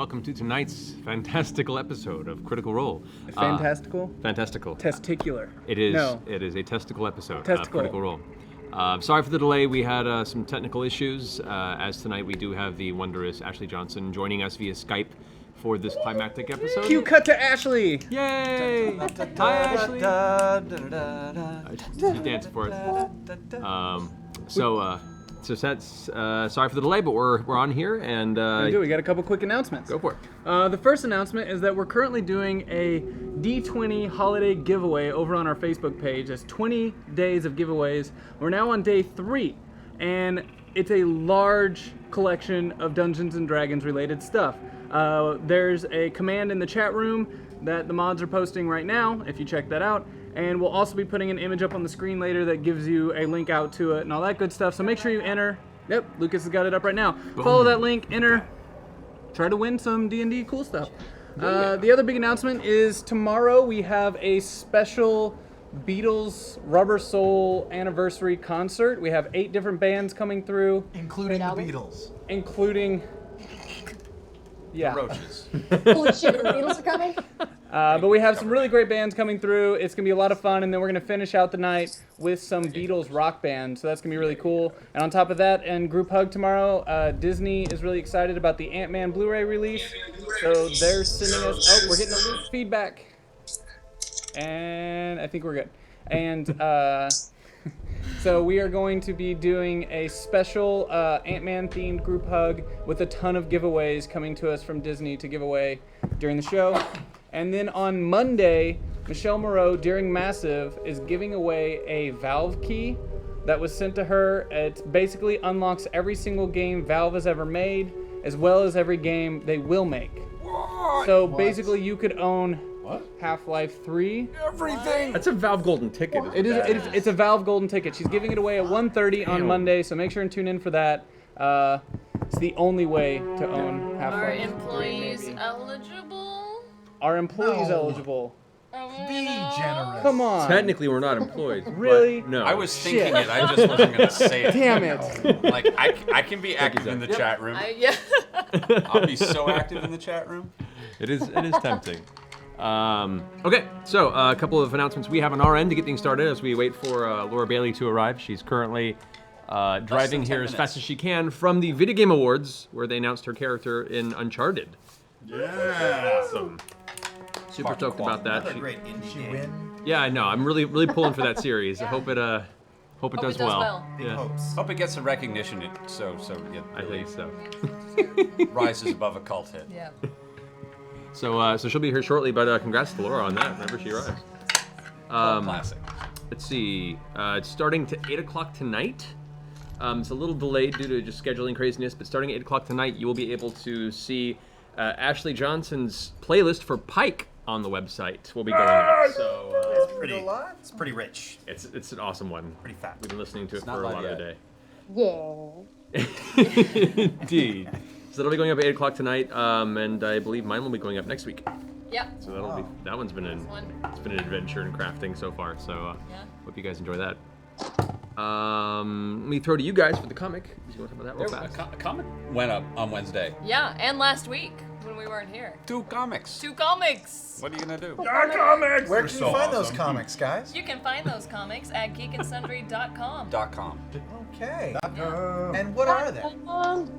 welcome to tonight's fantastical episode of Critical Role. Fantastical? Fantastical. Testicular. It is. No. It is a testicle episode Testicle. of Critical Role. Sorry for the delay. We had some technical issues. As tonight we do have the wondrous Ashley Johnson joining us via Skype for this climactic episode. Cue cut to Ashley! Yay! Hi, Ashley! You danced for us. So that's sorry for the delay, but we're on here, and We got a couple quick announcements. go for it. The first announcement is that we're currently doing a D20 holiday giveaway over on our Facebook page. There's 20 days of giveaways. We're now on day 3, and it's a large collection of Dungeons & Dragons related stuff. There's a command in the chat room that the mods are posting right now, if you check that out. And we'll also be putting an image up on the screen later that gives you a link out to it and all that good stuff. So make sure you enter. Yep, Lucas has got it up right now. Boom. Follow that link, enter, try to win some D&D cool stuff. The other big announcement is tomorrow we have a special Beatles Rubber Soul anniversary concert. We have 8 different bands coming through, Including the Beatles. including... Yeah. Roaches. Holy shit, the Beatles are coming? But we have some really great bands coming through. It's going to be a lot of fun, and then we're going to finish out the night with some Beatles rock band, so that's going to be really cool. And on top of that, and group hug tomorrow, Disney is really excited about the Ant-Man Blu-ray release, so they're sending us... Oh, we're getting a loose feedback. And I think we're good. And so we are going to be doing a special Ant-Man themed group hug with a ton of giveaways coming to us from Disney to give away during the show. And then on Monday, Michelle Moreau during Massive is giving away a Valve key that was sent to her. It basically unlocks every single game Valve has ever made, as well as every game they will make. What? So basically you could own Half-Life 3. Everything. That's a Valve Golden ticket. It's a Valve Golden ticket. She's giving it away at 1:30 on Monday, so make sure and tune in for that. It's the only way to own Half-Life 3, Are employees maybe. eligible? Are employees No. eligible? Be generous. Come on. Technically, we're not employed. but Really? No. I was thinking Shit. it. I just wasn't gonna say it. Damn it. Like I can be active in the chat room. Yeah. I'll be so active in the chat room. It is tempting. Okay, so a couple of announcements we have on our end to get things started as we wait for Laura Bailey to arrive. She's currently driving 10 here as minutes. fast as she can from the Video Game Awards, where they announced her character in Uncharted. Yeah. Awesome. Super stoked about that. Another great indie She game. win. Yeah, I know. I'm really pulling for that series. I hope it does does well. well. Big Yeah, hopes. Hope it gets the recognition so it I really think so. rises above a cult hit. Yeah. So she'll be here shortly, but congrats to Laura on that whenever she arrives. Classic. Let's see. It's starting to 8 o'clock tonight. It's a little delayed due to just scheduling craziness, but starting at 8 o'clock tonight, you will be able to see Ashley Johnson's playlist for Pike on the website. Will be going up. So It's pretty rich. it's an awesome one. Pretty fat. We've been listening to it not for a live lot of the yet. day. Yeah. Indeed. So that'll be going up at 8 o'clock tonight, and I believe mine will be going up next week. Yep. So that'll be that one's been an it's been an adventure in crafting so far. So Yeah. hope you guys enjoy that. Let me throw to you guys for the comic. You want to talk about that real A fast? comic went up on Wednesday. Yeah, and last week when we weren't here. 2 comics. 2 comics. What are you gonna do? Where can you find those comics, guys? You can find those comics at geekandsundry.com. .com. Okay. And what are they?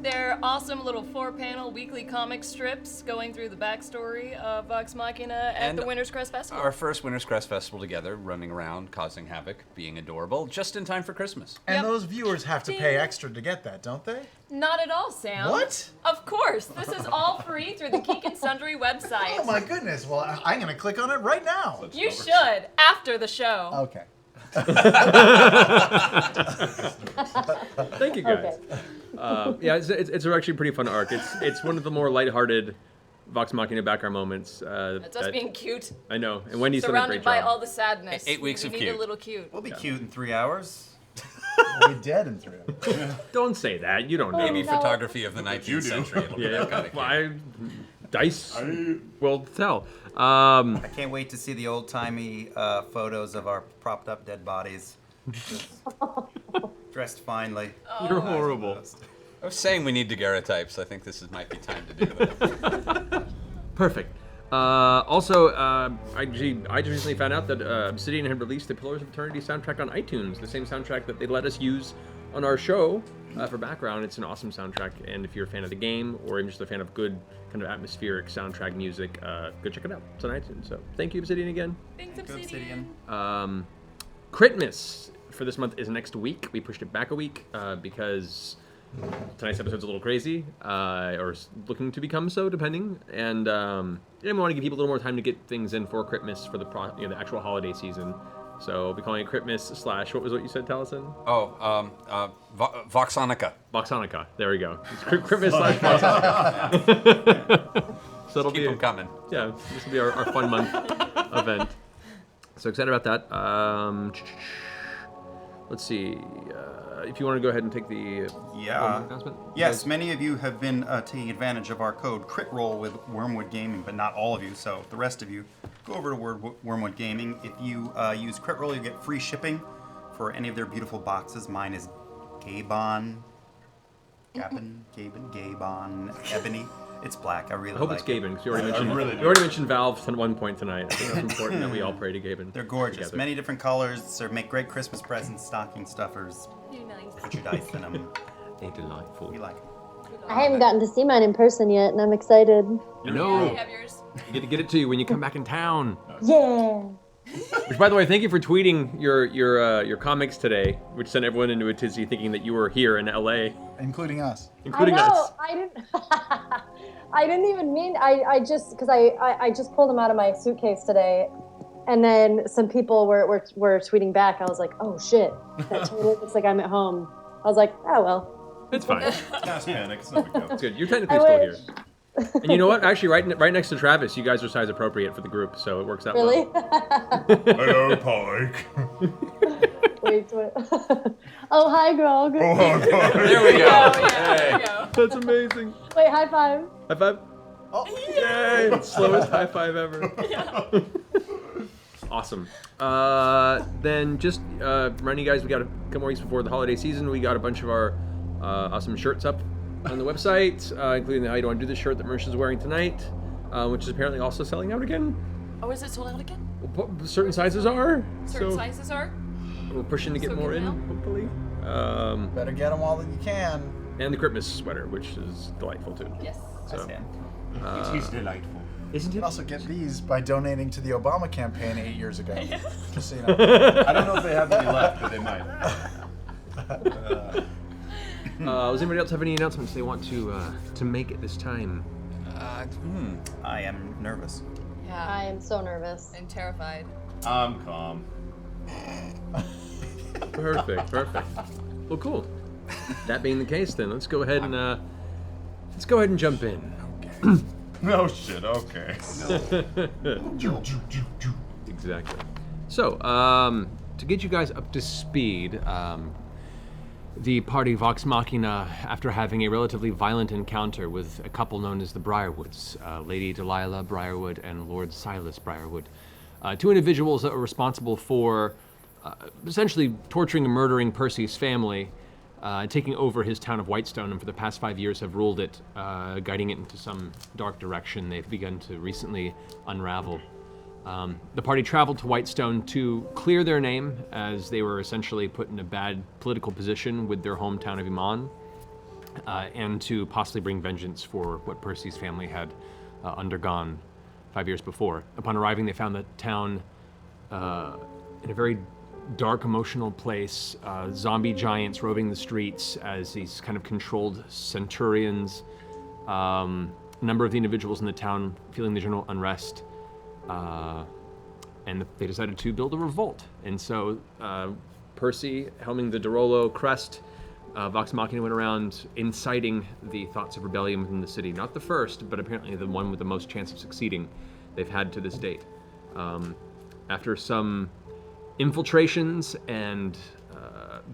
They're awesome little 4-panel weekly comic strips going through the backstory of Vox Machina at And the Winter's Crest Festival. Our first Winter's Crest Festival together, running around, causing havoc, being adorable, just in time for Christmas. And Yep. those viewers have to pay extra to get that, don't they? Not at all, Sam. What? Of course. This is all free through the Geek and Sundry website. Oh my goodness. Well, I'm going to click on it right now. You should after the show. Okay. Thank you guys. Yeah, it's actually a pretty fun arc. It's one of the more lighthearted Vox Machina background moments. That's us being cute. I know, and Wendy's done a Surrounded great by job. all the sadness. 8 weeks we of need cute. a little cute. We'll be cute in 3 hours. We'll be dead in 3 hours. Don't say that. You don't know. Maybe photography of the 19th century. It'll be Yeah, that kind of cute. dice will tell. I can't wait to see the old-timey photos of our propped-up dead bodies. Just dressed finely. You're horrible. I was saying we need daguerreotypes. I think this might be time to do that. Perfect. Also, I just recently found out that Obsidian had released the Pillars of Eternity soundtrack on iTunes, the same soundtrack that they let us use on our show for background. It's an awesome soundtrack, and if you're a fan of the game or even just a fan of good kind of atmospheric soundtrack music, go check it out. It's on iTunes. So thank you, Obsidian, again. Thanks, Obsidian. Critmas for this month is next week. We pushed it back a week because tonight's episode's a little crazy, or looking to become so, depending. And we want to give people a little more time to get things in for Critmas for the actual holiday season. So we'll be calling it Critmas / what was what you said, Taliesin? Voxonica. Voxonica. There we go. It's Critmas / Voxonica. So it'll Keep them coming. Yeah, this will be our fun month event. So excited about that. Let's see. If you want to go ahead and take the announcement. Yes, many of you have been taking advantage of our code CritRoll with Wormwood Gaming, but not all of you. So the rest of you, go over to Wormwood Gaming. If you use CritRoll, you get free shipping for any of their beautiful boxes. Mine is Gabon, Ebony. It's black. I really I hope like it's Gaben, because you already mentioned Valve at one point tonight. I think that's important that we all pray to Gaben. They're gorgeous. Together. Many different colors. They make great Christmas presents, stocking stuffers. You're nice. Put your dice in them. They're delightful. You like them. I haven't gotten to see mine in person yet, and I'm excited. No. You have yours. You get it to you when you come back in town. Yeah. Which, by the way, thank you for tweeting your comics today, which sent everyone into a tizzy thinking that you were here in LA, Including us. including I know. us. I didn't. I didn't even mean. I just because I just pulled them out of my suitcase today, and then some people were tweeting back. I was like, oh shit, that totally looks like I'm at home. I was like, oh well. It's fine. Cast panic. It's no big deal. It's good. You're technically I still wish. here. And you know what? Actually, right next to Travis, you guys are size appropriate for the group, so it works out Really? well. Hello, Pike. Wait. Oh hi, Grog. Oh, God. There we go. There we go. That's amazing. Wait, high five. High five. Oh, Yay! Slowest high five ever. Awesome. Then just reminding you guys, we got a couple more weeks before the holiday season. We got a bunch of our awesome shirts up on the website, including the How You Don't Want to Do This shirt that Mersh is wearing tonight, which is apparently also selling out again. Oh, is it sold out again? Certain sizes are. Certain so sizes are? we're pushing to get So more good in, now? hopefully. better get them while you can. And the Christmas sweater, which is delightful too. Yes. So, It is delightful. isn't You it? can also get these by donating to the Obama campaign 8 years ago. Just so you know. I don't know if they have any left, but they might. Does anybody else have any announcements they want to make at this time? I am nervous. Yeah. I am so nervous. I'm terrified. I'm calm. Perfect. Well, cool. That being the case, then let's go ahead and jump in. No shit, okay. Exactly. So, to get you guys up to speed, the party Vox Machina, after having a relatively violent encounter with a couple known as the Briarwoods, Lady Delilah Briarwood and Lord Silas Briarwood, two individuals that were responsible for essentially torturing and murdering Percy's family, taking over his town of Whitestone, and for the past 5 years have ruled it, guiding it into some dark direction they've begun to recently unravel. The party traveled to Whitestone to clear their name, as they were essentially put in a bad political position with their hometown of Iman, and to possibly bring vengeance for what Percy's family had undergone 5 years before. Upon arriving, they found the town in a very dark, emotional place, zombie giants roving the streets as these kind of controlled centurions, a number of the individuals in the town feeling the general unrest, and they decided to build a revolt. And so Percy, helming the Dorolo crest, Vox Machina went around inciting the thoughts of rebellion within the city. Not the first, but apparently the one with the most chance of succeeding they've had to this date. After some infiltrations and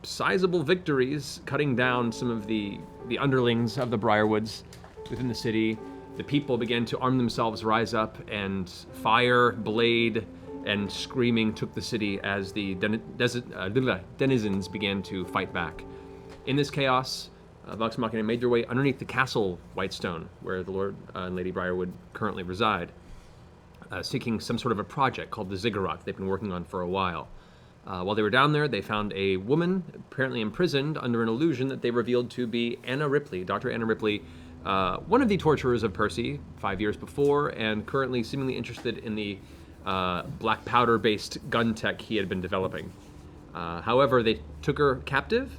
sizable victories, cutting down some of the underlings of the Briarwoods within the city, the people began to arm themselves, rise up, and fire, blade, and screaming took the city as the denizens began to fight back. In this chaos, Vox Machina made their way underneath the castle Whitestone, where the Lord and Lady Briarwood currently reside, seeking some sort of a project called the Ziggurat they've been working on for a while. While they were down there, they found a woman apparently imprisoned under an illusion that they revealed to be Anna Ripley, Dr. Anna Ripley, one of the torturers of Percy 5 years before, and currently seemingly interested in the black powder-based gun tech he had been developing. However, they took her captive,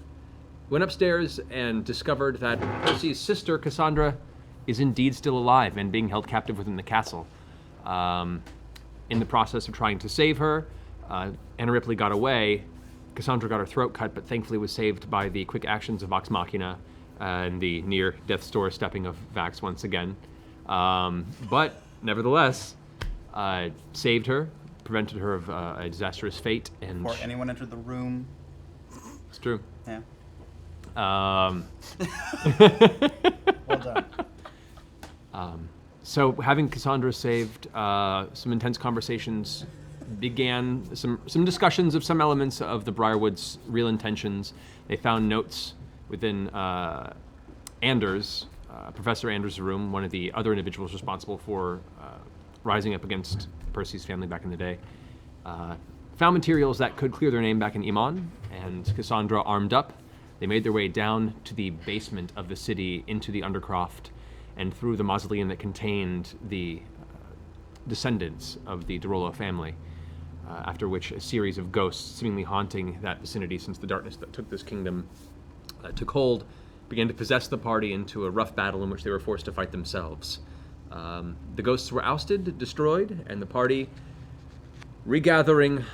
went upstairs, and discovered that Percy's sister, Cassandra, is indeed still alive and being held captive within the castle. In the process of trying to save her, Anna Ripley got away. Cassandra got her throat cut, but thankfully was saved by the quick actions of Vox Machina and the near death's door stepping of Vax once again. But nevertheless, saved her, prevented her of a disastrous fate. And Before anyone entered the room. it's true. Yeah. Well done. So having Cassandra saved, some intense conversations began, some discussions of some elements of the Briarwoods' real intentions. They found notes within Anders, Professor Anders' room, one of the other individuals responsible for rising up against Percy's family back in the day. Found materials that could clear their name back in Iman, and Cassandra armed up. They made their way down to the basement of the city, into the Undercroft, and through the mausoleum that contained the descendants of the Derolo family, after which a series of ghosts seemingly haunting that vicinity since the darkness that took this kingdom took hold, began to possess the party into a rough battle in which they were forced to fight themselves. The ghosts were ousted, destroyed, and the party, regathering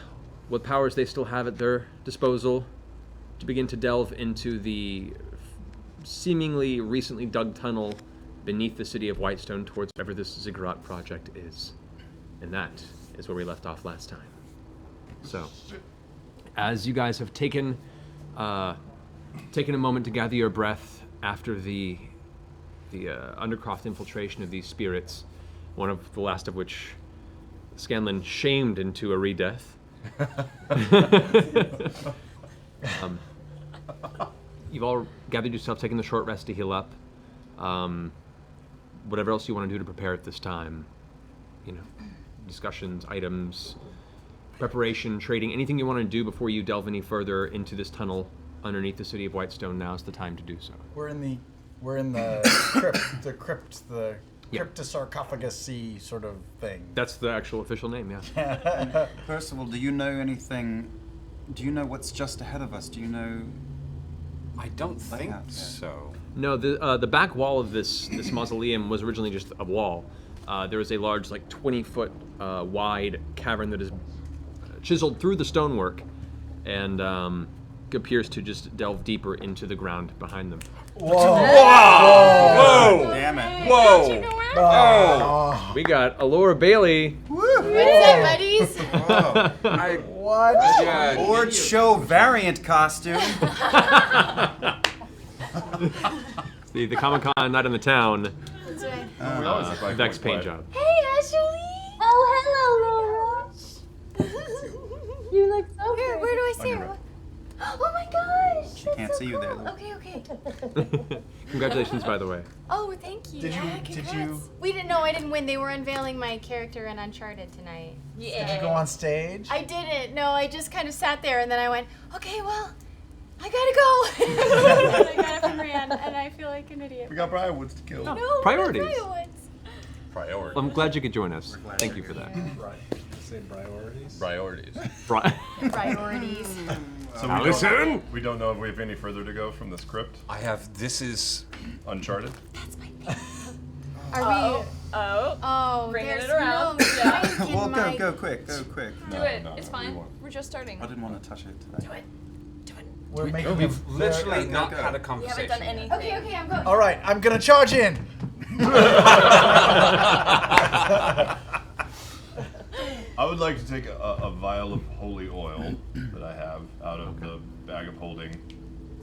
what powers they still have at their disposal, to begin to delve into the seemingly recently dug tunnel beneath the city of Whitestone towards whatever this Ziggurat project is. And that is where we left off last time. So, as you guys have taken a moment to gather your breath after the Undercroft infiltration of these spirits, one of the last of which Scanlan shamed into a re-death. You've all gathered yourself, taken the short rest to heal up. Whatever else you want to do to prepare at this time, discussions, items, preparation, trading, anything you want to do before you delve any further into this tunnel underneath the city of Whitestone, now's the time to do so. We're in the crypt, the cryptosarcophagus-y sort of thing. That's the actual official name, yeah. Percival, do you know anything? Do you know what's just ahead of us? Do you know? I don't think so. No, the back wall of this mausoleum was originally just a wall. There was a large, 20-foot wide cavern that is chiseled through the stonework, and appears to just delve deeper into the ground behind them. Whoa! Whoa! Damn it! Whoa! Oh! We got Alora Bailey. What's up, buddies? What? Lord Show variant costume. the Comic-Con night in the town. That's right. We always look like Vex white paint clay. job. Hey, Ashley! Oh, hello, Laura. You look so Where do I see her? Oh my gosh! She can't see you there. Okay. Congratulations, by the way. Oh, thank you. Did you? We didn't know I didn't win. They were unveiling my character in Uncharted tonight. Did you go on stage? I didn't. No, I just kind of sat there and then I went, okay, well, I gotta go. And I got up and ran, and I feel like an idiot. We got Briarwoods to kill. No, Priorities. Briarwoods. Well, I'm glad you could join us. Thank you for that. Right. Say priorities. Priorities. Priorities. So we don't know if we have any further to go from this crypt. This is Uncharted. That's my name. Are we? Oh, bringing there's it around. no Yeah. drink in Well, my- go quick. Do it. It's fine. We're just starting. I didn't want to touch it today. Do it. We're making We've a- literally go, not go. had a We conversation. haven't done yet. anything. Okay, I'm going. All right, I'm gonna charge in. I would like to take a vial of holy oil that I have out of the bag of holding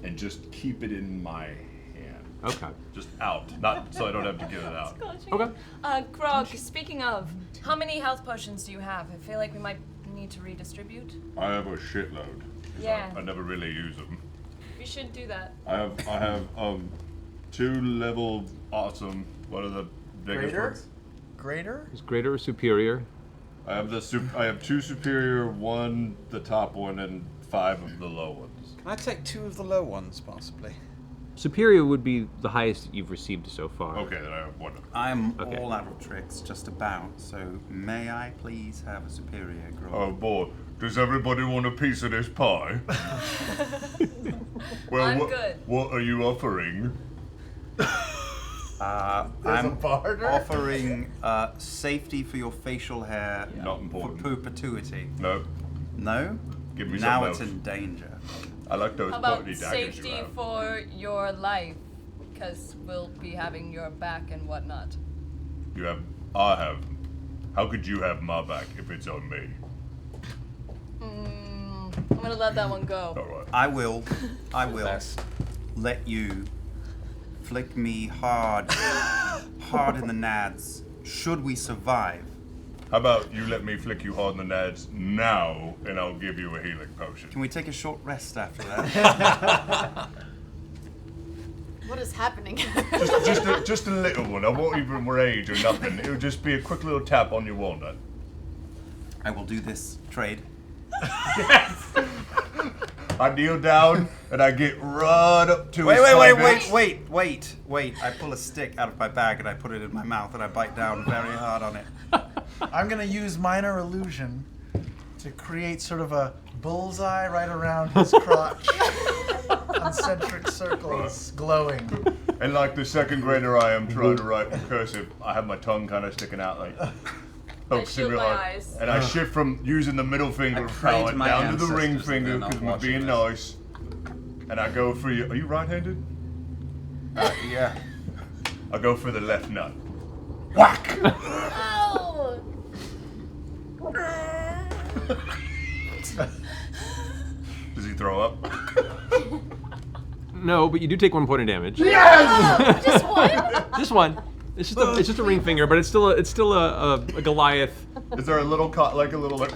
and just keep it in my hand. Okay. Just out, not so I don't have to get it out. Okay. Grog, speaking of, how many health potions do you have? I feel like we might need to redistribute. I have a shitload. 'Cause Yeah. I never really use them. We should do that. I have 2-level awesome. What are the biggest Greater? ones? Greater? Is greater or superior? I have I have 2 superior, 1 the top one, and 5 of the low ones. Can I take 2 of the low ones, possibly? Superior would be the highest you've received so far. Okay, then I have 1 of them. I'm Okay. all out of tricks, just about. So may I please have a superior grog? Oh boy, does everybody want a piece of this pie? Well, I'm good. What are you offering? I'm offering safety for your facial hair. Not important. For perpetuity. No, No? give me Now something it's else. in danger. I like those How about pointy daggers you safety have. for your life? Because we'll be having your back and whatnot. You have, I have. How could you have my back if it's on me? I'm gonna let that one go. All right. I will Best. let you flick me hard in the nads, should we survive. How about you let me flick you hard in the nads now, and I'll give you a healing potion. Can we take a short rest after that? What is happening? Just a little one. I won't even rage or nothing. It'll just be a quick little tap on your walnut. I will do this trade. I kneel down and I get right up to his side. Wait. I pull a stick out of my bag and I put it in my mouth and I bite down very hard on it. I'm gonna use minor illusion to create sort of a bullseye right around his crotch. Concentric circles glowing. And like the second grader I am trying to write in cursive, I have my tongue kind of sticking out like pokes in shield real my hard. eyes. And I shift from using the middle finger of prayed power to my down to the ring ancestors that finger they're not because we're watching being this. nice. And I go for you. Are you right-handed? Yeah. I go for the left nut. Whack! Oh! Does he throw up? No, but you do take 1 point of damage. Just one? Just one. It's just a ring finger, but it's still a Goliath. Is there a little like?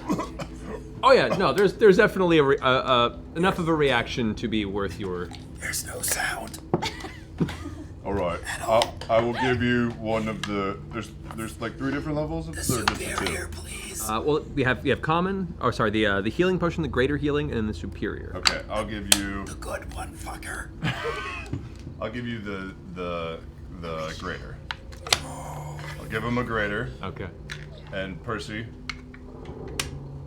Oh yeah, no. There's definitely enough of a reaction to be worth your. There's no sound. All right, I will give you one of the. There's like 3 different levels of Superior, please. Well, we have common. Or sorry, the healing potion, the greater healing, and the superior. Okay, I'll give you. The good one, fucker. I'll give you the greater. I'll give him a greater. Okay. And Percy,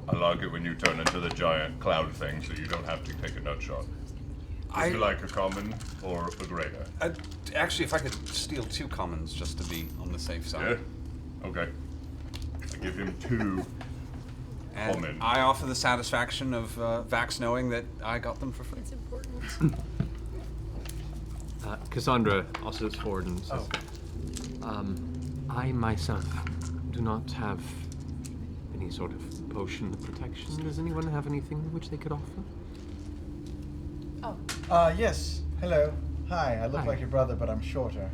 I like it when you turn into the giant cloud thing, so you don't have to take a nut shot. Would you like a common or a greater? Actually, if I could steal 2 commons just to be on the safe side. Yeah. Okay. I give him 2. And Common. I offer the satisfaction of Vax knowing that I got them for free. It's important. Cassandra also goes forward and says, I myself do not have any sort of potion of protection. Does anyone have anything which they could offer? Yes. Hello. Hi. I look Hi. like your brother, but I'm shorter.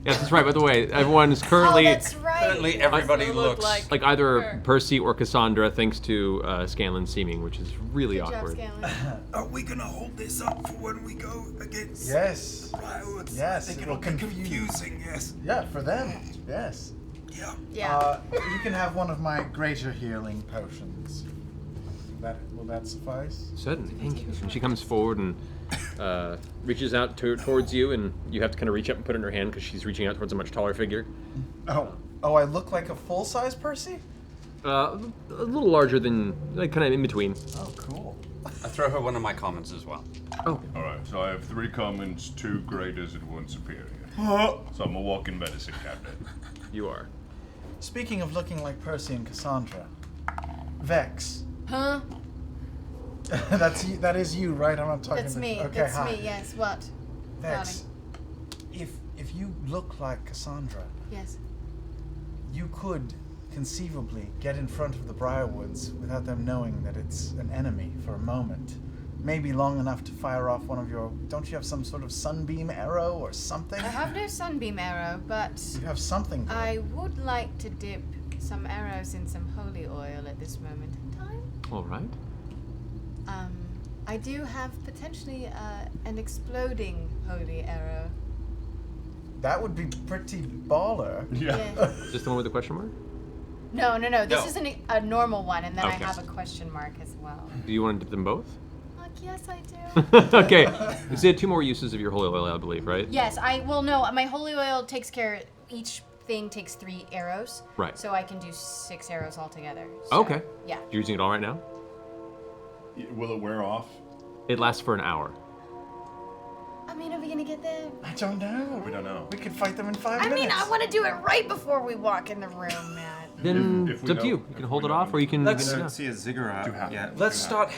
Yes, that's right. By the way, everyone is currently Oh, that's right. Currently, everybody You look looks like either her. Percy or Cassandra, thanks to Scanlan seeming, which is really Good job, awkward. Scanlan. Are we gonna hold this up for when we go against Yes. Briarwoods? Yes, I think it'll it'll be confuse- confusing, yes. Yeah, for them. Yes. Yeah. Yeah. You can have one of my greater healing potions. Will that suffice? Certainly, thank you. And she comes forward and reaches out towards you, and you have to kind of reach up and put it in her hand because she's reaching out towards a much taller figure. Oh, I look like a full-size Percy? A little larger than, like, kind of in between. Oh, cool. I throw her one of my commons as well. Oh, All right, so I have 3 commons, 2 graders, and 1 superior. So I'm a walking medicine cabinet. you are. Speaking of looking like Percy and Cassandra, Vex. Huh? That is you, right? I'm not talking That's to me. Okay, That's hi. me. Yes. What? Vex. If you look like Cassandra, Yes. you could conceivably get in front of the Briarwoods without them knowing that it's an enemy for a moment. Maybe long enough to fire off one of your... Don't you have some sort of sunbeam arrow or something? I have no sunbeam arrow, but You have something. Good. I would like to dip some arrows in some holy oil at this moment in time. All right. I do have potentially an exploding holy arrow That would be pretty baller. Yeah. Is this the one with the question mark? No. This No. isn't a normal one, and then Okay. I have a question mark as well. Do you want to dip them both? Yes, I do. Okay. You said 2 more uses of your holy oil, I believe, right? Yes, my holy oil takes care. Each thing takes 3 arrows. Right. So I can do 6 arrows altogether. So, Okay. Yeah. You're using it all right now? Will it wear off? It lasts for an hour. I mean, are we gonna get there? I don't know. We don't know. We could fight them in 5 I minutes. mean, I want to do it right before we walk in the room, Matt. Then If it's we up to know- you. You if can we hold it know off, or you can. Let's- you I can don't see a ziggurat Do have- yet. Let's start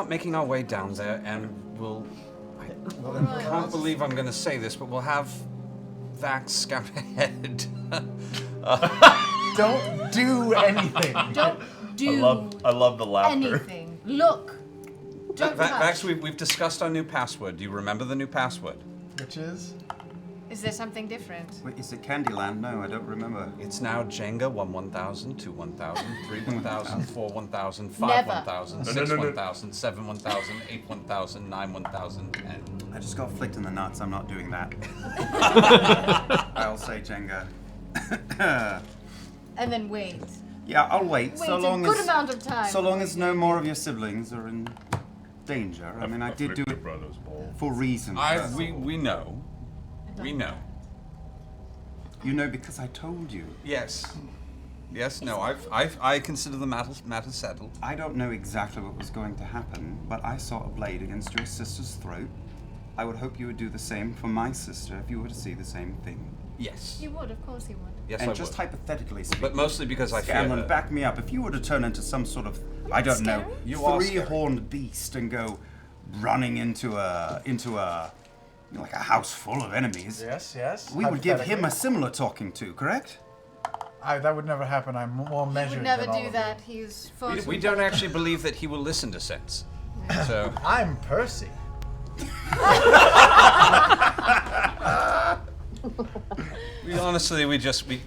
making our way down there, and we'll. I can't believe I'm going to say this, but we'll have Vax scout ahead. Don't do anything. Don't do I love the laughter. anything. Look. Don't touch. Vax, we've discussed our new password. Do you remember the new password? Which is? Is there something different? Wait, is it Candyland? No, I don't remember. It's now Jenga 1,000, 2 1,000, 3 1,000, 4 1,000, 5 Never. 1,000, 6 1,000, 7 1,000, 8 1,000, 9 1,000, and I just got flicked in the nuts. I'm not doing that. I'll say Jenga. And then wait. Yeah, I'll wait. Wait So a long good as amount of time. so long as no more of your siblings are in danger. I mean, I did do Afflict your it brother's bowl. for reasons. we know. We know. You know because I told you. Yes. Yes, no, I consider the matter settled. I don't know exactly what was going to happen, but I saw a blade against your sister's throat. I would hope you would do the same for my sister if you were to see the same thing. Yes. He would, of course he would. Yes, And I just would. hypothetically speaking, But mostly because I fear Scanlan, her. back me up. If you were to turn into some sort of, I don't know, scary. You are scary. three-horned beast and go running into a like a house full of enemies, Yes. we would give him a Hypothetically. similar talking to, correct? That would never happen. I'm more He measured would never than all do of that. He's far We don't actually believe that he will listen to sense. So you. I'm Percy.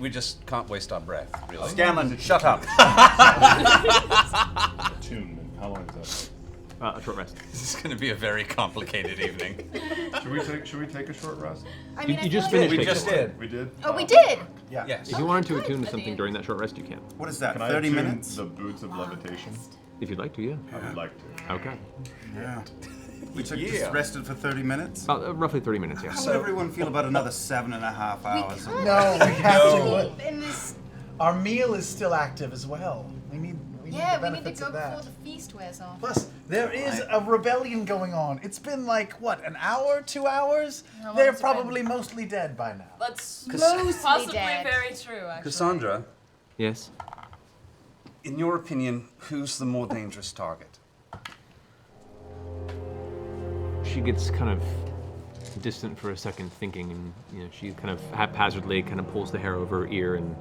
we just can't waste our breath, really. Scanlan, shut up. Attunement. How long is A short rest. This is going to be a very complicated evening. that? Should we take a short rest? I mean, You I just feel like finished We it. just did. We did. Oh, we did. Yeah. Yes. If you wanted to attune to something during that short rest, you can. What is that, Can I 30 attune minutes? the boots of levitation? If you'd like to, yeah. I would like to. Okay. Yeah. We took Yeah. just rested for 30 minutes? Roughly 30 minutes, yeah. How would everyone feel about another 7.5 hours? could. No, we have Sleep to. in this. Our meal is still active as well. We need Yeah, the we need to benefits go of that. before the feast wears off. Plus, there is a rebellion going on. It's been like, what, an hour, 2 hours? How long They're has it been? probably mostly dead by now. That's Mostly possibly dead. very true, actually. Cassandra, Yes? in your opinion, who's the more dangerous target? She gets kind of distant for a second, thinking, and she kind of haphazardly kind of pulls the hair over her ear and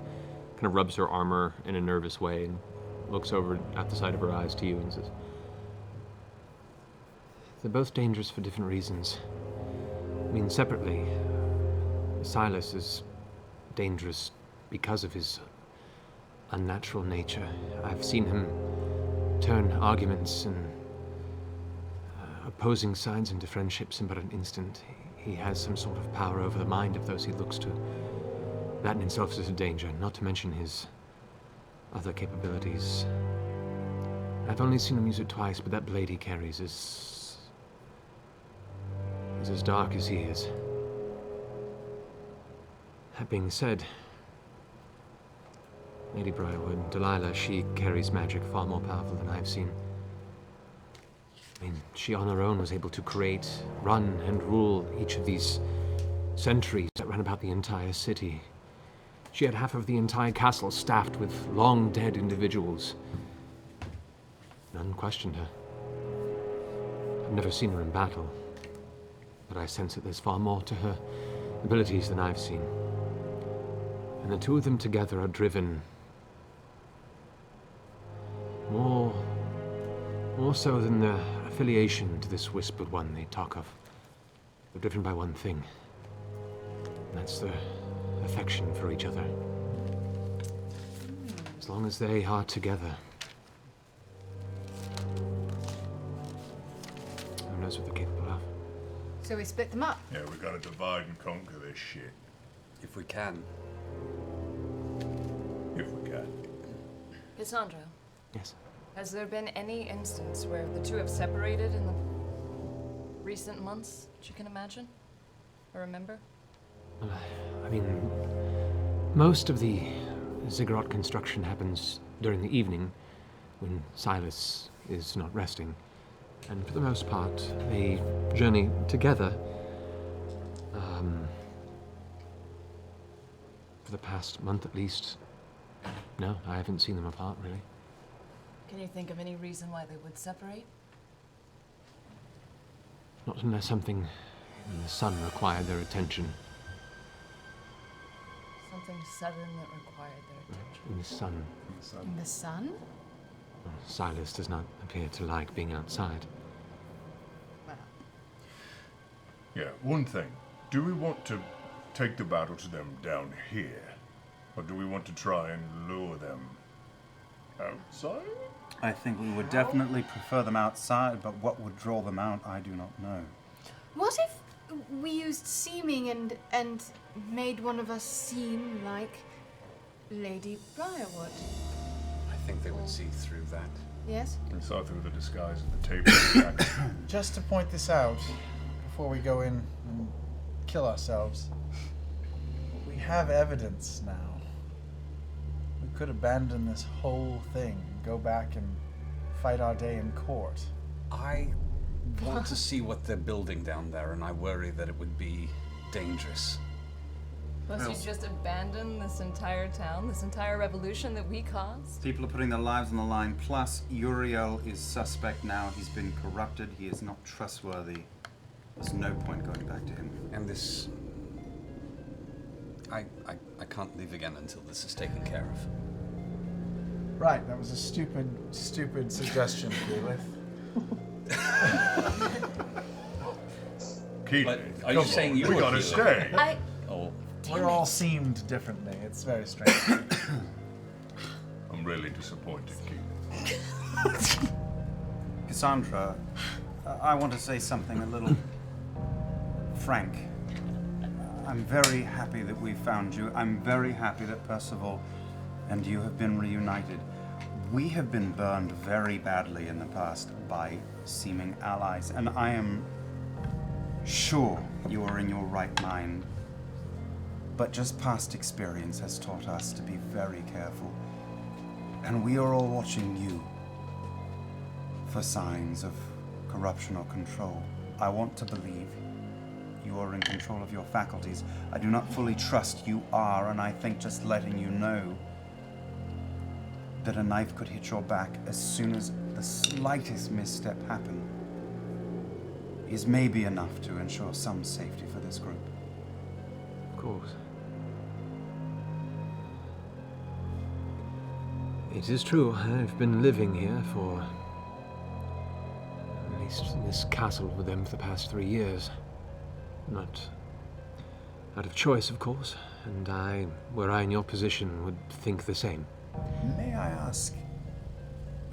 kind of rubs her armor in a nervous way and looks over at the side of her eyes to you and says, "They're both dangerous for different reasons. I mean, separately, Silas is dangerous because of his unnatural nature. I've seen him turn arguments and opposing sides into friendships in but an instant. He has some sort of power over the mind of those he looks to. That in itself is a danger, not to mention his other capabilities. I've only seen him use it twice, but that blade he carries is as dark as he is. That being said, Lady Briarwood, Delilah, she carries magic far more powerful than I've seen. I mean, she on her own was able to create, run, and rule each of these sentries that ran about the entire city. She had half of the entire castle staffed with long-dead individuals. None questioned her. I've never seen her in battle, but I sense that there's far more to her abilities than I've seen. And the two of them together are driven more so than their affiliation to this whispered one they talk of. They're driven by one thing, and that's their affection for each other. As long as they are together, who knows what they're capable of? So we split them up. Yeah, we gotta divide and conquer this shit. If we can. If we can. Cassandra, Yes. has there been any instance where the two have separated in the recent months that you can imagine? Or remember? I mean, most of the ziggurat construction happens during the evening when Silas is not resting. And for the most part, they journey together. For the past month at least. No, I haven't seen them apart, really. Can you think of any reason why they would separate? Not unless something in the sun required their attention. Something sudden that required their attention. In the sun. In the sun? Well, Silas does not appear to like being outside. Well, Yeah, one thing. Do we want to take the battle to them down here? Or do we want to try and lure them outside? I think we would definitely prefer them outside, but what would draw them out, I do not know. what if we used seeming and made one of us seem like Lady Briarwood? I think they would see through that. Yes? We saw through the disguise of the table. Just to point this out, before we go in and kill ourselves, we have evidence now. We could abandon this whole thing and go back and fight our day in court. I want to see what they're building down there, and I worry that it would be dangerous. Plus, you just abandon this entire town, this entire revolution that we caused? People are putting their lives on the line, plus Uriel is suspect now. He's been corrupted. He is not trustworthy. There's no point going back to him. And this... I can't leave again until this is taken care of. Right, that was a stupid suggestion, Keyleth. Keep But it. are you Come saying on, you we were gotta Keyleth? stay. Oh, We're all seamed differently. It's very strange. I'm really disappointed, Keith. Cassandra, I want to say something a little frank. I'm very happy that we found you. I'm very happy that Percival and you have been reunited. We have been burned very badly in the past by seeming allies, and I am sure you are in your right mind. But just past experience has taught us to be very careful. And we are all watching you for signs of corruption or control. I want to believe you are in control of your faculties. I do not fully trust you are, and I think just letting you know that a knife could hit your back as soon as the slightest misstep happened is maybe enough to ensure some safety for this group. Of course. It is true, I've been living here for... at least in this castle with them for the past 3 years. Not out of choice, of course, and I, were I in your position, would think the same. May I ask,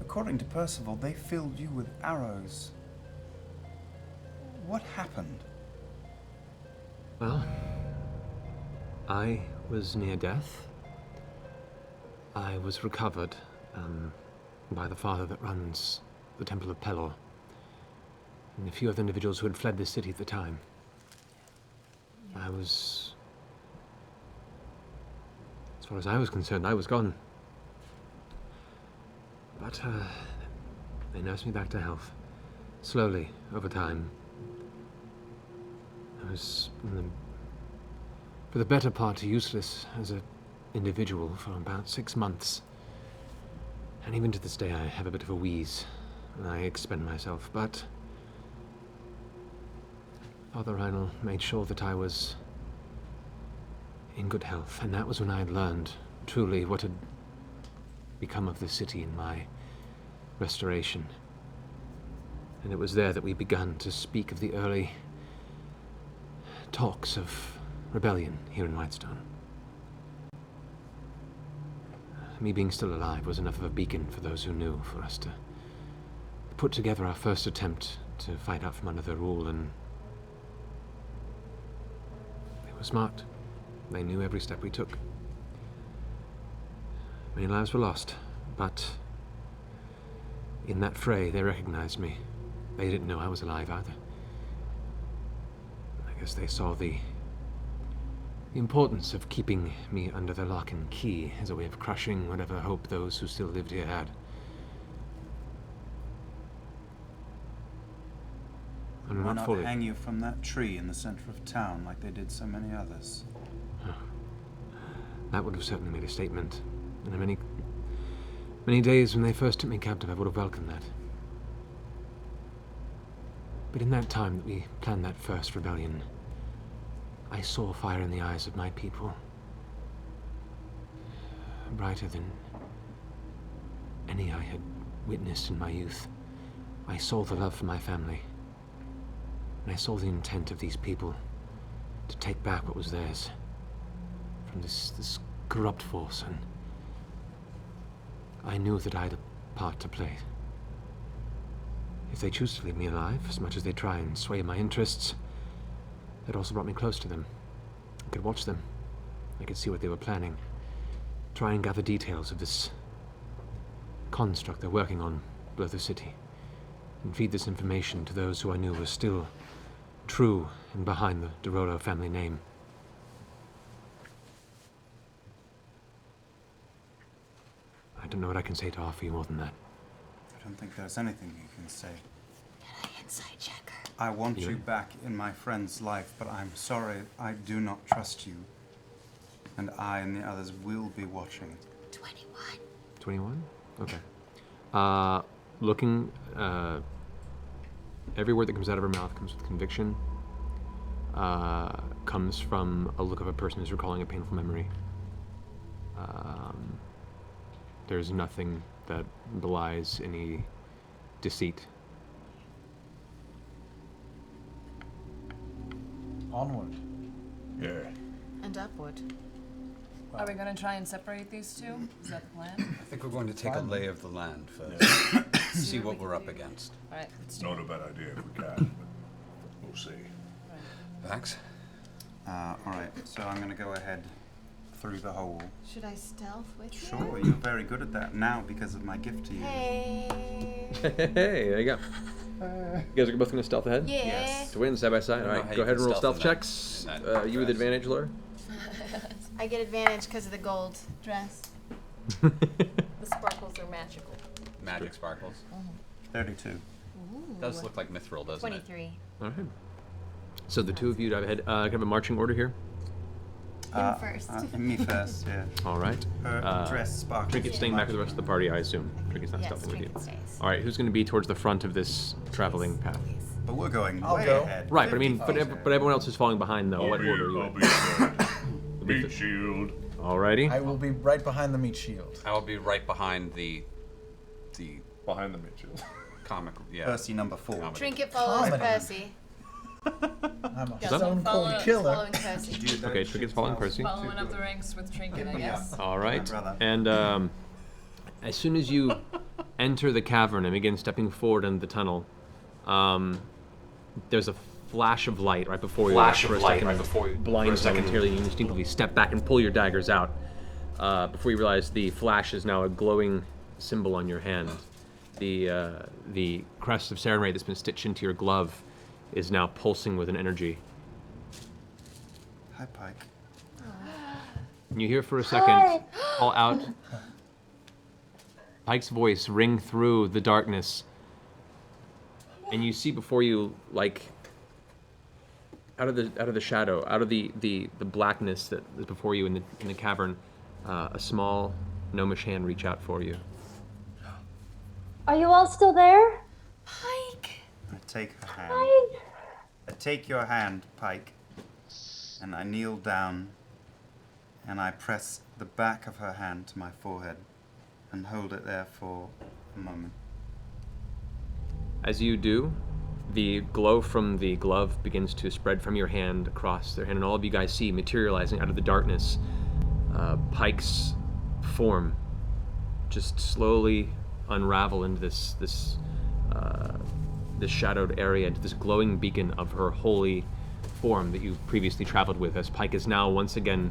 according to Percival, they filled you with arrows. What happened? Well, I was near death. I was recovered by the father that runs the Temple of Pelor, and a few other individuals who had fled the city at the time. As far as I was concerned, I was gone. But they nursed me back to health, slowly, over time. I was, for the better part, useless as an individual for about 6 months. And even to this day, I have a bit of a wheeze when I expend myself, but Father Reinl made sure that I was in good health, and that was when I had learned truly what had become of the city in my restoration. And it was there that we began to speak of the early talks of rebellion here in Whitestone. Me being still alive was enough of a beacon for those who knew, for us to put together our first attempt to fight out from under their rule, and were smart. They knew every step we took. Many lives were lost, but in that fray, they recognized me. They didn't know I was alive either. I guess they saw the importance of keeping me under the lock and key as a way of crushing whatever hope those who still lived here had. And Why not not fully. hang you from that tree in the center of town like they did so many others? That would have certainly made a statement. And in many days when they first took me captive, I would have welcomed that. But in that time that we planned that first rebellion, I saw fire in the eyes of my people. Brighter than any I had witnessed in my youth. I saw the love for my family. And I saw the intent of these people to take back what was theirs from this corrupt force, and I knew that I had a part to play. If they choose to leave me alive, as much as they try and sway my interests, it also brought me close to them. I could watch them. I could see what they were planning. Try and gather details of this construct they're working on below the city. And feed this information to those who I knew were still true and behind the Dorolo family name. I don't know what I can say to offer you more than that. I don't think there's anything you can say. Can I insight check her? I want you back in my friend's life, but I'm sorry, I do not trust you. And I and the others will be watching. 21. 21? Okay. Looking, every word that comes out of her mouth comes with conviction. Comes from a look of a person who's recalling a painful memory. There's nothing that belies any deceit. Onward. Yeah. And upward. Are we going to try and separate these two? Is that the plan? I think we're going to take a lay of the land first. See what we're up against. All right, let's do Not it. a bad idea if we can, but we'll see. Vax? Alright, so I'm gonna go ahead through the hole. Should I stealth with you? Sure, you're very good at that now because of my gift to you. Hey. Hey, there you go. You guys are both going to stealth ahead? Yeah. Yes. To win side by side. I don't All know right, how go you ahead can and roll stealth stealth in checks. that You with dress. advantage, Laura. I get advantage because of the gold dress. The sparkles are magical. Magic sparkles. 32. Does look like mithril, doesn't 23. All right. So the two of you dive ahead. Can I have a marching order here? Him first. Me first, yeah. All right. Her dress sparkles. Trinket staying back with the rest of the party, I assume. Trinket's not Yes, stealthing with you. Trinket stays. All right, who's going to be towards the front of this traveling path? But we're going I'll way go. ahead. Right, but I mean, 50 feet but everyone else is falling behind, though. What order are you I'll in? be third. Meat shield. Alrighty. I will be right behind the meat shield. I will be right behind the Behind the meat shield. comic. Yeah. Percy number 4. Comedy. Trinket follows Comedy. Percy. I'm a Goes stone cold killer. Following Percy. Okay, Trinket's following Percy. Following up the ranks with Trinket, I guess. All right. My brother. And as soon as you enter the cavern and begin stepping forward into the tunnel, there's a flash of light right before you. Blinds momentarily, and you instinctively step back and pull your daggers out. Before you realize the flash is now a glowing symbol on your hand. The crest of Serenade that's been stitched into your glove is now pulsing with an energy. Hi, Pike. And you hear for a second, call out, Pike's voice ring through the darkness, and you see before you, like, out of the shadow, out of the blackness that is before you in the cavern, a small gnomish hand reach out for you. Are you all still there? Pike. I take her hand. Pike. I take your hand, Pike, and I kneel down, and I press the back of her hand to my forehead, and hold it there for a moment. As you do, the glow from the glove begins to spread from your hand across their hand, and all of you guys see materializing out of the darkness Pike's form just slowly unravel into this shadowed area, into this glowing beacon of her holy form that you previously traveled with, as Pike is now once again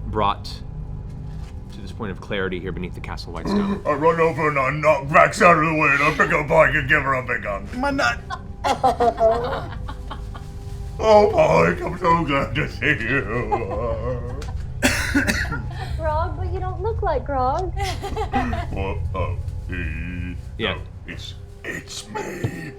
brought to this point of clarity here beneath the Castle Whitestone. I run over and I knock Vax out of the way and I pick up Pike and give her a big hug. My nut. Oh, Pike, I'm so glad to see you. Grog, but you don't look like Grog. What? Oh, Yeah. No, it's me.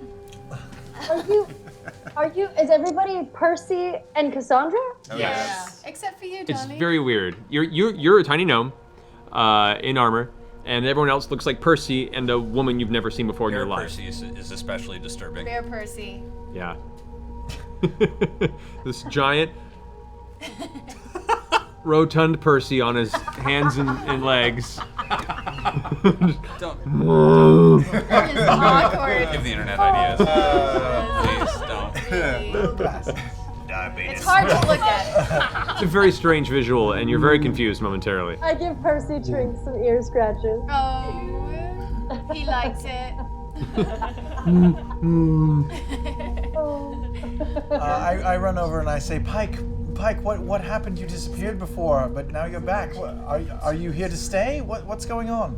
Is everybody Percy and Cassandra? Yes. Except for you, It's darling. very weird. You're a tiny gnome in armor, and everyone else looks like Percy and a woman you've never seen before in your life. Percy is especially disturbing. Bear Percy. Yeah. This giant, rotund Percy on his hands and legs. Don't That is awkward. give the internet ideas. Please don't. Little glasses. Diabetes. It's hard to look at. It's a very strange visual, and you're very confused momentarily. I give Percy Trink some ear scratches. Oh, he likes it. I run over and I say, Pike, what happened? You disappeared before, but now you're back. Are you here to stay? What's going on?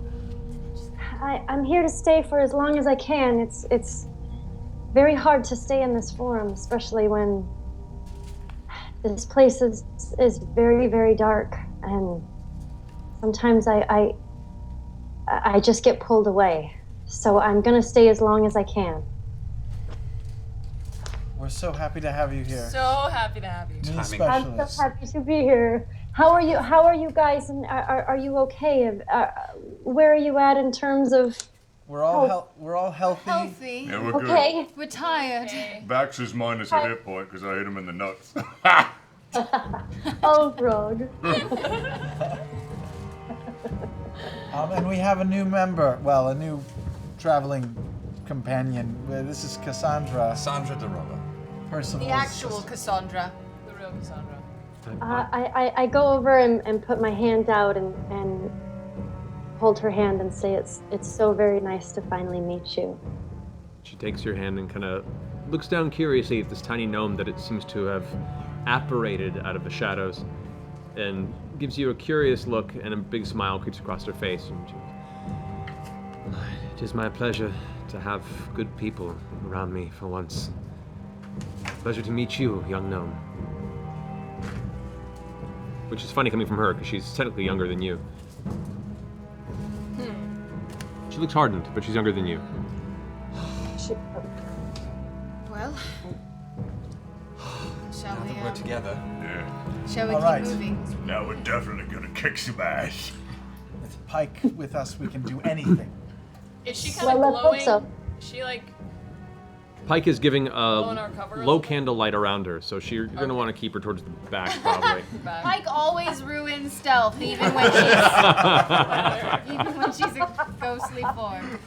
I'm here to stay for as long as I can. It's very hard to stay in this forum, especially when this place is very, very dark, and sometimes I just get pulled away. So I'm gonna stay as long as I can. We're so happy to have you here. So happy to have you. New I'm specialist. so happy to be here. How are you guys? And are you okay? Where are you at in terms of? We're all healthy. Healthy. Yeah, we're good. Okay. We're tired. Vax is minus a hit point because I hit him in the nuts. Oh, Grog. And we have a new member. Well, a new traveling companion. This is Cassandra. Cassandra de Rolla. Percival's The actual sister. Cassandra. The real Cassandra. I go over and put my hand out and hold her hand and say it's so very nice to finally meet you. She takes your hand and kind of looks down curiously at this tiny gnome that it seems to have apparated out of the shadows, and gives you a curious look, and a big smile creeps across her face. And she goes, "It is my pleasure to have good people around me for once. Pleasure to meet you, young gnome." Which is funny coming from her, because she's technically younger than you. She looks hardened, but she's younger than you. Well, shall Now we? that we're together. Yeah. Shall we All keep right. moving? Now we're definitely gonna kick some ass. With Pike with us, we can do anything. Is she kind Well, of let's hope glowing? so. Is she like? Pike is giving Blowing a our cover a low little bit? candle light around her, so you're going to want to keep her towards the back, probably. Back? Pike always ruins stealth, even when she's a ghostly form.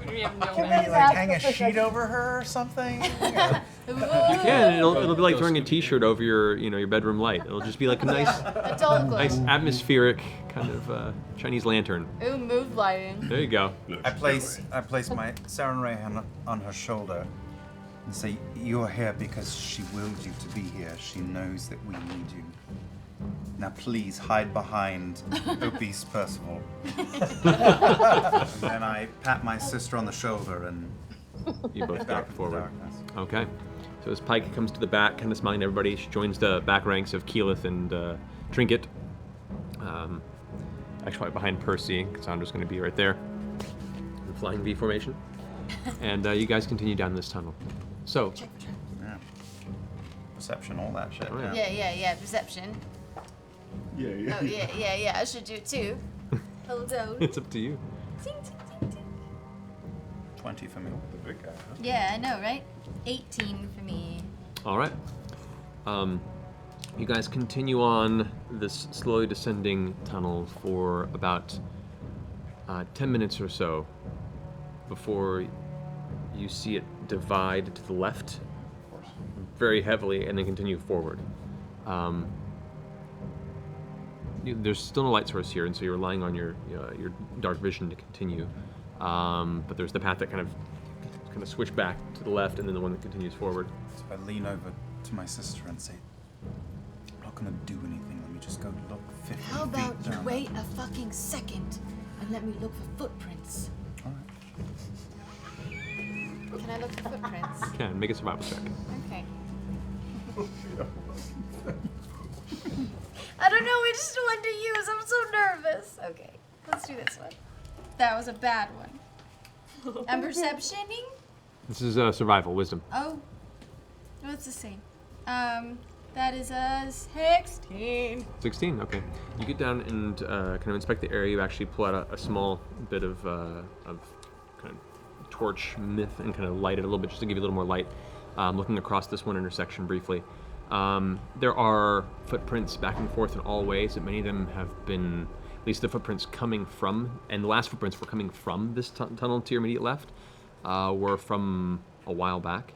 We have no Can we idea. like hang a sheet over her or something? You can. It'll be like throwing a T-shirt over your bedroom light. It'll just be like a nice Adult glow. atmospheric kind of Chinese lantern. Ooh, mood lighting. There you go. I place my Saran Ray on her shoulder and say, "You're here because she willed you to be here. She knows that we need you. Now please hide behind obese Percival." And then I pat my sister on the shoulder and You both back back into the forward. darkness. Okay. So as Pike comes to the back, kind of smiling at everybody, she joins the back ranks of Keyleth and Trinket. Actually, right behind Percy. Cassandra's going to be right there in the flying V formation. And you guys continue down this tunnel. So, Yeah. Perception, all that shit. Oh, yeah. Yeah, perception. Yeah, Oh, yeah, I should do it too. Hold on. it's up to you. Ting, ting, ting, ting. 20 for me. The big guy, huh? Yeah, I know, right? 18 for me. All right. You guys continue on this slowly descending tunnel for about 10 minutes or so before you see it divide to the left very heavily and then continue forward. There's still no light source here, and so you're relying on your dark vision to continue. But there's the path that kind of switch back to the left, and then the one that continues forward. So I lean over to to my sister and say, I'm not gonna do anything. Let me just go look 50 How about feet you down. wait a fucking second and let me look for footprints? All right. Can I look for footprints? Can make a survival check. Okay. I don't know which one to use. I'm so nervous. Okay, let's do this one. That was a bad one. I'm perceptioning? This is survival wisdom. Oh. No, it's the same. That is a 16. 16. Okay. You get down and kind of inspect the area. You actually pull out a small bit of kind of torch myth and kind of light it a little bit just to give you a little more light. Looking across this one intersection briefly. There are footprints back and forth in all ways, but many of them have been, at least the footprints coming from, and the last footprints were coming from this tunnel to your immediate left, were from a while back.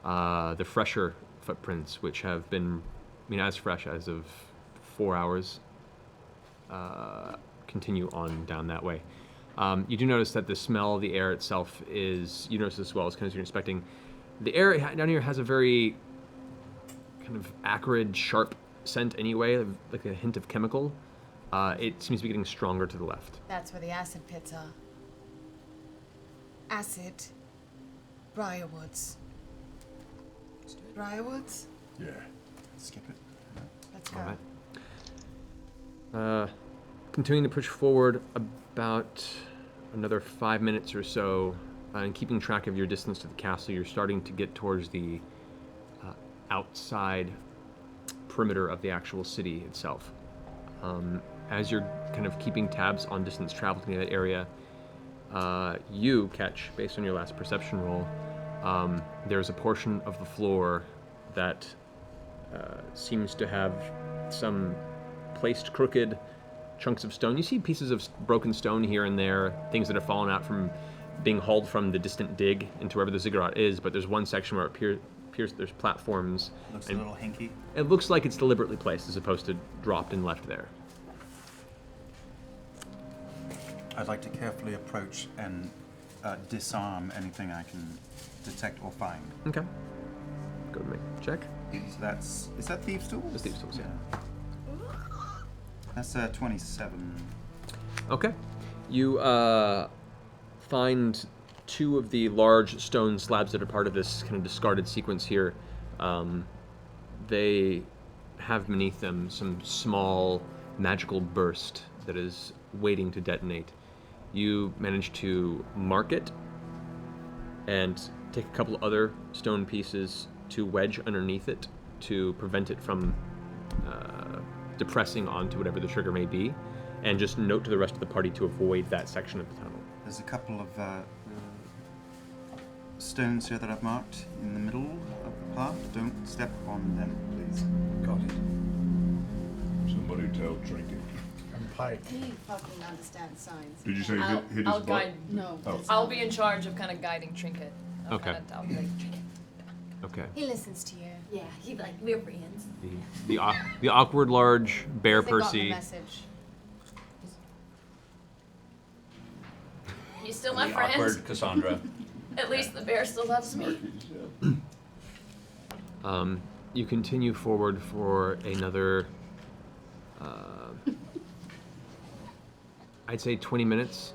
The fresher footprints, which have been, as fresh as of 4 hours, continue on down that way. You do notice that the smell of the air itself is, you notice as well as kind of you're inspecting, the air down here has a very kind of acrid, sharp scent anyway, like a hint of chemical. It seems to be getting stronger to the left. That's where the acid pits are. Acid. Briarwoods. Briarwoods? Yeah. Skip it. Let's go. All right. Continuing to push forward about another 5 minutes or so, and keeping track of your distance to the castle, you're starting to get towards the outside perimeter of the actual city itself. As you're kind of keeping tabs on distance traveled in that area, you catch, based on your last perception roll, there's a portion of the floor that seems to have some placed crooked chunks of stone. You see pieces of broken stone here and there, things that have fallen out from being hauled from the distant dig into wherever the ziggurat is, but there's one section where it appears there's platforms. Looks a little hinky. It looks like it's deliberately placed as opposed to dropped and left there. I'd like to carefully approach and disarm anything I can detect or find. Okay. Go and make a check. So is that Thieves' Tools? That's Thieves' Tools, yeah. That's 27. Okay. You find two of the large stone slabs that are part of this kind of discarded sequence here. They have beneath them some small magical burst that is waiting to detonate. You manage to mark it and take a couple other stone pieces to wedge underneath it to prevent it from depressing onto whatever the trigger may be, and just note to the rest of the party to avoid that section of the tunnel. There's a couple of stones here that I've marked in the middle of the path. Don't step on them, please. Got it. Somebody tell Trinket. And Pike. He fucking understands signs. Did you say I'll- hit his I'll butt? guide- No. Oh. that's I'll not- be in charge of kind of guiding Trinket. Okay. I'll be like, Trinket. Okay. He listens to you. Yeah, he's like, we're friends. The awkward large bear They got the Percy. message. He's still my The friend. awkward Cassandra. At least the bear still loves me. You continue forward for another, I'd say 20 minutes.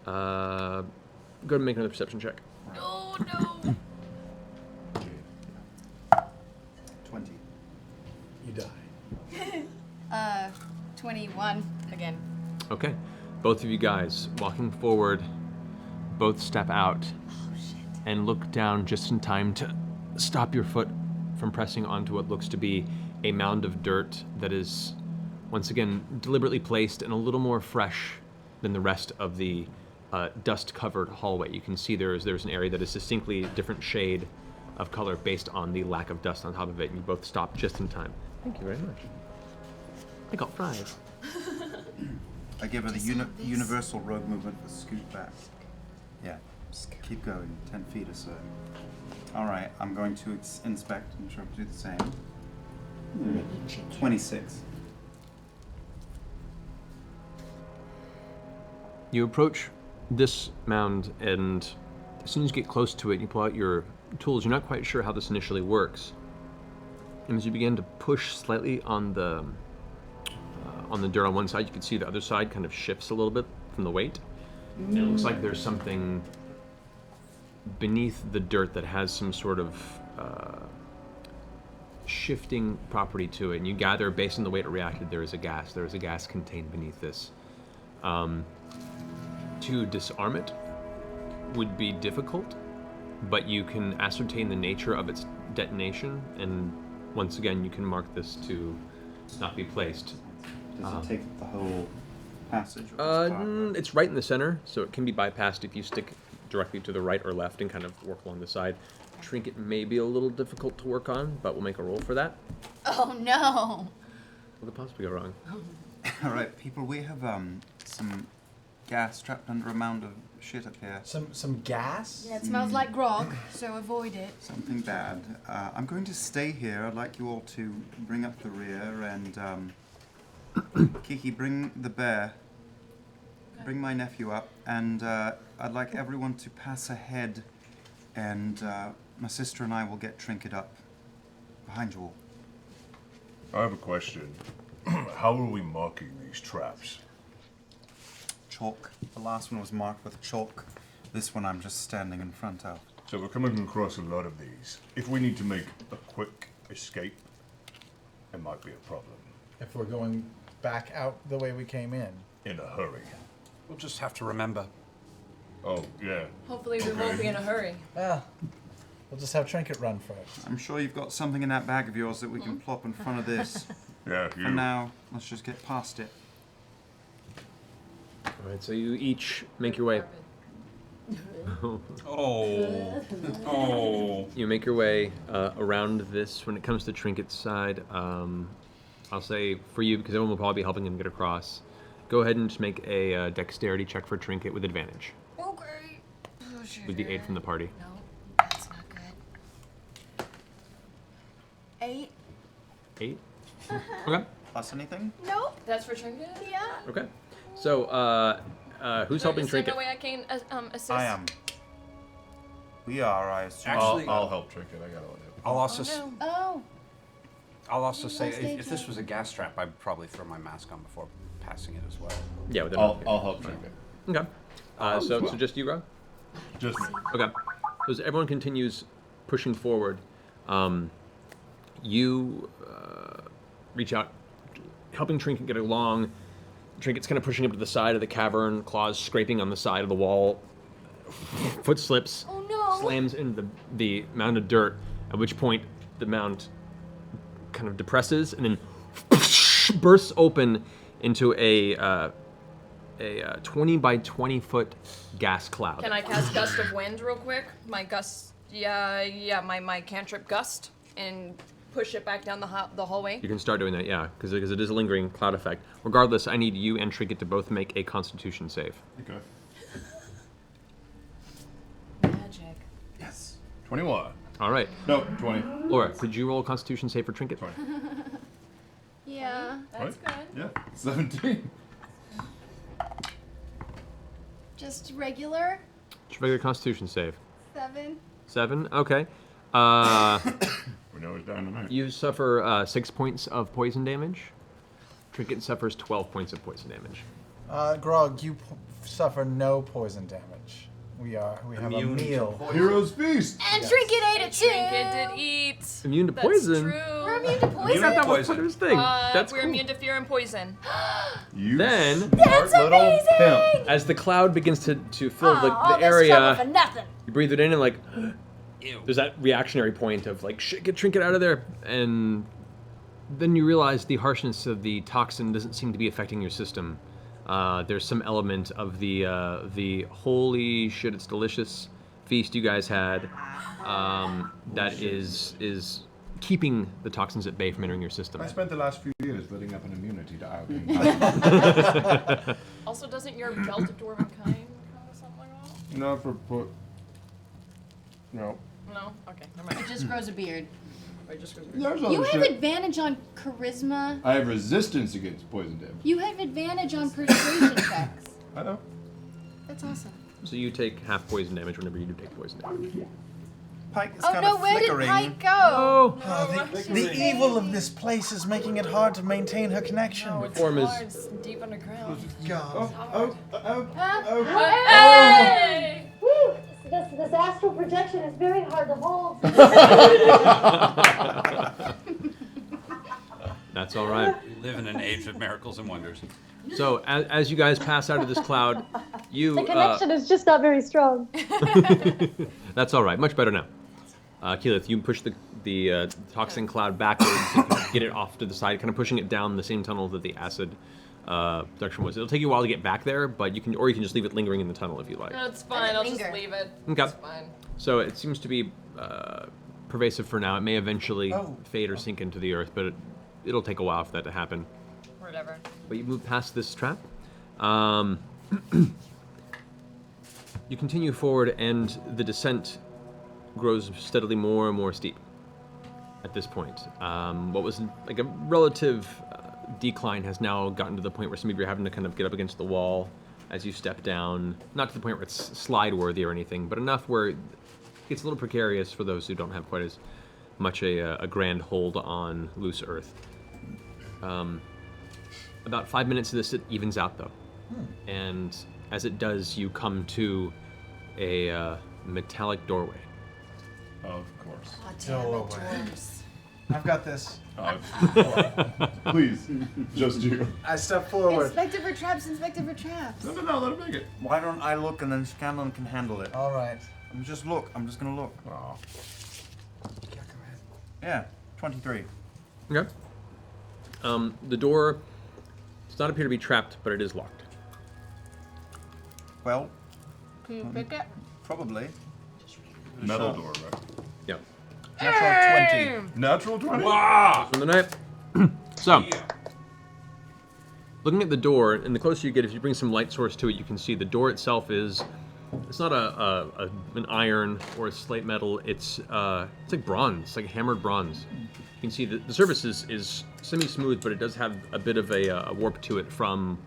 Go ahead and make another perception check. No, no. 20. You die. 21 again. Okay. Both of you guys walking forward, both step out and look down just in time to stop your foot from pressing onto what looks to be a mound of dirt that is, once again, deliberately placed and a little more fresh than the rest of the dust-covered hallway. You can see there's an area that is distinctly a different shade of color based on the lack of dust on top of it, and you both stop just in time. Thank you very much. I got 5. I give her the universal rogue movement for scoot back. Yeah, just keep going, 10 feet or so. All right, I'm going to inspect. I'm sure I'll do the same. 26. You approach this mound, and as soon as you get close to it, you pull out your tools, you're not quite sure how this initially works. And as you begin to push slightly on the dirt on one side, you can see the other side kind of shifts a little bit from the weight. And it looks like there's something beneath the dirt that has some sort of shifting property to it. And you gather, based on the way it reacted, there is a gas. There is a gas contained beneath this. To disarm it would be difficult, but you can ascertain the nature of its detonation, and once again, you can mark this to not be placed. Does it take the whole passage? Or It's right in the center, so it can be bypassed if you stick directly to the right or left and kind of work along the side. Trinket may be a little difficult to work on, but we'll make a roll for that. Oh no! What could possibly go wrong? All right, people, we have some gas trapped under a mound of shit up here. Some gas? Yeah, it smells like grog, so avoid it. Something bad. I'm going to stay here. I'd like you all to bring up the rear and Kiki, bring the bear. Okay. Bring my nephew up, and I'd like everyone to pass ahead, and my sister and I will get Trinket up behind you all. I have a question. How are we marking these traps? Chalk. The last one was marked with chalk. This one I'm just standing in front of. So we're coming across a lot of these. If we need to make a quick escape, it might be a problem. If we're going back out the way we came in. In a hurry. We'll just have to remember. Oh, yeah. Hopefully we won't be in a hurry. Well, we'll just have Trinket run first. I'm sure you've got something in that bag of yours that we can plop in front of this. Yeah, For now, let's just get past it. All right, so you each make your way. Oh. You make your way around this. When it comes to Trinket's side, I'll say for you, because everyone will probably be helping him get across, go ahead and just make a dexterity check for Trinket with advantage. Okay. With the aid from the party. No, that's not good. 8. 8? Okay. Plus anything? Nope. That's for Trinket? Yeah. Okay. So, who's helping Is there Trinket? no way I can assist? I am. We are, I assume. Actually, I'll help Trinket. I got all that. I'll also, Oh. I'll also say, Stay if this tuned. was a gas trap, I'd probably throw my mask on before passing it as well. Yeah, with I'll help Trinket. Okay. So just you, Grog? Just me. Okay. So as everyone continues pushing forward, you reach out, helping Trinket get along. Trinket's kind of pushing up to the side of the cavern, claws scraping on the side of the wall. Foot slips, Oh no. slams into the mound of dirt, at which point the mound kind of depresses and then bursts open into a 20 by 20 foot gas cloud. Can I cast Gust of Wind real quick? My gust, my cantrip Gust, and push it back down the hallway? You can start doing that, yeah, because it is a lingering cloud effect. Regardless, I need you and Trinket to both make a Constitution save. Okay. Magic. Yes. 21. All right. No, 20. Laura, could you roll a Constitution save for Trinket? 20. Yeah. That's Right? good. Yeah. 17. Just regular. Just regular Constitution save. 7. 7? Okay. We know it's down tonight. You suffer 6 points of poison damage. Trinket suffers 12 points of poison damage. Grog, you suffer no poison damage. We have Immune a to meal. Heroes feast! And Trinket ate it too. Trinket did eat. Immune to That's poison? true. We're immune to poison. I thought that was poison. Twitter's thing. That's we're cool. immune to fear and poison. You Then, smart little pimp. as the cloud begins to fill All the this trouble area, for nothing. you breathe it in and like, there's that reactionary point of like, shit, get Trinket out of there. And then you realize the harshness of the toxin doesn't seem to be affecting your system. There's some element of the holy shit, it's delicious feast you guys had that is keeping the toxins at bay from entering your system. I spent the last few years building up an immunity to algae. Also, doesn't your belt of dwarven kind cover something like that? Not for No. No? Okay, never mind. It just grows a beard. Wait, just goes There's You other have shit. advantage on charisma. I have resistance against poison damage. You have advantage on persuasion checks. I know. That's awesome. So you take half poison damage whenever you do take poison damage. Pike is Oh kind no, of where flickering. did Pike go? The evil of this place is making it hard to maintain her connection. No, it's Form is- hard. It's deep underground. Hey! Woo! This astral projection is very hard to hold. That's all right. We live in an age of miracles and wonders. So as you guys pass out of this cloud, you The connection is just not very strong. that's all right. Much better now. Keyleth, you push the toxin cloud backwards and get it off to the side, kind of pushing it down the same tunnel that the acid production was. It'll take you a while to get back there, but you can just leave it lingering in the tunnel if you like. That's fine. I'll just leave it. Okay. It's fine. So it seems to be pervasive for now. It may eventually fade or sink into the earth, but it'll take a while for that to happen. Whatever. But you move past this trap. You continue forward, and the descent grows steadily more and more steep at this point. What was like a relative decline has now gotten to the point where some of you are having to kind of get up against the wall as you step down. Not to the point where it's slide-worthy or anything, but enough where it gets a little precarious for those who don't have quite as much a grand hold on loose earth. About 5 minutes of this, it evens out, though. And as it does, you come to a metallic doorway. Of course. Oh, damn it, dwarves. I've got this. Please, just you. I step forward. Inspector for traps, inspector for traps. No, let him make it. Why don't I look and then Scanlon can handle it? All right. I'm just gonna look. Oh. Yeah, 23. Okay. The door does not appear to be trapped, but it is locked. Well, Can you pick it? probably. Metal door, right? Yep. Natural 20. Natural 20? Wow! From the night. So, looking at the door, and the closer you get, if you bring some light source to it, you can see the door itself is. It's not an iron or a slate metal. It's like bronze, like hammered bronze. You can see the surface is semi-smooth, but it does have a bit of a warp to it from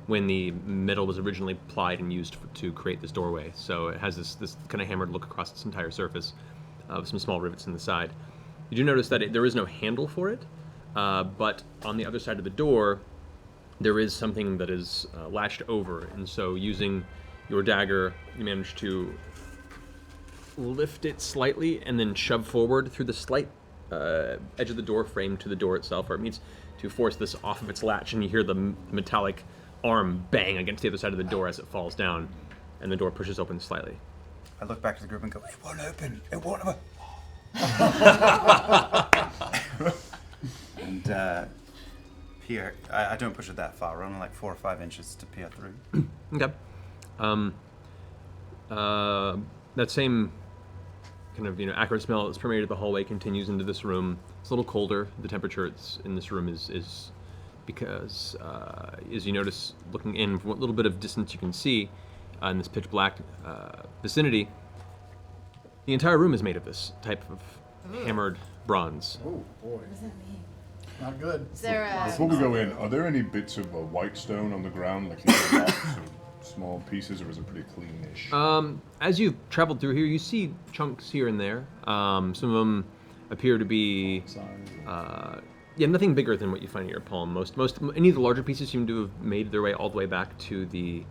when the metal was originally plied and used to create this doorway. So it has this kind of hammered look across its entire surface, with some small rivets in the side. You do notice that there is no handle for it, but on the other side of the door, there is something that is latched over, and so using your dagger, you manage to lift it slightly and then shove forward through the slight edge of the door frame to the door itself, where it means to force this off of its latch, and you hear the metallic arm bang against the other side of the door as it falls down, and the door pushes open slightly. I look back to the group and go, it won't open. It won't open. And peer. I don't push it that far. We're only like 4 or 5 inches to peer through. Okay. That same kind of acrid smell that's permeated the hallway continues into this room. It's a little colder. The temperature in this room is because, as you notice, looking in from what little bit of distance you can see in this pitch black vicinity, the entire room is made of this type of hammered bronze. Oh boy. What does that mean? Not good. Is there a... Before we go in, are there any bits of Whitestone on the ground, like little rocks or small pieces, or is it pretty cleanish? As you've traveled through here, you see chunks here and there. Some of them appear to be, nothing bigger than what you find in your palm. Most, any of the larger pieces seem to have made their way all the way back to the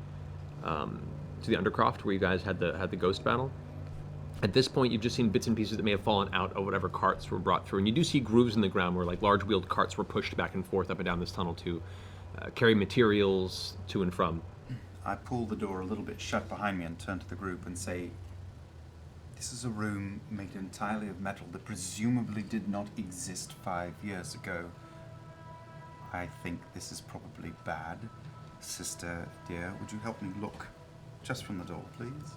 Undercroft, where you guys had the ghost battle. At this point, you've just seen bits and pieces that may have fallen out of whatever carts were brought through, and you do see grooves in the ground where like large wheeled carts were pushed back and forth up and down this tunnel to carry materials to and from. I pull the door a little bit shut behind me and turn to the group and say, this is a room made entirely of metal that presumably did not exist 5 years ago. I think this is probably bad. Sister, dear, would you help me look just from the door, please?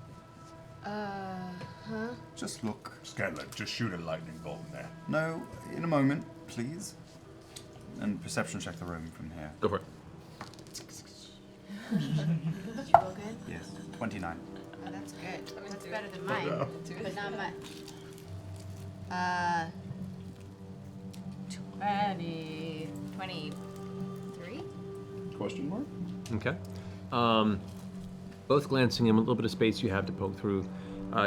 Huh? Just look. Scanlan, just shoot a lightning bolt in there. No, in a moment, please. And perception check the room from here. Go for it. Did you roll good? Yes, 29. Oh, that's good. That's better than mine, but not much. 23? Question mark? Okay. Both glancing in, a little bit of space you have to poke through.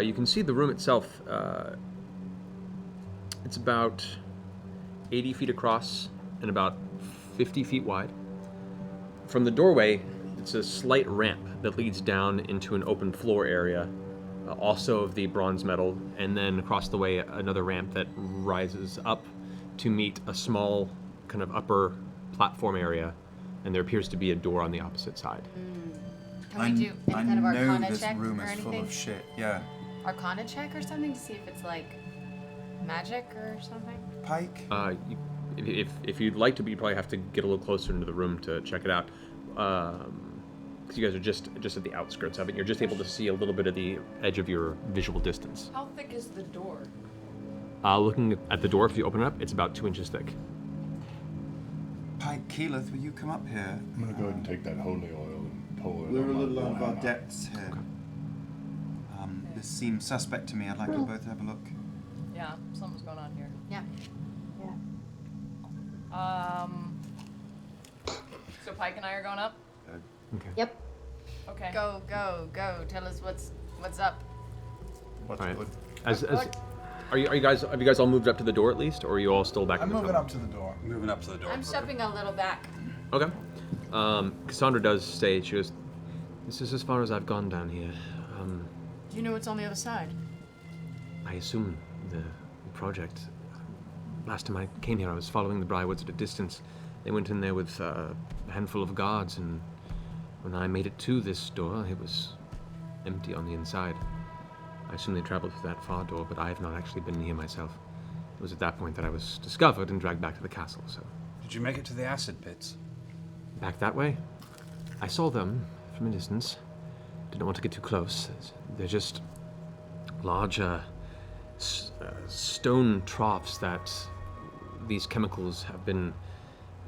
You can see the room itself It's about 80 feet across and about 50 feet wide. From the doorway, it's a slight ramp that leads down into an open floor area, also of the bronze metal, and then across the way, another ramp that rises up to meet a small kind of upper platform area, and there appears to be a door on the opposite side. Can we do any kind of I arcana know this check room or is full anything? of shit. Yeah. Arcana check or something to see if it's like magic or something? Pike? If you'd like to, but you probably have to get a little closer into the room to check it out. Because you guys are just at the outskirts of it. You're just able to see a little bit of the edge of your visual distance. How thick is the door? Looking at the door, if you open it up, it's about 2 inches thick. Pike, Keyleth, will you come up here? I'm gonna go ahead and take that holy oil and pour it We're a on my little out of our warhammer. depths here. This seems suspect to me. I'd like you both to have a look. Yeah, something's going on here. Yeah. So Pike and I are going up? Okay. Yep. Okay. Go. Tell us what's up. All right. Are you guys? Have you guys all moved up to the door at least, or are you all still back? I'm in the moving tunnel? up to the door. Moving up to the door. I'm stepping a little back. Okay. Cassandra does say, she goes, "This is as far as I've gone down here. Do you know what's on the other side? I assume the project. Last time I came here, I was following the Briarwoods at a distance. They went in there with a handful of guards, and when I made it to this door, it was empty on the inside. I assume they traveled through that far door, but I have not actually been here myself. It was at that point that I was discovered and dragged back to the castle, so... Did you make it to the acid pits? Back that way? I saw them from a distance. Didn't want to get too close. They're just large stone troughs that these chemicals have been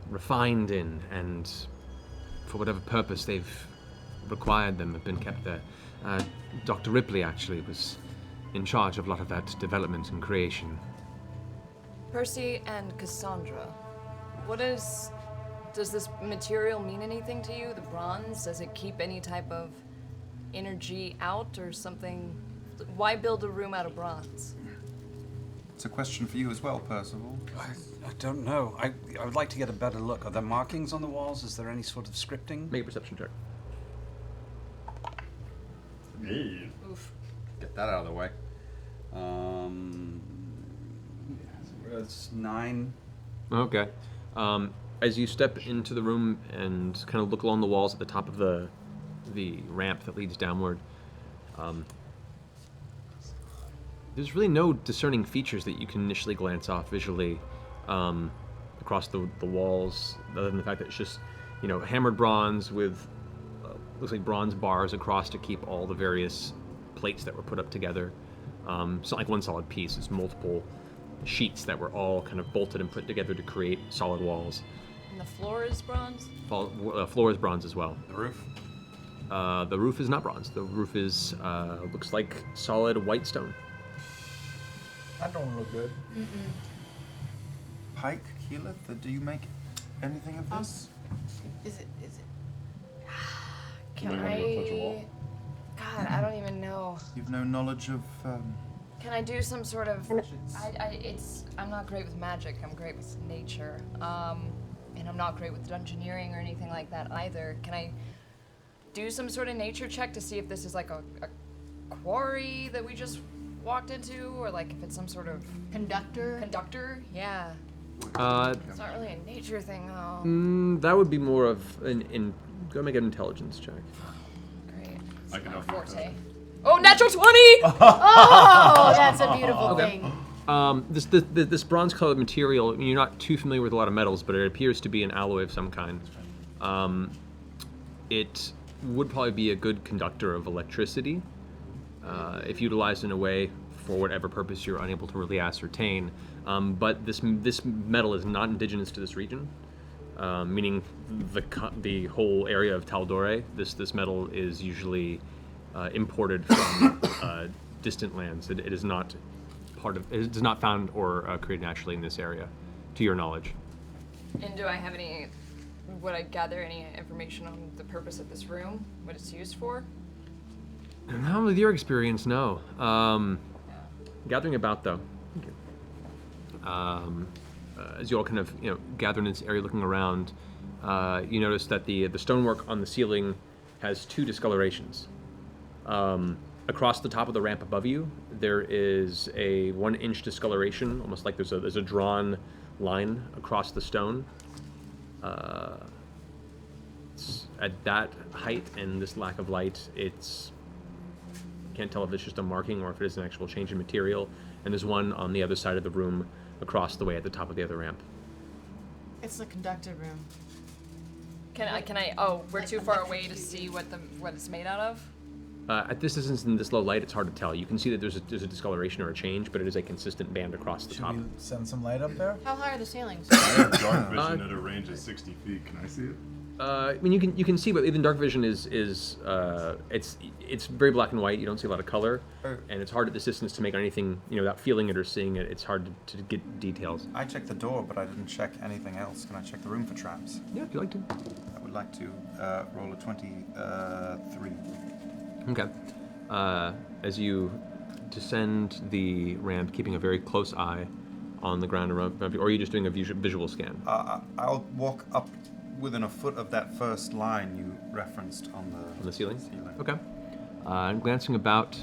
refined in, and for whatever purpose they've required them have been kept there. Dr. Ripley actually was in charge of a lot of that development and creation. Percy and Cassandra, does this material mean anything to you? The bronze, does it keep any type of energy out or something? Why build a room out of bronze? It's a question for you as well, Percival. I don't know. I would like to get a better look. Are there markings on the walls? Is there any sort of scripting? Make a perception check. Oof. Get that out of the way. It's 9. Okay. As you step into the room and kind of look along the walls at the top of the ramp that leads downward, there's really no discerning features that you can initially glance off visually across the walls, other than the fact that it's just, hammered bronze with looks like bronze bars across to keep all the various plates that were put up together. It's not like one solid piece, it's multiple sheets that were all kind of bolted and put together to create solid walls. And the floor is bronze? Floor is bronze as well. The roof? The roof is not bronze. The roof is, looks like solid white stone. That don't look good. Pike, Keyleth, do you make anything of this? Is it? Can You might wanna touch a wall. God, I don't even know. You've no knowledge of... Can I do some sort of... I'm not great with magic. I'm great with nature. And I'm not great with dungeoneering or anything like that either. Can I do some sort of nature check to see if this is like a quarry that we just walked into, or like if it's some sort of conductor? Yeah. It's not really a nature thing though. That would be more of go make an intelligence check. Great. I can help you with Forte. that. Oh, natural 20! Oh, that's a beautiful thing. This bronze-colored material, you're not too familiar with a lot of metals, but it appears to be an alloy of some kind. It would probably be a good conductor of electricity, if utilized in a way for whatever purpose you're unable to really ascertain. But this metal is not indigenous to this region, meaning the whole area of Taldore. This metal is usually imported from distant lands. It is not it is not found or created naturally in this area, to your knowledge. And do I have would I gather any information on the purpose of this room? What it's used for? Not with your experience, no. Gathering about, though. As you all kind of gather in this area looking around, you notice that the stonework on the ceiling has 2 discolorations. Across the top of the ramp above you, there is a 1-inch discoloration, almost like there's a drawn line across the stone. At that height and this lack of light, can't tell if it's just a marking or if it is an actual change in material. And there's one on the other side of the room, across the way at the top of the other ramp. It's the conductor room. Can I? Oh, we're too far away to see what it's made out of. At this distance in this low light, it's hard to tell. You can see that there's a discoloration or a change, but it is a consistent band across the top. Should we send some light up there? How high are the ceilings? I have dark vision at a range of 60 feet. Can I see it? I mean, you can see, but even dark vision is it's very black and white. You don't see a lot of color, and it's hard at this distance to make anything without feeling it or seeing it. It's hard to get details. I checked the door, but I didn't check anything else. Can I check the room for traps? Yeah, if you like to. I would like to roll a 23. Okay. As you descend the ramp, keeping a very close eye on the ground around you, or are you just doing a visual scan? I'll walk up within a foot of that first line you referenced on the ceiling? Okay. Glancing about,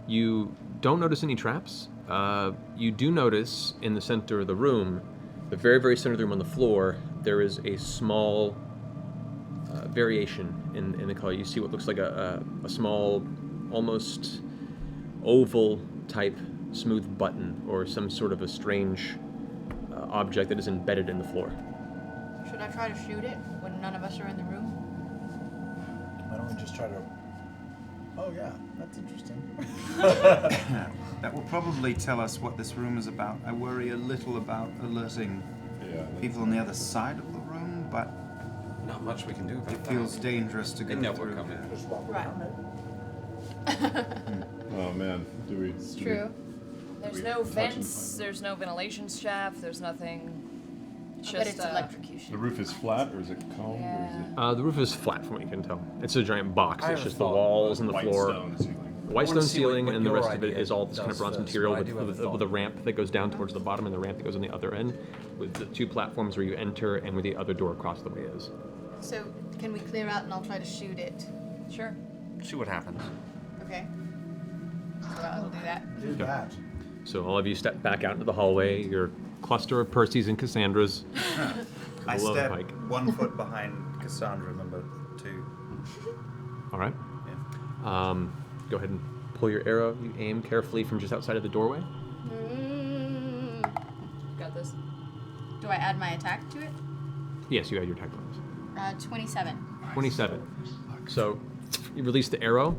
you don't notice any traps. You do notice in the center of the room, the very, very center of the room on the floor, there is a small variation in the color. You see what looks like a small, almost oval type smooth button or some sort of a strange object that is embedded in the floor. Should I try to shoot it when none of us are in the room? Why don't we just try to... Oh yeah, that's interesting. That will probably tell us what this room is about. I worry a little about alerting people on the other side of the room, but not much we can do about it that. feels dangerous to go They know through. we're coming. Right. Oh man, do we? It's true. There's no vents. There's no ventilation shaft. There's nothing. It's I bet just it's electrocution. The roof is flat, or is it combed, or is it? The roof is flat from what you can tell. It's a giant box. I It's have just the thought walls and the floor. Whitestone ceiling. Whitestone ceiling, and the your rest of it idea is all this kind of does bronze this, material but I with, do have a with, thought. with a ramp that goes down towards the bottom and the ramp that goes on the other end, with the 2 platforms where you enter and where the other door across the way is. So, can we clear out and I'll try to shoot it? Sure. See what happens. Okay. So I'll do that. Do that. So all of you step back out into the hallway, your cluster of Percys and Cassandras. I below step Pike. 1 foot behind Cassandra, number 2. All right. Yeah. Go ahead and pull your arrow. You aim carefully from just outside of the doorway. Got this. Do I add my attack to it? Yes, you had your attack bonus. 27. 27. So you release the arrow.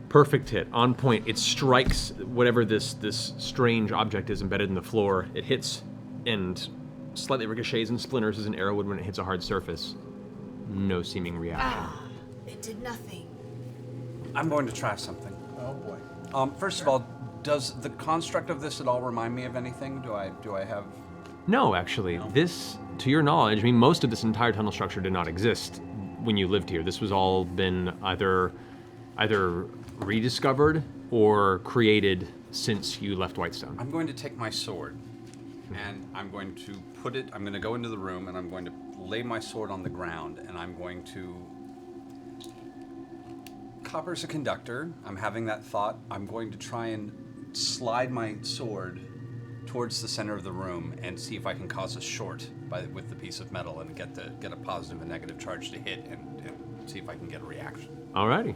Perfect hit, on point. It strikes whatever this strange object is embedded in the floor. It hits and slightly ricochets and splinters as an arrow would when it hits a hard surface. No seeming reaction. It did nothing. I'm going to try something. Oh boy. First of all, does the construct of this at all remind me of anything? Do I have? No, actually. This, to your knowledge, I mean, most of this entire tunnel structure did not exist when you lived here. This was all been either rediscovered or created since you left Whitestone. I'm going to take my sword, and I'm going to put it. I'm going to go into the room, and I'm going to lay my sword on the ground, and I'm going to. Copper's a conductor. I'm having that thought. I'm going to try and slide my sword towards the center of the room and see if I can cause a short with the piece of metal and get a positive and negative charge to hit and see if I can get a reaction. Alrighty.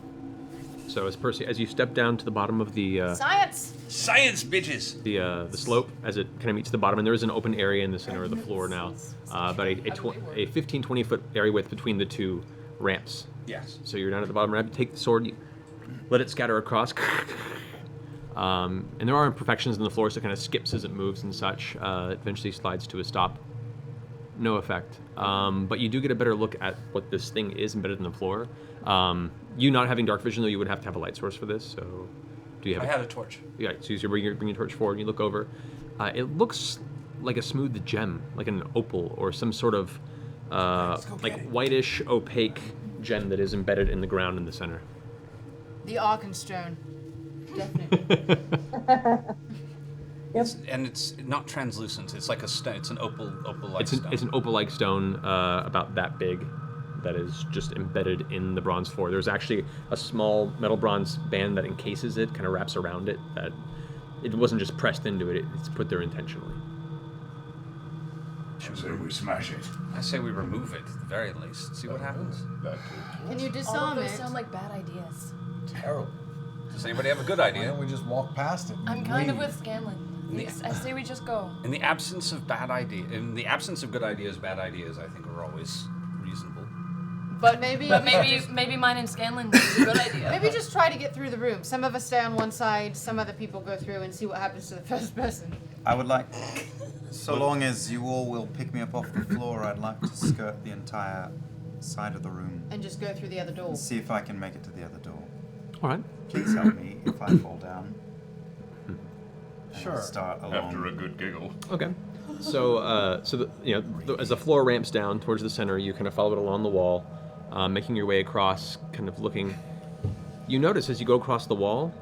So as you step down to the bottom of the Science, bitches! the slope, as it kind of meets the bottom, and there is an open area in the center of the floor now, about a 15-20 foot area width between the 2 ramps. Yes. So you're down at the bottom ramp. Take the sword, you let it scatter across, and there are imperfections in the floor, so it kind of skips as it moves and such. It eventually slides to a stop. No effect. But you do get a better look at what this thing is embedded in the floor. You not having dark vision, though, you would have to have a light source for this. So, do you have? I had a torch. Yeah. So you bring your torch forward and you look over. It looks like a smooth gem, like an opal or some sort of like whitish, opaque gem that is embedded in the ground in the center. The Arkenstone. Definitely. Yep. And it's not translucent. It's like a stone. It's an opal-like stone. It's an opal-like stone about that big that is just embedded in the bronze floor. There's actually a small metal bronze band that encases it, kind of wraps around it. That it wasn't just pressed into it, it's put there intentionally. I say we smash it. I say we remove it at the very least. See what happens. That too. Can you All of disarm those it? sound like bad ideas. Terrible. Does anybody have a good Why idea? don't we just walk past it? And I'm kind of leave? with Scanlan. I say we just go. In the absence of good ideas, bad ideas, I think, are always reasonable. But maybe Maybe mine and Scanlan is a good idea. maybe just try to get through the room. Some of us stay on one side, some other people go through and see what happens to the first person. I would like, so long as you all will pick me up off the floor, I'd like to skirt the entire side of the room And just go through the other door. and see if I can make it to the other door. All right. Please help me if I fall down. And Sure. Start along. After a good giggle. Okay. So, as the floor ramps down towards the center, you kind of follow it along the wall, making your way across, kind of looking. You notice as you go across the wall,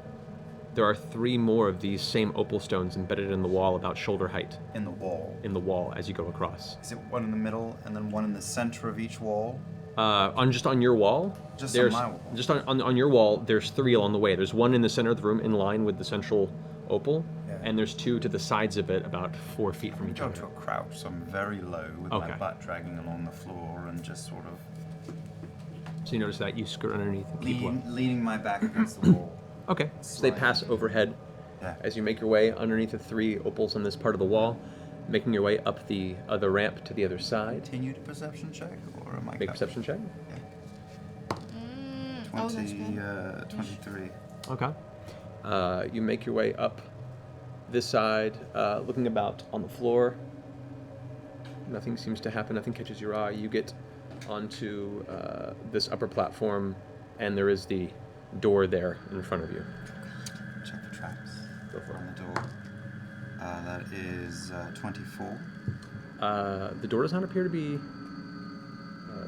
there are 3 more of these same opal stones embedded in the wall about shoulder height. In the wall. In the wall as you go across. Is it one in the middle and then one in the center of each wall? On your wall. Just there's, on my wall. Just on your wall, there's 3 along the way. There's one in the center of the room, in line with the central opal, and there's 2 to the sides of it, about 4 feet from each Go other. to a crouch, so I'm very low with Okay. my butt dragging along the floor and just sort of So you notice that you skirt underneath and keep low. leaning my back against the wall. Okay. So they pass overhead Yeah. as you make your way underneath the 3 opals on this part of the wall, making your way up the other ramp to the other side. Continue to perception check, or am I? Make a perception check. Oh, that's good. 23. Okay. You make your way up this side, looking about on the floor. Nothing seems to happen. Nothing catches your eye. You get onto this upper platform, and there is the door there in front of you. Check for traps. Go for on the door. That is 24. The door does not appear to be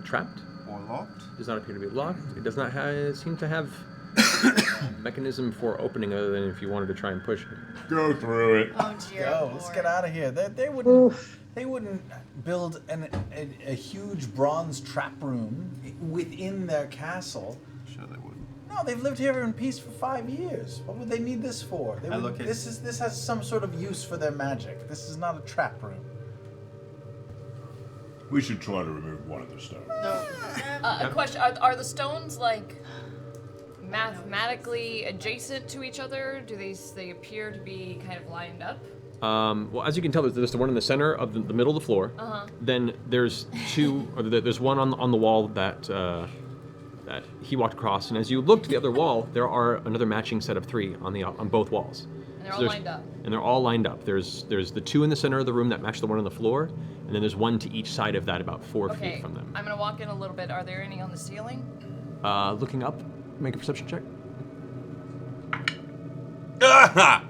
trapped. Or locked. Does not appear to be locked. It does not seem to have a mechanism for opening other than if you wanted to try and push it. Go through it. Oh dear. Go. Let's get out of here. They wouldn't. They wouldn't build a huge bronze trap room within their castle. Sure they would. No, they've lived here in peace for 5 years. What would they need this for? They I would, look at- this has some sort of use for their magic. This is not a trap room. We should try to remove one of the stones. A question: Are the stones like mathematically adjacent to each other? Do they appear to be kind of lined up? Well, as you can tell, there's the one in the center of the middle of the floor. Then there's 2, or there's one on the wall that that he walked across, and as you look to the other wall, there are another matching set of 3 on both walls. And they're all there's- lined up. And they're all lined up. There's the 2 in the center of the room that match the one on the floor, and then there's 1 to each side of that, about 4 Okay, feet from them. I'm gonna walk in a little bit. Are there any on the ceiling? Looking up, make a perception check. That's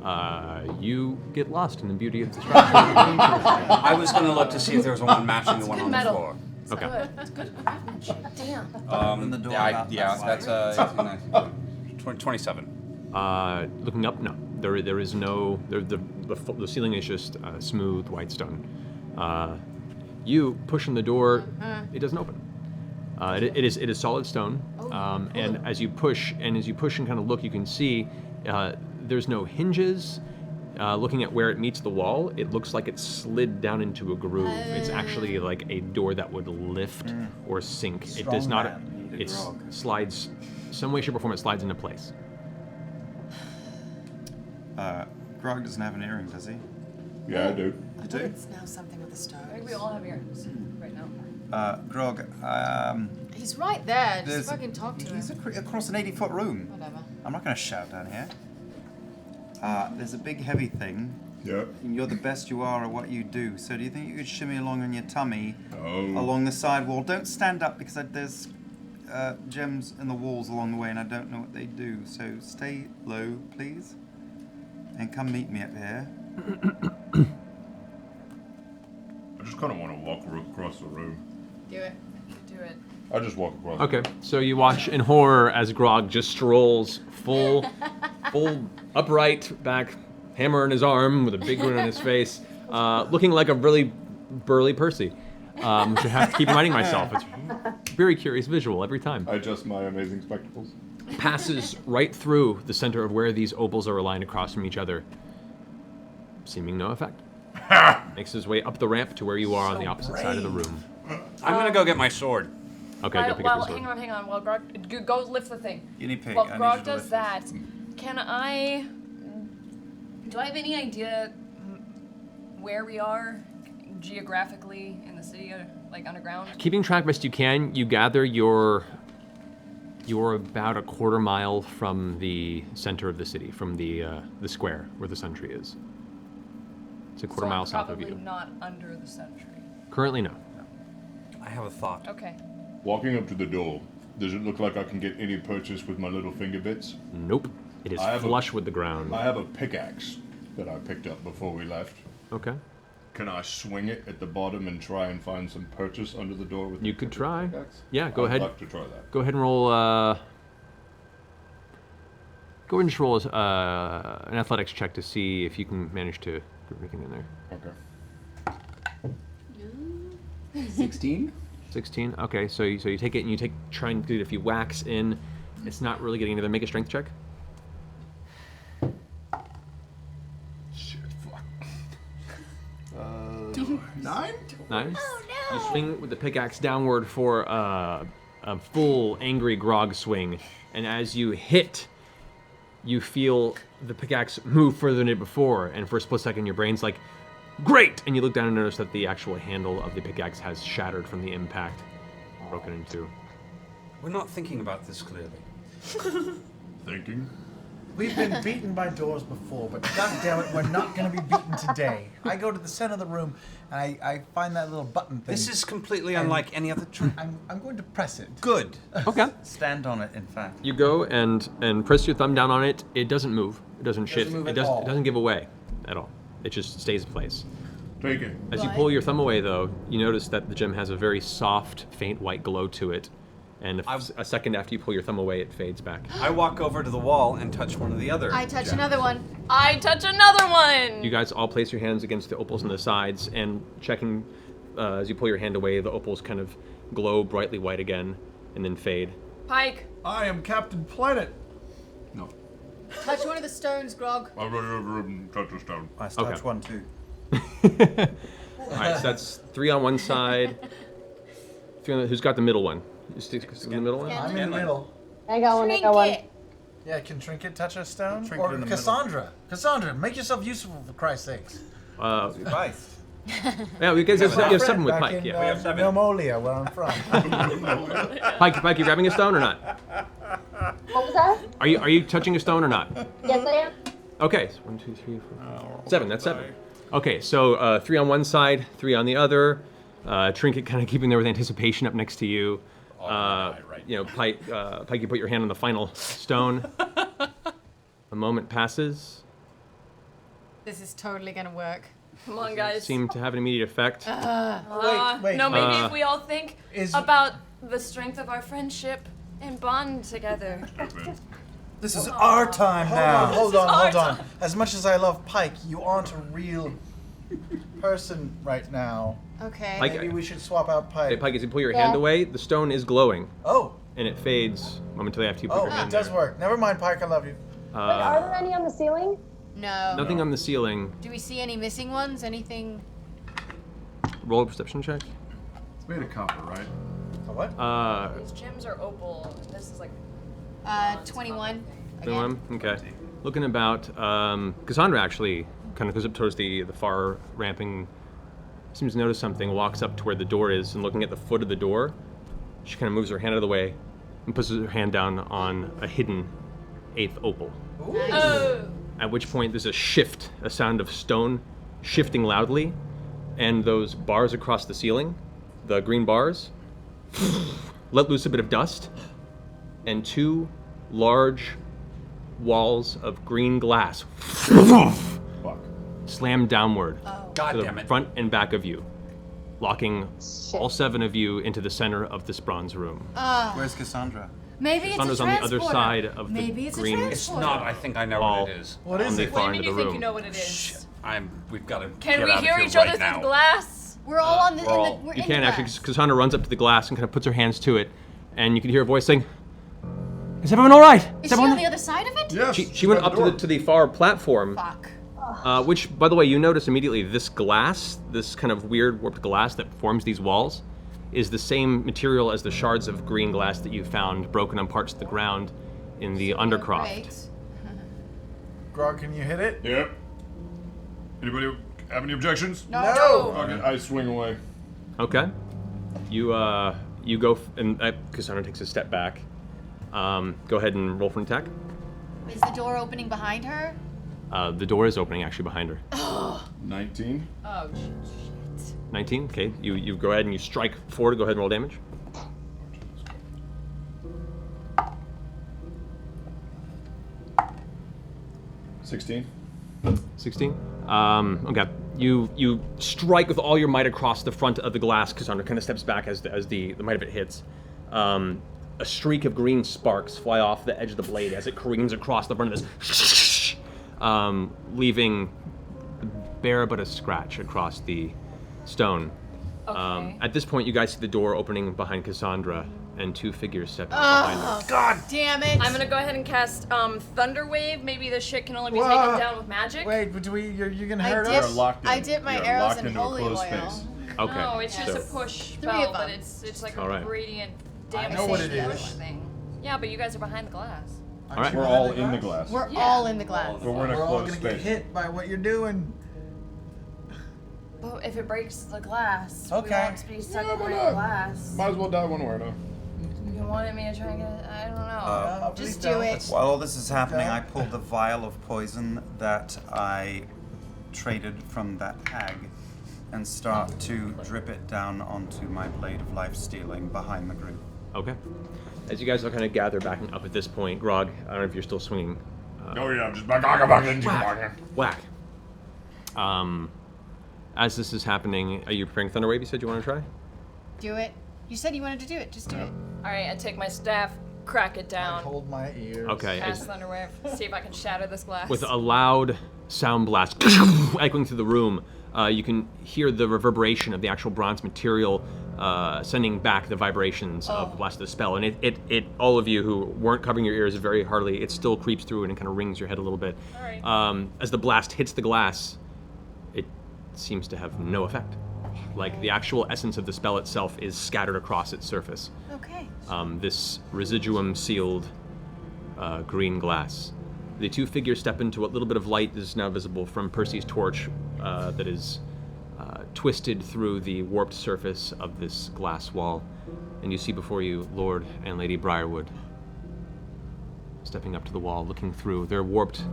one. You get lost in the beauty of the structure. I was going to look to see if there was one matching the one good on metal. the floor. It's good. It's good craftsmanship. Damn. Open the door about that That's wide. 18, 19, 27. Looking up, no. There is no. The ceiling is just smooth white stone. You push on the door, it doesn't open. It is solid stone, and as you push and kind of look, you can see there's no hinges. Looking at where it meets the wall, it looks like it slid down into a groove. It's actually like a door that would lift or sink. It does Strong not. man. It slides, some way, shape, or form. It slides into place. Grog doesn't have an earring, does he? Yeah, I do. I think it's now something with the stars. I think we all have earrings right now. Grog, He's right there. there's- Just fucking talk to he's him. across an 80-foot room. Whatever. I'm not going to shout down here. There's a big heavy thing. Yeah. And you're the best you are at what you do. So do you think you could shimmy along on your tummy Oh. along the side wall? Don't stand up because there's gems in the walls along the way and I don't know what they do. So stay low, please. And come meet me up here. I just kind of want to walk across the room. Do it. Do it. I just walk across. Okay, so you watch in horror as Grog just strolls full upright back, hammer in his arm with a big grin on his face, looking like a really burly Percy. Which I have to keep reminding myself. It's a very curious visual every time. I adjust my amazing spectacles. Passes right through the center of where these opals are aligned across from each other, seeming no effect. Makes his way up the ramp to where you are on the opposite side of the room. I'm gonna go get my sword. Okay, go pick up your sword. Hang on. While Grog, go lift the thing. Guinea pig. While I need Grog you to does lift that, this. do I have any idea where we are geographically in the city, like underground? Keeping track best you can, you gather you're about a quarter mile from the center of the city, from the square where the Sundry is. It's a quarter mile south of you. Probably not under the Sentry. Currently, no. I have a thought. Okay. Walking up to the door, does it look like I can get any purchase with my little finger bits? Nope. It is flush with the ground. I have a pickaxe that I picked up before we left. Okay. Can I swing it at the bottom and try and find some purchase under the door with You could try. pickaxe? Yeah, go ahead. I'd like to try that. Go ahead and roll. Go ahead and just roll an athletics check to see if you can manage to get anything in there. Okay. 16? 16. Okay, so you take it and you try and do it. If you wax in, it's not really getting into there. Make a strength check. Shit, fuck. 9? 9. You swing with the pickaxe downward for a full angry grog swing, and as you hit, you feel the pickaxe move further than it did before, and for a split second your brain's like, great! And you look down and notice that the actual handle of the pickaxe has shattered from the impact, broken in two. We're not thinking about this clearly. Thinking? We've been beaten by doors before, but goddammit, we're not going to be beaten today. I go to the center of the room, and I find that little button thing. This is completely unlike any other trick. I'm going to press it. Good. Okay. Stand on it, in fact. You go and press your thumb down on it. It doesn't move. It doesn't shift. move It at all. doesn't give away at all. It just stays in place. Take it. As you pull your thumb away, though, you notice that the gem has a very soft, faint white glow to it. And a second after you pull your thumb away, it fades back. I walk over to the wall and touch one of the other. I touch another one. I touch another one! You guys all place your hands against the opals on the sides, and checking as you pull your hand away, the opals kind of glow brightly white again, and then fade. Pike! I am Captain Planet. No. Touch one of the stones, Grog. I'll run over and touch a stone. I touch Okay. one too. Alright, so that's 3 on one side. 3 on the, who's got the middle one? You stick in the middle one? I'm in the middle. I got one. I got one. Trinket. Yeah, can Trinket touch a stone? Trinket Or in the middle. Cassandra. Cassandra, make yourself useful for Christ's sakes. Advice. Yeah, because you have 7 with Back Pike. in, Yeah. We have 7. Milmolia, where I'm from. Pike, you grabbing a stone or not? What was that? Are you touching a stone or not? Yes, I am. Okay, so 1, 2, 3, 4, 7. That's 7. Okay, so 3 on one side, 3 on the other. Trinket kind of keeping there with anticipation up next to you. You know, Pike, you put your hand on the final stone. A moment passes. This is totally gonna work. Come on, guys. Seem to have an immediate effect. Wait. No, maybe if we all think Is- about the strength of our friendship and bond together. This is our time now. Hold This is our on. As much as I love Pike, you aren't a real person right now. Okay. Pike- Maybe we should swap out Hey, Pike. Pike, as you pull your hand away, the stone is glowing, Oh, and it fades momentarily after you put oh, your hand it does there. work. Never mind, Pike. I love you. Wait, are there any on the ceiling? No. Nothing on the ceiling. Do we see any missing ones? Anything? Roll a perception check. It's made of copper, right? A what? These gems are opal, and this is like 21. Anyone? Okay. Looking about, Cassandra actually kind of goes up towards the far ramping, seems to notice something, walks up to where the door is, and looking at the foot of the door, she kind of moves her hand out of the way and puts her hand down on a hidden 8th opal. oh, At which point there's a shift, a sound of stone shifting loudly, and those bars across the ceiling, the green bars, let loose a bit of dust, and 2 large walls of green glass Fuck. slam downward God to the damn it. front and back of you, locking Shit. all 7 of you into the center of this bronze room. Where's Cassandra? Maybe it's a Cassandra's on the other transporter. side of Maybe the it's a green It's transporter. not. I think I know wall. what it is. What is on the it? far What do end you of the think room. you know what it is? We've got to. Can get we out of hear here each right other now. through the glass? We're all on the. we're all- We're You in can the actually, glass. Cassandra runs up to the glass and kind of puts her hands to it, and you can hear a voice saying, "Is everyone all right? Is she on the other side of it? Yes. She went up to the far platform, Fuck. which, by the way, you notice immediately this glass, this kind of weird warped glass that forms these walls, is the same material as the shards of green glass that you found broken on parts of the ground in the Undercroft. Great. Grog, can you hit it? Yep. Anybody have any objections? No. Okay, I swing away. Okay. You go, and Cassandra takes a step back. Go ahead and roll for an attack. Is the door opening behind her? The door is opening actually behind her. 19. Oh, shit. 19, okay. You go ahead and you strike forward. Go ahead and roll damage. 16. 16. Okay. You strike with all your might across the front of the glass. Cassandra kind of steps back as the might of it hits. A streak of green sparks fly off the edge of the blade as it careens across the front of this, leaving bare but a scratch across the stone. Okay. At this point, you guys see the door opening behind Cassandra and two figures stepping up behind her. God damn it! I'm gonna go ahead and cast Thunder Wave. Maybe this shit can only be taken down with magic. Wait, but you're gonna I hurt dip, us? I dip my You're arrows locked in into a holy closed oil. space. Okay. No, it's just so- a push Three spell, of but them. it's like All a right. radiant I damage know what it push is. thing. Yeah, but you guys are behind the glass. All right. We're all in the glass. We're Yeah. all in the glass. But we're in a We're all closed gonna get space. hit by what you're doing. But if it breaks the glass, we Okay. won't be stuck Yeah, in why the not? glass. Might as well die one way or You wanted me to try and get it? I don't know. Oh, please Just do don't. it. While all this is happening, Okay. I pulled the vial of poison that I traded from that hag and start to drip it down onto my blade of life stealing behind the group. Okay. As you guys all kind of gather back up at this point, Grog, I don't know if you're still swinging. Oh yeah, I'm just back. Whack. As this is happening, are you preparing Thunder Wave? You said you want to try? Do it. You said you wanted to do it. Just do it. All right, I take my staff, crack it I down, hold my ears. Okay. cast Thunder Wave, see if I can shatter this glass. With a loud sound blast echoing through the room, you can hear the reverberation of the actual bronze material sending back the vibrations of the blast of the spell. And it all of you who weren't covering your ears very hardly, it still creeps through and it kind of rings your head a little bit. All right. As the blast hits the glass, it seems to have no effect. Like the actual essence of the spell itself is scattered across its surface. Okay. This residuum sealed green glass. The two figures step into what little bit of light is now visible from Percy's torch that is twisted through the warped surface of this glass wall. And you see before you Lord and Lady Briarwood stepping up to the wall, looking through their warped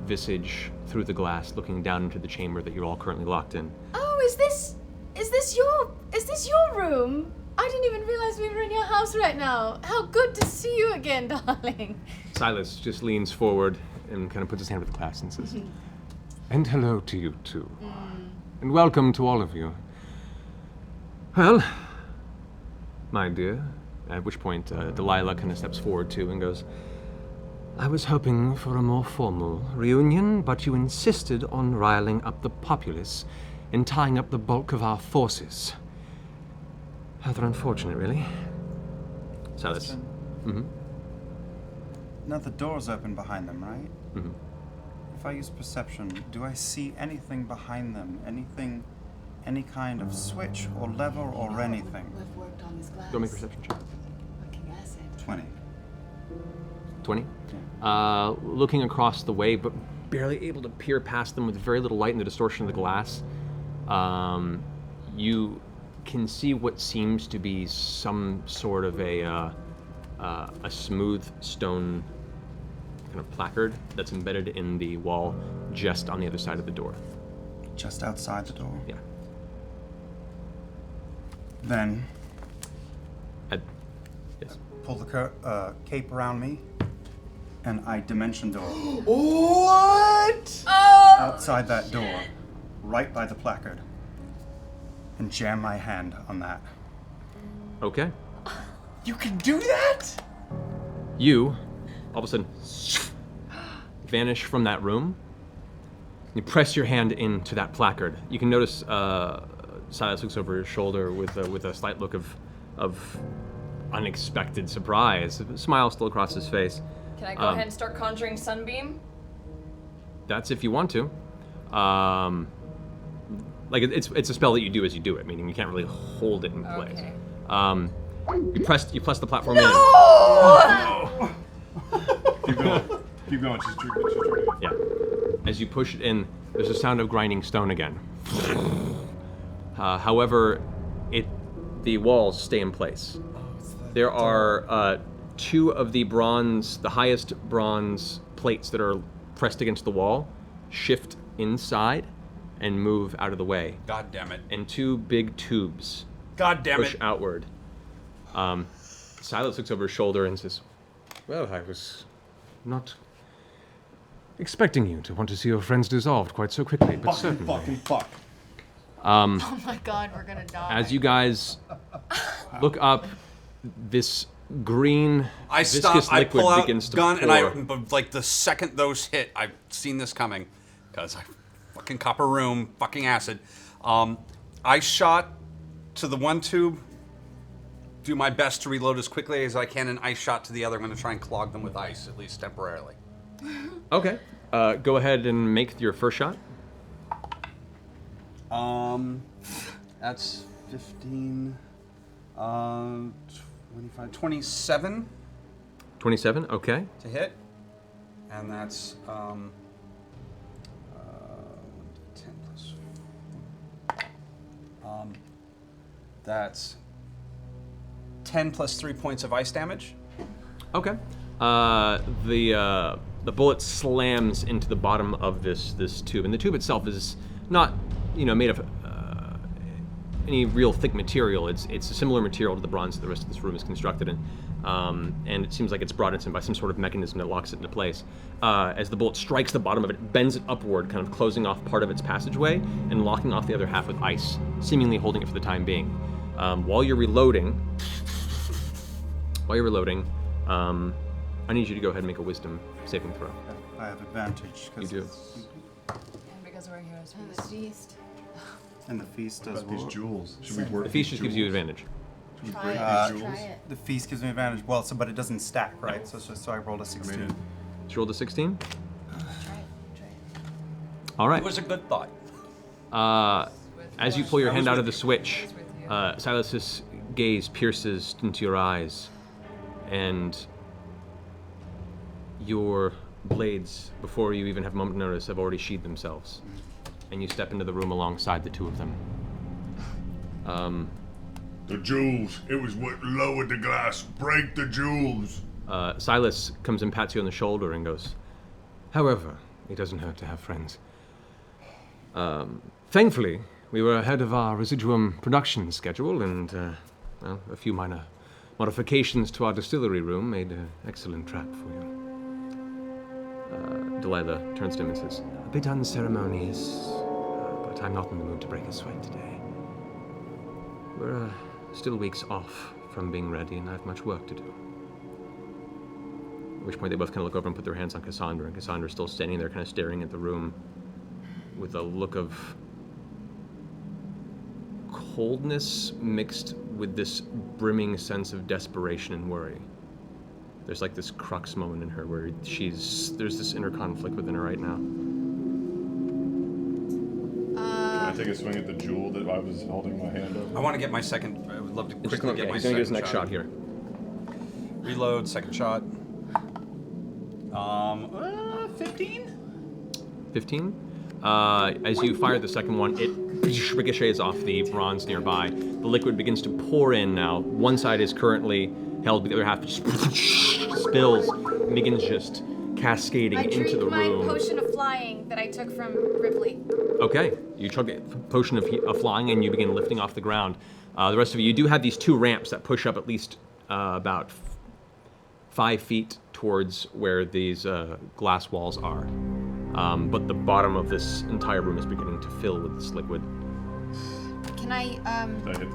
visage through the glass, looking down into the chamber that you're all currently locked in. Oh, is this your room? I didn't even realize we were in your house right now. How good to see you again, darling. Silas just leans forward and kind of puts his hand over the glass and says, "And hello to you too. And welcome to all of you. Well, my dear," at which point Delilah kind of steps forward too and goes, "I was hoping for a more formal reunion, but you insisted on riling up the populace and tying up the bulk of our forces. Rather unfortunate, really." Silas. Question. Mm-hmm. Now the door's open behind them, right? Mm-hmm. If I use perception, do I see anything behind them? Anything, any kind of switch or lever or anything? We've worked on this glass. Go make a perception check. Fucking acid. 20. 20? Looking across the way, but barely able to peer past them with very little light in the distortion of the glass, you can see what seems to be some sort of a smooth stone kind of placard that's embedded in the wall just on the other side of the door. Just outside the door? Yeah. Then Yes. pull the cape around me, and I dimension door What? outside that door, right by the placard, and jam my hand on that. Okay. You can do that? You, all of a sudden, vanish from that room. You press your hand into that placard. You can notice Silas looks over his shoulder with a slight look of unexpected surprise. A smile still across his face. Can I go ahead and start conjuring Sunbeam? That's if you want to. Like it's a spell that you do as you do it, meaning you can't really hold it in place. Okay. You press the platform in. Keep going. Keep going. She's tricking. Yeah. As you push it in, there's a sound of grinding stone again. However, the walls stay in place. There are two of the highest bronze plates that are pressed against the wall, shift inside and move out of the way. God damn it. And two big tubes God damn push it. outward. Silas looks over his shoulder and says, "Well, I was not expecting you to want to see your friends dissolved quite so quickly, but certainly." Fuck. Oh my god, we're gonna die. As you guys look up, this green I viscous stop. I liquid pull out begins to gun, pour. and but like the second those hit, I've seen this coming, because I fucking copper room, fucking acid. I shot to the one tube. Do my best to reload as quickly as I can, and ice shot to the other. I'm going to try and clog them with ice, at least temporarily. Okay. Go ahead and make your first shot. That's 15, 25, 27 27, okay. to hit. And that's 10 plus 4. That's 10 plus 3 points of ice damage. Okay. The bullet slams into the bottom of this tube, and the tube itself is not, made of any real thick material. It's a similar material to the bronze that the rest of this room is constructed in, and it seems like it's brought in by some sort of mechanism that locks it into place. As the bullet strikes the bottom of it, bends it upward, kind of closing off part of its passageway and locking off the other half with ice, seemingly holding it for the time being. While you're reloading, I need you to go ahead and make a wisdom saving throw. I have advantage. You do. And because we're heroes, And the feast. And the feast does These what? jewels. Should we work? The feast just gives you advantage. Should we Try break it. these Try jewels? it. The feast gives me advantage. Well, but it doesn't stack, right? So I rolled a 16. it. So you rolled a 16? Try it. All right. It was a good thought. As you pull your hand out of the switch, Silas's gaze pierces into your eyes, and your blades, before you even have a moment to notice, have already sheathed themselves. And you step into the room alongside the two of them. The jewels. It was what lowered the glass. Break the jewels. Silas comes and pats you on the shoulder and goes, "However, it doesn't hurt to have friends. Thankfully, we were ahead of our residuum production schedule, and a few minor modifications to our distillery room made an excellent trap for you." Delilah turns to him and says, "A bit unceremonious, but I'm not in the mood to break a sweat today. We're still weeks off from being ready, and I have much work to do." At which point they both kind of look over and put their hands on Cassandra, and Cassandra's still standing there kind of staring at the room with a look of coldness mixed with this brimming sense of desperation and worry. There's like this crux moment in her where there's this inner conflict within her right now. Can I take a swing at the jewel that I was holding my hand over? I want to get my second. I would love to quickly get my He's gonna get his second next shot here. Reload, second shot. 15? 15. As you fire the second one, it ricochets off the bronze nearby. The liquid begins to pour in now. One side is currently held, but the other half just spills and begins just cascading I into drink the my room. potion of flying that I took from Ripley. Okay, you chug a potion of flying and you begin lifting off the ground. The rest of you do have these two ramps that push up at least about 5 feet towards where these glass walls are. But the bottom of this entire room is beginning to fill with this liquid. Can I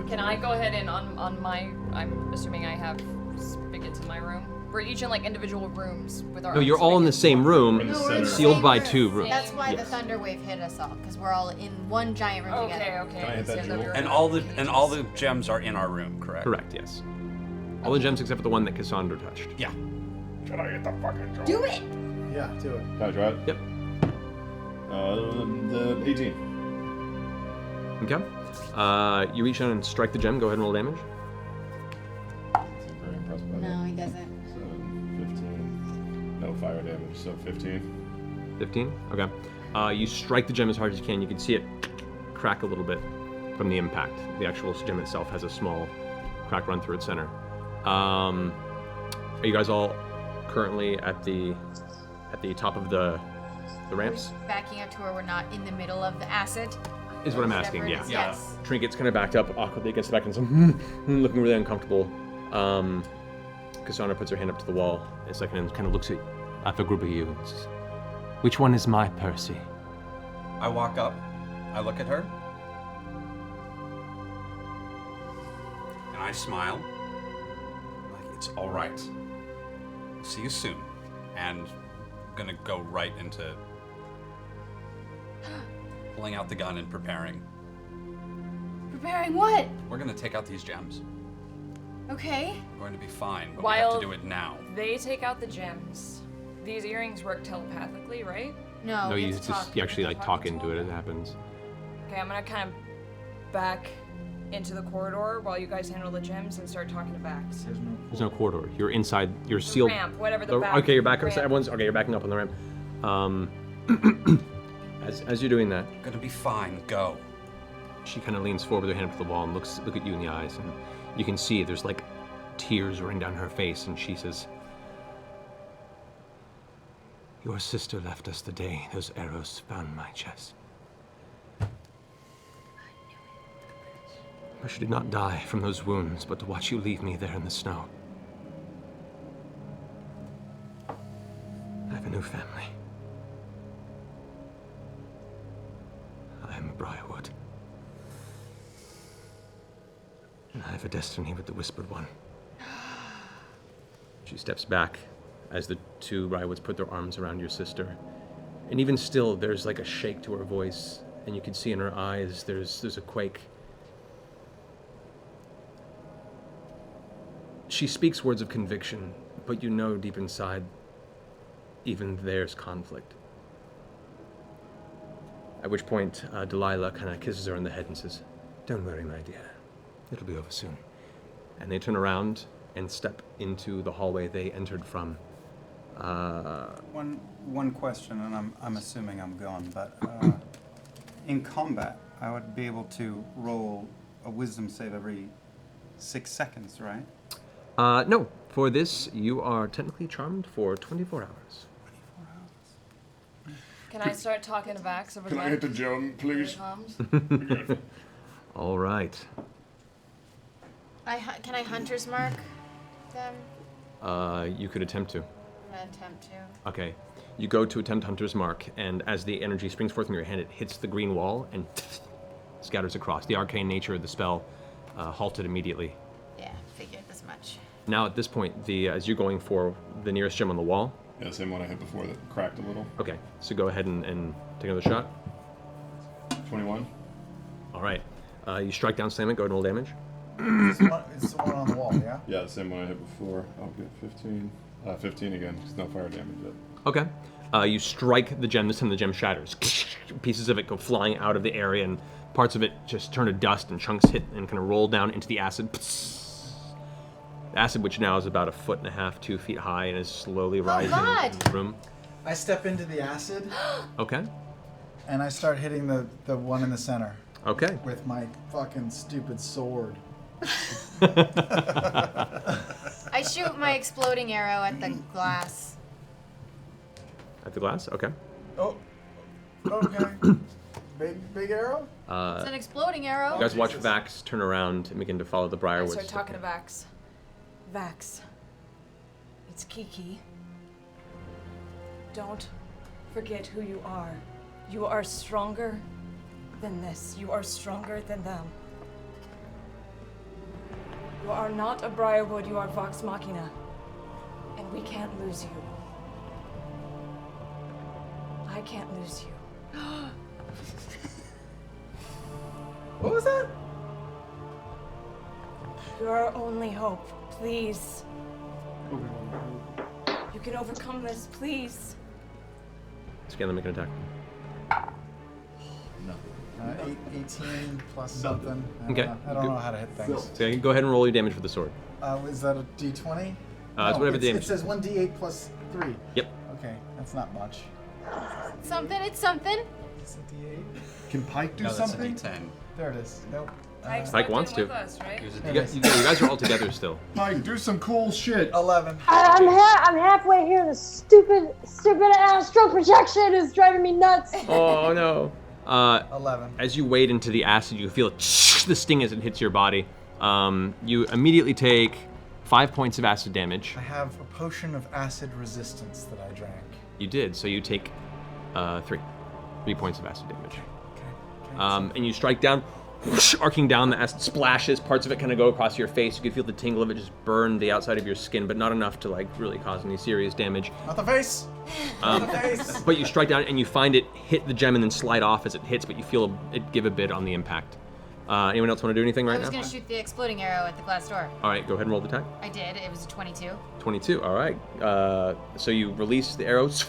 Can I go ahead and on my, I'm assuming I have spigots in my room. We're each in like individual rooms with our. No, own you're all in the space. same room, We're in the center. sealed by Same 2 room. rooms. That's why Yes. the thunder wave hit us all, because we're all in one giant room Okay, together. okay. Can I hit that So jewel? we were And in all the cages. gems are in our room, correct? Correct, yes. All the gems except for the one that Cassandra touched. Yeah. Can I hit the fucking jewel? Do it! Yeah, do it. Can I try it? Yep. The 18. Okay. You reach down and strike the gem. Go ahead and roll damage. Seems very impressed by that. No, he doesn't. 15. No fire damage, so 15. 15? Okay. You strike the gem as hard as you can. You can see it crack a little bit from the impact. The actual gem itself has a small crack run through its center. Are you guys all currently at the top of the ramps? Backing up to where we're not in the middle of the acid. Is what I'm Whatever asking, it yeah. is, Yes. Trinket's kind of backed up awkwardly against the back and looking really uncomfortable. Cassandra puts her hand up to the wall a second and kind of looks at the group of you. And says, "Which one is my Percy?" I walk up, I look at her, and I smile. Like, it's all right. See you soon. And I'm gonna go right into pulling out the gun and preparing. Preparing what? We're gonna take out these gems. Okay. We're going to be fine, but we While have to do it now. they take out the gems, these earrings work telepathically, right? No, No, we you have to just talk. you actually like talk Talking into to it him. as it happens. Okay, I'm gonna kind of back into the corridor while you guys handle the gems and start talking to Vax. There's no corridor. You're inside. You're sealed. Ramp, whatever the back. Okay, you're back. ramp. Everyone's okay. You're backing up on the ramp. As you're doing that, Gonna be fine. Go. she kind of leans forward with her hand up to the wall and look at you in the eyes, and you can see there's like tears running down her face, and she says, "Your sister left us the day those arrows found my chest. But she did not die from those wounds, but to watch you leave me there in the snow. I have a new family. I am a Briarwood. And I have a destiny with the Whispered One." She steps back as the 2 Briarwoods put their arms around your sister. And even still, there's like a shake to her voice, and you can see in her eyes there's a quake. She speaks words of conviction, but you know deep inside, even there's conflict. At which point, Delilah kind of kisses her on the head and says, "Don't worry, my dear. It'll be over soon." And they turn around and step into the hallway they entered from. One question, and I'm assuming I'm gone, but in combat, I would be able to roll a wisdom save every 6 seconds, right? No. For this, you are technically charmed for 24 hours. Can I start talking to Vax over Can I hit the gem, please? All right. Can I hunter's mark them? You could attempt to. I'm gonna attempt to. Okay. You go to attempt Hunter's Mark, and as the energy springs forth from your hand, it hits the green wall and scatters across. The arcane nature of the spell halted immediately. Yeah, figured as much. Now, at this point, as you're going for the nearest gem on the wall. Yeah, the same one I hit before that cracked a little. Okay, so go ahead and take another shot. 21. All right. You strike down, slam it, go ahead and roll damage. It's the one on the wall, yeah? Yeah, the same one I hit before. I'll get 15. 15 again, because no fire damage yet. Okay. You strike the gem, this time the gem shatters. Pieces of it go flying out of the area, and parts of it just turn to dust, and chunks hit and kind of roll down into the acid. The acid, which now is about 1.5 feet, 2 feet high, and is slowly rising in the room. I step into the acid, Okay. and I start hitting the one in the center. Okay. With my fucking stupid sword. I shoot my exploding arrow at the glass. At the glass? Okay. Oh, okay. Big arrow? It's an exploding arrow. You guys watch Vax turn around and begin to follow the I Briarwoods. start talking to Vax. Vax, it's Kiki. Don't forget who you are. You are stronger than this. You are stronger than them. You are not a Briarwood, you are Vox Machina. And We can't lose you. I can't lose you. What was that? You're our only hope. Please. You can overcome this, please. Scanlan, make an attack. 18 plus something. Okay. I don't know how to hit things. So go ahead and roll your damage for the sword. Is that a d20? It's whatever the damage. It says 1d8 plus 3. Yep. Okay, that's not much. Something, it's something. It's a d8. Can Pike do No, that's a something? D10. There it is. Nope. Pike wants to. With us, right? You guys are all together still. Pike, do some cool shit. 11. I'm halfway here. The stupid astral projection is driving me nuts. Oh no. 11. As you wade into the acid, you feel the sting as it hits your body. You immediately take 5 points of acid damage. I have a potion of acid resistance that I drank. You did, so you take 3 points of acid damage. Okay. And you strike down, whoosh, arcing down, the acid splashes, parts of it kind of go across your face. You can feel the tingle of it just burn the outside of your skin, but not enough to like really cause any serious damage. Not the face. Not the face. But you strike down and you find it hit the gem and then slide off as it hits, but you feel it give a bit on the impact. Anyone else want to do anything right I was now? gonna shoot the exploding arrow at the glass door. All right, go ahead and roll the attack. I did. It was a 22. 22, all right. So you release the arrows.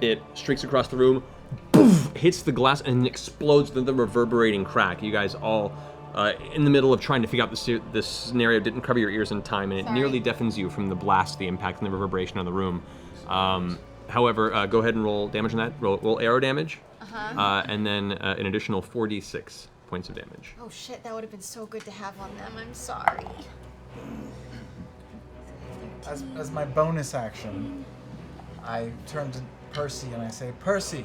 It streaks across the room, poof, hits the glass, and explodes with the reverberating crack. You guys all, in the middle of trying to figure out this scenario, didn't cover your ears in time, and it nearly deafens you from the blast, the impact, and the reverberation on the room. However, go ahead and roll damage on that. Roll arrow damage, and then an additional 4d6 points of damage. Oh shit, that would have been so good to have on them. I'm sorry. As my bonus action, I turn to Percy and I say, Percy,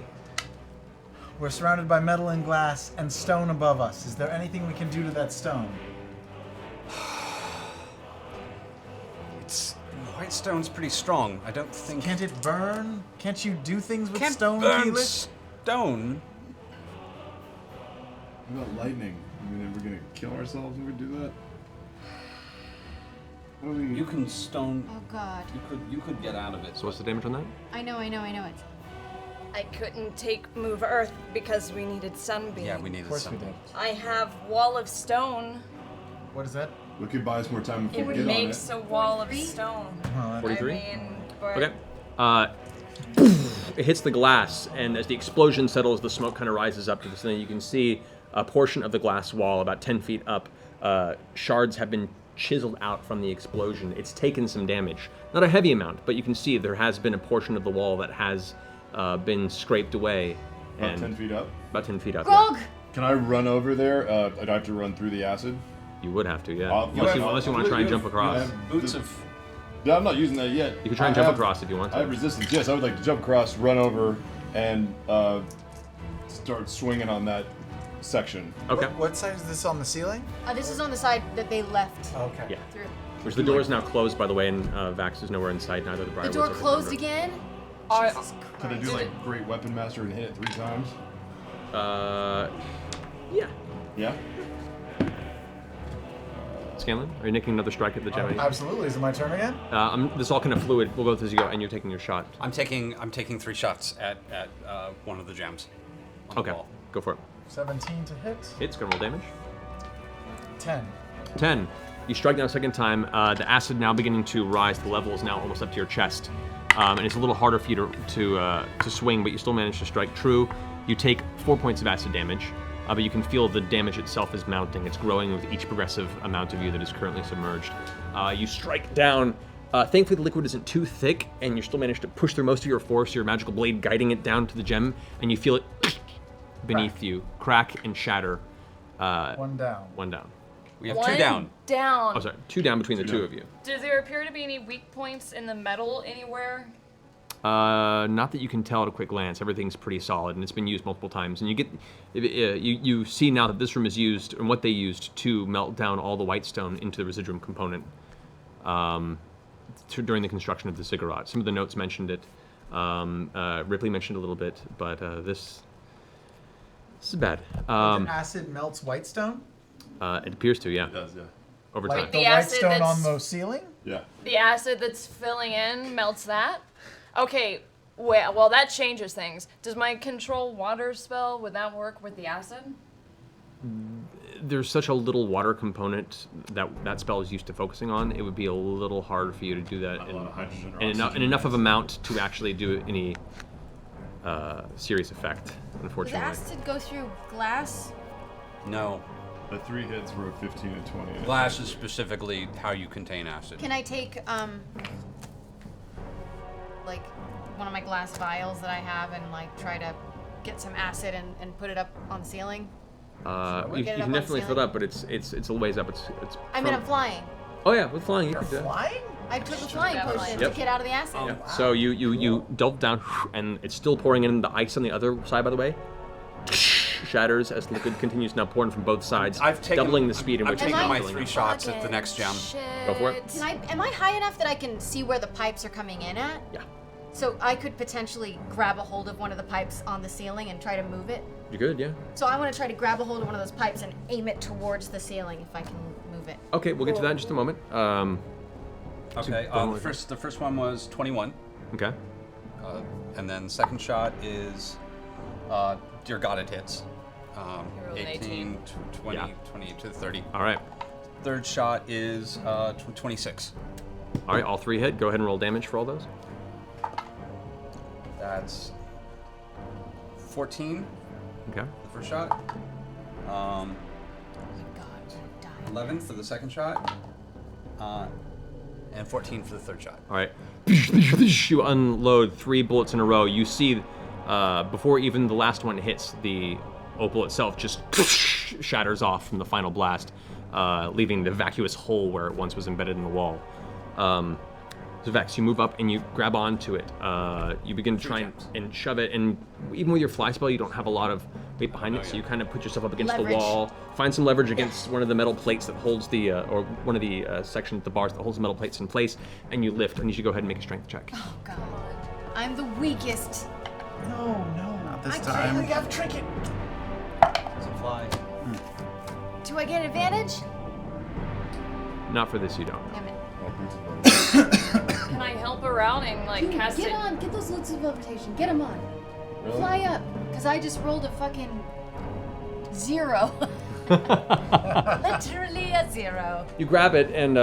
we're surrounded by metal and glass and stone above us. Is there anything we can do to that stone? Whitestone's pretty strong. I don't think. Can't it burn? Can't you do things with Can't stone, burn Keyleth? stone. What about lightning? I mean, we're gonna kill ourselves if we do that. You can stone. Oh god. You could get out of it. So what's the damage on that? I know it. I couldn't move Earth because we needed sunbeam. Yeah, we needed Of course we something. did. I have wall of stone. What is that? We could buy us more time if It we get on it. makes a wall of stone. 43? I mean, but Okay. It hits the glass, and as the explosion settles, the smoke kind of rises up to the ceiling. You can see a portion of the glass wall, about 10 feet up. Shards have been chiseled out from the explosion. It's taken some damage. Not a heavy amount, but you can see there has been a portion of the wall that has been scraped away. About 10 feet up? About 10 feet up, Grog! yeah. Can I run over there? I'd have to run through the acid. You would have to, yeah. Unless you want to try and jump across. Boots of. Yeah, I'm not using that yet. You can try and jump across if you want to. I have resistance. Yes, I would like to jump across, run over, and start swinging on that section. Okay. What side is this on the ceiling? This is on the side that they left Okay. Yeah. through. Which the door is now closed, by the way, and Vax is nowhere in sight, neither the The Briarwoods door or the closed Sundry. again? Jesus Could I do Christ. like Great Weapon Master and hit it 3 times? Yeah. Yeah? Scanlan, are you making another strike at the gem? Absolutely. Is it my turn again? This is all kind of fluid. We'll go as you go, and you're taking your shot. I'm taking 3 shots at one of the gems. On Okay, The wall. go for it. 17 to hit. It's gonna roll damage. 10. 10. You strike down a second time. The acid now beginning to rise. The level is now almost up to your chest, and it's a little harder for you to swing, but you still manage to strike true. You take 4 points of acid damage, but you can feel the damage itself is mounting. It's growing with each progressive amount of you that is currently submerged. You strike down. Thankfully, the liquid isn't too thick, and you still manage to push through most of your force, your magical blade guiding it down to the gem, and you feel it beneath you crack and shatter. 1 down. 1 down. We have 2 down. Oh, sorry. 2 down between the 2 of you. Do there appear to be any weak points in the metal anywhere? Not that you can tell at a quick glance. Everything's pretty solid, and it's been used multiple times. And you get, you see now that this room is used, and what they used to melt down all the Whitestone into the residuum component during the construction of the Ziggurat. Some of the notes mentioned it. Ripley mentioned a little bit, but this is bad. Acid melts Whitestone? It appears to, yeah. It does, yeah. Over Like time. the The acid Whitestone that's- on the ceiling? Yeah. The acid that's filling in melts that? Okay, well that changes things. Does my control water spell, would that work with the acid? There's such a little water component that spell is used to focusing on. It would be a little hard for you to do that in enough of amount to actually do any serious effect, Does unfortunately. acid go through glass? No. The 3 hits were 15 and 20. Glass is specifically how you contain acid. Can I take like one of my glass vials that I have and like try to get some acid and put it up on the ceiling? You get it up can on the definitely fill it ceiling? up, but it's a ways up. It's. I mean, I'm flying. Oh yeah, with flying you can do that. Flying? I took the flying potion Yep. to get out of the acid. Yeah. So you delve down, and it's still pouring in. The ice on the other side, by the way, shatters as the liquid continues now pouring from both sides, doubling the speed in which I'm it's taking my filling 3 up. shots at the next gem. Go for it. Am I high enough that I can see where the pipes are coming in at? Yeah. So I could potentially grab a hold of one of the pipes on the ceiling and try to move it? You're good, yeah. So I want to try to grab a hold of one of those pipes and aim it towards the ceiling if I can move it. Okay, we'll get to that in just a moment. Okay, the first one was 21. Okay. And then second shot is, dear God, it hits. 18, 20, 28 to 30. All right. Third shot is 26. All right, all 3 hit. Go ahead and roll damage for all those. That's 14. Okay. The first shot. 11 for the second shot. And 14 for the third shot. All right. You unload 3 bullets in a row. You see, before even the last one hits, the opal itself just shatters off from the final blast, leaving the vacuous hole where it once was embedded in the wall. So Vex, you move up and you grab onto it. You begin to try and shove it, and even with your fly spell, you don't have a lot of weight behind it, so you kind of put yourself up against Leverage. the wall, find some leverage against one of the metal plates that holds the, or one of the sections, the bars that holds the metal plates in place, and you lift. I need you to go ahead and make a strength check. Oh God, I'm the weakest. No, not this I time. can't. We have trinket. Doesn't fly. Do I get advantage? Not for this, you don't. Damn it. Can I help her out and like cast Get it? on, get those loads of levitation, get them on. Fly up, because I just rolled a fucking 0. Literally a 0. You grab it, and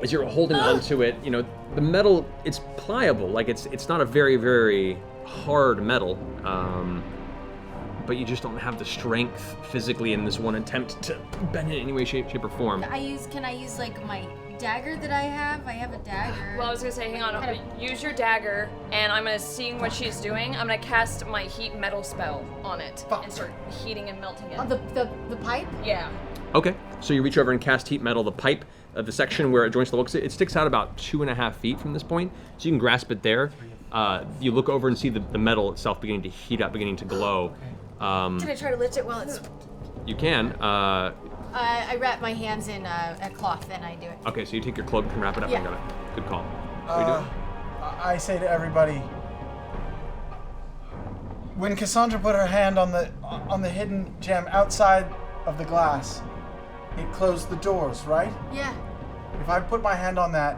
as you're holding onto it, you know the metal. It's pliable, like it's not a very, very hard metal, but you just don't have the strength physically in this one attempt to bend it in any way, shape, or form. Can I use like my dagger that I have? I have a dagger. Well, I was gonna say, hang on. Use your dagger, and I'm gonna see what she's doing. I'm gonna cast my heat metal spell on it and start heating and melting it. Oh, the pipe? Yeah. Okay, so you reach over and cast heat metal. The pipe, the section where it joins the wall, it sticks out about 2.5 feet from this point, so you can grasp it there. You look over and see the metal itself beginning to heat up, beginning to glow. Can I try to lift it while it's... You can. I wrap my hands in a cloth and I do it. Okay, so you take your cloak and wrap it up Yeah. and got it. Good call. What are you doing? I say to everybody, when Cassandra put her hand on the hidden gem outside of the glass, it closed the doors, right? Yeah. If I put my hand on that,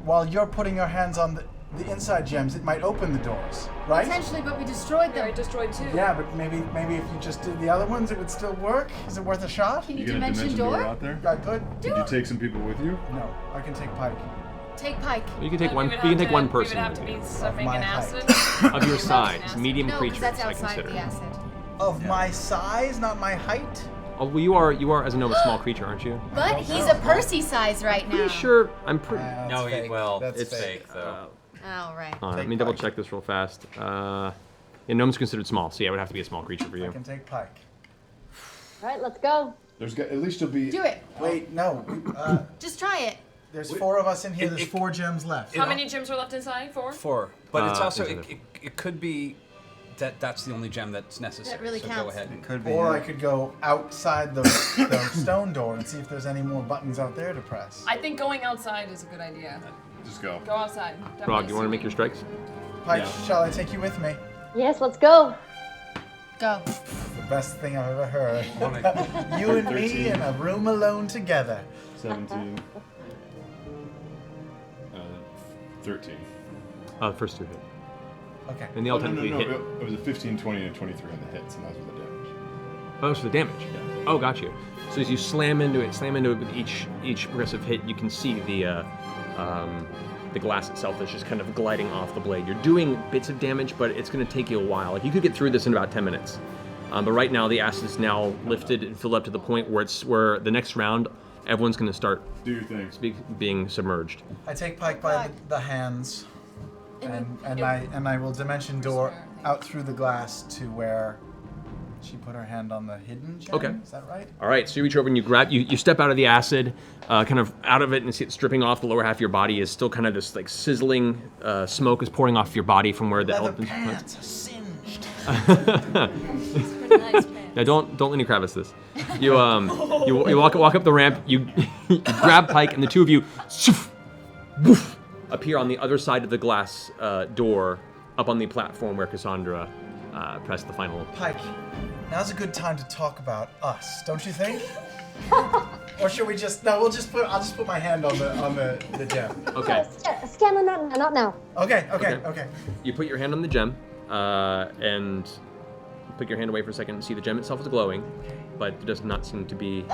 while you're putting your hands on the inside gems, it might open the doors, right? Potentially, but we destroyed them. I destroyed 2. Yeah, but maybe if you just did the other ones, it would still work. Is it worth a shot? Can you You got a dimension door out there? I could. Did you take some people with you? No, I can take Pike. Take Pike. You can take But one. we You would can have take one to- person We would have to with be you. stuffing my in height. acid. Of your size, medium No, 'cause creatures. that's I outside consider. of the acid. Of my size, not my height? Oh, well, you are as a gnome a small creature, aren't you? But he's a Percy size right now. Pretty sure. I'm pretty. No, well, That's it's fake though. Oh, right. Let me double check this real fast. Yeah, gnome's considered small, so yeah, it would have to be a small creature for I you. can take Pike. All right, let's go. There's got, at least you'll be. Do it. Wait, no. Just try it. There's 4 of us in here. It- There's it- 4 gems left. How many gems are left inside? 4? 4. But it's also is it could be that's the only gem that's necessary. That really so counts. go ahead. It could be. Or I could go outside the stone door and see if there's any more buttons out there to press. I think going outside is a good idea. Just go. Go outside. Frog, you want to make your strikes? Pike, Yeah. shall I take you with me? Yes, let's go. Go. The best thing I've ever heard. Wanna- You and me 13. in a room alone together. 17. 13. First 2 hit. Okay. And they all No, technically hit. it was a 15, 20, and 23 on the hits, and those were the damage. Oh, so the damage. Yeah. Oh, got you. So as you slam into it with each progressive hit, you can see the glass itself is just kind of gliding off the blade. You're doing bits of damage, but it's going to take you a while. Like you could get through this in about 10 minutes. But right now, the acid is now lifted and filled up to the point where the next round, everyone's going to start Do your thing. being submerged. I take Pike by the hands, and I will dimension door out through the glass to where she put her hand on the hidden gem. Okay. Is that right? All right, so you reach over and you step out of the acid, kind of out of it, and see it stripping off the lower half of your body. Is still kind of this like sizzling smoke is pouring off your body from where the Leather elephants. pants are singed. Yeah, don't Lenny Kravitz this. You walk up the ramp. You grab Pike, and the two of you woof, appear on the other side of the glass door, up on the platform where Cassandra pressed the final. Pike, now's a good time to talk about us, don't you think? Or should we just? No, I'll just put my hand on the gem. Okay. Scanlan, not now. Okay. You put your hand on the gem, and put your hand away for a second and see the gem itself is glowing, but there does not seem to be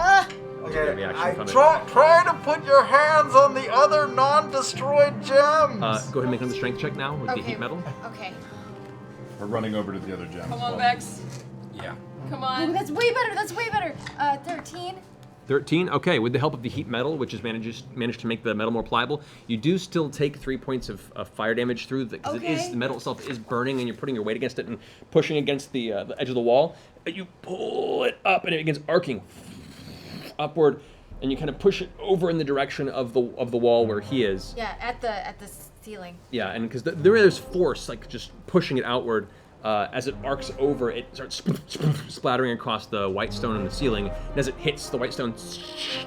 Okay. reaction from it. Try to put your hands on the other non-destroyed gems. Go ahead and make another strength check now with the heat metal. Okay. We're running over to the other gem. Come on, Vex. Yeah. Come Ooh, on. that's way better. 13. 13. Okay, with the help of the heat metal, which has managed to make the metal more pliable, you do still take 3 points of fire damage through because Okay. the metal itself is burning, and you're putting your weight against it and pushing against the edge of the wall. And you pull it up, and it begins arcing upward, and you kind of push it over in the direction of the wall where he is. Yeah, at the ceiling. Yeah, and because there is force, like just pushing it outward, as it arcs over, it starts splattering across the Whitestone on the ceiling. And as it hits, the Whitestone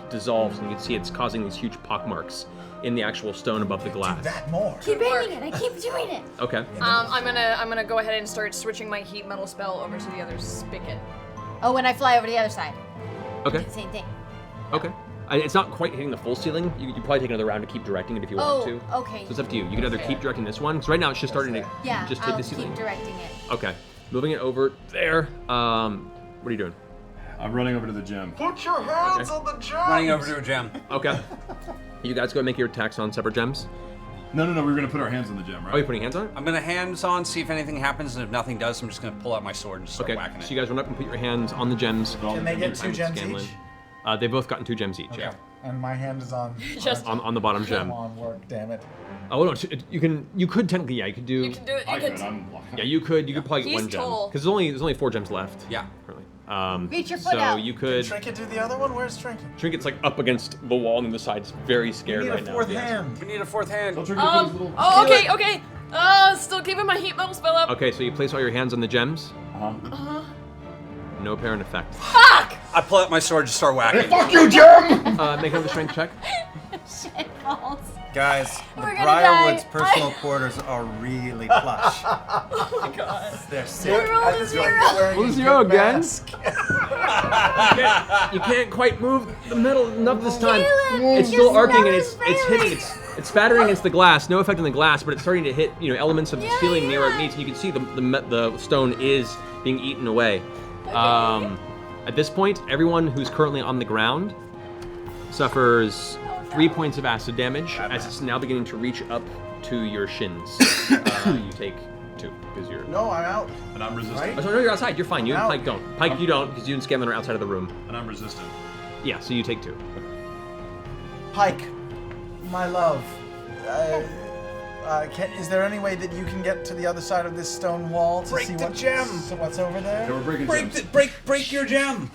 dissolves, and you can see it's causing these huge pockmarks in the actual stone above the glass. That more. Keep aiming it. I keep doing it. Okay. I'm gonna go ahead and start switching my heat metal spell over to the other spigot. Oh, when I fly over to the other side. Okay. Same thing. Okay. It's not quite hitting the full ceiling. You probably take another round to keep directing it if you want to. Okay. So it's up to you. You can either keep directing this one, because right now it's just starting to just hit I'll the ceiling. keep directing it. Okay. Moving it over there. What are you doing? I'm running over to the gem. Put your hands on the gem. Running over to a gem. Okay. You guys go and make your attacks on separate gems. No, we're gonna put our hands on the gem, right? Oh, you're putting hands on it? I'm gonna hands on, see if anything happens, and if nothing does, I'm just gonna pull out my sword and just start Okay. whacking So it. you guys run up and put your hands on the gems. Can they get 2 gems Scanlan. each? They've both gotten 2 gems each. Okay. Yeah. And my hand is on. Just On the bottom gem. Come on, work, damn it. Oh no, you could technically, yeah, you could do. you can do it. I You could. can. Yeah, you could probably get He's 1 gem tall. because there's only 4 gems left. Yeah. Currently. Reach your foot so out. you Did could. Trinket do the other one? Where's Trinket? Trinket's like up against the wall on the side. It's very We scared need right a now. fourth yes. hand. We need a fourth hand. Oh, okay. Still keeping my heat metal spell up. Okay, so you place all your hands on the gems. Uh-huh. No apparent effect. Fuck! I pull out my sword and start whacking. Fuck you, gem! Make another strength check. Shit balls. Guys, the We're gonna Briarwoods die. personal quarters are really plush. Oh my god. They're sick. Roll a 0. Roll a 0 again. You can't quite move the metal enough this time. It's still arcing and it's hitting. It's spattering against the glass. No effect on the glass, but it's starting to hit elements of the ceiling near where it meets, and you can see the stone is being eaten away. At this point, everyone who's currently on the ground suffers 3 points of acid damage as it's now beginning to reach up to your shins. You take 2 because you're. No, I'm out. And I'm resistant. Right? Oh, so no, you're outside. You're fine. You and Out. Pike don't. Pike, you don't because you and Scanlan are outside of the room. And I'm resistant. Yeah, so you take 2. Pike, my love. Is there any way that you can get to the other side of this stone wall to Break see the gem. what's over there? Yeah, we're breaking Break gems. break your gem.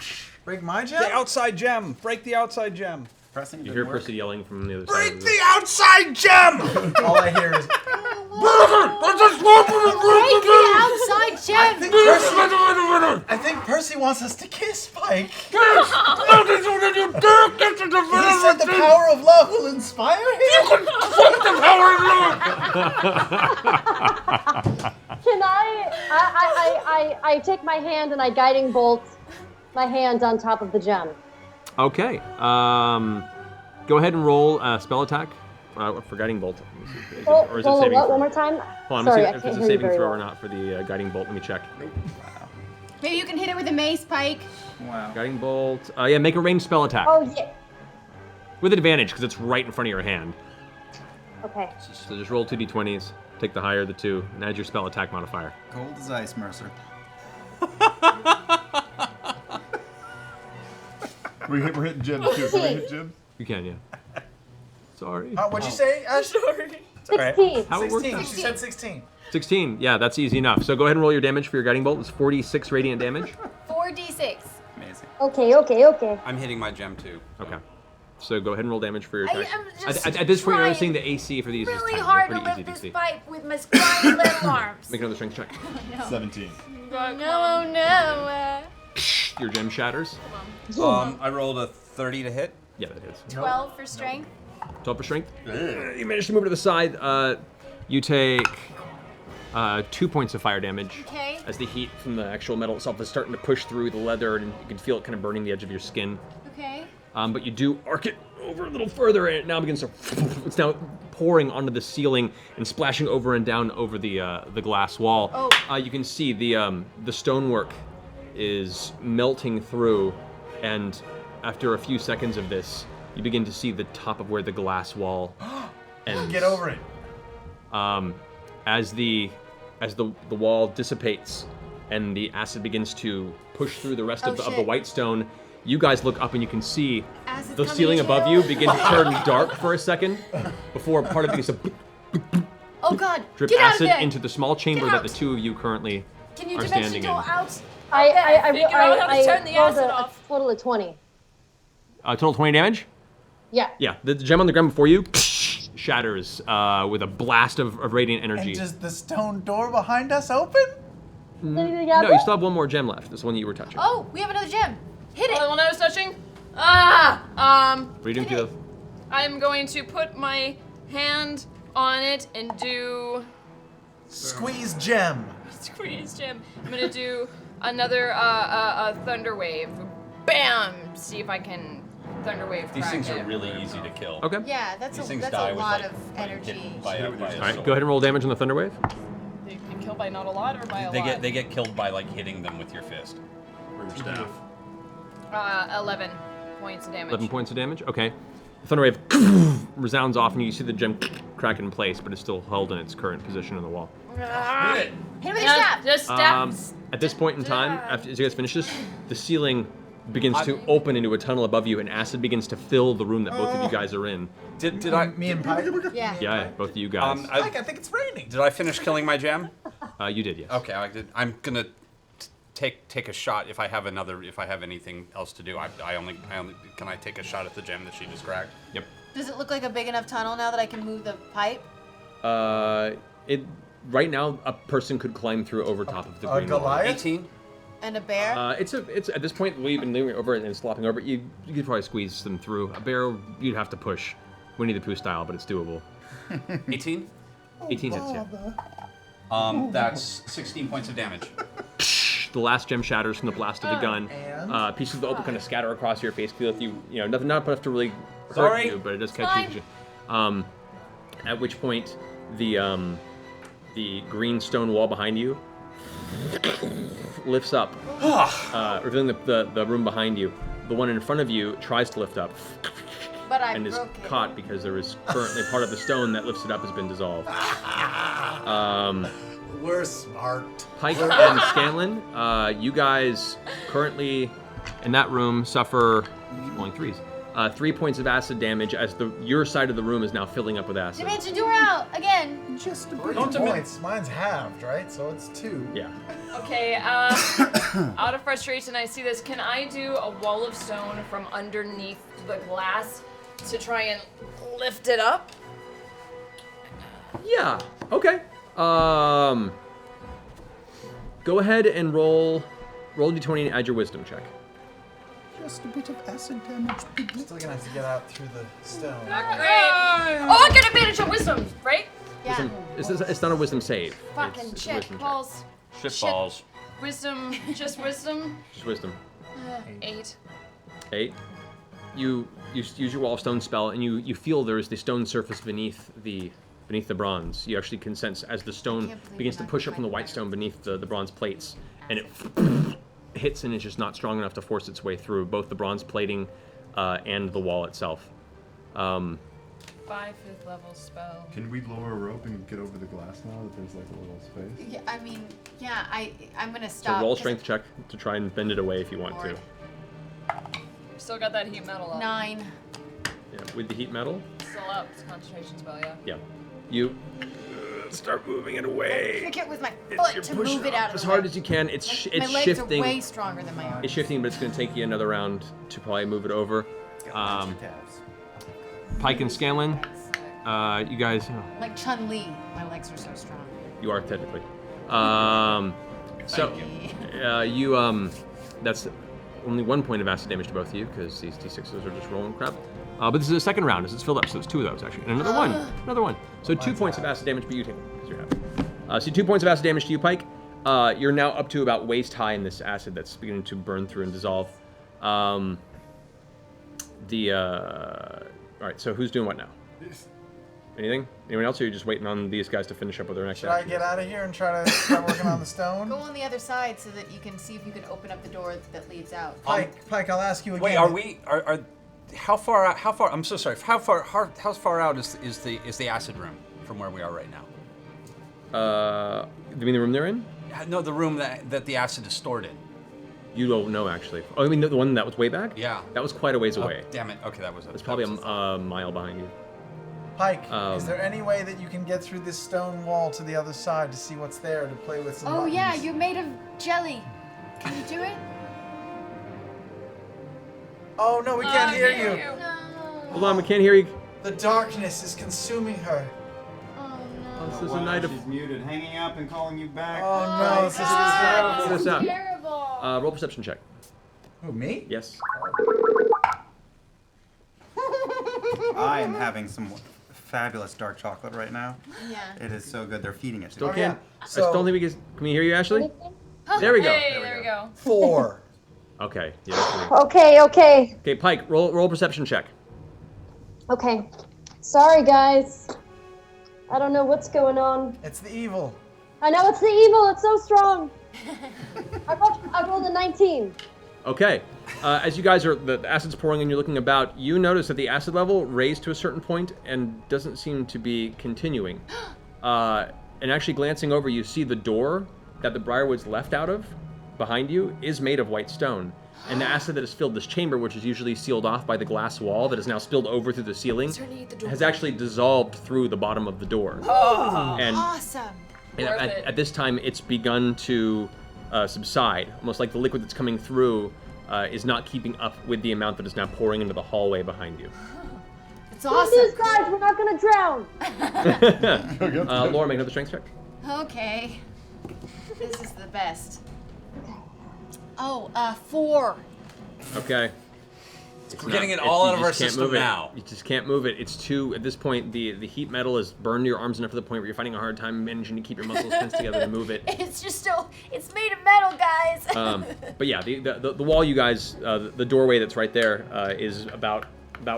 Break my gem? The outside gem. Break the outside gem. Pressing You didn't hear work. Percy yelling from the other side. Break of the outside gem. All I hear is. Outside gem. I think Percy wants us to kiss, Pike. He Yes! said the power of love will inspire him. Can I take my hand and I guiding bolt my hand on top of the gem. Okay. Go ahead and roll a spell attack for guiding bolt. Let me see. Roll, Or is it roll a saving what? throw? One more time. Hold on, Sorry, I let me see if can't it's a hear you saving very throw well. or not for the guiding bolt. Let me check. Maybe you can hit it with a mace, Pike. Wow. Guiding bolt. Yeah, make a ranged spell attack. Oh yeah. With advantage, because it's right in front of your hand. Okay. So just roll 2d20s, take the higher of the two, and add your spell attack modifier. Cold as ice, Mercer. We're hitting gems too. Can we hit gems? You can, yeah. Sorry. What'd you say, Ash? Sorry. It's all right. 16. How it works 16. out. She said 16. 16. Yeah, that's easy enough. So go ahead and roll your damage for your guiding bolt. It's 46 radiant damage. 4d6. Amazing. Okay. I'm hitting my gem too. Okay. So go ahead and roll damage for your I attack. am just At this point, you're trying seeing the AC for these is Really 10. hard They're to pretty lift easy this to see. pipe with my scrawny little arms. Make another strength check. 17. No. Your gem shatters. I rolled a 30 to hit. Yeah, that is. 12 for strength. 12 for strength. You manage to move to the side. You take 2 points of fire damage. Okay. As the heat from the actual metal itself is starting to push through the leather, and you can feel it kind of burning the edge of your skin. Okay. But you do arc it over a little further, and it now begins to. It's now pouring onto the ceiling and splashing over and down over the glass wall. Oh. You can see the stonework is melting through, and after a few seconds of this, you begin to see the top of where the glass wall ends. Get over it. As the wall dissipates and the acid begins to push through the rest of the Whitestone, you guys look up and you can see Acid's the coming ceiling in. above you begin to turn dark for a second before part of it begins to Oh God! drip Get out of acid there! into the small chamber Get that the out. two of you currently Can you are dimension standing door in. out? I Figure out how to turn the rolled acid a off. total of 20. Total 20 damage? Yeah. Yeah, the gem on the ground before you shatters with a blast of radiant energy. And does the stone door behind us open? No, you still have one more gem left. This one that you were touching. Oh, we have another gem. Hit it. The one I was touching? What are you doing, Keyleth? I'm going to put my hand on it and do Squeeze gem. squeeze gem. I'm gonna do another thunder wave. Bam! See if I can thunder wave. These crack things it. are really easy to kill. Okay. Yeah, that's These a things that's die a with, lot like, of being energy. hit by a All right, sword. go ahead and roll damage on the thunder wave. They get killed by not a lot or by a lot? They get killed by like hitting them with your fist. Or your staff. 11 points of damage. 11 points of damage. Okay. The thunder wave resounds off, and you see the gem crack in place, but it's still held in its current position on the wall. Hit it with your staff. Just stab. At this point in time, as you guys finish this, the ceiling begins to open into a tunnel above you, and acid begins to fill the room that both of you guys are in. Did I? Me and Pike? Yeah. Yeah, both of you guys. Pike, I think it's raining. Did I finish killing my gem? You did, yes. Okay, I did. I'm gonna take a shot if I have anything else to do. I only can I take a shot at the gem that she just cracked? Yep. Does it look like a big enough tunnel now that I can move the pipe? Right now, a person could climb through over top of the green wall. Goliath? 18. And a bear? It's at this point we've been leaning over it and slopping over it. You could probably squeeze them through. A bear, you'd have to push, Winnie the Pooh style, but it's doable. 18. 18 hits, yeah. That's 16 points of damage. The last gem shatters from the blast of the gun. Pieces of the opal kind of scatter across your face. Feel like you know, nothing, not enough to really hurt Sorry. you, but it does catch you. At which point, the green stone wall behind you lifts up, revealing the room behind you. The one in front of you tries to lift up, But I and is broke it. caught because there is currently part of the stone that lifts it up has been dissolved. We're smart. Pike and Scanlan, you guys currently in that room suffer only 3 points of acid damage as your side of the room is now filling up with acid. Dimension door out again. Just 3 points. Mine's halved, right? So it's 2. Yeah. Okay, out of frustration, I see this. Can I do a wall of stone from underneath the glass to try and lift it up? Yeah. Okay. Go ahead and roll a d20 and add your wisdom check. Just a bit of acid damage. Still gonna have to get out through the stone. Not great. Oh, I get advantage on wisdom, right? Yeah. It's not a wisdom save. Fucking It's a shit wisdom check. balls. Shit balls. Wisdom, just wisdom. Just wisdom. 8. 8. you use your wall of stone spell, and you feel there is the stone surface beneath the bronze. You actually can sense as the stone begins to push up from the white stone beneath the bronze plates, and it hits, and it's just not strong enough to force its way through both the bronze plating and the wall itself. 5 5th level spell. Can we lower a rope and get over the glass now that there's like a little space? Yeah, I mean, yeah, I'm gonna So stop. roll a 'cause strength check to try and bend it away if you want to. Still got that heat metal up. 9. Yeah, with the heat metal. Still up. It's a concentration spell, yeah. Yeah. You start moving it away. Kick it with my foot to move it out of as the hard way. as you can. It's My legs shifting. are way stronger than my arms. It's shifting, but it's going to take you another round to probably move it over. Pike and Scanlan, you guys. Like Chun-Li, my legs are so strong. You are technically. That's only 1 point of acid damage to both of you because these d6s are just rolling crap. But this is the second round. This is filled up, so it's 2 of those actually, and another one. So 2 points of acid damage, but you take it because you're happy. So 2 points of acid damage to you, Pike. You're now up to about waist high in this acid that's beginning to burn through and dissolve. All right. So who's doing what now? Anything? Anyone else? Or are you just waiting on these guys to finish up with their next Should I action? get out of here and try to start working on the stone? Go on the other side so that you can see if you can open up the door that leads out. Pike, I'll ask you again. Wait, are how far out? How far? I'm so sorry. How far out is the acid room from where we are right now? You mean the room they're in? No, the room that the acid is stored in. You don't know actually. Oh, I mean the one that was way back? Yeah. That was quite a ways away. Oh, damn it. Okay, that was. It's probably a mile behind you. Pike, is there any way that you can get through this stone wall to the other side to see what's there to play with some Oh buttons? yeah, you're made of jelly. Can you do it? Oh no, we can't hear you. Hold on, we can't hear you. The darkness is consuming her. Oh, this is a night of. She's muted, hanging up and calling you back. Oh no, this is Figure this out. Terrible. Roll perception check. Who, me? Yes. I am having some fabulous dark chocolate right now. Yeah. It is so good. They're feeding it to Still me. can't. I So- don't think we can we hear you, Ashley? There we go. Hey, there we go. 4. Okay. Yeah. that's me. Okay, okay, Okay, Pike. Roll perception check. okay. Sorry, guys. I don't know what's going on. It's the evil. I know it's the evil. It's so strong. I rolled a 19. Okay. As you guys are, the acid's pouring and you're looking about, you notice that the acid level raised to a certain point and doesn't seem to be continuing. And actually glancing over, you see the door that the Briarwoods left out of behind you is made of white stone. And the acid that has filled this chamber, which is usually sealed off by the glass wall that is now spilled over through the ceiling, has actually dissolved through the bottom of the door. Oh, And awesome. And at this time, it's begun to subside, almost like the liquid that's coming through is not keeping up with the amount that is now pouring into the hallway behind you. It's Do awesome. this, guys. We're not gonna drown. Laura, make another strength check. Okay. This is the best. Oh, 4. Okay. We're getting it all out of our system now. You just can't move it. It's too, at this point, the heat metal has burned your arms enough to the point where you're finding a hard time managing to keep your muscles tense together to move it. It's just still, it's made of metal, guys. But yeah, the wall, you guys, the doorway that's right there is about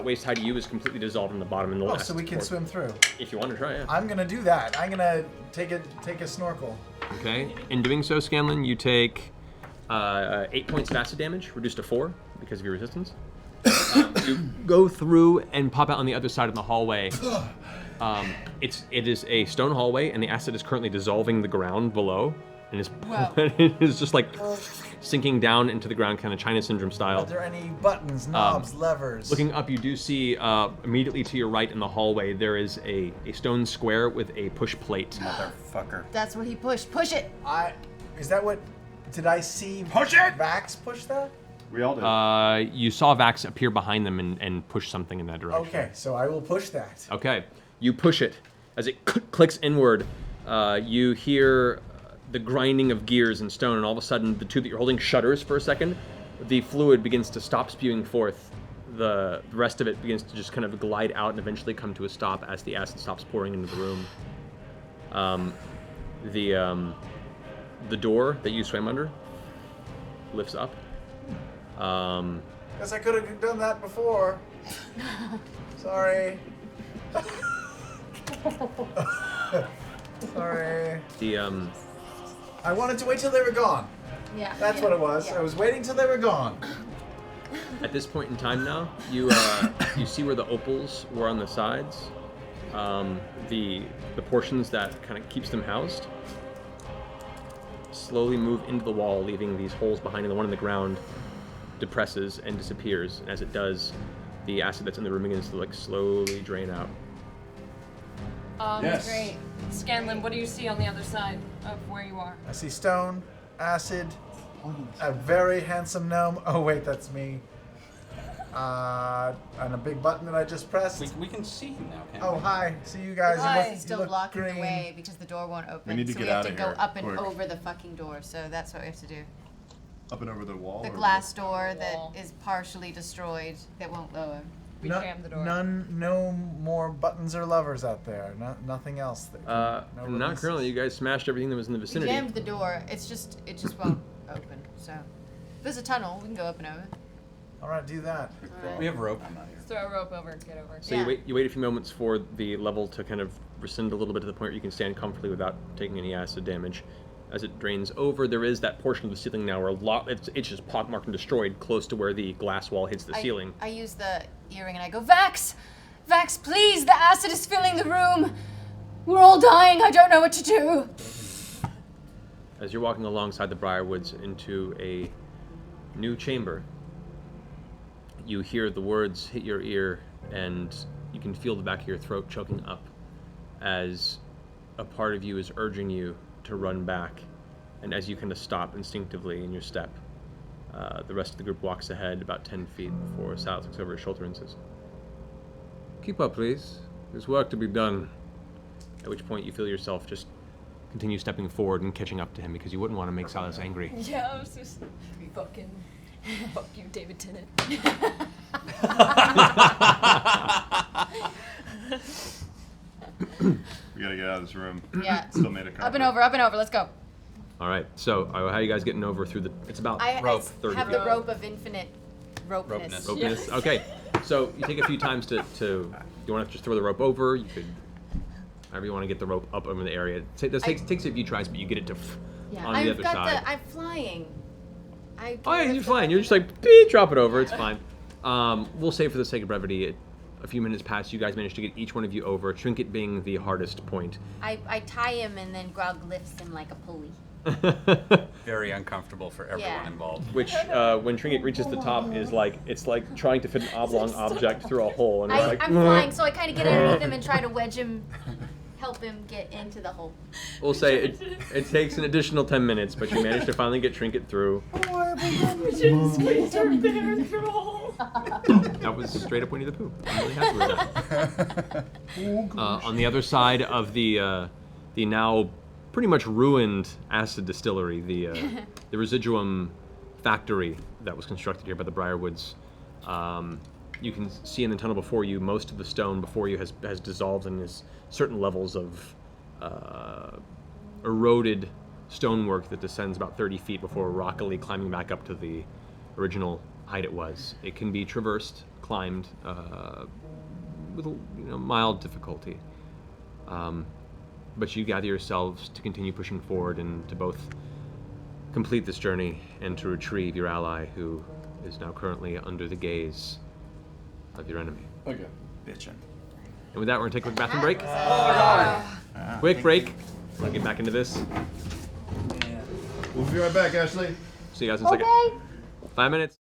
waist high to you, is completely dissolved in the bottom and the Oh, last. so we can swim through. If you want to try, yeah. I'm gonna do that. I'm gonna take a snorkel. Okay. In doing so, Scanlan, you take 8 points of acid damage, reduced to 4 because of your resistance. You go through and pop out on the other side of the hallway. It is a stone hallway, and the acid is currently dissolving the ground below, and it is just like sinking down into the ground, kind of China syndrome style. Are there any buttons, knobs, levers? Looking up, you do see immediately to your right in the hallway there is a stone square with a push plate. Motherfucker. That's what he pushed. Push it. Is that what? Did I see? Push it! Vax push that? We all did. You saw Vax appear behind them and push something in that direction. Okay, so I will push that. Okay, you push it. As it clicks inward, you hear the grinding of gears and stone, and all of a sudden the tube that you're holding shudders for a second. The fluid begins to stop spewing forth. The rest of it begins to just kind of glide out and eventually come to a stop as the acid stops pouring into the room. The door that you swam under lifts up. Guess I could have done that before. Sorry. Sorry. I wanted to wait till they were gone. Yeah. That's what it was. Yeah. I was waiting till they were gone. At this point in time now, you you see where the opals were on the sides, the portions that kind of keeps them housed, slowly move into the wall, leaving these holes behind, and the one in the ground depresses and disappears. And as it does, the acid that's in the room begins to like slowly drain out. Yes. Great. Scanlan, what do you see on the other side of where you are? I see stone, acid, a very handsome gnome. Oh wait, that's me. And a big button that I just pressed. We can see him now, can't Oh we? hi, see you guys. Hi. You It's still look blocking green. the way because the door won't open. We need to so get we have outta to go here, up and quick. over the fucking door. So that's what we have to do. Up and over the wall? The or glass door that Wall. is partially destroyed that won't lower. We jammed the door. No more buttons or levers out there. Nothing else. That no Not releases. currently. You guys smashed everything that was in the We vicinity. jammed the door. It just won't open. So there's a tunnel. We can go up and over. All right, do that. We have rope. Throw a rope over and get over. So Yeah. you wait a few moments for the level to kind of rescind a little bit to the point where you can stand comfortably without taking any acid damage. As it drains over, there is that portion of the ceiling now where it's just pockmarked and destroyed close to where the glass wall hits the ceiling. I use the earring and I go, Vax! Vax, please! The acid is filling the room! We're all dying! I don't know what to do! As you're walking alongside the Briarwoods into a new chamber, you hear the words hit your ear, and you can feel the back of your throat choking up as a part of you is urging you to run back. And as you kind of stop instinctively in your step, the rest of the group walks ahead about 10 feet before Silas looks over his shoulder and says, "Keep up, please. There's work to be done." At which point you feel yourself just continue stepping forward and catching up to him because you wouldn't want to make Silas angry. Yeah, I was just fucking. Fuck you, David Tennant. We gotta get out of this room. Yeah. Still made a Up and over, let's go. All right, so how are you guys getting over through the? It's about I 30 have feet. the rope of infinite ropeness. Ropeness. Yes. Okay, so you take a few times to you want to just throw the rope over. You could, however you want to get the rope up over the area. This takes a few tries, but you get it to Yeah, on the other side. I'm flying. Oh yeah, you're fine. You're just like beep, drop it over. It's fine. We'll say for the sake of brevity, a few minutes pass. You guys managed to get each one of you over. Trinket being the hardest point. I tie him and then Grog lifts him like a pulley. Very uncomfortable for everyone Yeah. involved. Which, when Trinket reaches the top, is like it's like trying to fit an oblong object through a hole, and it's like. I'm flying, so I kind of get underneath him and try to wedge him, help him get into the hole. We'll say it takes an additional 10 minutes, but you managed to finally get Trinket through. We shouldn't squeeze her bear through a hole. That was straight up Winnie the Pooh. I'm really happy with that. On the other side of the now pretty much ruined acid distillery, the residuum factory that was constructed here by the Briarwoods, you can see in the tunnel before you, most of the stone before you has dissolved and is certain levels of eroded stonework that descends about 30 feet before rockily climbing back up to the original height it was. It can be traversed, climbed with mild difficulty. But you gather yourselves to continue pushing forward and to both complete this journey and to retrieve your ally who is now currently under the gaze of your enemy. Okay. Bitchin'. And with that, we're going to take a quick bathroom break. Ah, Quick break. We'll get back into this. We'll be right back, Ashley. See you guys in a second. Okay. 5 minutes.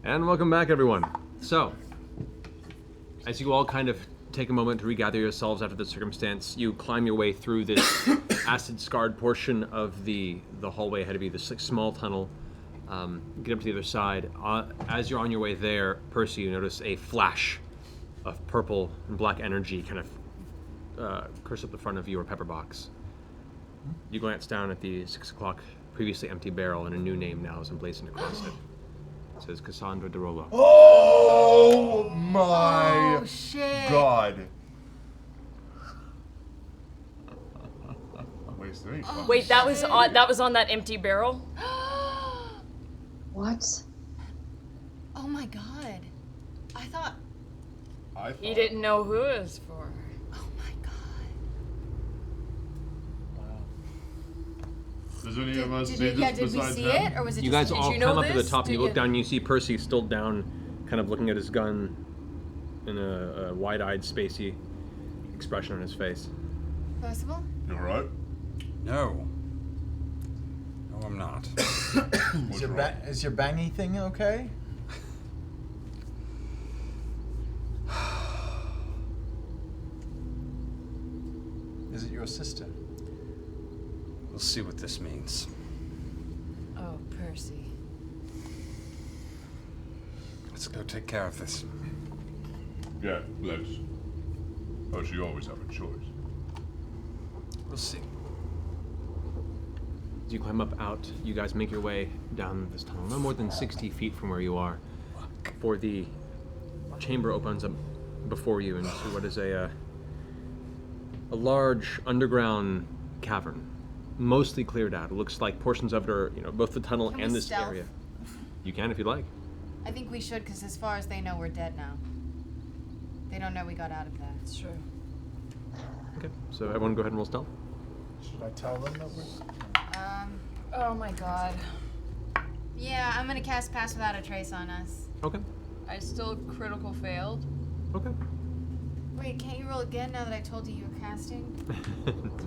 And welcome back, everyone. So, as you all kind of take a moment to regather yourselves after the circumstance, you climb your way through this acid-scarred portion of the hallway ahead of you, this like, small tunnel. Get up to the other side. As you're on your way there, Percy, you notice a flash of purple and black energy kind of curse up the front of your pepper box. You glance down at the 6 o'clock previously empty barrel, and a new name now is emblazoned across it. It says Cassandra DeRolo. Oh my shit. God. Wait, that was on that empty barrel? What? Oh my God. I thought... He didn't know who it was for. Oh my God. Does any of us see this did we besides see him? it, or was it You just... guys all you know come up to the this? top and you Did look you- down and you see Percy still down, kind of looking at his gun in a wide-eyed, spacey expression on his face. Percival? You alright? No. No, I'm not. Is your bangy thing okay? Is it your sister? We'll see what this means. Oh, Percy. Let's go take care of this. Yeah, let's. Oh, so you always have a choice. We'll see. As you climb up out, you guys make your way down this tunnel, no more than 60 feet from where you are, before the chamber opens up before you into what is a large underground cavern, mostly cleared out. It looks like portions of it are, both the tunnel Can and we this stealth? area. You can if you'd like. I think we should, because as far as they know, we're dead now. They don't know we got out of there. It's true. Okay, so everyone go ahead and roll stealth. Should I tell them that we're... Oh my God. Yeah, I'm gonna cast Pass Without a Trace on us. Okay. I still critical failed. Okay. Wait, can't you roll again now that I told you were casting?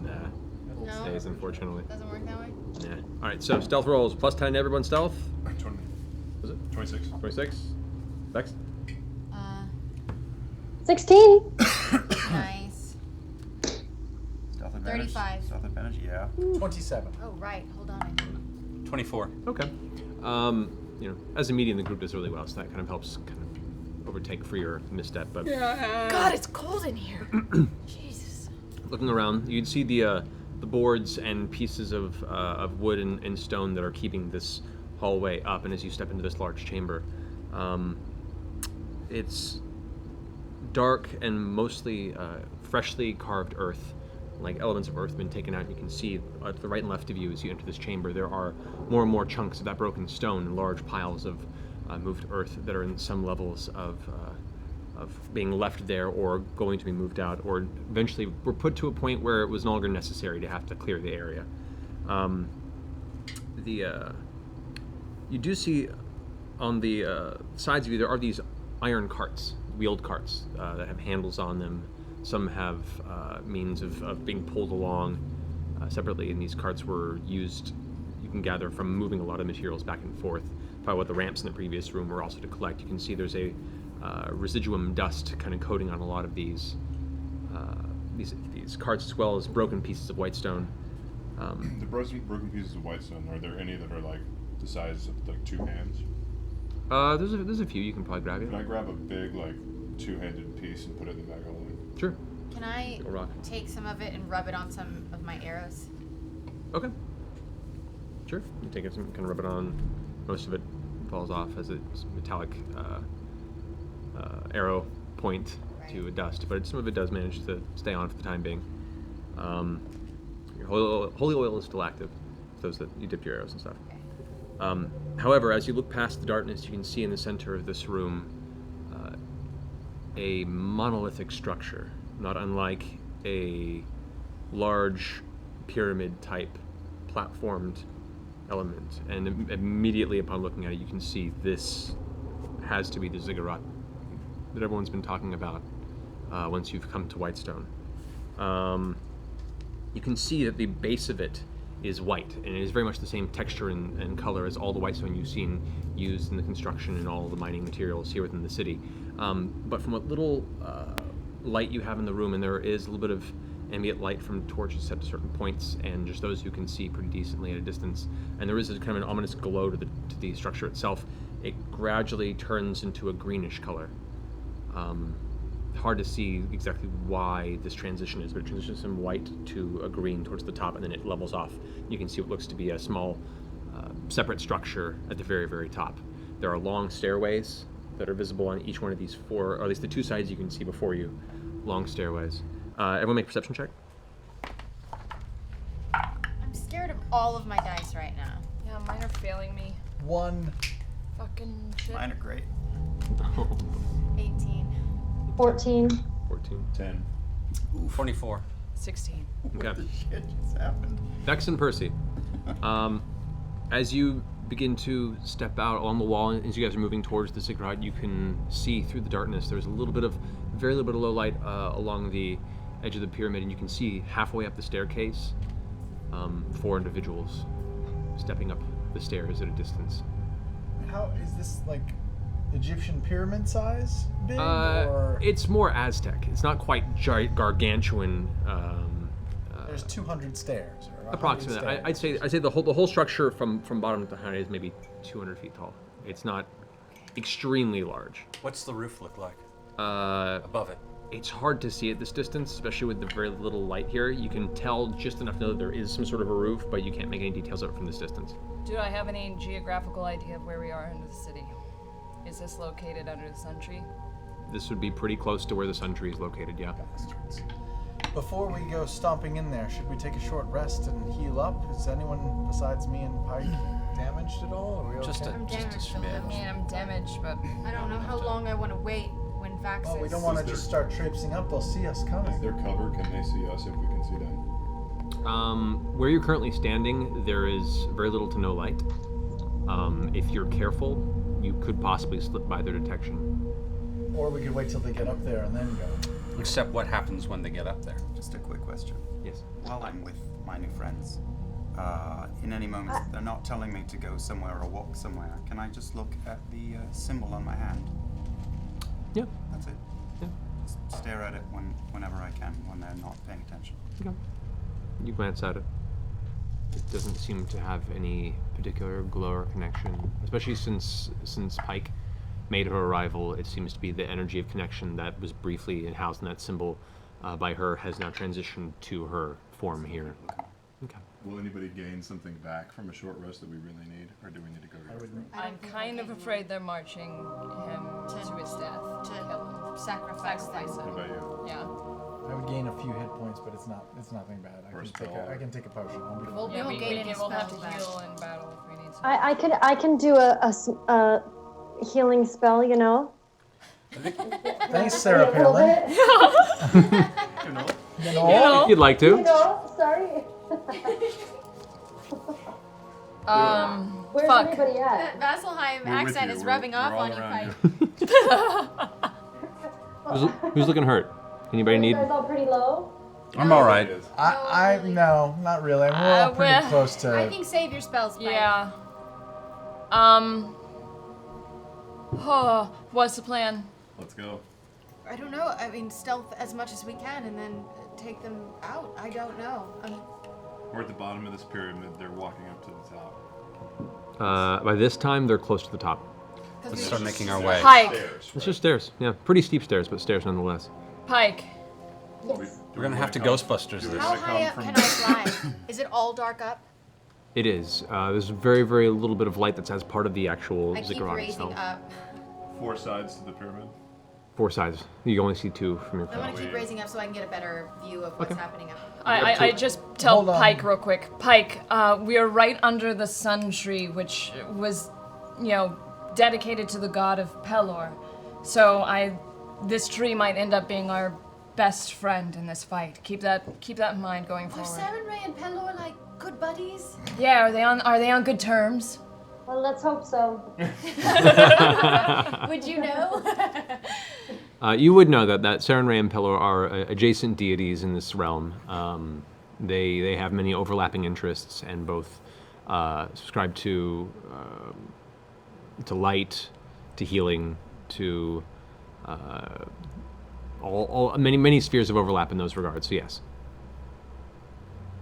Nah. It No? stays, unfortunately. Doesn't work that way? Yeah. All right, so stealth rolls, plus 10 to everyone's stealth. 20. Was it? 26. 26. Dex? 16. Nice. Stealth advantage. 35. Stealth advantage, yeah. 27. Oh, right. Hold on. 24. Okay. As a medium, the group does really well, so that kind of helps kind of overtake for your misstep. But God, it's cold in here. Jesus. looking around, you'd see the the boards and pieces of wood and stone that are keeping this hallway up. And as you step into this large chamber, it's dark and mostly freshly carved earth, like elements of earth have been taken out. You can see to the right and left of you as you enter this chamber, there are more and more chunks of that broken stone and large piles of moved earth that are in some levels of being left there or going to be moved out, or eventually were put to a point where it was no longer necessary to have to clear the area. You do see on the sides of you, there are these iron carts, wheeled carts that have handles on them. Some have means of being pulled along separately, and these carts were used, you can gather, from moving a lot of materials back and forth. Probably what the ramps in the previous room were also to collect. You can see there's a residuum dust kind of coating on a lot of these carts, as well as broken pieces of Whitestone. The broken pieces of Whitestone, are there any that are like the size of like 2 hands? There's a few you can probably grab. Can I grab a big like 2-handed piece and put it in the bag of holding? Sure. Can I take some of it and rub it on some of my arrows? Okay. Sure. You take it, kind of rub it on. Most of it falls off as it's metallic arrow point to dust, but some of it does manage to stay on for the time being. Your holy oil is still active, those that you dip your arrows and stuff. However, as you look past the darkness, you can see in the center of this room a monolithic structure, not unlike a large pyramid-type platformed element. And immediately upon looking at it, you can see this has to be the ziggurat that everyone's been talking about once you've come to Whitestone. You can see that the base of it is white, and it is very much the same texture and color as all the Whitestone you've seen used in the construction and all the mining materials here within the city. But from what little light you have in the room, and there is a little bit of ambient light from torches set to certain points, and just those who can see pretty decently at a distance, and there is a kind of an ominous glow to the structure itself, it gradually turns into a greenish color. Hard to see exactly why this transition is, but it transitions from white to a green towards the top, and then it levels off. You can see what looks to be a small separate structure at the very, very top. There are long stairways that are visible on each one of these 4, or at least the 2 sides you can see before you. Long stairways. Everyone make a perception check. I'm scared of all of my dice right now. Yeah, mine are failing me. 1. Fucking shit. Mine are great. 18. 14. 10. 24. 16. Okay. Holy shit just happened. Vex and Percy. As you begin to step out along the wall, and as you guys are moving towards the ziggurat, you can see through the darkness. There's very little bit of low light along the edge of the pyramid, and you can see halfway up the staircase 4 individuals stepping up the stairs at a distance. How is this, like Egyptian pyramid size big? Or It's more Aztec. It's not quite gargantuan. there's 200 stairs. Or 100 Approximately. stairs. I'd say the whole structure from bottom to height is maybe 200 feet tall. It's not extremely large. What's the roof look like? Above it. It's hard to see at this distance, especially with the very little light here. You can tell just enough to know that there is some sort of a roof, but you can't make any details of it from this distance. Do I have any geographical idea of where we are under the city? Is this located under the Sundry? This would be pretty close to where the Sundry is located, yeah. Before we go stomping in there, should we take a short rest and heal up? Is anyone besides me and Pike damaged at all? Are we okay? I'm damaged a little. I mean, I'm damaged, but I don't know how long I want to wait when Vax Well, we don't want to just start traipsing up. They'll see us coming. Is there cover? Can they see us if we can see them? Where you're currently standing, there is very little to no light. If you're careful, you could possibly slip by their detection. Or we could wait till they get up there and then go. Except what happens when they get up there? Just a quick question. Yes. While I'm with my new friends, in any moment they're not telling me to go somewhere or walk somewhere, can I just look at the symbol on my hand? Yeah. That's it. Yeah. Just stare at it whenever I can when they're not paying attention. Okay. You glance at it. It doesn't seem to have any particular glow or connection, especially since Pike made her arrival. It seems to be the energy of connection that was briefly housed in that symbol by her has now transitioned to her form here. Okay. Will anybody gain something back from a short rest that we really need, or do we need to go to your room? I'm kind of afraid they're marching him to his death. To kill him. sacrifice Sacrifice them. him. What about you? Yeah. I would gain a few hit points, but it's nothing bad. I can take a potion. I'll be Well, fine. we won't gain any we'll have spells to back. heal in battle if we need to. I can do a healing spell, you know. Thanks, Sarah A little Palin. bit. You know? If you'd like to. You know, sorry. Where's Fuck. everybody at? That Vasselheim We're with accent you. is We're rubbing off all on you, around Pike. Who's looking hurt? Anybody Are you need? guys all pretty low? I'm all right. No, not really. We're all pretty well, close to. I think save your spells, Pike. Yeah. Oh, what's the plan? Let's go. I don't know. I mean, stealth as much as we can and then take them out. I don't know. We're at the bottom of this pyramid. They're walking up to the top. By this time, they're close to the top. Let's start making our way. Pike. It's just stairs. Yeah, pretty steep stairs, but stairs nonetheless. Pike. Yes. We're gonna have to Ghostbusters do this. we How wanna high come up from- can I fly? Is it all dark up? It is. There's very, very little bit of light that's as part of the actual I keep ziggurat raising itself. up. 4 sides to the pyramid. 4 sides. You only see 2 from your I want phone. to keep raising up so I can get a better view of what's happening up. I just tell Hold on. Pike real quick. Pike, we are right under the Sundry, which was, dedicated to the god of Pelor. So this tree might end up being our best friend in this fight. Keep that in mind going Are forward. Sarenrae and Pelor like good buddies? Yeah, are they on good terms? Well, let's hope so. Would you know? You would know that Sarenrae and Pelor are adjacent deities in this realm. They have many overlapping interests and both subscribe to light, to healing, to many spheres of overlap in those regards. So yes.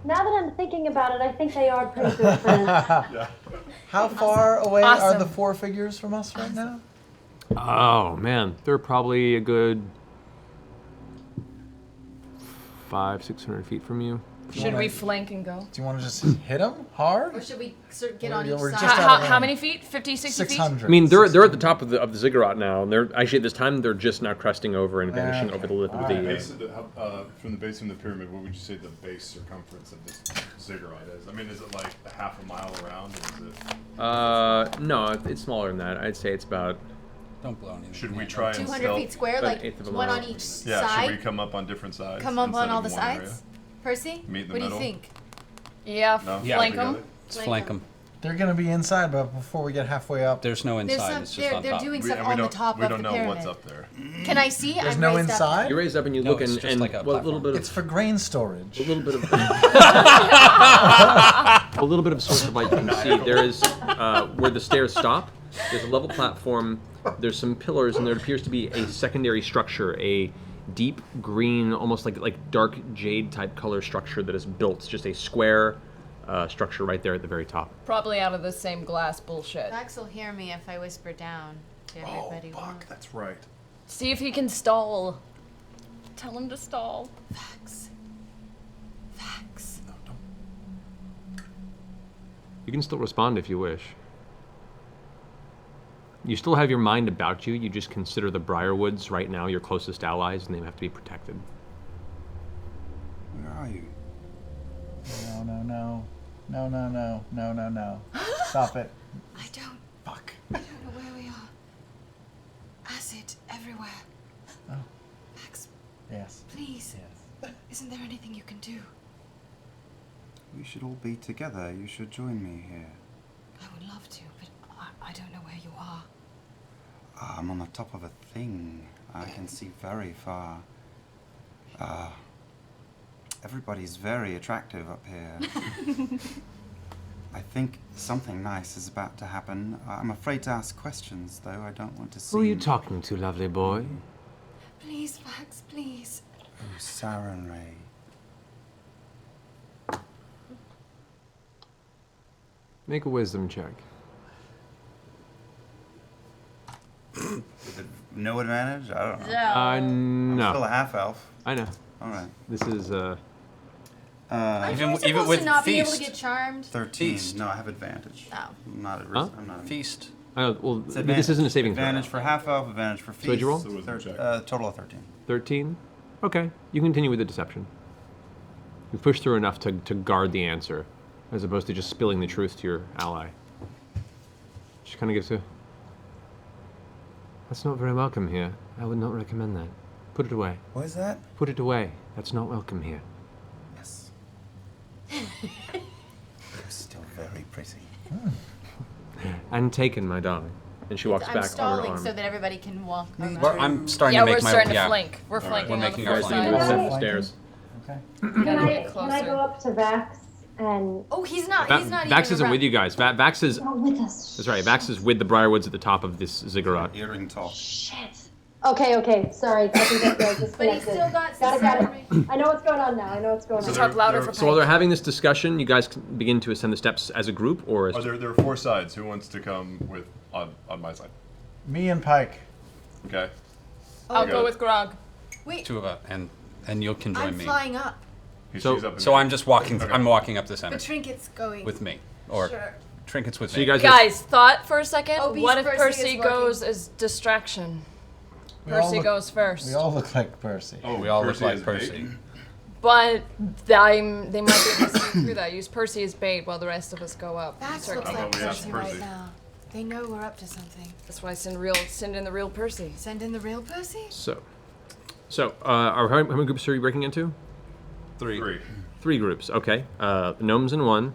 Now that I'm thinking about it, I think they are pretty good friends. How far away are Awesome. the 4 figures from us right now? Oh man, they're probably a good 500-600 feet from you. Should we flank and go? Do you want to just hit them hard? Or should we sort of get We're- on each we're side? just out of How range. many feet? 50, 60 feet? 600. I mean, they're at the top of the ziggurat now, and they're actually at this time they're just now cresting over and vanishing over the lip of the. Base of the, from the base of the pyramid, what would you say the base circumference of this ziggurat is? I mean, is it like a half a mile around, or is it? No, it's smaller than that. I'd say it's about. Don't blow anything. Should we try and 200 stealth? feet square, About like an eighth of a one mile. on each Yeah, side? should we come up on different sides? Come up instead on all of the one sides? area? Percy? Meet in the what do you middle? think? Yeah, No? flank them. Together? Let's flank them. They're gonna be inside, but before we get halfway up, There's no There's inside. some, It's just on they're top. doing We, stuff and we on the don't, top we of don't the know pyramid. what's up there. Can I see? there's I'm no raised inside. You raise up and you No, look, it's and, just and like a well, a little bit of It's for grain storage. a little bit of a little bit of source of light you can see. There is where the stairs stop. There's a level platform. There's some pillars, and there appears to be a secondary structure, a deep green, almost like dark jade type color structure that is built. It's just a square structure right there at the very top. Probably out of the same glass bullshit. Vax will hear me if I whisper down to everybody. Fuck, that's right. See if he can stall. Tell him to stall. Vax. Vax. No, don't. You can still respond if you wish. You still have your mind about you. You just consider the Briarwoods right now your closest allies, and they have to be protected. Where are you? No. Stop it. I don't Fuck. know where we are. Acid everywhere. Oh. Vax, Yes. please. Isn't there anything you can do? We should all be together. You should join me here. I would love to, but I don't know where you are. I'm on the top of a thing. I can see very far. Everybody's very attractive up here. I think something nice is about to happen. I'm afraid to ask questions, though. I don't want to seem... Who are you talking to, lovely boy? Please, Vax, please. Oh, Sarenrae. Make a wisdom check. No advantage? I don't know. No. I'm still a half elf. I know. All right. This is Aren't you Even supposed with to not be able to feast. get charmed? 13. Feast. No, I have advantage. Oh. I'm not at Huh? risk. I'm not at Feast. Oh, well, It's this isn't a saving throw. Advantage for half elf, advantage for feast. what'd you roll? So it was a check. Total of 13. 13? Okay, you continue with the deception. You push through enough to guard the answer, as opposed to just spilling the truth to your ally. She kind of gives a... That's not very welcome here. I would not recommend that. Put it away. What is that? Put it away. That's not welcome here. Yes. You're still very pretty. And taken, my darling. And she walks I'm back on her stalling arm. so that everybody can walk around. I'm starting Yeah, to we're make my starting to yeah. flank. We're flanking We're on the making You our guys far need flank. to side. ascend the stairs. Okay. Can I closer. go up to Vax and Oh, he's not. Va- He's not Vax even isn't around. with you guys. Vax is... not with us? That's right. Vax is with the Briarwoods at the top of this ziggurat. Earring tall. Shit. Okay. Sorry. I think that's right. But he's still got. Got it. I know what's going on now. I know what's going on. Talk louder for So while they're Pike. having this discussion, you guys can begin to ascend the steps as a group, or as... There are 4 sides. Who wants to come with on my side? Me and Pike. Okay. I'll Okay. go with Grog. Wait, Two of us, and you can join I'm me. flying up. She's So- up in So there. I'm just walking. Okay. I'm walking up the center But Trinket's going. with me, or Sure. Trinkets with So me. you guys... Guys, thought for a second. Obese What if Percy Percy is working. goes as distraction? We all Percy look- goes first. We all look like Percy. Oh, we all Percy look like is Percy. bait? But they might be able to see through that. Use Percy as bait while the rest of us go up. That Start looks How like about we ask Percy Percy? right now. They know we're up to something. That's why I send in the real Percy. Send in the real Percy? So how many groups are you breaking into? 3. 3 groups, okay. Gnomes in 1,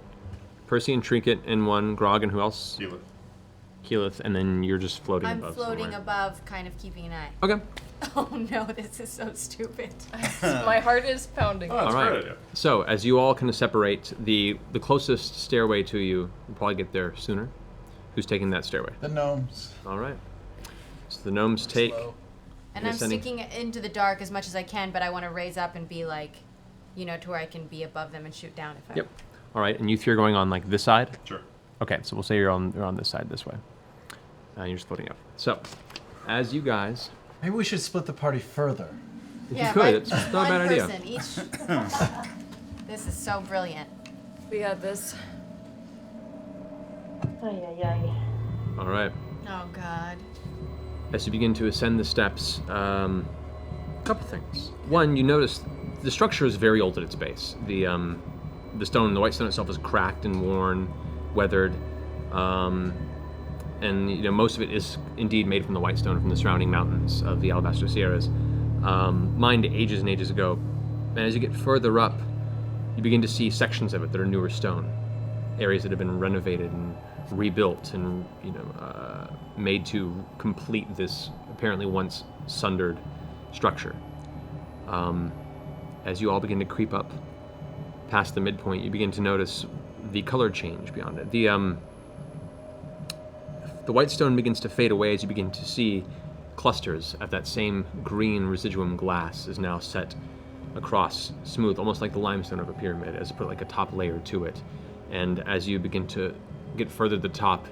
Percy and Trinket in 1, Grog and who else? Keyleth. Keyleth, and then you're just floating I'm above floating somewhere. above, kind of keeping an eye. Okay. Oh no, this is so stupid. My heart is pounding. Oh, that's All a right. great idea. So as you all kind of separate, the closest stairway to you will probably get there sooner. Who's taking that stairway? The gnomes. All right. So the gnomes take... And I'm Ascending. sticking into the dark as much as I can, but I want to raise up and be like, to where I can be above them and shoot down if I. Yep. All right, and you 3 are going on like this side? Sure. Okay, so we'll say you're on this side this way. You're just floating up. So, as you guys... Maybe we should split the party further. If Yeah, you could, right, it's just not a bad one idea. person each. This is so brilliant. We got this. Ay. All right. Oh God. As you begin to ascend the steps, a couple things. One, you notice the structure is very old at its base. The stone, the white stone itself is cracked and worn, weathered, and most of it is indeed made from the white stone from the surrounding mountains of the Alabaster Sierras, mined ages and ages ago. And as you get further up, you begin to see sections of it that are newer stone, areas that have been renovated and rebuilt and made to complete this apparently once sundered structure. As you all begin to creep up past the midpoint, you begin to notice the color change beyond it. The white stone begins to fade away as you begin to see clusters of that same green residuum glass is now set across smooth, almost like the limestone of a pyramid, as it put like a top layer to it. And as you begin to get further to the top,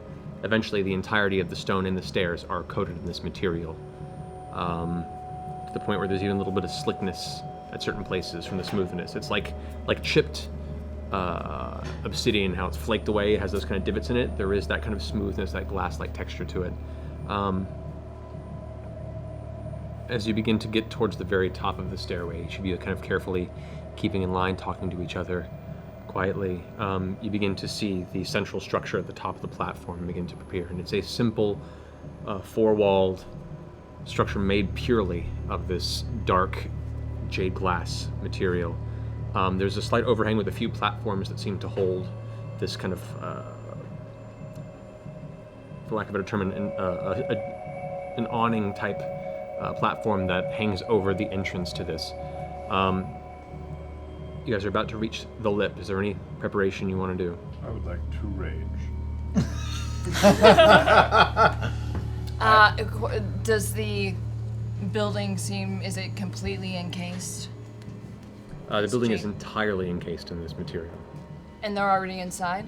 eventually the entirety of the stone and the stairs are coated in this material, to the point where there's even a little bit of slickness at certain places from the smoothness. It's like chipped obsidian, how it's flaked away, it has those kind of divots in it. There is that kind of smoothness, that glass-like texture to it. As you begin to get towards the very top of the stairway, you should be kind of carefully keeping in line, talking to each other quietly. You begin to see the central structure at the top of the platform begin to appear, and it's a simple, four-walled structure made purely of this dark jade glass material. There's a slight overhang with a few platforms that seem to hold this kind of, for lack of a better term, an awning type platform that hangs over the entrance to this. You guys are about to reach the lip. Is there any preparation you want to do? I would like to rage. Does the building seem, is it completely encased? The building is entirely encased in this material. And they're already inside?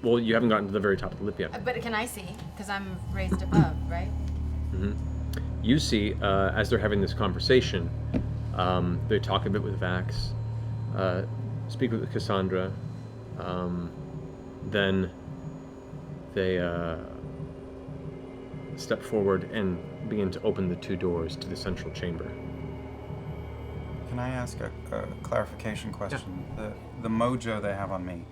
Well, you haven't gotten to the very top of the lip yet. But can I see? Because I'm raised above, right? Mm-hmm. You see, as they're having this conversation, they talk a bit with Vax. speak with Cassandra. Then they step forward and begin to open the 2 doors to the central chamber. Can I ask a clarification question? The mojo they have on me,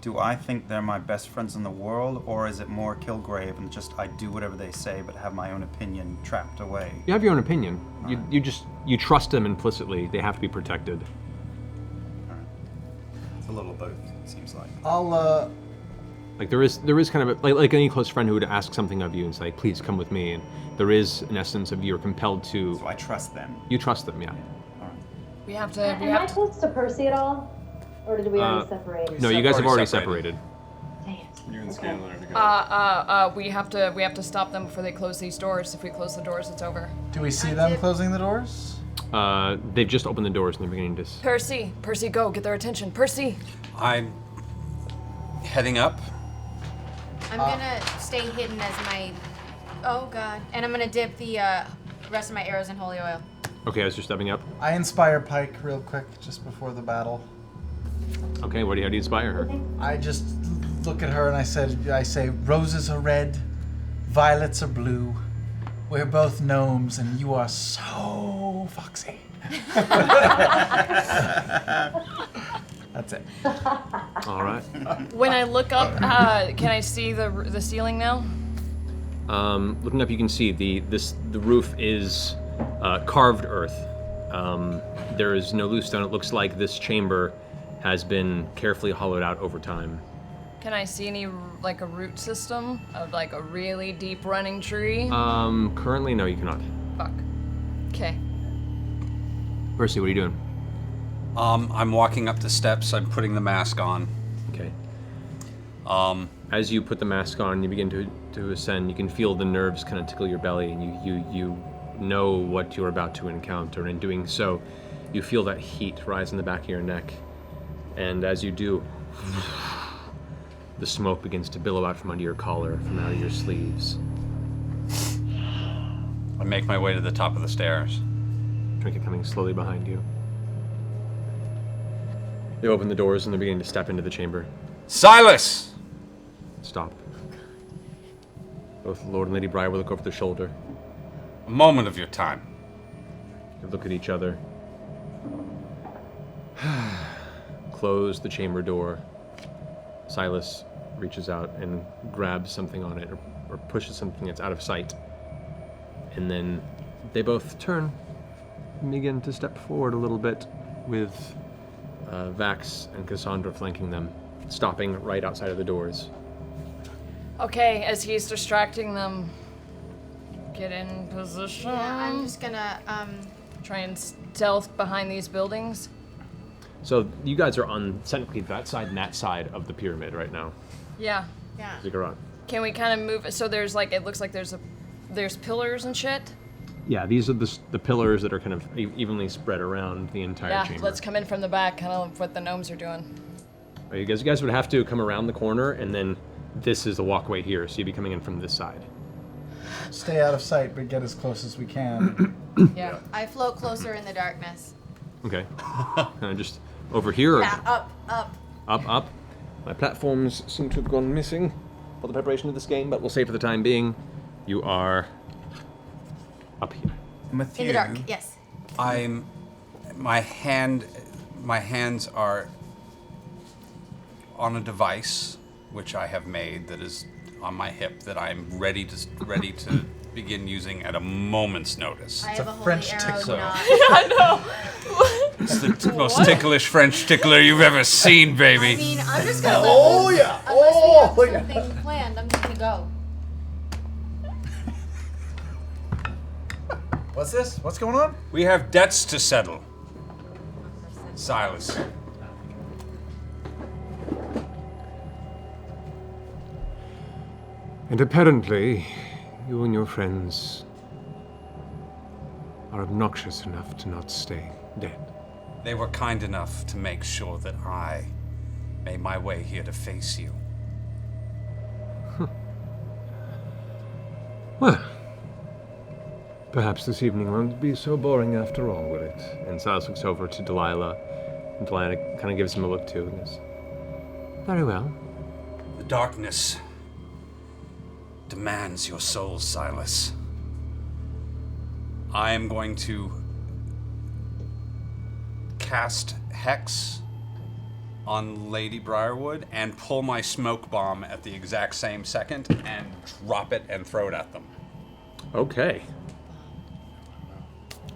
do I think they're my best friends in the world, or is it more Kilgrave and just I do whatever they say but have my own opinion trapped away? You have your own opinion. You trust them implicitly. They have to be protected. All right. It's a little both, it seems like. I'll, Like there is kind of like any close friend who would ask something of you and say, please come with me, and there is an essence of you're compelled to. So I trust them. You trust them, yeah. All right. We have to. Am I close to Percy at all? Or did we already separate? No, you guys have already separated. Dang it. You and Scanlan are together. We have to stop them before they close these doors. If we close the doors, it's over. do we see them closing the doors? They've just opened the doors and they're beginning to. Percy, go, get their attention. Percy. I'm heading up. I'm gonna stay hidden as my. Oh god. And I'm gonna dip the rest of my arrows in holy oil. Okay, as you're stepping up. I inspire Pike real quick just before the battle. Okay, how do you inspire her? I just look at her and I say, roses are red, violets are blue. We're both gnomes and you are so foxy. That's it. All right. When I look up, can I see the ceiling now? Looking up, you can see the roof is carved earth. There is no loose stone. It looks like this chamber has been carefully hollowed out over time. Can I see any like a root system of like a really deep running tree? Currently, no, you cannot. Fuck. Okay. Percy, what are you doing? I'm walking up the steps. I'm putting the mask on. Okay. As you put the mask on, you begin to ascend. You can feel the nerves kind of tickle your belly, and you know what you're about to encounter. And in doing so, you feel that heat rise in the back of your neck. And as you do, the smoke begins to billow out from under your collar, from out of your sleeves. I make my way to the top of the stairs. Trinket coming slowly behind you. They open the doors and they're beginning to step into the chamber. Silas! Stop. Both Lord and Lady Briarwood look over their shoulder. A moment of your time. They look at each other. Close the chamber door. Silas reaches out and grabs something on it or pushes something that's out of sight. And then they both turn and begin to step forward a little bit with Vax and Cassandra flanking them, stopping right outside of the doors. Okay, as he's distracting them, get in position. Yeah, I'm just gonna try and stealth behind these buildings. So you guys are on technically that side and that side of the pyramid right now. Yeah. Yeah. Ziggurat. Can we kind of move? So there's like, it looks like there's pillars and shit. Yeah, these are the pillars that are kind of evenly spread around the entire chamber. Let's come in from the back, kind of what the gnomes are doing. Right, you guys would have to come around the corner, and then this is the walkway here, so you'd be coming in from this side. Stay out of sight, but get as close as we can. Yeah. I float closer in the darkness. Okay. Kind of just over here? Or Yeah, up. Up. My platforms seem to have gone missing for the preparation of this game, but we'll say for the time being, you are up here. In the dark, yes. My hands are on a device which I have made that is on my hip that I'm ready to begin using at a moment's notice. I have a French holy arrow tickler. knot. I know. It's the most ticklish French tickler you've ever seen, baby. I mean, I'm just gonna Oh, let yeah. unless we Oh, have something planned, I'm just gonna go. What's this? What's going on? We have debts to settle. Silas. And apparently, you and your friends are obnoxious enough to not stay dead. They were kind enough to make sure that I made my way here to face you. Well, perhaps this evening won't be so boring after all, will it? And Silas looks over to Delilah Diana kind of gives him a look too and goes, very well. The darkness demands your soul, Silas. I am going to cast Hex on Lady Briarwood and pull my smoke bomb at the exact same second and drop it and throw it at them. Okay.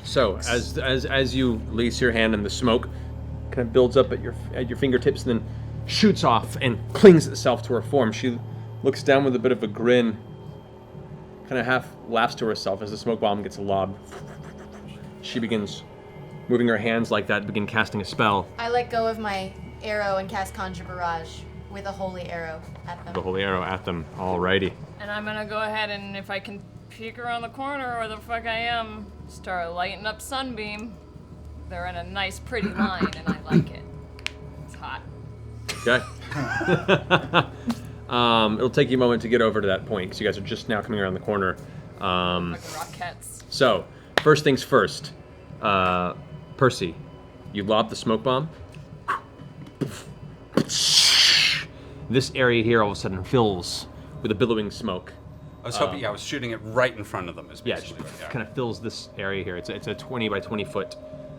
So as you release your hand and the smoke kind of builds up at your fingertips and then shoots off and clings itself to her form, she looks down with a bit of a grin, kind of half laughs to herself as the smoke bomb gets lobbed. She begins moving her hands like that, begin casting a spell. I let go of my arrow and cast Conjure Barrage with a holy arrow at them. The holy arrow at them. Alrighty. And I'm gonna go ahead and if I can peek around the corner where the fuck I am, start lighting up Sunbeam. They're in a nice, pretty line, and I like it. It's hot. Okay. It'll take you a moment to get over to that point because you guys are just now coming around the corner. Like the Rockettes. So, first things first. Percy, you lob the smoke bomb. This area here all of a sudden fills with a billowing smoke. I was hoping, I was shooting it right in front of them. Yeah, it kind of fills this area here. It's a 20 by 20 foot.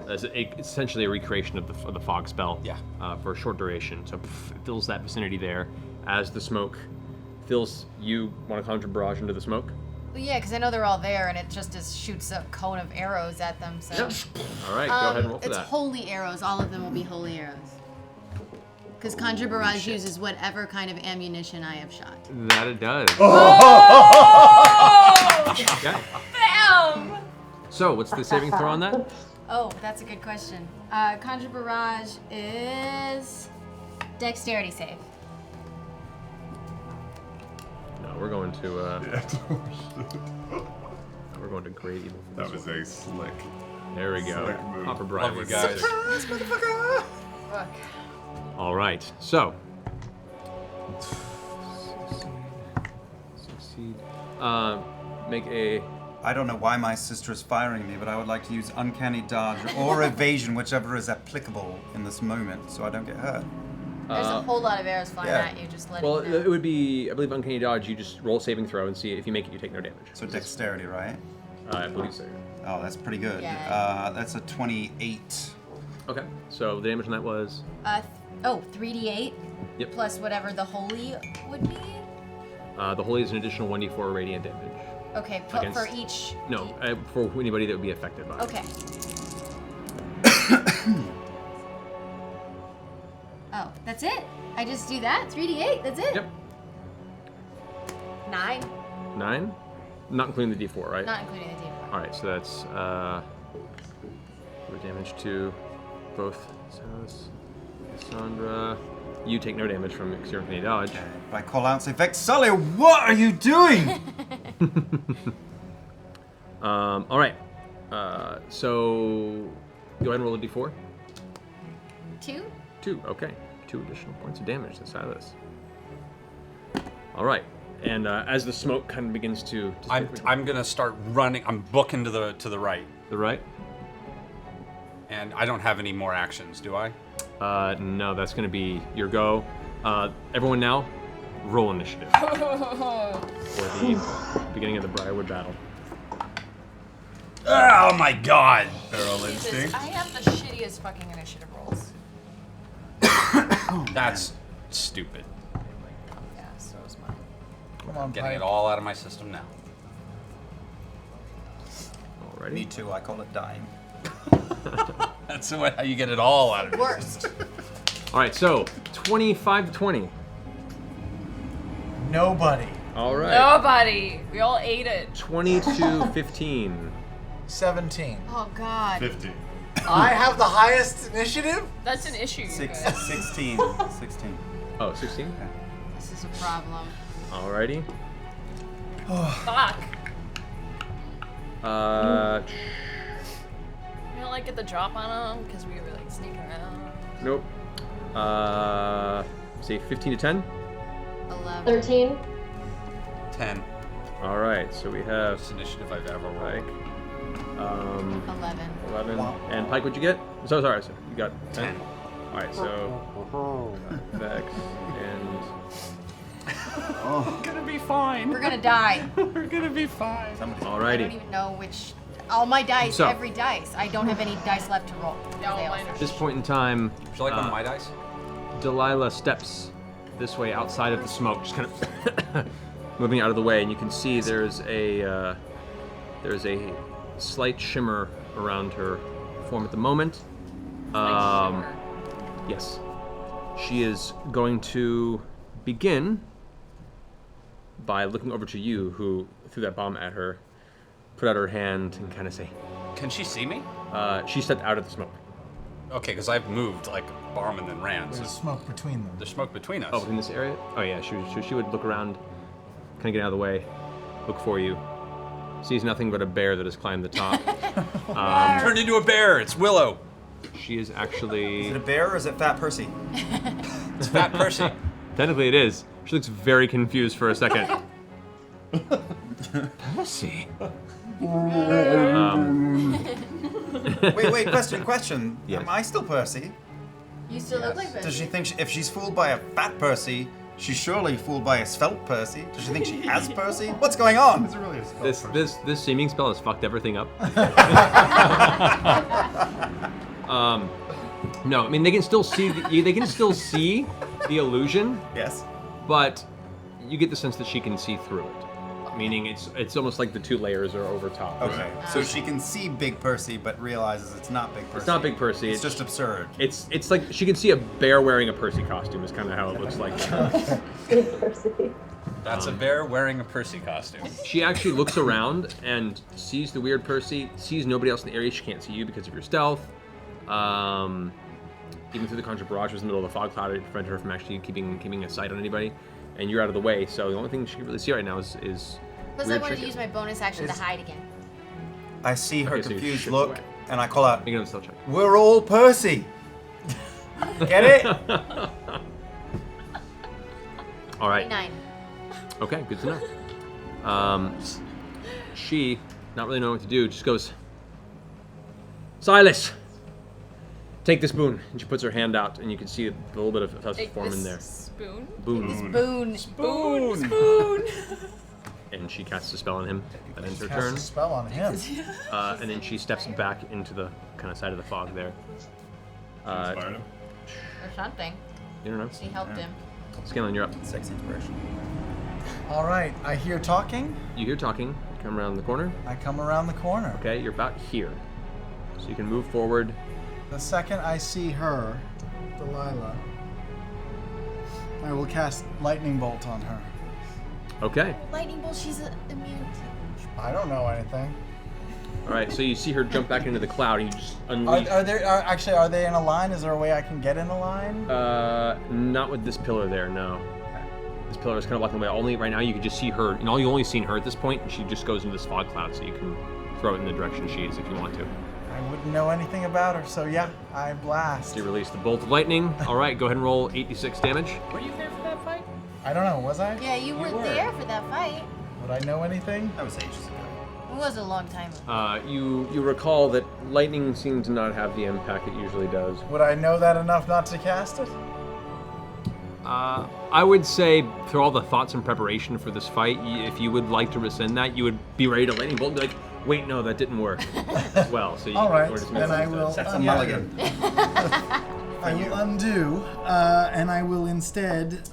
It's essentially a recreation of the fog spell. Yeah. For a short duration. So it fills that vicinity there. As the smoke fills, you want to conjure barrage into the smoke? Well, yeah, because I know they're all there, and it just shoots a cone of arrows at them. So. All right, go ahead and roll for it's that. holy arrows. All of them will be holy arrows. Because Conjure Barrage uses whatever kind of ammunition I have shot. That it does. Okay. Bam! So, what's the saving throw on that? Oh, that's a good question. Conjure Barrage is dexterity save. No, we're going to. We're going to great evil. That was a slick. There we go. Slick move. Papa Love Brian. you guys. Surprise, motherfucker! Fuck. All right, so. Succeed. Make a. I don't know why my sister is firing me, but I would like to use uncanny dodge or evasion, whichever is applicable in this moment, so I don't get hurt. There's a whole lot of arrows flying yeah. at you. Just let Well, it know. it would be, I believe, uncanny dodge. You just roll a saving throw and see if you make it, you take no damage. So dexterity, right? I believe so. Oh, that's pretty good. Yeah. That's a 28. Okay, so the damage on that was. 3d8. Yep. Plus whatever the holy would be. The holy is an additional 1d4 radiant damage. Okay, Against- for each. No, for anybody that would be affected by it. Okay. Oh, that's it? I just do that? 3d8, that's it? Yep. 9. 9? Not including the d4, right? Not including the d4. Alright, so that's damage to both Silas, Cassandra. You take no damage from your uncanny dodge. If I call out and say, Vex Sully, what are you doing? Alright. So go ahead and roll a d4. 2? 2, okay. 2 additional points of damage to Silas. Alright. And as the smoke kind of begins to I'm gonna start running. I'm booking to the right. The right? And I don't have any more actions, do I? No, that's gonna be your go. Everyone now, roll initiative for the beginning of the Briarwood battle. Oh my god! Feral Jesus, instinct. I have the shittiest fucking initiative rolls. That's stupid. Yeah, so is mine. Come on, Getting Pike. it all out of my system now. Alrighty. Me too, I call it dying. That's the way how you get it all out of your Worst. Alright, so 25 to 20. Nobody. Alright. Nobody! We all ate it. 20 to 15. 17. Oh, God. 50. I have the highest initiative? That's an issue, you Six, guys. 16. 16. Oh, 16? This is a problem. Alrighty. Fuck. Uh, We don't like get the drop on them because we were like sneaking around. nope. Say 15 to 10. 11. 13. 10. Alright, so we have Best initiative I've ever Pike. rolled. 11. 11. And Pike, what'd you get? Sorry, you got 10. 10. All right, so Vex and We're gonna be fine. We're gonna die. We're gonna be fine. I don't alrighty. even know which. All my dice, So- every dice. I don't have any dice left to roll. At this point in time, Would you like one of my dice? Delilah steps this way outside of the smoke, just kind of moving out of the way, and you can see there's a slight shimmer around her form at the moment. Yes, she is going to begin by looking over to you, who threw that bomb at her, put out her hand, and kind of say, Can she see me? she stepped out of the smoke. Okay, because I've moved like a bomb and then ran. There's So smoke between them. there's smoke between us. Oh, in this area? Oh yeah, she would look around, kind of get out of the way, look for you. Sees nothing but a bear that has climbed the top. Turned into a bear. It's Willow. She is actually... Is it a bear or is it Fat Percy? It's Fat Percy. Technically it is. She looks very confused for a second. Percy? Wait, question. Yes. Am I still Percy? You still look like Does she think if she's fooled by a fat Percy, she's surely fooled by a svelte Percy? Does she think she has Percy? What's going on? Is it really a spell? This seeming spell has fucked everything up. No, I mean they can still see the illusion. Yes. But you get the sense that she can see through it. Meaning it's almost like the two layers are over top. Okay. So she can see Big Percy, but realizes it's not Big Percy. It's not Big Percy. It's just absurd. It's like she can see a bear wearing a Percy costume. Is kind of how it looks like. Big Percy. That's a bear wearing a Percy costume. She actually looks around and sees the weird Percy. Sees nobody else in the area. She can't see you because of your stealth. Even through the conjured barrage was in the middle of the fog cloud, it prevented her from actually keeping a sight on anybody. And you're out of the way, so the only thing she can really see right now is Plus, I weird wanted to trick- use my bonus action to hide again. I see her Okay, so you confused shift look, away. and I call out, Make another stealth check. "We're all Percy." Get it? All right. 9. Okay, good to know. She, not really knowing what to do, just goes, "Silas, take this boon." And she puts her hand out, and you can see a little bit of Festus form in there. Spoon? Boon. Spoon. And she casts a spell on him. That ends her Cast turn. a spell on him. And then she steps back into the kind of side of the fog there. Inspired him? Or something. You don't know. She helped him. Scanlan, you're up. 6 inspiration. All right, I hear talking. You hear talking. You come around the corner. I come around the corner. Okay, you're about here. So you can move forward. The second I see her, Delilah, I will cast lightning bolt on her. Okay. Lightning bolt, she's immune to. I don't know anything. All right, so you see her jump back into the cloud, and you just unleash. Are they in a line? Is there a way I can get in a line? Not with this pillar there, no. This pillar is kind of blocking the way. Only right now you can just see her. You know, you only seen her at this point, and she just goes into this fog cloud, so you can throw it in the direction she is if you want to. I wouldn't know anything about her, so yeah, I blast. So you release the bolt of lightning. All right, go ahead and roll 86 damage. Were you there for that fight? I don't know, was I? Yeah, you weren't there for that fight. Would I know anything? That was ages ago. It was a long time ago. You recall that lightning seems to not have the impact it usually does. Would I know that enough not to cast it? I would say, through all the thoughts and preparation for this fight, if you would like to rescind that, you would be ready to lightning bolt and be like, wait, no, that didn't work as well. So you All right, or just then I miss it. will. That's a mulligan. I will undo, and I will instead.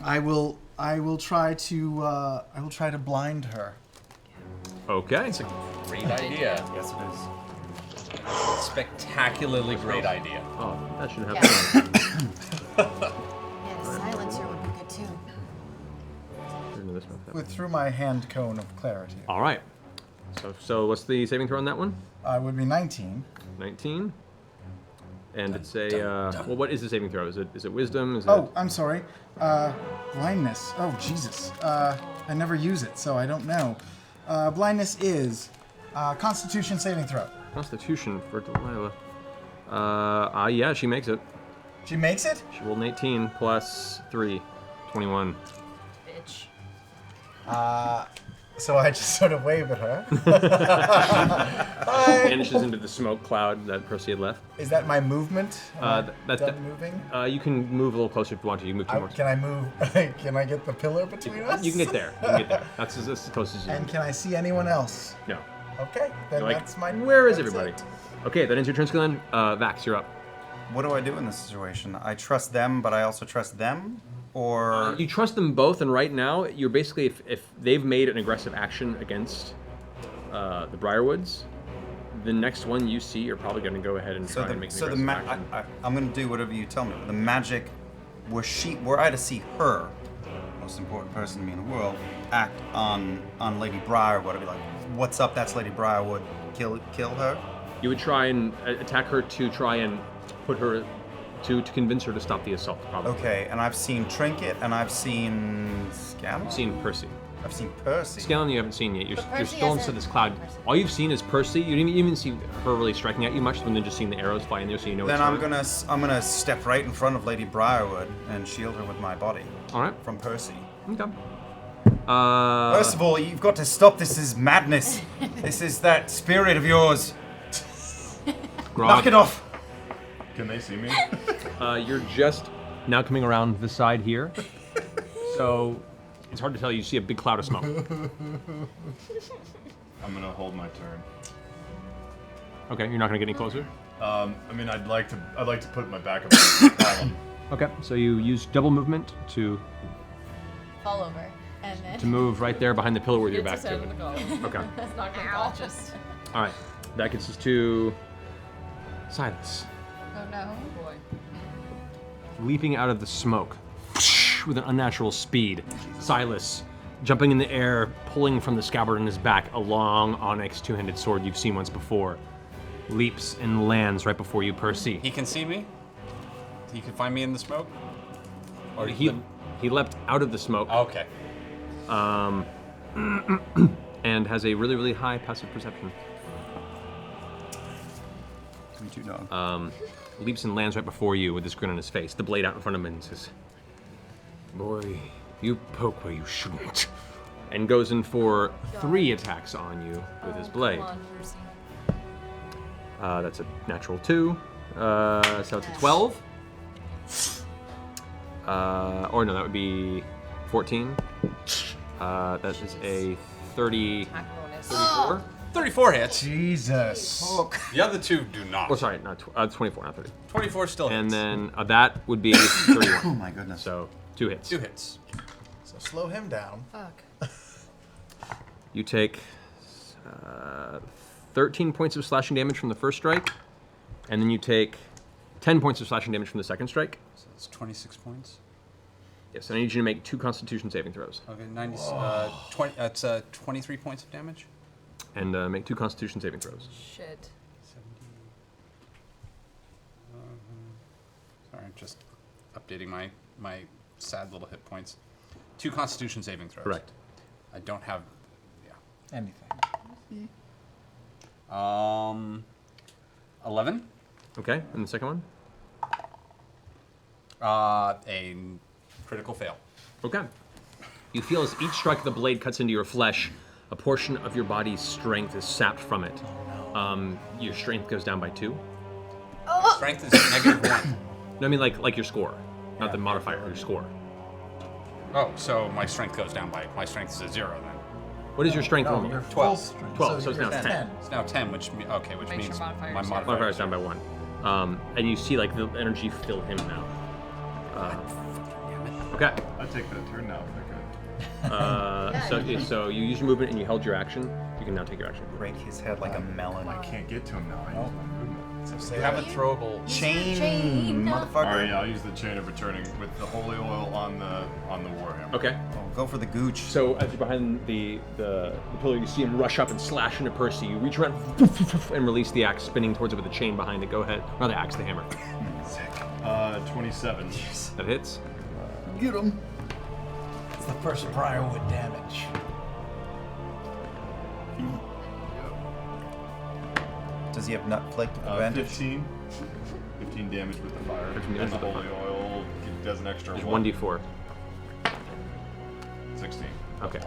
I will try to blind her. Okay. It's a great idea. Yes, it is. Spectacularly great idea. Oh, that shouldn't happen. Yeah, the silencer would be good too. Turn to this one. With through my hand cone of clarity. All right. So what's the saving throw on that one? Would be 19. 19. And it's a well, what is the saving throw? Is it wisdom? Is Oh, I'm sorry. Blindness. Oh, Jesus. I never use it, so I don't know. Blindness is Constitution saving throw. Constitution for Delilah. Yeah, she makes it. She makes it? She rolled an 18 plus 3, 21. Bitch. So I just sort of wave at her. Vanishes into the smoke cloud that Percy had left. Is that my movement? That's done moving? You can move a little closer if you want to. You can move 2 more. Can I move? Can I get the pillar between us? You can get there. You can get there. That's as close as you And can. can I see anyone else? No. Okay, then Like, that's my. where is that's everybody? it. Okay, that ends your turn, Skillen. Vax, you're up. What do I do in this situation? I trust them, but I also trust them? Or... You trust them both, and right now, you're basically, if they've made an aggressive action against the Briarwoods, the next one you see, you're probably going to go ahead and try and make an aggressive action. I'm going to do whatever you tell me. The magic, were I to see her, most important person to me in the world, act on Lady Briarwood, I'd be like, what's up, that's Lady Briarwood, kill her? You would try and attack her to try and put her, to convince her to stop the assault, probably. Okay, and I've seen Trinket, and I've seen Scallon? You've seen Percy. I've seen Percy. Scallon you haven't seen yet. You're Percy still into hasn't- this cloud. All you've seen is Percy. You didn't even see her really striking at you much when they're just seeing the arrows fly in there, so you know Then it's her. I'm gonna step right in front of Lady Briarwood and shield her with my body. All right. From Percy. Okay. First of all, you've got to stop. This is madness. This is that spirit of yours. Knock it off. Can they see me? You're just now coming around the side here, so it's hard to tell. You see a big cloud of smoke. I'm gonna hold my turn. Okay, you're not gonna get any closer. I mean, I'd like to put my back up against the column. Okay, so you use double movement to Fall over. And then. move right there behind the pillar with your back Gets us out to of it. the column. Okay. That's not gonna conscious. All right, that gets us to Silas, Oh no. Boy. leaping out of the smoke with an unnatural speed. Silas, jumping in the air, pulling from the scabbard in his back a long onyx two-handed sword you've seen once before, leaps and lands right before you, Percy. He can see me? He can find me in the smoke? Or He leapt out of the smoke. Okay. And has a really, really high passive perception. Me too, dog. Leaps and lands right before you with this grin on his face, the blade out in front of him, and says, "Boy, you poke where you shouldn't." And goes in for 3 attacks on you with his blade. Come on, Percy. That's a natural 2. So it's a 12. Or no, that would be 14. That is a 34. 34 hits. Jesus. The other two do not. Oh, sorry, not 24, not 30. 24 still hits. And then that would be 31. Oh my goodness. So 2 hits. 2 hits. So slow him down. Fuck. You take 13 points of slashing damage from the first strike, and then you take 10 points of slashing damage from the second strike. So it's 26 points. Yes, and I need you to make 2 Constitution saving throws. Okay, 20, that's 23 points of damage. And make 2 Constitution saving throws. Shit. 70. Sorry, just updating my sad little hit points. 2 Constitution saving throws. Correct. I don't have. Anything. 11. Okay, and the second one? A critical fail. Okay. You feel as each strike of the blade cuts into your flesh, a portion of your body's strength is sapped from it. Your strength goes down by 2. Strength is -1. No, I mean like your score, not the modifier, your score. Oh, so my strength goes down by. My strength is a 0 then. What is your strength No, normally? you're 12. full strength. 12, so it's you're now 10. It's now 10, which Makes means your modifier my zero. modifier Modifier is down by 1. And you see like the energy fill him now. Okay. I'd take that turn now if I could. So you use your movement and you held your action. You can now take your action. Break his head like a melon. I can't get to him now. I use my movement. So You say have a that. throwable. Chain, motherfucker. All right, yeah, I'll use the chain of returning with the holy oil on the warhammer. Okay. Oh, go for the gooch. So as you're behind the pillar, you see him rush up and slash into Percy. You reach around and release the axe, spinning towards it with a chain behind it. Go ahead. Not the axe, the hammer. Sick. 27. That hits. Get him. It's the first Briarwood damage. Does he have nut flake advantage? 15. 15 damage with the fire. 15 And damage the with the holy oil does an extra There's 1. 1d4. 16. Okay.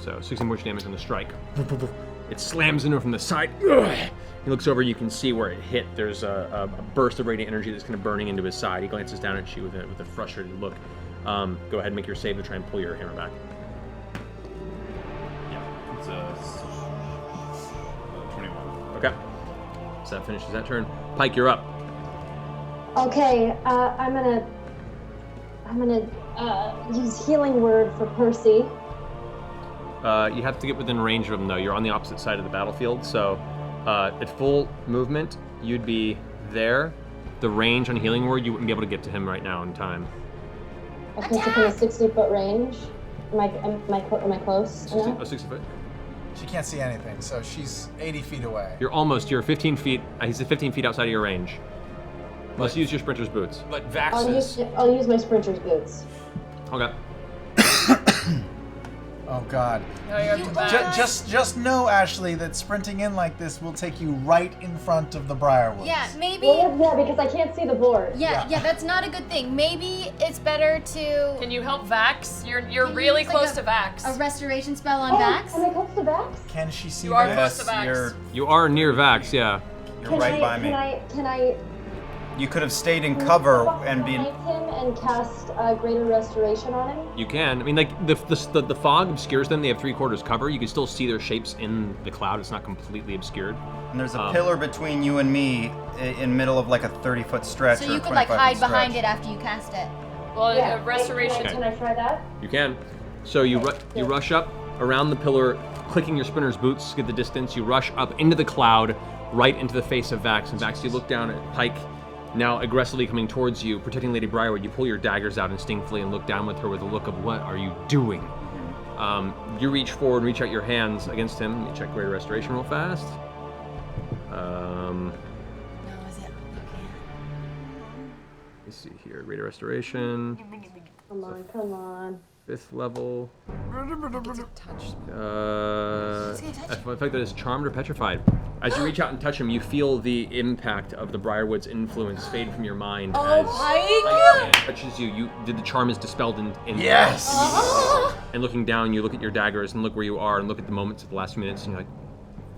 So 16 push damage on the strike. It slams into him from the side. He looks over, you can see where it hit. There's a burst of radiant energy that's kind of burning into his side. He glances down at you with a frustrated look. Go ahead and make your save to try and pull your hammer back. Yeah, it's 21. Okay. So that finishes that turn. Pike, you're up. Okay, I'm gonna use healing word for Percy. You have to get within range of him, though. You're on the opposite side of the battlefield, so at full movement, you'd be there. The range on healing word, you wouldn't be able to get to him right now in time. Okay, so from a 60-foot range, am I close enough? 60 foot? She can't see anything, so she's 80 feet away. You're 15 feet. He's 15 feet outside of your range. Let's use your sprinter's boots. But Vax I'll use my sprinter's boots. Okay. Oh God. No, you have to Just know, Ashley, that sprinting in like this will take you right in front of the Briarwoods. Yeah, maybe. Well, yeah, because I can't see the board. Yeah, that's not a good thing. Maybe it's better to. Can you help Vax? You're really close to Vax. A restoration spell on Oh, Vax? am I close to Vax? Can she see You are this? close to Vax. You are near Vax, yeah. You're right by me. Can I You could have stayed in cover and been. behind him and cast greater restoration on him? You can. I mean, like, the fog obscures them. They have 3/4 cover. You can still see their shapes in the cloud. It's not completely obscured. And there's a pillar between you and me in middle of like a 30-foot stretch. So or you a could like 25-foot hide stretch. behind it after you cast it. Well, Yeah. restoration. Can I try that? You can. So you rush up around the pillar, clicking your spinner's boots to get the distance. You rush up into the cloud, right into the face of Vax. And Vax, you look down at Pike, now aggressively coming towards you, protecting Lady Briarwood. You pull your daggers out instinctively and look down with her with a look of, what are you doing? You reach forward and reach out your hands against him. Let me check Greater Restoration real fast. No, is it? Okay. Let's see here. Greater Restoration. Come on. 5th level. Touch. In fact, that is charmed or petrified. As you reach out and touch him, you feel the impact of the Briarwoods' influence fade from your mind as Pike! touches you. The charm is dispelled in Yes! And looking down, you look at your daggers and look where you are and look at the moments of the last few minutes, and you're like,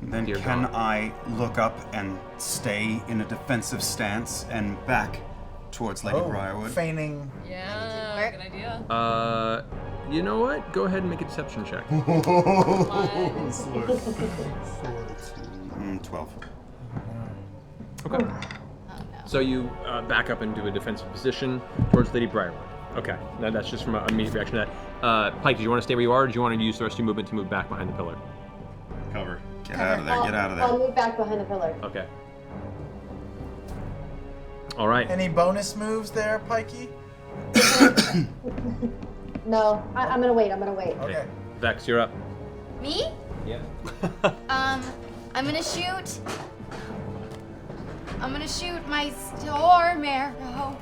Then Dear can God. I look up and stay in a defensive stance and back towards Lady Briarwood? Feigning. Yeah, good idea. You know what? Go ahead and make a deception check. 12. Okay. So you back up into a defensive position towards Lady Briarwood. Okay. Now that's just from an immediate reaction to that. Pike, did you want to stay where you are, or do you want to use the rest of your movement to move back behind the pillar? Cover. Get out of there, get out of I'll there. move back behind the pillar. Okay. All right. Any bonus moves there, Pikey? No, I'm gonna wait. Okay. Vex, you're up. Me? Yeah. I'm gonna shoot. I'm gonna shoot my storm arrow.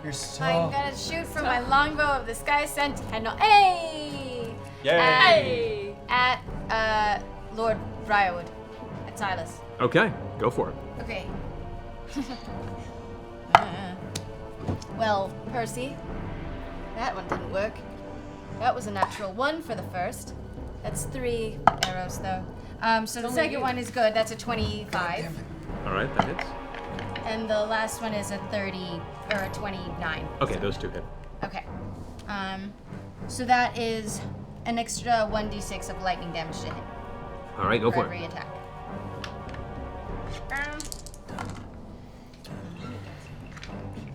You're so. I'm gonna shoot from my longbow of the Sky Sentinel. Hey! Yay! At Lord Briarwood. At Silas. Okay, go for it. Okay. Well, Percy, that one didn't work. That was a natural 1 for the first. That's 3 arrows, though. So the second one is good. That's a 25. All right, that hits. And the last one is a 30 or a 29. Okay, those two hit. Okay. So that is an extra 1d6 of lightning damage to hit All right, go for for every it. attack.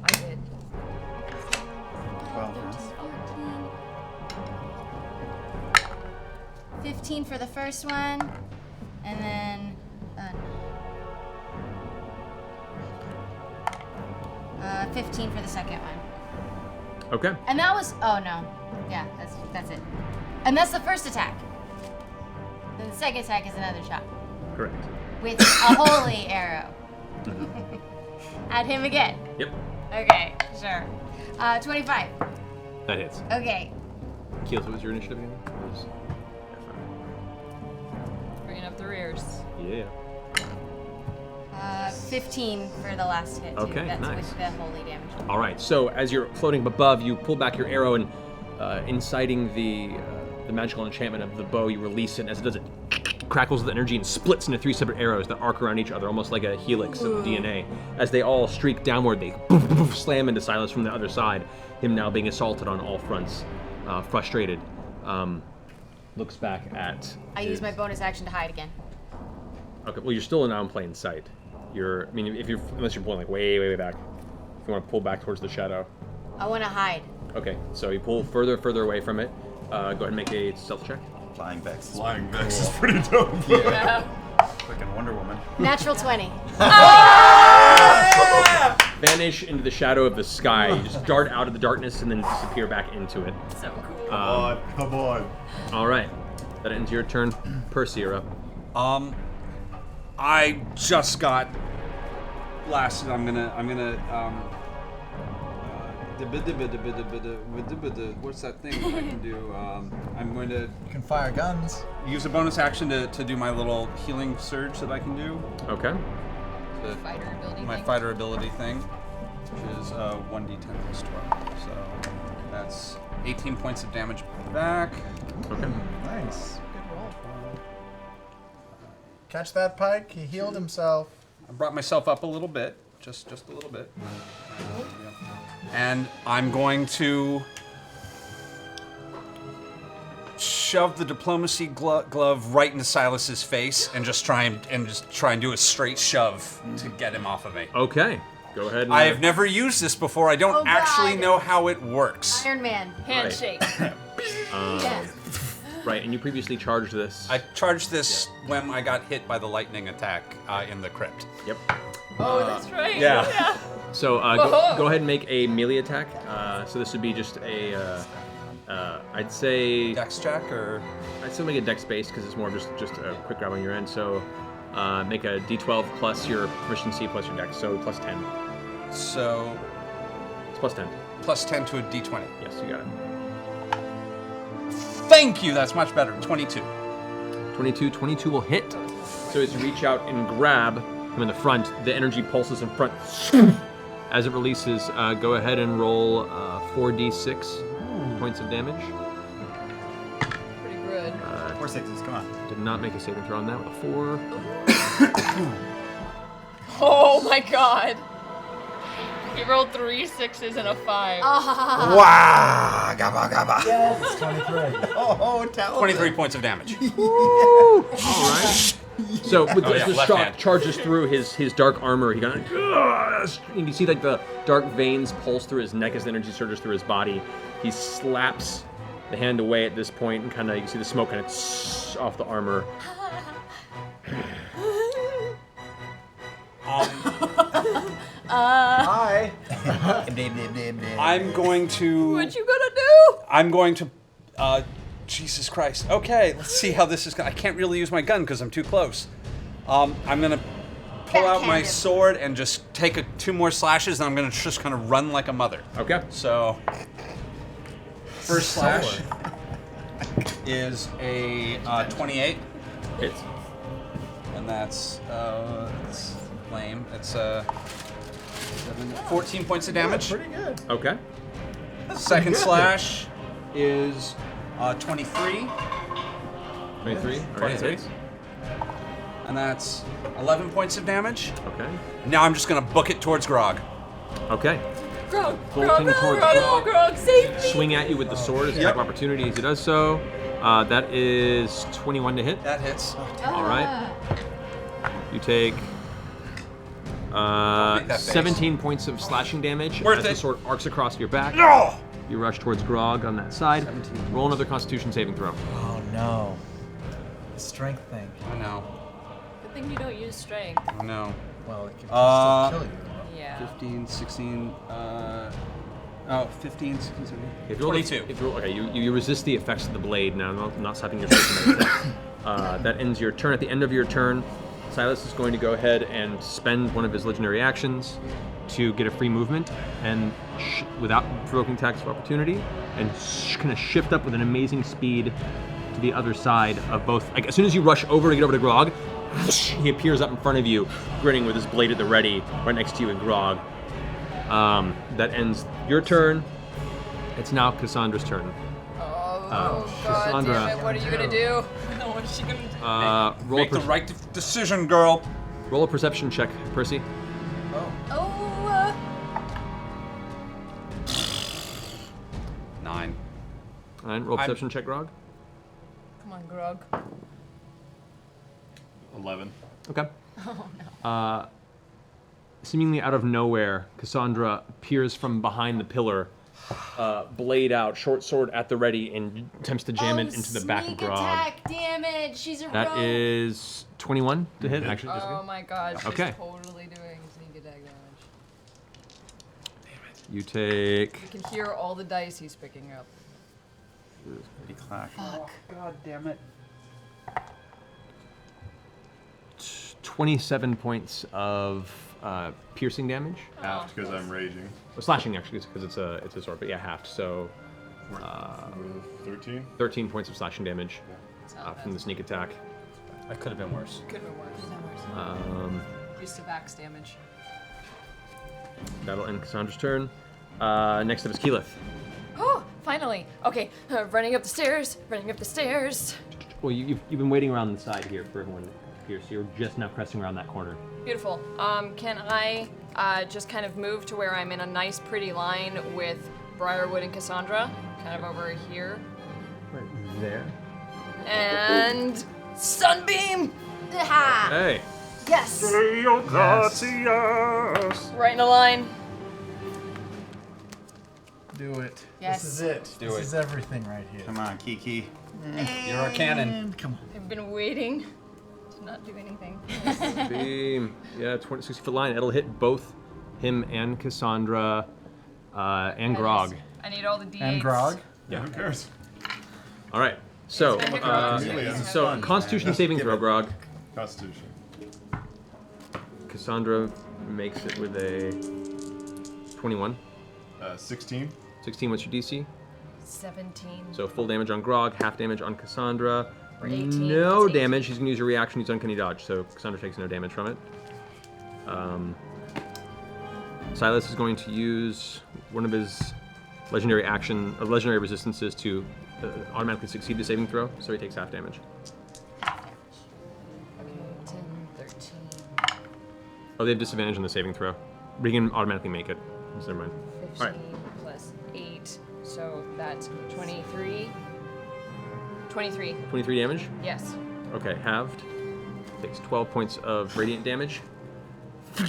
I did. 12, yes. 15 for the first one, and then 15 for the second one. Okay. And that was yeah, that's it. And that's the first attack. Then the second attack is another shot Correct. with a holy arrow. At him again. Yep. Okay, sure. 25. That hits. Okay. Keels, what was your initiative again? It was... Bringing up the rears. Yeah. 15 for the last hit. Too. Okay, That's nice. with the holy damage. All right. So as you're floating above, you pull back your arrow and inciting the the magical enchantment of the bow, you release it, and as it does, it crackles with energy and splits into 3 separate arrows that arc around each other, almost like a helix of DNA. As they all streak downward, they slam into Silas from the other side, him now being assaulted on all fronts, frustrated. Looks back at... I use my bonus action to hide again. Okay, well, you're still now in plain sight. I mean, unless you're pulling like way, way, way back. If you want to pull back towards the shadow. I want to hide. Okay, so you pull further away from it. Go ahead and make a stealth check. Flying Vex. Flying Vex is pretty dope. Yeah. Freaking Wonder Woman. Natural 20. Vanish into the shadow of the sky. You just dart out of the darkness and then disappear back into it. So cool. Come on. All right, that ends your turn. Percy, you're up. I just got blasted. I'm gonna what's that thing that I can do? I'm going to... You can fire guns. Use a bonus action to do my little healing surge that I can do. Okay. My fighter ability thing, which is 1d10 plus 12. So that's 18 points of damage back. Okay. Nice. Good roll. Catch that, Pike. He healed himself. I brought myself up a little bit, just a little bit. And I'm going to shove the diplomacy glove right into Silas's face and just try and do a straight shove to get him off of me. Okay. Go ahead. And, I have never used this before. I don't actually know how it works. Iron Man. Handshake. Yes. Right, and you previously charged this. I charged this when I got hit by the lightning attack in the crypt. Yep. Oh, that's right. Yeah. So go ahead and make a melee attack. So this would be just a, I'd say... Dex check, or? I'd still make a dex base because it's more just a quick grab on your end. So make a d12 plus your proficiency plus your dex, so plus 10. So... It's plus 10. Plus 10 to a d20. Yes, you got it. Thank you, that's much better. 22. 22 will hit. So as you reach out and grab him in the front, the energy pulses in front. As it releases, go ahead and roll 4d6 points of damage. Pretty good. 4 6s, come on. Did not make a saving throw on that with a 4. Oh my god. He rolled 3 6s and a 5. Wow! Gabba gabba. Yes, 23. Oh, talented. 23 points of damage. All right. So with the left shock hand. charges through his dark armor, he kind of, and you see like the dark veins pulse through his neck as the energy surges through his body. He slaps the hand away at this point, and kind of you can see the smoke kind of off the armor. Hi. I'm going to... What you gonna do? I'm going to... Jesus Christ. Okay, let's see how this is going. I can't really use my gun because I'm too close. I'm going to pull out my sword and just take 2 more slashes, and I'm going to just kind of run like a mother. Okay. So, first slash is a 28. Hits. And that's lame. It's 14 points of damage. Pretty good. Okay. Second slash is 23. 23. 23. Hits. And that's 11 points of damage. Okay. Now I'm just gonna book it towards Grog. Okay. Grog, Bolting towards Grog, save me! Swing at you with the sword as attack of opportunity as he does so. That is 21 to hit. That hits. All right. You take make that face. 17 points of slashing damage Worth as the it. sword arcs across your back. No! You rush towards Grog on that side. Roll another Constitution saving throw. Oh no. The strength thing. I know. Good thing you don't use strength. I know. Well, it can still kill you. Yeah. 15, 16, 15, 16, 17. If you roll 22. If you roll, okay, you resist the effects of the blade now, not stopping your sword. That ends your turn. At the end of your turn, Silas is going to go ahead and spend one of his legendary actions to get a free movement and without provoking attacks of opportunity, and kind of shift up with an amazing speed to the other side of both. Like as soon as you rush over to get over to Grog, he appears up in front of you, grinning with his blade at the ready, right next to you and Grog. That ends your turn. It's now Cassandra's turn. Oh, God Cassandra. damn it, what are you gonna do? What's she gonna do? Roll Make the right decision, girl. Roll a perception check, Percy. Oh. 9. Roll perception check, Grog. Come on, Grog. 11. Okay. Oh, no. Seemingly out of nowhere, Cassandra peers from behind the pillar, blade out, short sword at the ready, and attempts to jam it into the back of Sneak Grog. attack, damn it. She's a That rogue. is 21 to hit, actually. Oh my god, she's Okay. totally doing sneak attack damage. You take... You can hear all the dice he's picking up. Fuck. God damn it. 27 points of piercing damage. Half because I'm raging. Well, slashing, actually, because it's a sword, but yeah, halved. So 13? 13 points of slashing damage from the sneak attack. That could have been worse. Could have been worse. Used to Vax damage. That'll end Cassandra's turn. Next up is Keyleth. Oh, finally. Okay, running up the stairs, running up the stairs. Well, you've been waiting around the side here for everyone here, so you're just now pressing around that corner. Beautiful. Can I just kind of move to where I'm in a nice, pretty line with Briarwood and Cassandra? Kind of over here. Right there. And Sunbeam! Ha! Hey. Yes! Yes. Right in a line. Do it. Yes. This is it. Do this it. is everything right here. Come on, Kiki. You're our cannon. Come on. I've been waiting to not do anything. Beam. Yeah, 60-foot line. It'll hit both him and Cassandra and Grog. I need all the d8s. And Grog? Yeah. Who cares? All right. So, It's gonna so Constitution saving throw, Grog. Constitution. Cassandra makes it with a 21. 16. 16, what's your DC? 17. So full damage on Grog, half damage on Cassandra. Or 18. No It's 18. damage. He's going to use a reaction. He's uncanny dodge, so Cassandra takes no damage from it. Silas is going to use one of his legendary resistances to automatically succeed the saving throw, so he takes half damage. Okay, 10, 13, Oh, they have disadvantage on the saving throw. But he can automatically make it. So never mind. 15 All right. plus 8. So that's 23. 23. 23 damage? Yes. Okay, halved. Takes 12 points of radiant damage. Okay,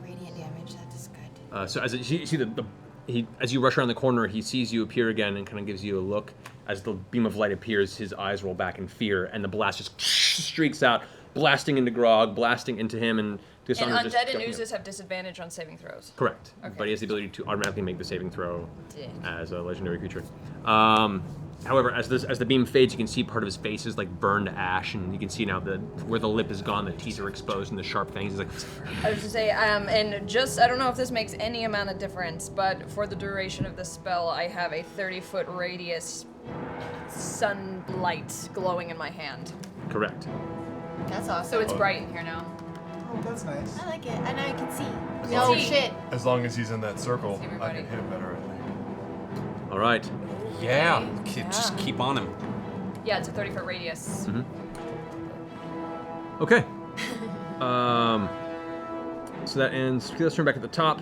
radiant damage, that is good. So as you see as you rush around the corner, he sees you appear again and kind of gives you a look. As the beam of light appears, his eyes roll back in fear, and the blast just streaks out, blasting into Grog, blasting into him, and Cassandra And just undead and ducking oozes up. have disadvantage on saving throws. Correct. Okay. But he has the ability to automatically make the saving throw Dick. as a legendary creature. However, as the beam fades, you can see part of his face is like burned to ash, and you can see now where the lip is gone, the teeth are exposed, and the sharp fangs. He's like, I was to say, and just, I don't know if this makes any amount of difference, but for the duration of the spell, I have a 30-foot radius sunlight glowing in my hand. correct. That's awesome. So it's bright in here now. Oh, that's nice. I like it. And now you can see. long Oh as- shit. As long as he's in that circle, See I everybody. can hit him better, I think. All right. Yeah. Okay. Just keep on him. Yeah, it's a 30-foot radius. Okay. So that ends. Let's turn back at the top.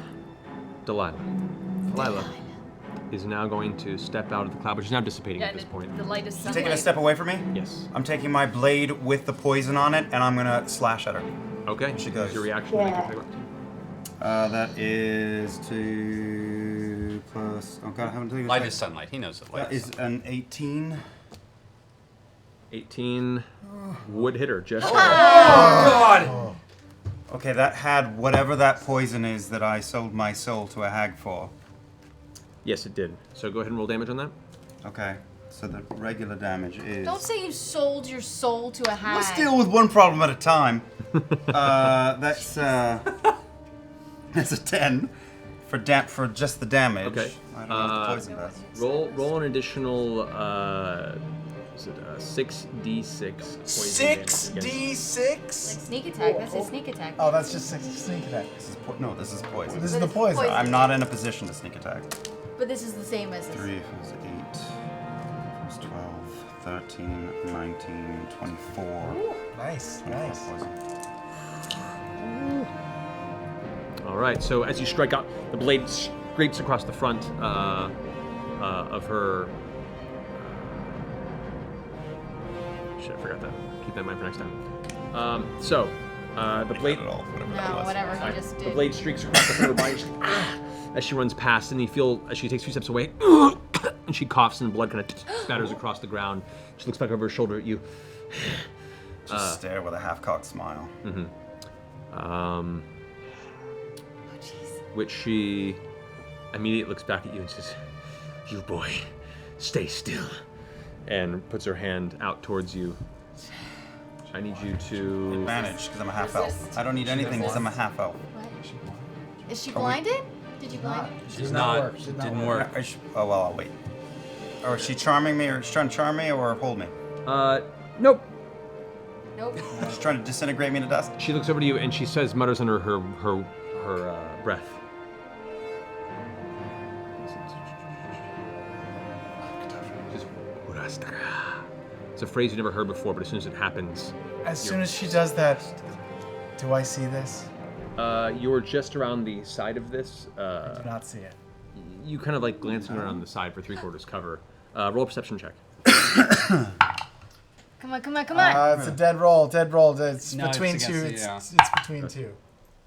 Delilah is now going to step out of the cloud, which is now dissipating Yeah, at this point. the light is sunlight. Taking a step away from me? Yes. I'm taking my blade with the poison on it, and I'm gonna slash at her. Okay. She goes. Use your reaction. to make your favorite. That is 2 plus. Oh god, I haven't told you. Light is sunlight. He knows it. Light That is an 18. 18 would hit her. Just. God! Okay, that had whatever that poison is that I sold my soul to a hag for. Yes, it did. So go ahead and roll damage on that. Okay, so the regular damage is. Don't say you sold your soul to a hag. Let's deal with one problem at a time. That's a 10 for just the damage. Okay. I don't know what the poison does. Roll an additional. Is it 6d6 poison damage against- 6d6? Like sneak attack. That's a sneak attack. Oh, that's just sneak attack. This is this is poison. This is the poison. I'm not in a position to sneak attack. But this is the same as this. 3 is 8. 12, 13, 19, 24. Ooh, nice, 24 nice. poison. All right. So as you strike out, the blade scrapes across the front of her. Shit, I forgot that. Keep that in mind for next time. The blade. Whatever he just The did. blade streaks across the front of her body as she runs past, and you feel as she takes 2 steps away, and she coughs, and blood kind of spatters across the ground. She looks back over her shoulder at you. Just stare with a half-cocked smile. Which she immediately looks back at you and says, "You boy, stay still," and puts her hand out towards you. I need you to advantage because I'm a half elf. I don't need anything because I'm a half elf. Is she blinded? Did you blind her? She's not. Didn't work. Oh well, I'll wait. Or is she charming me, or is she trying to charm me, or hold me? Nope. Nope. She's trying to disintegrate me to dust. She looks over to you and she says, mutters under her breath. It's a phrase you've never heard before, but as soon as it happens, As soon as she does that, do I see this? you're just around the side of this. I do not see it. You kind of like glancing around the side for 3/4 cover. Roll a perception check. Come on. It's a dead roll. It's No, between it's two. against It's between two.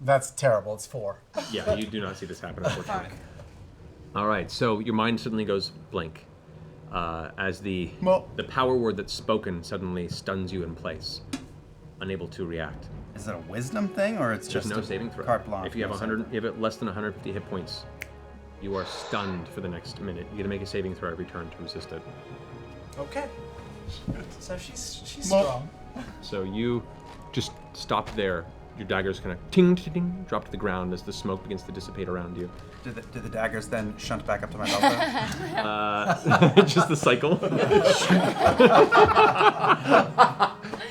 That's terrible. It's 4. Yeah, you do not see this happen, unfortunately. All right, so your mind suddenly goes blank as the power word that's spoken suddenly stuns you in place, unable to react. Is it a wisdom thing, or it's There's just no a saving throw. carte blanche? If you have you have less than 150 hit points, you are stunned for the next minute. You got to make a saving throw every turn to resist it. Okay. So she's strong. So you just stop there. Your daggers kind of ting, ting, ting, drop to the ground as the smoke begins to dissipate around you. Do the daggers then shunt back up to my belt? Just the cycle.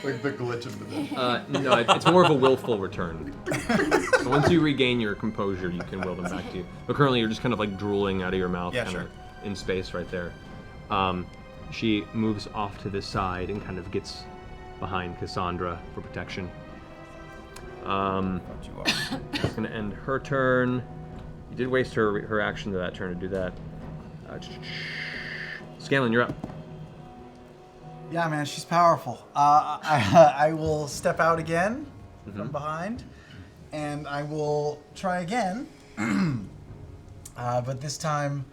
Like the glitch of the mission. No, it's more of a willful return. So once you regain your composure, you can will them back to you. But currently, you're just kind of like drooling out of your mouth, Yeah, kind sure. of in space right there. She moves off to the side and kind of gets behind Cassandra for protection. That's going to end her turn. You did waste her action to that turn to do that. Scanlan, you're up. Yeah, man, she's powerful. I will step out again from behind, and I will try again. But this time,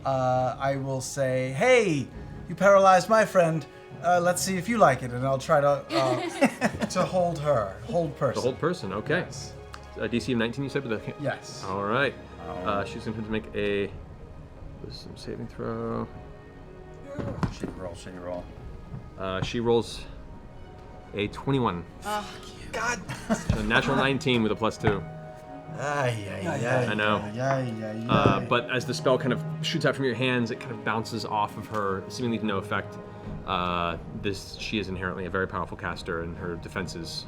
I will say, "Hey, you paralyzed my friend. Let's see if you like it." And I'll try to to hold her, hold person. The hold person, okay. Yes. DC of 19, you said? With a Yes. All right. She's going to make a wisdom saving throw. Shake roll. She rolls a 21. Oh, God. A natural 19 with a +2. I know. But as the spell kind of shoots out from your hands, it kind of bounces off of her, seemingly to no effect. She is inherently a very powerful caster, and her defenses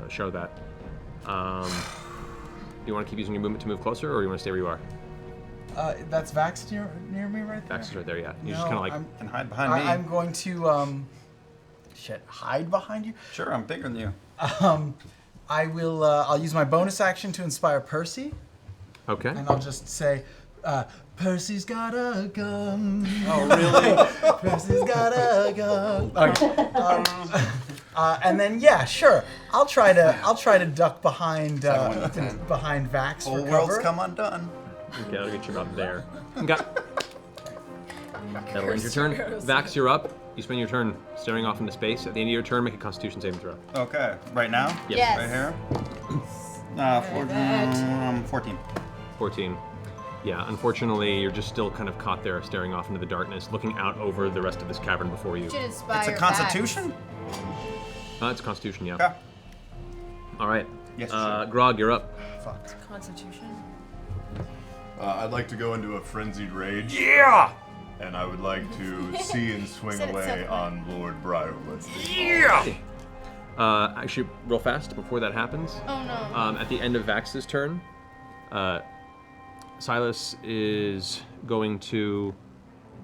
show that. Do you want to keep using your movement to move closer, or do you want to stay where you are? That's Vax near me right there? Vax is right there, yeah. You No, just kind of like... And hide behind me. I'm going to, hide behind you? Sure, I'm bigger than you. I will, I'll use my bonus action to inspire Percy. Okay. And I'll just say, Percy's got a gun. Oh, really? Percy's got a gun. Okay. And then, yeah, sure. I'll try to duck behind behind Vax Whole for world's cover. come undone. Okay, I'll get you about there. Okay. That'll end your turn. Vax, you're up. You spend your turn staring off into space. At the end of your turn, make a Constitution saving throw. Okay, right now? Yes. Right here? 14. 14. Yeah, unfortunately, you're just still kind of caught there, staring off into the darkness, looking out over the rest of this cavern before you. Should inspire It's a Constitution? It's Constitution, yeah. Okay. All right. Yes, Grog, you're up. Constitution. I'd like to go into a frenzied rage. Yeah! And I would like to see and swing Said it so away quick. on Lord Briarwoods. Yeah! Actually, real fast, before that happens. Oh no. At the end of Vax's turn, Silas is going to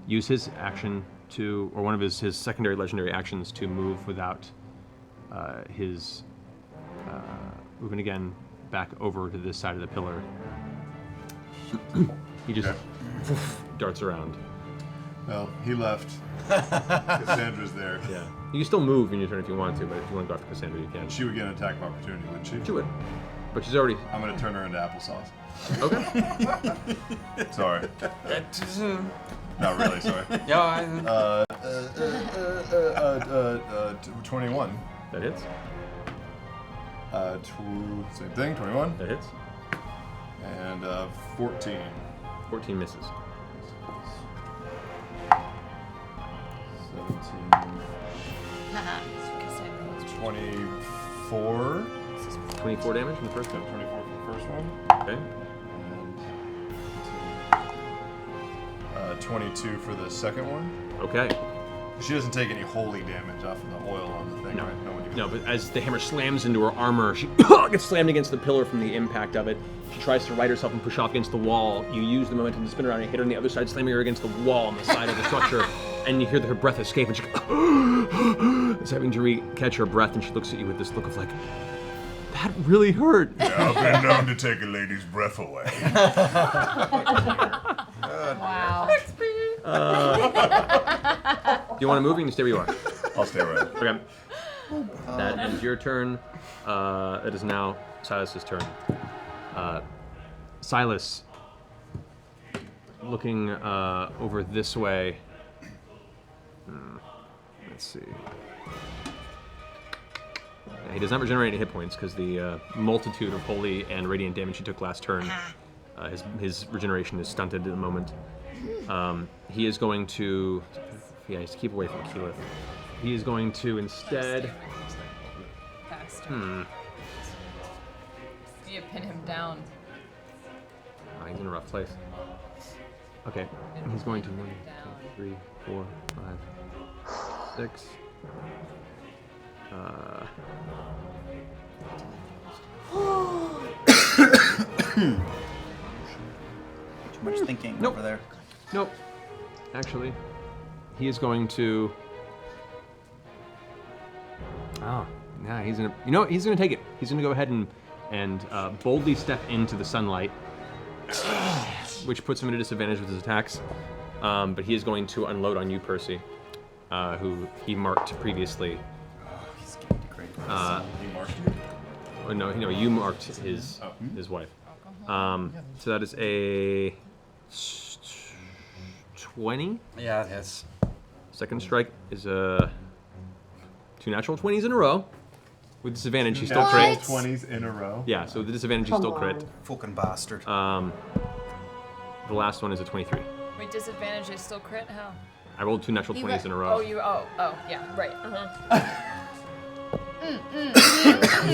use his action to, or one of his secondary legendary actions to move without his moving again back over to this side of the pillar. He just darts around. Well, he left. Cassandra's there. Yeah. You can still move in your turn if you want to, but if you want to go after Cassandra, you can. She would get an attack of opportunity, wouldn't she? She would. But she's already... I'm going to turn her into applesauce. Okay. Sorry. Not really, sorry. Yeah, 21. That hits. Same thing, 21. That hits. And 14. 14 misses. 24. 24 damage from the first one? 24 for the first one. Okay. And 22 for the second one. Okay. She doesn't take any holy damage off of the oil on the thing, No. right? No, but as the hammer slams into her armor, she gets slammed against the pillar from the impact of it. She tries to right herself and push off against the wall. You use the momentum to spin around and hit her on the other side, slamming her against the wall on the side of the structure. And you hear her breath escape, and she is having to catch her breath, and she looks at you with this look of like, that really hurt. Yeah, I've been known to take a lady's breath away. Wow. Do you want to move or you can stay where you are? I'll stay right. Okay. That ends your turn. It is now Silas's turn. Silas, looking over this way. Let's see. Yeah, he does not regenerate any hit points because the multitude of holy and radiant damage he took last turn, his regeneration is stunted at the moment. He is going to, he has to keep away from Keyleth. He is going to instead. You pin him down. He's in a rough place. Okay, he's going to 1, 2, 3, 4, 5, 6. Too much thinking Nope. over there. Nope. Actually, he is going to. Oh, nah, he's gonna. You know what? He's gonna take it. He's gonna go ahead and boldly step into the sunlight, which puts him at a disadvantage with his attacks. But he is going to unload on you, Percy, who he marked previously. He's getting degraded. He marked you? Oh, no, you marked his wife. So that is a 20. Yeah, it is. Second strike is a 2 natural 20s in a row. With disadvantage, he still crit. 20s in a row? Yeah, so with the disadvantage, he still crit. Fucking bastard. The last one is a 23. Wait, disadvantage is still crit? How? I rolled 2 natural 20s in a row. Yeah, right.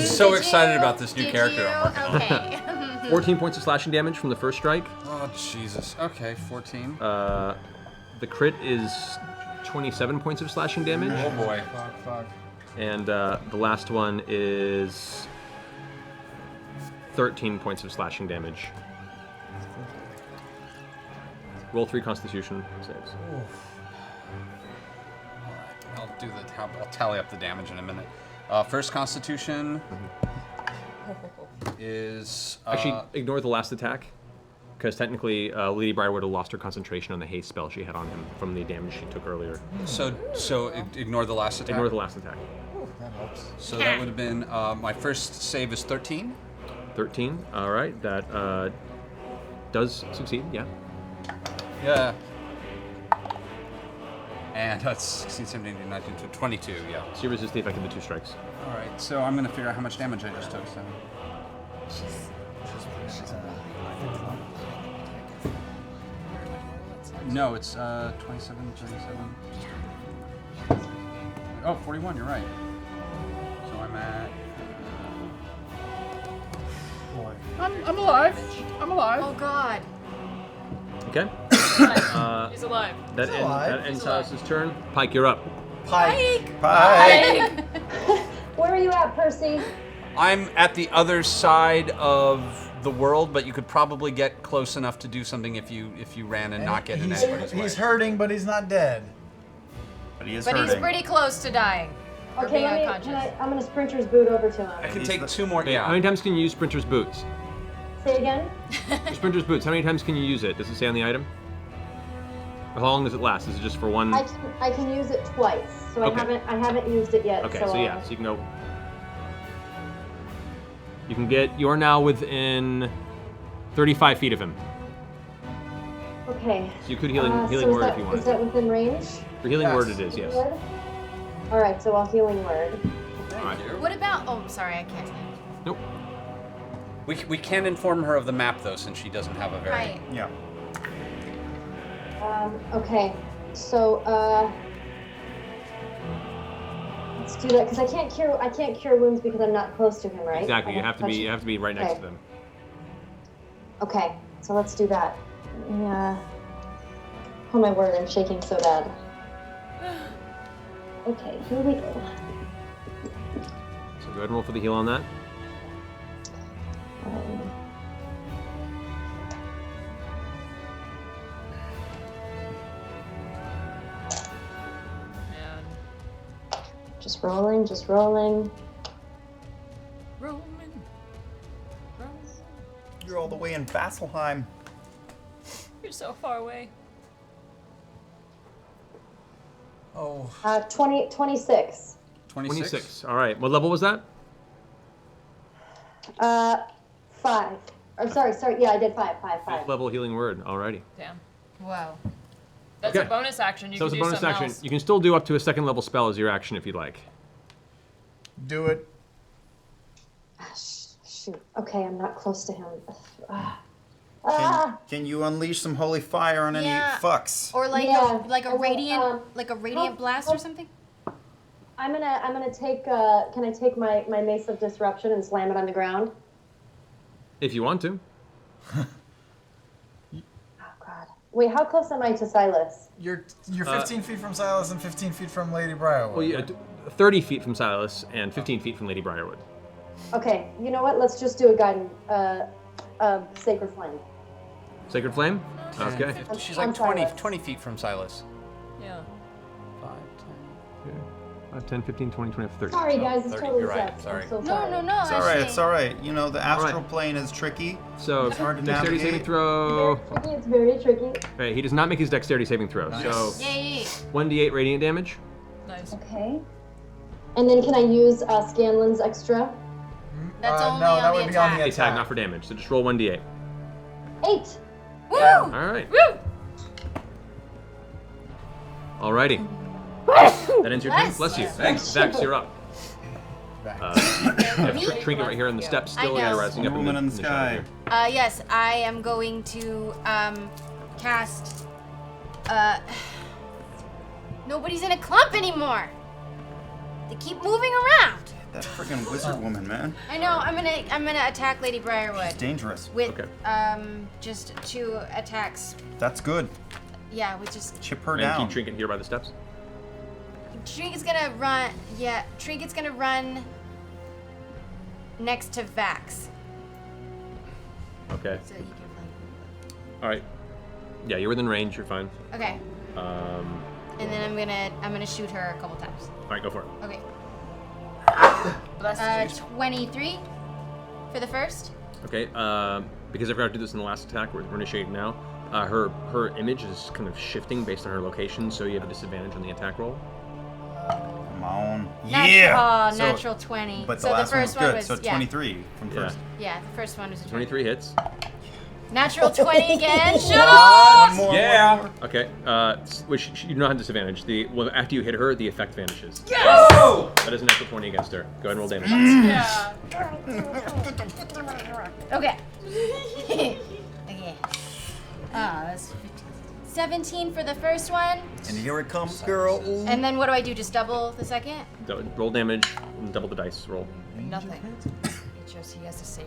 So excited about this new character I'm working on. Okay. 14 points of slashing damage from the first strike. Oh, Jesus. Okay, 14. The crit is 27 points of slashing damage. Oh, boy. Fuck. And the last one is 13 points of slashing damage. Roll 3 Constitution saves. I'll tally up the damage in a minute. First Constitution is... Actually, ignore the last attack, because technically Lady Briarwood had lost her concentration on the haste spell she had on him from the damage she took earlier. So ignore the last attack? Ignore the last attack. That helps. So that would have been... my first save is 13. 13, all right. That does succeed, yeah. Yeah. And that's 16, 17, 18, 19, 20, 22, yeah. So you resist the effect of the 2 strikes. All right, so I'm going to figure out how much damage I just took. So. No, it's 27, 37. Oh, 41, you're right. So I'm at... I'm alive. I'm alive. Oh God. Okay. He's alive. That alive. ends Silas's turn. Pike, you're up. Pike. Where are you at, Percy? I'm at the other side of the world, but you could probably get close enough to do something if you ran and not get in anybody's way. He's hurting, but he's not dead. But he is But hurting. he's pretty close to dying. Or Okay, being I'm unconscious. gonna sprinter's boot over to him. I can take 2 more. Okay, Yeah. how many times can you use Sprinter's Boots? Say again? Your Sprinter's Boots, how many times can you use it? Does it say on the item? Or how long does it last? Is it just for one? I can use it twice, so Okay. I haven't used it yet. Okay, so so yeah, so you can go. You can get. You're now within 35 feet of him. Okay. So you could healing so word is if you wanted. Is that within range? For healing Yes. word, it is. Yes. Word? All right, so I'll healing word. All right. What about? Oh, sorry, I can't. Nope. We can inform her of the map though, since she doesn't have a very. Right. Yeah. Okay, so let's do that because I can't cure wounds because I'm not close to him, right? Exactly. I You have to touch be. him. You have to be right next Okay. to them. Okay, so let's do that. Yeah. Oh my word, I'm shaking so bad. Okay, here we go. So go ahead and roll for the heal on that. Just rolling, just rolling. Roman. You're all the way in Vasselheim. You're so far away. Oh. 26. 26. All right. What level was that? 5. Or sorry. Yeah, I did 5. Fifth level healing word. Alrighty. Damn. Whoa. That's Okay. a bonus action. You So can it's a do bonus something action. else. You can still do up to a second level spell as your action if you'd like. Do it. Shoot. Okay, I'm not close to him. Can you unleash some holy fire on any Yeah. fucks? Or like Yeah, a I will, radiant blast or something. I'm gonna take. Can I take my mace of disruption and slam it on the ground? If you want to. Wait, how close am I to Silas? You're 15 feet from Silas and 15 feet from Lady Briarwood. Well, yeah, 30 feet from Silas and 15 feet from Lady Briarwood. Okay, you know what? Let's just do a guiding, sacred flame. Sacred Flame? Okay. She's I'm like 20 Silas. feet from Silas. Yeah. 5, 10, 15, 20, 20, 30. Sorry, guys, it's 30, totally you're right, sus. sorry. I'm so No, sorry. no, no. It's all right. It's all right. You know, the astral plane is tricky. So, It's hard to dexterity navigate. saving throw. It's very tricky. Okay, he does not make his dexterity saving throw. So, Yay. 1d8 radiant damage. Nice. Okay. And then can I use Scanlan's extra? That's only no, on that the would be on attack. the Attack, not for damage. So just roll 1d8. 8. Woo! All right. Woo! Alrighty. That ends your turn. Bless. Bless you. Thanks. Vex, you're up. Me? Trinket right here on the steps, still I know. rising up Woman in the shadow sky. here. Yes, I am going to cast. Nobody's in a clump anymore. They keep moving around. That friggin' wizard woman, man. I know. I'm gonna attack Lady Briarwood Dangerous. with Okay. just 2 attacks. That's good. Yeah, with just Chip her And down. keep Trinket here by the steps. Trinket's gonna run. Yeah, Trinket's gonna run next to Vax. Okay. So you can All right. Yeah, you're within range. You're fine. Okay, Um, and then I'm gonna shoot her a couple times. all right, go for it. Okay. Bless you. 23 for the first. Okay. Because I forgot to do this in the last attack, we're initiating now. Her image is kind of shifting based on her location, so you have a disadvantage on the attack roll. Come on. Nat- Yeah! Oh, natural 20. But the So the last one was first one good, was- so yeah. 23 from Yeah. first. Yeah, the first one was a 23 hits. natural 20 again. Shut up! One more. Yeah. Okay. Which you don't have disadvantage. Well, after you hit her, the effect vanishes. Yes! That is a natural 20 against her. Go ahead and roll damage. Yeah. Okay. Okay. That's 17 for the first one. And here it comes, girl. And then what do I do? Just double the second? Roll damage and double the dice roll. Nothing. It just he has to save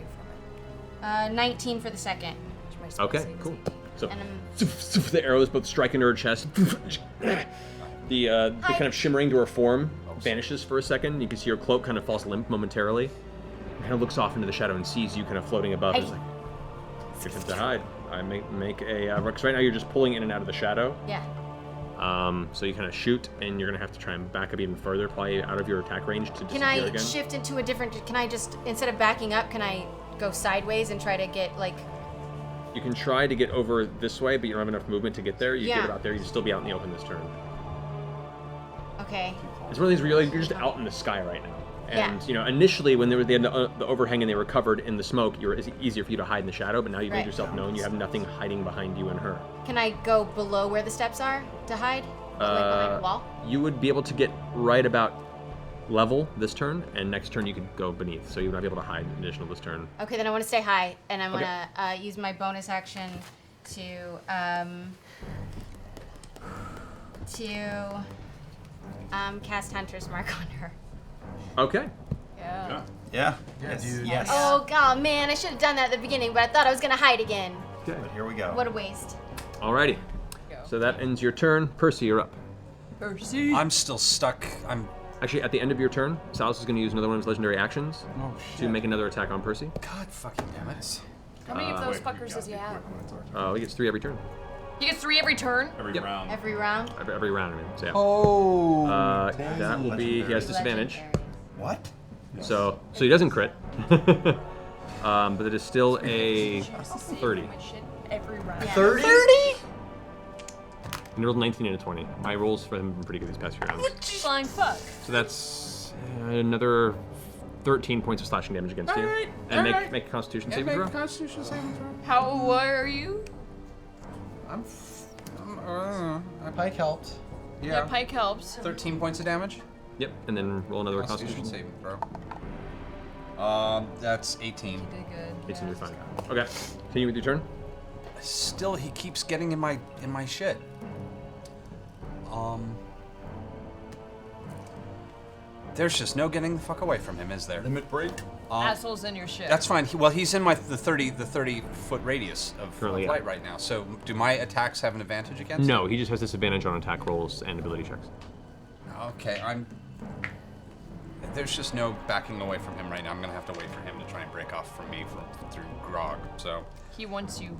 from it. 19 for the second. Which my spell Okay, save is cool. 18. So And I'm the arrows both strike into her chest. The kind of shimmering to her form vanishes for a second. You can see her cloak kind of falls limp momentarily. kind of looks off into the shadow and sees you kind of floating above. It's Hey. like, your attempt to hide. I make a, because right now you're just pulling in and out of the shadow. Yeah. So you kind of shoot, and you're going to have to try and back up even further, probably out of your attack range to disappear Can I again. shift into a different? Can I just instead of backing up, can I go sideways and try to get like? You can try to get over this way, but you don't have enough movement to get there. You Yeah. get about there, you'd still be out in the open this turn. Okay. It's one of these where you're just out in the sky right now. Yeah. And, you know, initially when they were the overhang and they were covered in the smoke, it's easier for you to hide in the shadow, but now you've Right. made yourself known. You have nothing hiding behind you and her. Can I go below where the steps are to hide? Like behind a wall? You would be able to get right about level this turn, and next turn you could go beneath, so you would not be able to hide additional this turn. Okay, then I want to stay high, and I'm Okay. gonna use my bonus action to cast Hunter's Mark on her. Okay. Yeah. Yeah. Dude. Yes. Oh god, man, I should have done that at the beginning, but I thought I was gonna hide again. Okay. But here we go. What a waste. Alrighty. So that ends your turn. Percy, you're up. Percy. I'm still stuck. Actually, at the end of your turn, Silas is going to use another one of his legendary actions to make another attack on Percy. God fucking damn it. How many of those fuckers does he have? He gets 3 every turn. He gets 3 every turn? Every round. Every round? Every round, I mean. So, yeah. Oh. That will be, he has disadvantage. What? So he doesn't crit. But it is still a 30. Every round. 30? And he rolled 19 and a 20. My rolls for him have been pretty good these past few rounds. Flying fuck. So that's another 13 points of slashing damage against you. Alright, And alright. make a Constitution And saving make throw. a Constitution saving throw. How are you? Pike helped. Yeah, Pike helps. 13 points of damage. Yep, and then roll another Constitution Constitution. saving throw. That's 18. He did good. 18, you're fine. Okay, continue with your turn. Still, he keeps getting in my shit. There's just no getting the fuck away from him, is there? Limit break. Assholes in your shit. That's fine. He's in the 30 foot radius of Currently, flight yeah. right now. So, do my attacks have an advantage against No, him? he just has disadvantage on attack rolls and ability checks. Okay, there's just no backing away from him right now. I'm gonna have to wait for him to try and break off from me through grog. So. He wants you.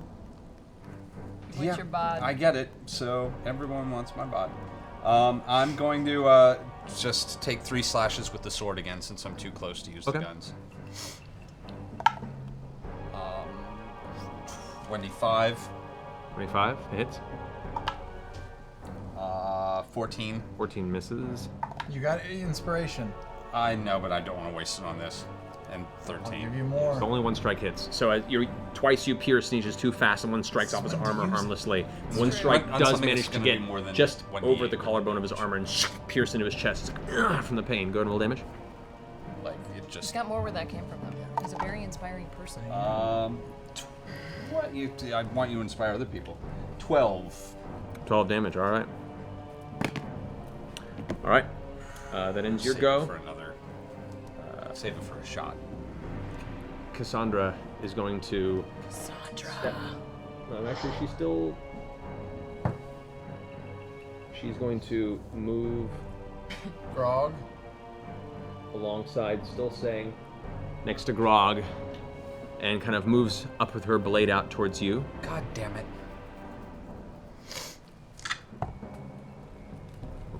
He wants your bod. I get it. So everyone wants my bod. I'm going to just take 3 slashes with the sword again, since I'm too close to use the guns. 25. 25 hits. 14. 14 misses. You got inspiration. I know, but I don't want to waste it on this. And 13. I'll give you more. So only 1 strike hits. So twice you pierce, and he's just too fast, and 1 strikes off his armor harmlessly. 1 strike On does something manage that's to gonna get be more than just 1d8. over the collarbone of his armor and pierce into his chest. It's like, from the pain. Go ahead and roll damage. Like, it Just just... got more where that came from, though. He's a very inspiring person. What? I want you to inspire other people. 12. 12 damage, alright. Alright. That ends your Save go. it for another. Save it for a shot. Cassandra is going to... Cassandra. Actually, she's going to move Grog. alongside, still saying, next to Grog, and kind of moves up with her blade out towards you. God damn it.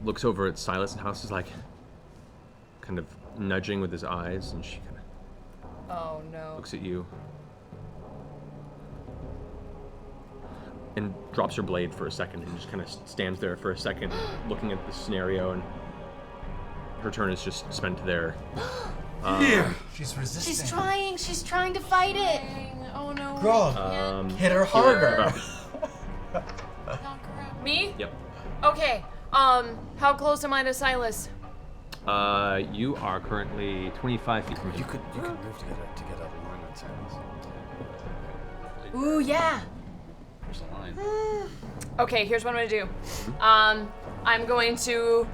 Looks over at Silas, and House is like, kind of nudging with his eyes, and she kind of Oh, no. looks at you. And drops her blade for a second, and just kind of stands there for a second, looking at the scenario, and her turn is just spent there. She's resisting. She's trying to fight it. Oh, no. Grog. Hit her harder. Me? Yep. Okay. How close am I to Silas? You are currently 25 feet from him. You could move to get out of line with Silas. Ooh, yeah. There's a line. Okay, here's what I'm gonna do. I'm going to,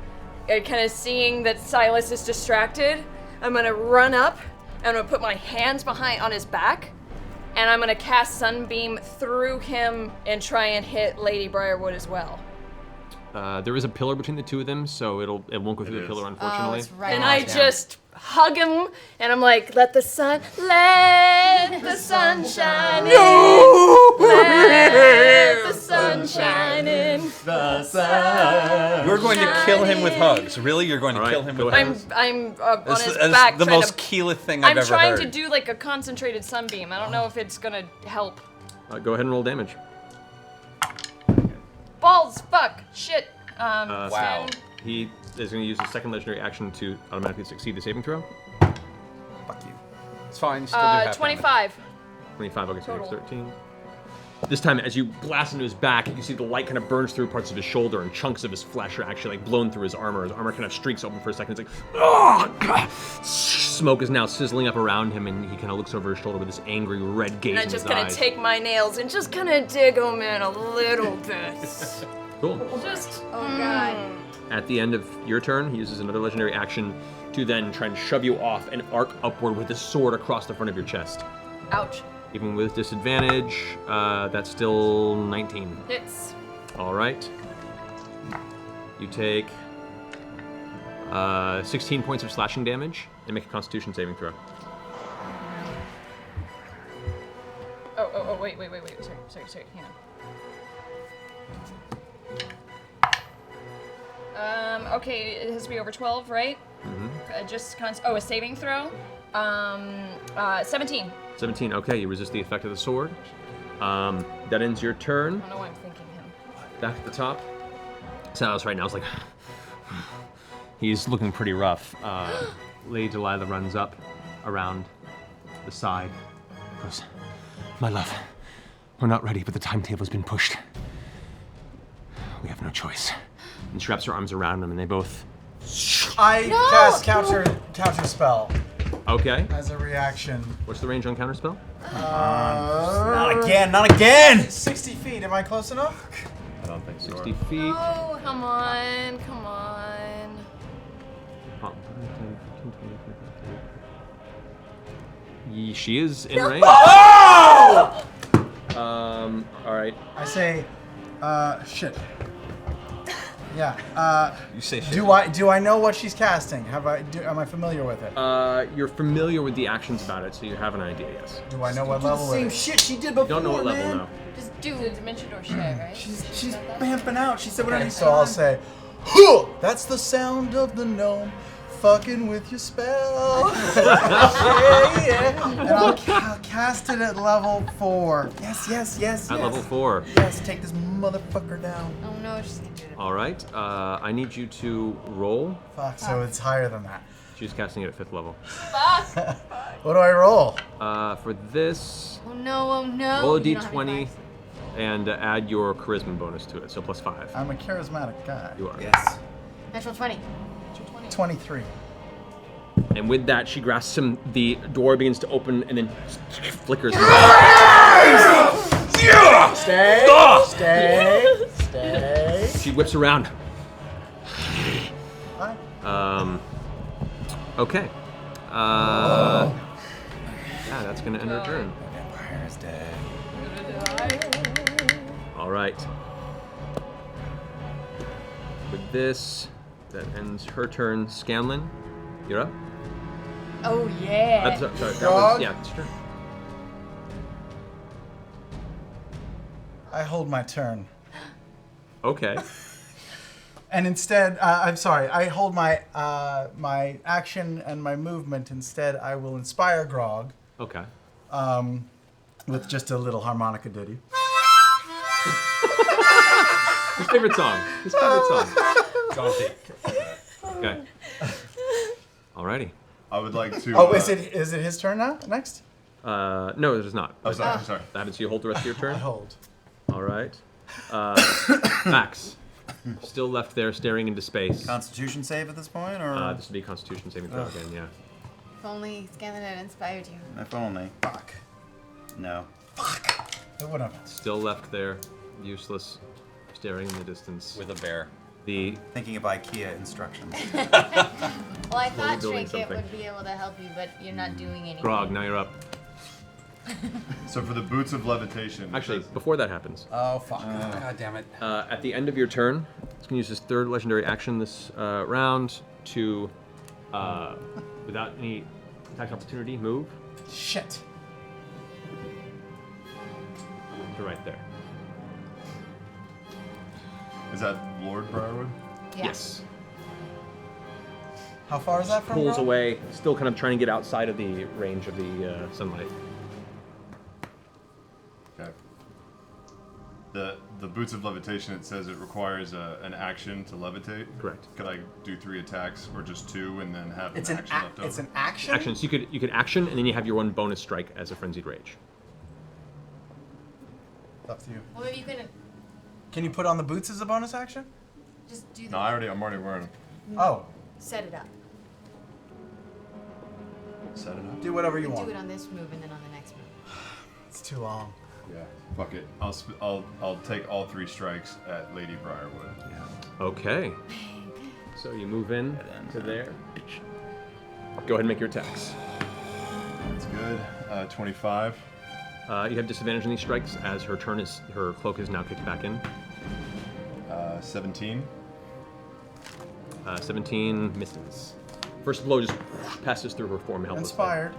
kind of seeing that Silas is distracted, I'm gonna run up, I'm gonna put my hands on his back, and I'm gonna cast Sunbeam through him and try and hit Lady Briarwood as well. There is a pillar between the two of them, so it won't go through the pillar, unfortunately. Oh, it's right. And I just hug him, and I'm like, let the sun shine in. Let the sun shine in. The sun. You're going to kill him with hugs. Really? You're going to kill him with hugs? I'm on That's his the- back. the trying most to, Keyleth thing I've I'm ever trying heard. to do like a concentrated sunbeam. I don't know if it's gonna help. Go ahead and roll damage. Balls, fuck, shit. Wow. He is going to use his second legendary action to automatically succeed the saving throw. Fuck you. It's fine. You still do half 25. 25, okay, so Total. 13. This time, as you blast into his back, you see the light kind of burns through parts of his shoulder, and chunks of his flesh are actually like blown through his armor. His armor kind of streaks open for a second. It's like, oh! Smoke is now sizzling up around him, and he kind of looks over his shoulder with this angry red gaze And I in just his kind of eyes. take my nails and just kind of dig them in a little bit. Cool. Just, Oh god. At the end of your turn, he uses another legendary action to then try and shove you off and arc upward with his sword across the front of your chest. ouch. Even with disadvantage, that's still 19. Hits. All right. You take 16 points of slashing damage and make a Constitution saving throw. Oh, wait. Sorry, hang on. Okay, it has to be over 12, right? Mm-hmm. A saving throw. 17. 17, okay, you resist the effect of the sword. That ends your turn. I don't know why I'm thinking him. Back at the top. Silas right now is like, he's looking pretty rough. Lady Delilah runs up around the side. Goes, my love, we're not ready, but the timetable's been pushed. We have no choice. And she wraps her arms around him, and they both. I cast counter spell Okay. as a reaction. What's the range on counterspell? Not again, not again! 60 feet. Am I close enough? I don't think so. 60 feet. Oh, come on. She is in range. Oh! All right. I say, shit. Yeah. You say shit. Do I know what she's casting? Am I familiar with it? You're familiar with the actions about it, so you have an idea, yes. Do I know what level it is? shit she did before, You don't know what level, no. Just do the dimension door share, right? She's vamping out. She said what I Okay, need so I'll say, huh! That's the sound of the gnome fucking with your spell. yeah. And I'll cast it at level 4. Yes. At level 4. Yes, take this motherfucker down. Oh no, she's gonna do it. All right. I need you to roll. Fuck, so it's higher than that. She's casting it at 5th level. What do I roll? For this, Oh no. roll a You don't have any d20 and add your charisma bonus to it, so +5. I'm a charismatic guy. You are. Yes. fives. Natural 20. 23. And with that, she grasps him. The door begins to open and then flickers. Stay. She whips around. Hi. Okay. Yeah, that's gonna end her turn. Vampire is dead. All right. With this, that ends her turn. Scanlan, you're up. Oh yeah. Sorry, that was, Dog. yeah, it's your turn. I hold my turn. Okay. And instead, I'm sorry, I hold my my action and my movement. Instead, I will inspire Grog Okay. with just a little harmonica ditty. His favorite song. Okay. Alrighty. I would like to. Oh, is it his turn now? Next? No, it is not. Oh, sorry. I'm sorry. That happens. You hold the rest of your turn. I hold. All right. Max, still left there staring into space. Constitution save at this point, or This would be a Constitution saving throw again. Yeah. If only Scanlan had inspired you. if only. Fuck. No. It would have. Still left there, useless, staring in the distance. With a bear. The Thinking of IKEA instructions. Well, I thought building Trinket something. would be able to help you, but you're not doing anything. Grog, now you're up. So for the boots of levitation. Actually, before that happens, Oh, fuck. God damn it. at the end of your turn, it's going to use his third legendary action this round to, without any attack opportunity, move Shit. to right there. Is that Lord Briarwood? Yeah. Yes. How far is that from? Pulls Grog? away, still kind of trying to get outside of the range of the sunlight. Okay. The boots of levitation, it says it requires an action to levitate. Correct. Could I do 3 attacks or just 2 and then have It's an an action left over? it's an action. Actions. You could action, and then you have your one bonus strike as a frenzied rage. It's up to you. Well, maybe you can Can you put on the boots as a bonus action? just do the No, I'm already wearing them. Oh, set it up. Set it up. do whatever you Do want. it on this move and then on the next move. It's too long. Yeah. Fuck it. I'll take all 3 strikes at Lady Briarwood. Yeah. Okay. So you move in to there. Go ahead and make your attacks. That's good. 25. You have disadvantage on these strikes as her cloak is now kicked back in. 17. 17 misses. First blow just passes through her form helplessly. Inspired.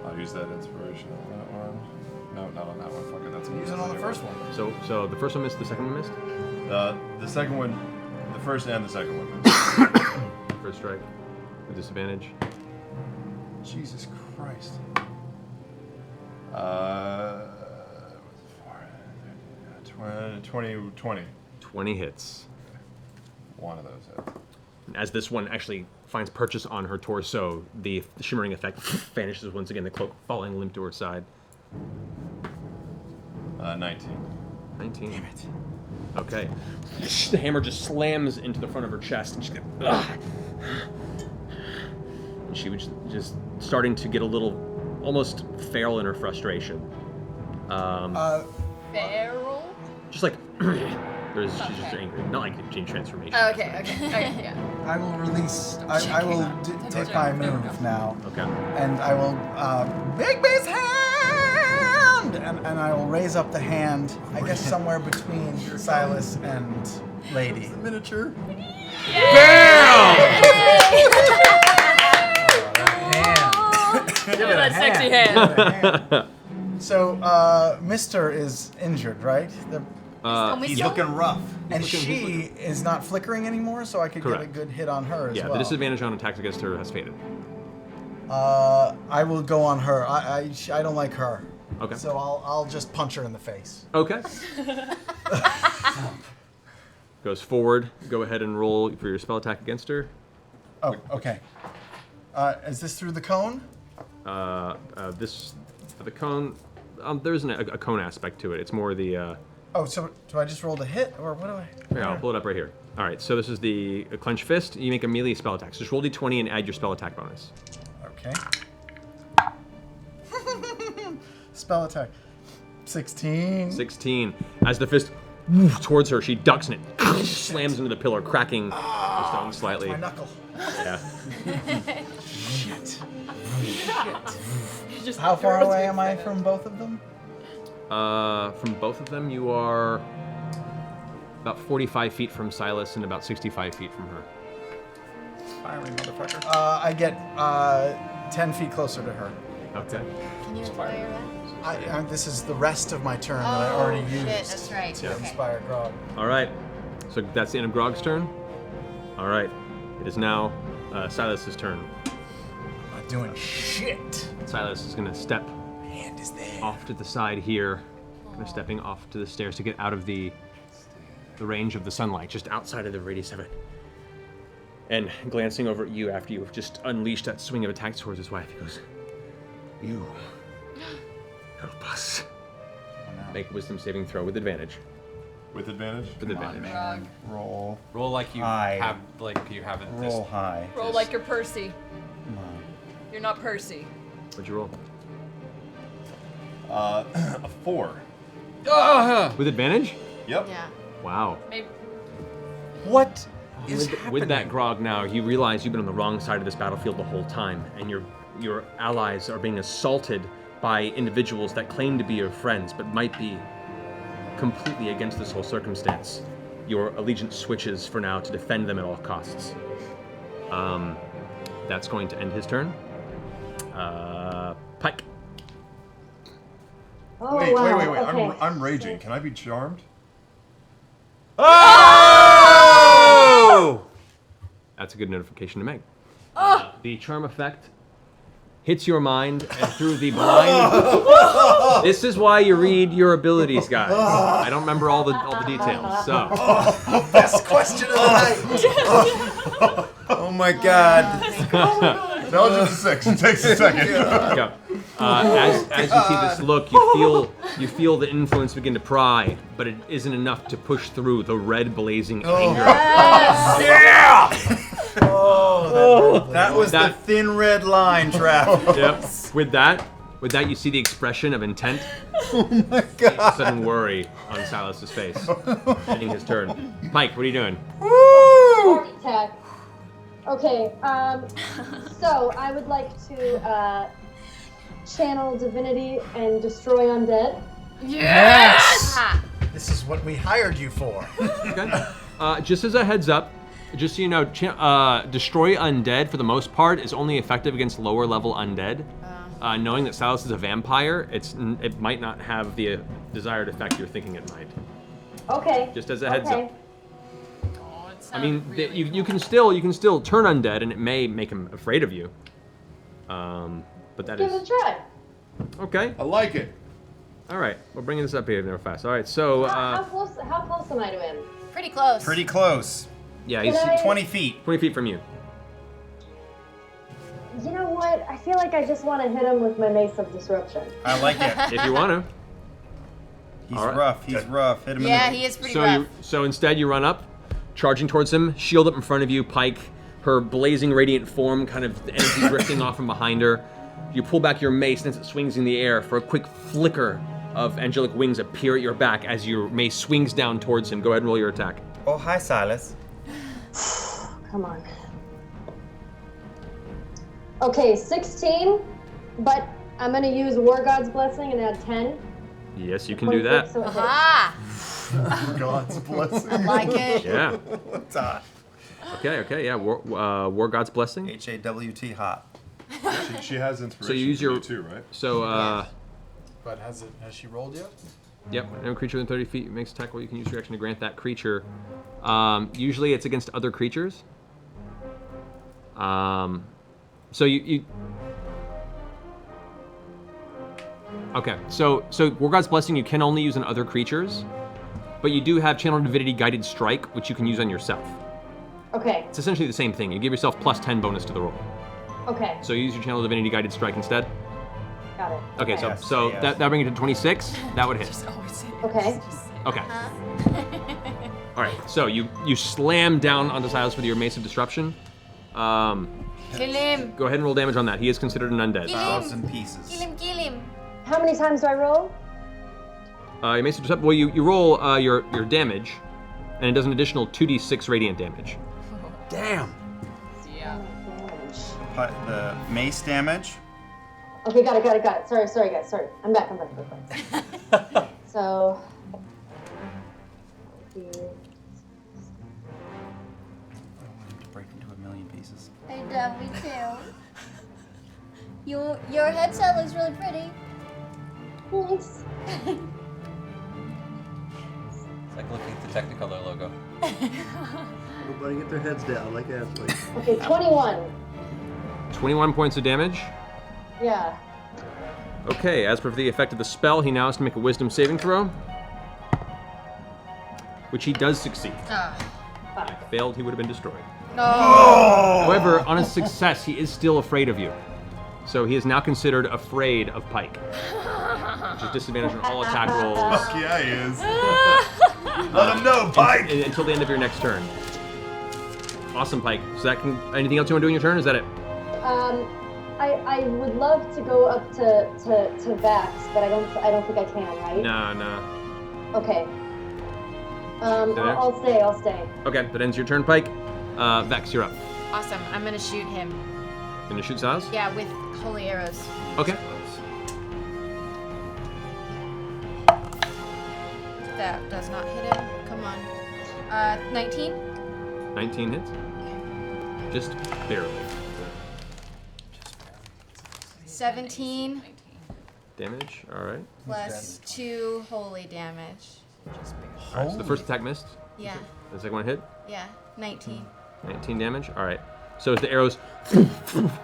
I'll use that inspiration on that one. No, not on that one. Fuck it. That's Use it on the first one. So the first one missed, the second one missed? The second one, the first and the second one missed. First strike with disadvantage. Jesus Christ. 20. 20 hits. One of those hits. As this one actually finds purchase on her torso, the shimmering effect vanishes once again, the cloak falling limp to her side. 19. 19. Damn it. Okay. The hammer just slams into the front of her chest, and she's like, ugh. And she was just starting to get a little, almost feral in her frustration. Feral? Just like, she's just angry. Not like Gene transformation. Okay, yeah. I will release. I will take my move now. Okay. And I will big bass hand, and I will raise up the hand. I guess somewhere between Silas and Lady. The miniature. Give her that sexy hand. So, Mister is injured, right? He's looking rough. And she is not flickering anymore, so I could get a Correct. good hit on her as well. Yeah, the disadvantage on attacks against her has faded. I will go on her. I don't like her. Okay. So I'll just punch her in the face. Okay. Goes forward. Go ahead and roll for your spell attack against her. Oh, okay. Is this through the cone? The cone. There isn't a cone aspect to it. It's more the. Oh, so do I just roll the hit, or what do I? Here, I'll pull it up right here. All right, so this is the clenched fist. You make a melee spell attack. So just roll d20 and add your spell attack bonus. Okay. Spell attack. 16. 16. As the fist towards her, she ducks and it slams into the pillar, cracking the stone slightly. My knuckle. Yeah. Shit. How far away am I from both of them? From both of them, you are about 45 feet from Silas and about 65 feet from her. Firing, motherfucker. I get 10 feet closer to her. Okay. Can you inspire that? This is the rest of my turn that I already used. Shit, that's right. To Okay. inspire Grog. All right. So that's the end of Grog's turn. All right. It is now Silas's turn. I'm not doing shit. Silas is going to step Hand is there. off to the side here, kind of stepping off to the stairs to get out of the range of the sunlight, just outside of the radius of it. And glancing over at you after you've just unleashed that swing of attacks towards his wife, he goes, "You help us." Make a wisdom saving throw with advantage. With advantage? With advantage. Roll. Roll like you High. haven't. Roll high. Roll like you're Percy. Come on. You're not Percy. What'd you roll? A 4. With advantage? Yep. Yeah. Wow. Maybe. What is With that grog now, you realize you've been on the wrong side of this battlefield the whole time, and your allies are being assaulted by individuals that claim to be your friends, but might be completely against this whole circumstance, your allegiance switches for now to defend them at all costs. That's going to end his turn. Pike. Oh, Wait. Okay. I'm raging. Can I be charmed? Oh! That's a good notification to make. The charm effect hits your mind, and through the blind. This is why you read your abilities, guys. I don't remember all the details. So. Best question of the night. Oh my God. No, it's just a 6. It takes a second. Okay. As you see this look, you feel the influence begin to pry, but it isn't enough to push through the red blazing anger. Yeah! That was the thin red line trap. Yep. With that, you see the expression of intent. Oh my God. Sudden worry on Silas's face. Ending his turn. Pike, what are you doing? Heart attack. Okay, so I would like to channel divinity and destroy undead. Yes! This is what we hired you for. Okay. Just as a heads up, just so you know, destroy undead for the most part is only effective against lower level undead. Knowing that Silas is a vampire, it might not have the desired effect you're thinking it might. Okay. Just as a heads up. I mean, you can still turn undead, and it may make him afraid of you. But that Give it a try. Okay. I like it. All right, we're bringing this up here real fast. All right, so How close am I to him? Pretty close. Pretty close. yeah, Can he's I- 20 feet. 20 feet from you. You know what? I feel like I just want to hit him with my Mace of Disruption. I like it. If you want to. He's All right. rough. He's rough. Hit him Yeah, in the... he is pretty So rough. so instead you run up, charging towards him, shield up in front of you, Pike, her blazing radiant form, kind of energy drifting off from behind her. You pull back your mace, and as it swings in the air, for a quick flicker of angelic wings appear at your back as your mace swings down towards him. Go ahead and roll your attack. Oh, hi, Silas. Come on. Okay, 16, but I'm gonna use War God's Blessing and add 10. Yes, you can do that. 26, so it hits. Aha! God's blessing. I like it. Yeah. Hot. Okay, yeah. War God's Blessing. HAWT hot. She has inspiration. So you use your too, right? So But has she rolled yet? Yep, no creature within 30 feet makes attack roll. You can use your action to grant that creature. Usually it's against other creatures. So you okay, so War God's Blessing you can only use on other creatures, but you do have Channel Divinity Guided Strike, which you can use on yourself. Okay, It's essentially the same thing. You give yourself plus 10 bonus to the roll. okay, So you use your Channel Divinity Guided Strike instead. got it. Okay, Yes, so yes. that brings it to 26. That would hit. Okay. Okay. All right. So you slam down onto Silas with your Mace of Disruption. Kill him. Go ahead and roll damage on that. He is considered an undead. Kill him. 1,000 pieces. Kill him. How many times do I roll? Your Mace of Disruption. Well, you roll your damage, and it does an additional 2d6 radiant damage. Damn. Yeah. The mace damage. Okay, got it. Sorry, guys. Sorry. I'm back. So. Break into 1,000,000 pieces. I love me too. Your headset looks really pretty. Thanks. It's like looking at the Technicolor logo. Everybody get their heads down like Ashley. Okay, 21. 21 points of damage. Yeah. Okay. As per the effect of the spell, he now has to make a Wisdom saving throw, which he does succeed. If he failed, he would have been destroyed. No. However, on his success, he is still afraid of you. So he is now considered afraid of Pike. Which is disadvantage on all attack rolls. Fuck yeah, he is. Let him know, Pike. Until the end of your next turn. Awesome, Pike. So that can. Anything else you want to do in your turn? Is that it? I would love to go up to Vax, but I don't think I can, right? No. Okay. there? I'll stay. Okay, that ends your turn, Pike. Vex, you're up. Awesome. I'm gonna shoot him. Gonna shoot Silas? Yeah, with holy arrows. Okay. That does not hit him. Come on. 19? 19 hits. Just barely. 17 Damage. All right. plus 2 holy damage. All right. So the first attack missed. Yeah. The second one hit. Yeah. 19. 19 damage. All right. So as the arrows,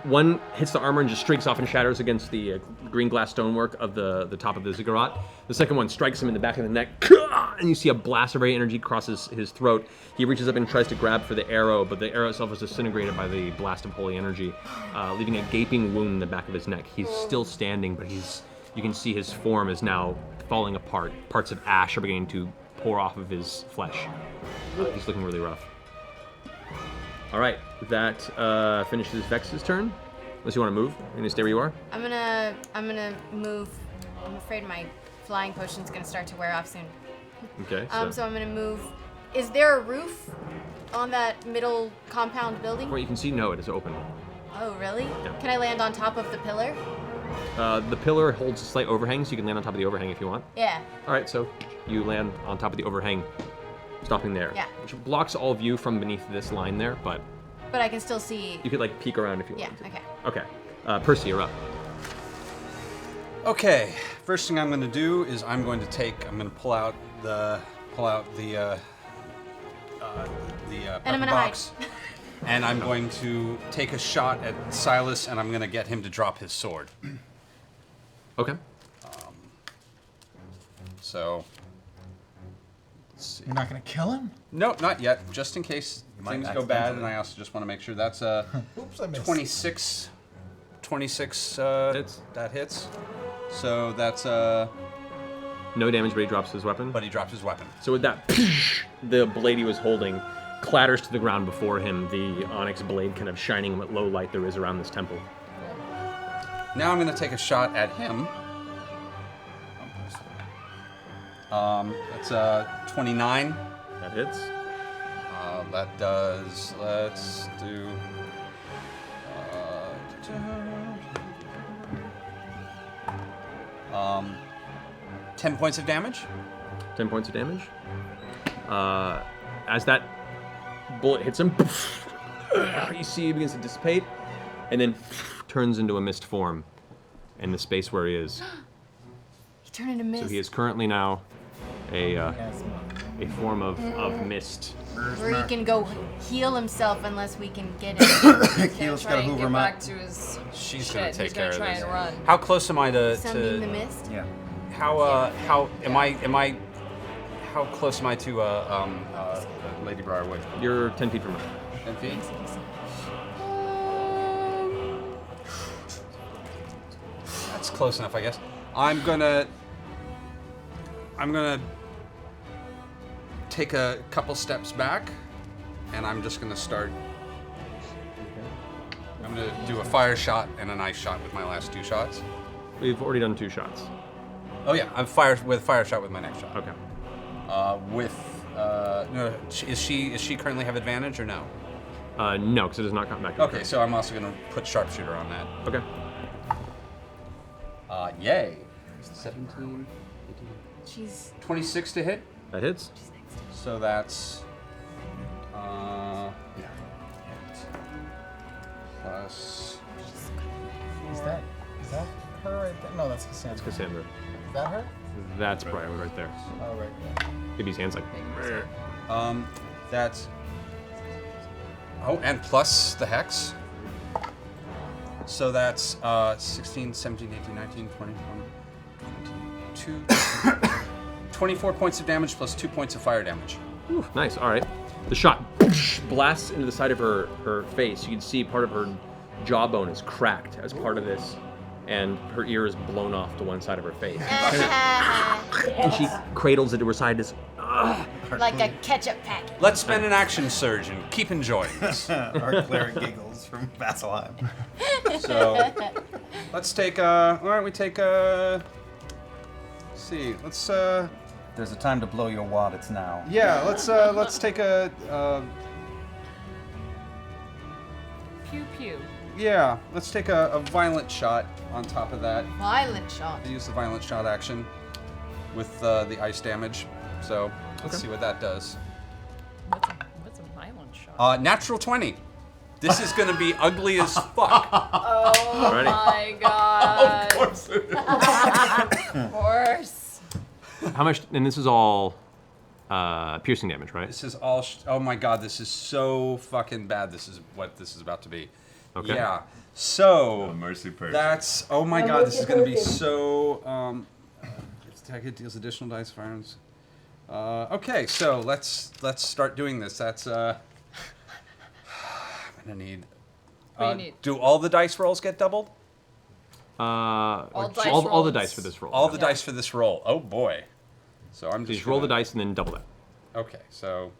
one hits the armor and just streaks off and shatters against the green glass stonework of the top of the ziggurat. The second one strikes him in the back of the neck, and you see a blast of ray energy crosses his throat. He reaches up and tries to grab for the arrow, but the arrow itself is disintegrated by the blast of holy energy, leaving a gaping wound in the back of his neck. He's still standing, but you can see his form is now falling apart. Parts of ash are beginning to pour off of his flesh. He's looking really rough. All right, that finishes Vex's turn. Unless you want to move, you're gonna stay where you are. I'm gonna move. I'm afraid my flying potion's gonna start to wear off soon. Okay. So I'm gonna move. Is there a roof on that middle compound building? From what you can see, no, it is open. Oh, really? Yeah. Can I land on top of the pillar? The pillar holds a slight overhang, so you can land on top of the overhang if you want. Yeah. All right, so you land on top of the overhang, stopping there. Yeah. Which blocks all view from beneath this line there, but But I can still see. you could like peek around if you Yeah. want. Okay. Okay. Percy, you're up. Okay, first thing I'm going to do is I'm going to pull out the And I'm pepper gonna box, and I'm going to take a shot at Silas, and I'm going to get him to drop his sword. Okay. So, let's see. You're not gonna kill him? No, not yet. Just in case might things go bad, accidentally. and I also just want to make sure that's a Oops, I missed. 26. 26 Hits. that hits. So that's No damage, but he drops his weapon. but he dropped his weapon. So with that, the blade he was holding clatters to the ground before him, the onyx blade kind of shining in what low light there is around this temple. Now I'm going to take a shot at him. That's 29. That hits. That does. Let's do. 10 points of damage. 10 points of damage. As that bullet hits him, you see he begins to dissipate, and then turns into a mist form in the space where he is. He turned into mist. So he is currently now a form of mist. Where he can go heal himself unless we can get him. Heel's Try gotta and hoover get him back up. to his She's shit. going to take He's care gonna of try this. and run. How close am I to? Sunbeam the mist. Yeah. How close am I to Lady Briarwood? You're 10 feet from her. 10 feet. That's close enough, I guess. I'm gonna take a couple steps back, and I'm just gonna start. I'm gonna do a fire shot and an ice shot with my last 2 shots. We've already done 2 shots. Oh yeah, I'm fire shot with my next shot. Okay. No, is she currently have advantage or no? No, because it does not come back. Okay, so I'm also gonna put sharpshooter on that. Okay. Yay. 17, 18, She's 26 to hit. That hits. So that's plus. Is that her right there? No, that's Cassandra. That's Cassandra. Is that her? That's Briarwood right there. Oh, right there. Maybe his hand's like. That's. Oh, and plus the hex. So that's 16, 17, 18, 19, 20, 22. 24 points of damage plus 2 points of fire damage. Ooh, nice. All right. The shot blasts into the side of her face. You can see part of her jawbone is cracked as part of this, and her ear is blown off to one side of her face. And she cradles it to her side. Just, like a ketchup packet. Let's spend an action surge and keep enjoying this. Our cleric giggles from Vasselheim. So let's take why don't we take let's see, let's There's a time to blow your wad. It's now. yeah, let's take a Pew pew. yeah, let's take a violent shot on top of that. Violent shot. I use the violent shot action with the ice damage. So let's see what that does. What's a violent shot? Natural 20. This is going to be ugly as fuck. Oh Ready? my god. Of course it is. Of course. How much? And this is all piercing damage, right? This is all. Oh my god, this is so fucking bad. This is what this is about to be. Okay. Yeah. So. Mercy person. That's. Oh my god, this is going to be so. Attack it deals additional dice firearms. Okay, so let's start doing this. That's. I'm gonna need. What do you need? Do all the dice rolls get doubled? All dice the rolls. dice for this roll. All the dice for this roll. Oh boy. So I'm So you just just roll the gonna- dice and then double that. Okay, so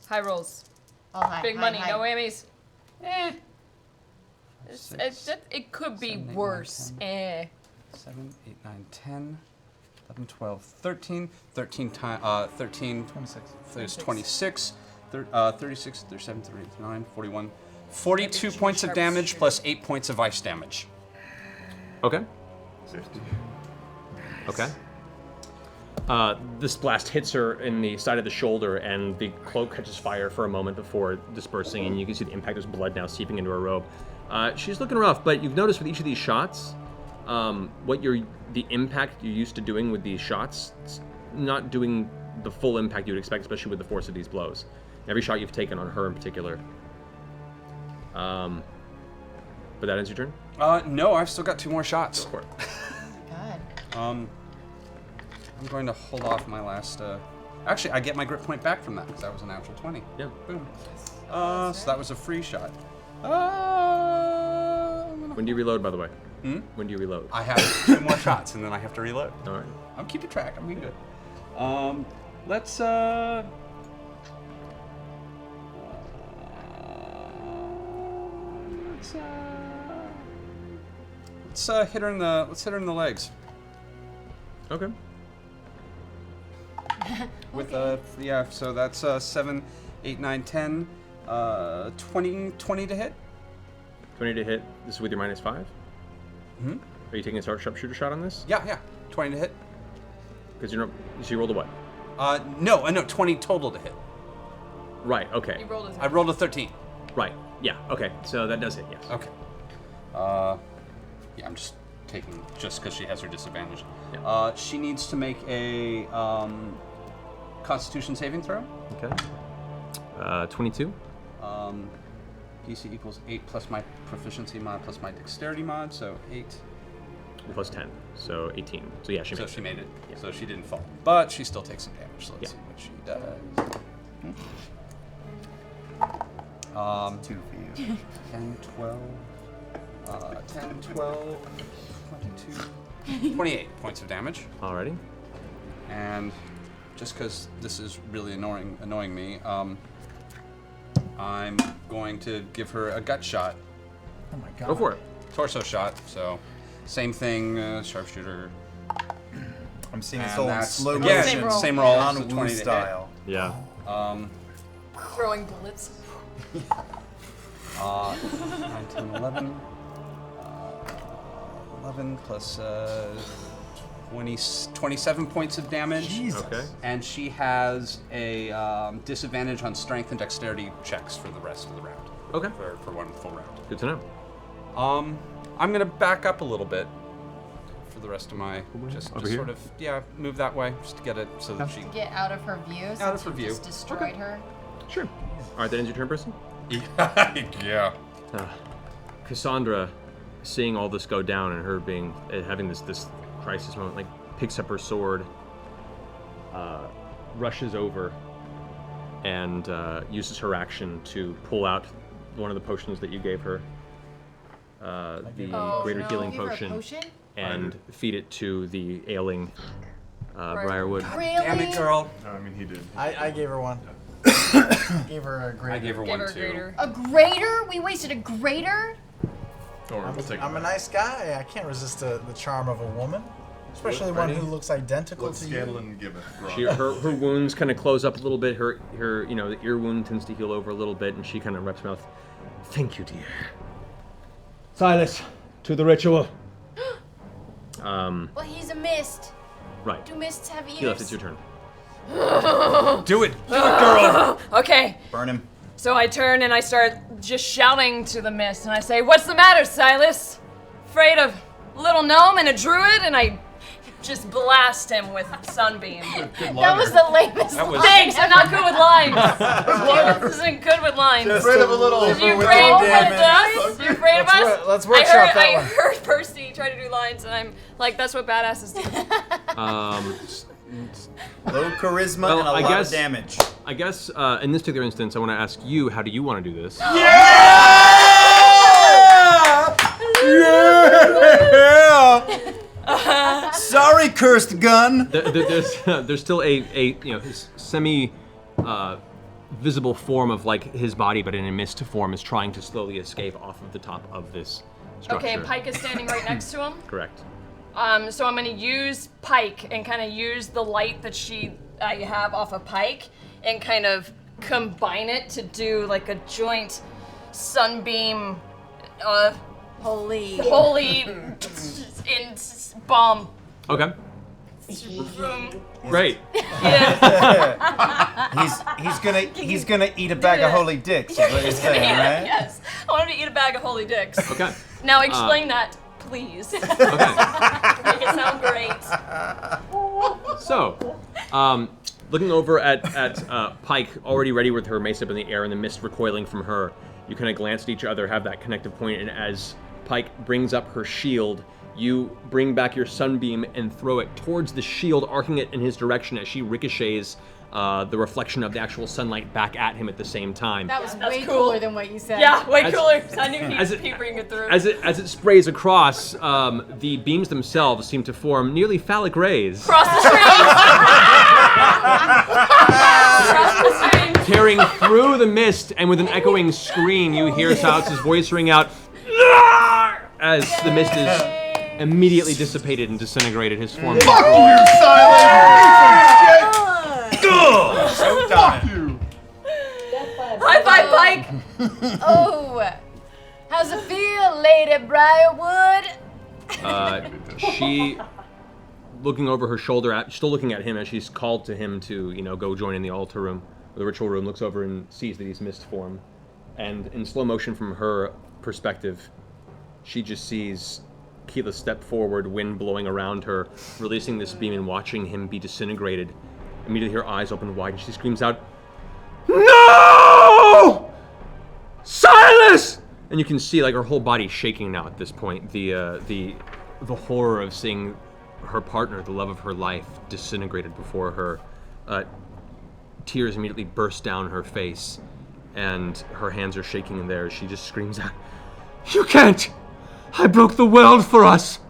High rolls. All high. Big high, money, high. no whammies. Six, It could be 7, 8, 9, worse. 7, 8, 9, 10, 11, 12, 13. 13 times 13. 26. There's 26. 36, 37, 39, 41. 42 points of damage plus 8 points of ice damage. Okay. 50. Okay. This blast hits her in the side of the shoulder, and the cloak catches fire for a moment before dispersing, and you can see the impact of blood now seeping into her robe. She's looking rough, but you've noticed with each of these shots, the impact you're used to doing with these shots, it's not doing the full impact you would expect, especially with the force of these blows. Every shot you've taken on her in particular. But that ends your turn? No, I've still got 2 more shots. Go for it. God. I'm going to hold off my last. Actually, I get my grip point back from that because that was a natural 20. Yeah. Boom. So that was a free shot. When do you reload, by the way? When do you reload? I have 2 more shots and then I have to reload. All right. I'm keeping track. I'm being good. Let's hit her in the legs. Okay. With yeah, so that's 7, 8, 9, 10, 20 to hit. 20 to hit. This is with your -5? Hmm? Are you taking a sharpshooter shot on this? Yeah, 20 to hit. Because you're not. So you rolled a what? No, 20 total to hit. Right. Okay. You rolled a I rolled a 13. Right. Yeah. Okay. So that does hit. Yes. Okay. Yeah, I'm just taking just because she has her disadvantage. Yeah. She needs to make a Constitution saving throw. Okay. 22. DC equals 8 plus my proficiency mod plus my dexterity mod, so 8. Plus 10, so 18. So yeah, she So made she it. made it. Yeah. So she didn't fall, but she still takes some damage. So let's Yeah. see what she does. 2 for you. 10, 12, 22, 28 points of damage. Alrighty. And just because this is really annoying me, I'm going to give her a gut shot. Oh my god. Go for it. Torso shot, so same thing, sharpshooter. I'm seeing And this all in that's, slow again, motion. same roll, On so Wu 20 to hit. style. Yeah. Throwing bullets. 9, 10, 11. 11 plus 27 points of damage. Jesus. Okay. And she has a disadvantage on strength and dexterity checks for the rest of the round. Okay. For one full round. Good to know. I'm gonna back up a little bit for the rest of my just Over here? sort of move that way just to get it so that she Get out of her view. Out of since her you view. Just destroyed her. Sure. All right, that ends your turn, person. Yeah. Cassandra, seeing all this go down and her being having this crisis moment, like picks up her sword, rushes over, and uses her action to pull out one of the potions that you gave her, the greater healing Give her a potion, potion? and feed it to the ailing Briarwood. Really? Damn it, girl. No, I mean, he did. I gave her one. Gave her a great. I gave her Give one her a too. greater. A grater? We wasted a grater? Don't worry, we'll take I'm it a back. nice guy. I can't resist the charm of a woman, especially one who looks identical Let's to scandal you. and give it. Her wounds kind of close up a little bit. Her the ear wound tends to heal over a little bit, and she kind of reps her mouth. Thank you, dear. Silas, to the ritual. Well, he's a mist. Right. Do mists have ears? Silas, it's your turn. Do it, girl. Okay. Burn him. So I turn and I start just shouting to the mist, and I say, "What's the matter, Silas? Afraid of a little gnome and a druid?" And I just blast him with sunbeam. That was the lamest line. Thanks, I'm not good with lines. This isn't good with lines. Just afraid of a little. Are you afraid of us? You afraid of us? Let's workshop that I one. heard Percy try to do lines, and I'm like, that's what badasses do. Low charisma Well, and a I lot guess- of damage. I guess in this particular instance, I want to ask you, how do you want to do this? Yeah! Sorry, cursed gun. There's still a semi visible form of like his body, but in a mist form, is trying to slowly escape off of the top of this structure. Okay, Pike is standing right next to him. Correct. So I'm gonna use Pike and kind of use the light that I have off of Pike and kind of combine it to do like a joint sunbeam, Holy. in bomb. Okay. Great. He's gonna eat a bag of holy dicks. Is what you're saying, right? Yes, I want him to eat a bag of holy dicks. Okay. Now explain that, please. Okay. Make it sound great. So, looking over at Pike, already ready with her mace up in the air and the mist recoiling from her, you kind of glance at each other, have that connective point, and as Pike brings up her shield, you bring back your sunbeam and throw it towards the shield, arcing it in his direction as she ricochets the reflection of the actual sunlight back at him at the same time. That was That's way cool. cooler than what you said. Yeah, way As- cooler. I knew as he'd bring it through. As it sprays across, the beams themselves seem to form nearly phallic rays, Cross the stream. Cross the stream. tearing through the mist, and with an echoing scream, you hear Silas' voice ring out as the mist is immediately dissipated and disintegrated. His form. Fuck you, Silas! So done. High five, Pike. Oh, how's it feel, Lady Briarwood? She, looking over her shoulder, still looking at him as she's called to him to, go join in the altar room, or the ritual room, looks over and sees that he's mist form. And in slow motion from her perspective, she just sees Keela step forward, wind blowing around her, releasing this beam and watching him be disintegrated. Immediately her eyes open wide and she screams out, "No! Silas!" And you can see like her whole body shaking now at this point. The horror of seeing her partner, the love of her life, disintegrated before her. Tears immediately burst down her face, and her hands are shaking in there as she just screams out, "You can't! I broke the world for us!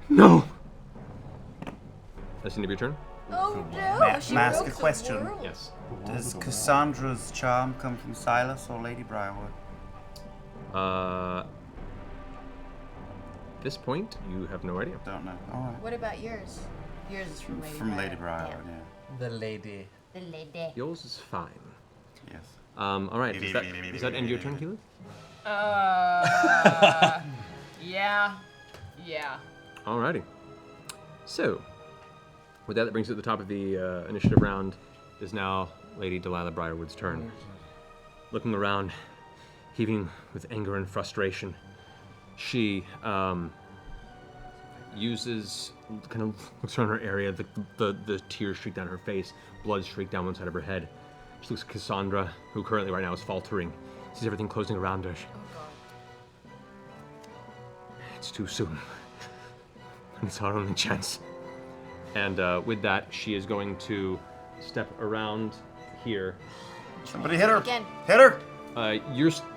No!" That's the end of your turn? Oh no, she Ask broke a the question. world. Yes. Does Cassandra's charm come from Silas or Lady Briarwood? At this point, you have no idea. Don't know. All right. What about yours? Yours is from Lady From Lady Briarwood. Briarwood, yeah. The lady. The lady. Yours is fine. Yes. All right. Does that end your turn, Keela? Yeah. Alrighty. So, with that brings it to the top of the initiative round. Is now Lady Delilah Briarwood's turn. Looking around, heaving with anger and frustration, she looks around her area. The tears streak down her face, blood streak down one side of her head. She looks at Cassandra, who currently right now is faltering. Sees everything closing around her. It's too soon. It's our only chance. And with that, she is going to step around here. Somebody hit her. Again. Hit her.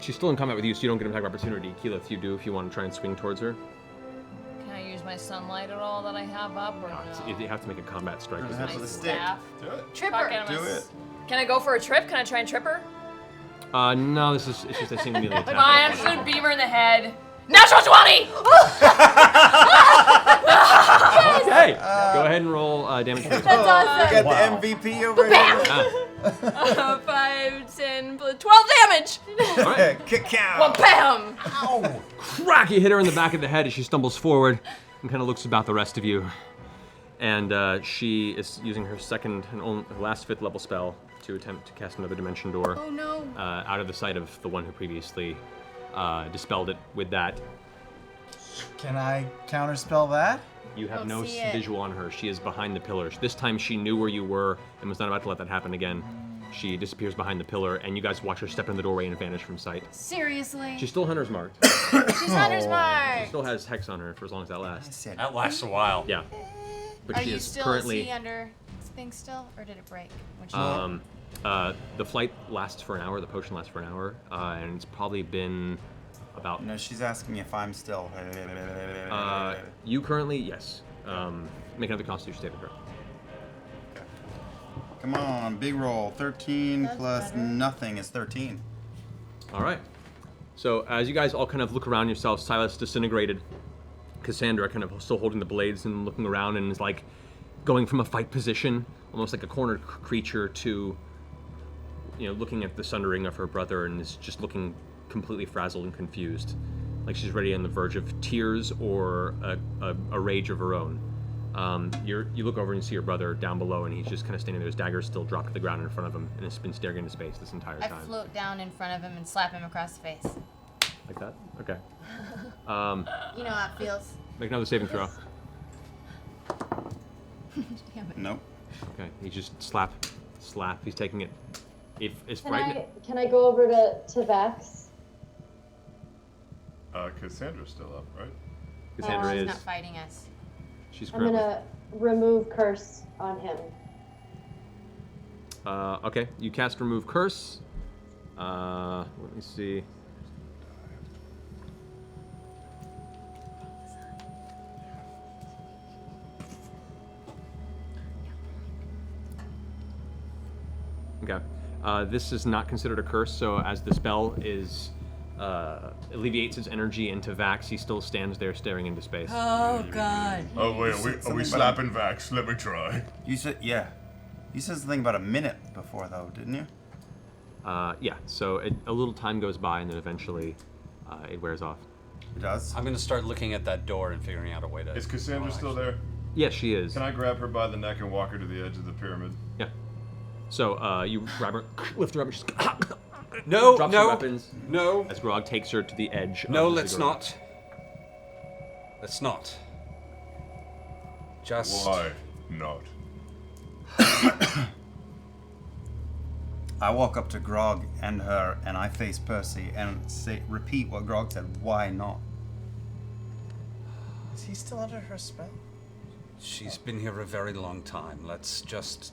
She's still in combat with you, so you don't get an attack of opportunity. Keela, if you want to try and swing towards her. Can I use my sunlight at all that I have up, or no? You have to make a combat strike. Doesn't with have this. to stick. Staff. Do it. Tripper. Do it. Can I go for a trip? Can I try and trip her? No, it's just a single melee attack. Fine, I'm just gonna beam her in the head. Natural 20! Okay, go ahead and roll damage. That's awesome. You got the MVP over here. 5, 10, 12 damage! Cacao. Bam! Crack! You hit her in the back of the head as she stumbles forward and kind of looks about the rest of you. And she is using her second and last 5th level spell to attempt to cast another dimension door. Oh no. Out of the sight of the one who previously dispelled it with that. Can I counterspell that? You have Don't no see it. visual on her. She is behind the pillars. This time she knew where you were and was not about to let that happen again. She disappears behind the pillar, and you guys watch her step in the doorway and vanish from sight. Seriously? She's still Hunter's marked. She's Hunter's mark. She still has Hex on her for as long as that lasts. That lasts a while. Yeah. But Are she you is still currently. is he under thing still, or did it break? When she The flight lasts for an hour. The potion lasts for an hour, and it's probably been about. No, she's asking me if I'm still. You currently, yes. Make another Constitution saving throw. Come on, big roll. 13 That's plus better. nothing is 13. All right. So as you guys all kind of look around yourselves, Silas disintegrated. Cassandra kind of still holding the blades and looking around and is like going from a fight position, almost like a cornered creature, to looking at the sundering of her brother, and is just looking completely frazzled and confused, like she's ready on the verge of tears or a rage of her own. You look over and see your brother down below, and he's just kind of standing there, his dagger still dropped to the ground in front of him, and has been staring into space this entire I time. float down in front of him and slap him across the face. Like that? Okay. You know how it feels. Make another saving throw. Damn it. Nope. Okay, he just slap. He's taking it. If it's Can frightened. I go over to Vex? Cassandra's still up, right? Cassandra She's is. not fighting us. She's I'm currently. gonna remove curse on him. Okay, you cast remove curse. Let me see. Okay. This is not considered a curse, so as the spell is alleviates its energy into Vax, he still stands there staring into space. Oh god. Oh wait, said are something we about slapping Vax? Let me try. You said, yeah. You said something about a minute before, though, didn't you? Yeah, so a little time goes by, and then eventually it wears off. It does? I'm gonna start looking at that door and figuring out a way to. Is Cassandra still there? Yes, she is. Can I grab her by the neck and walk her to the edge of the pyramid? Yeah. So you grab her, lift her up, and she's No, drops no, her weapons. no. As Grog takes her to the edge. No, of the let's ziggurat. not. Let's not. Just. Why not? I walk up to Grog and her, and I face Percy and repeat what Grog said. Why not? Is he still under her spell? She's been here a very long time. Let's just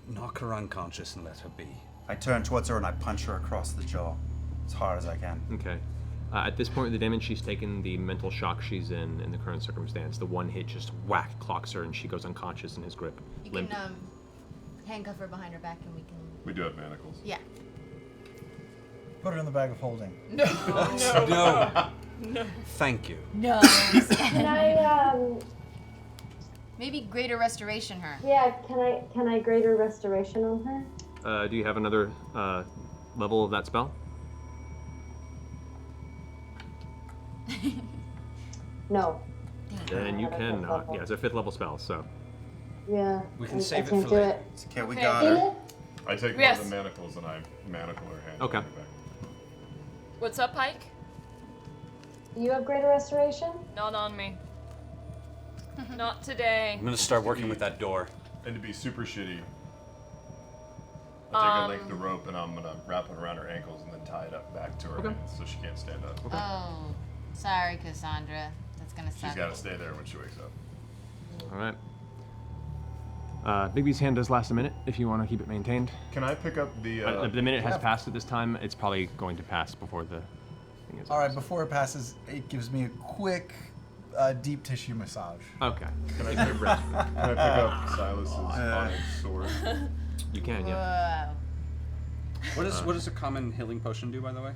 knock her unconscious and let her be. I turn towards her and I punch her across the jaw as hard as I can. Okay. At this point, the damage she's taken, the mental shock she's in the current circumstance, the one hit just whack clocks her, and she goes unconscious in his grip. You limp. can handcuff her behind her back and we can. We do have manacles. Yeah. Put her in the bag of holding. No. Thank you. No. Can I Maybe greater restoration her. yeah, can I greater restoration on her? Do you have another level of that spell? No. Then you Another can fifth not. level. Yeah, it's a 5th level spell, so. Yeah. We can I save it can't for do later. it. It's okay, we Okay. got Feel her. it? I take one Yes. of the manacles and I manacle her hand. Okay. Back. What's up, Pike? Do you have greater restoration? Not on me. Not today. I'm gonna start working with that door. And to be super shitty, I'll take a length of rope and I'm gonna wrap it around her ankles and then tie it up back to her Okay. hands so she can't stand up. Oh, sorry, Cassandra. That's gonna suck. She's gotta stay there when she wakes up. All right. Bigby's hand does last a minute if you want to keep it maintained. Can I pick up the? The minute has passed at this time. It's probably going to pass before the thing is. All right, before it passes, it gives me a quick deep tissue massage. Okay. Can I pick up Silas's onyx sword? You can, yeah. Whoa. What does a common healing potion do, by the way?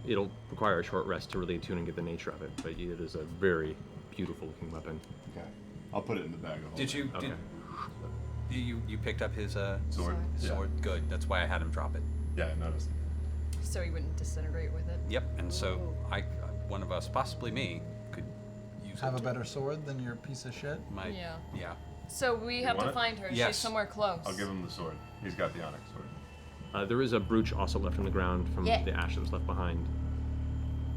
It'll require a short rest to really attune and get the nature of it, but it is a very beautiful looking weapon. Okay. I'll put it in the bag of holding. Did you? Okay. You picked up his Sword. sword? Good. That's why I had him drop it. Yeah, I noticed. So he wouldn't disintegrate with it. Yep. And so one of us, possibly me, could use have it. a better sword than your piece of shit? Yeah. So we have want to it? find her. Yes. She's somewhere close. I'll give him the sword. He's got the onyx sword. There is a brooch also left on the ground from Yeah. the ash that was left behind.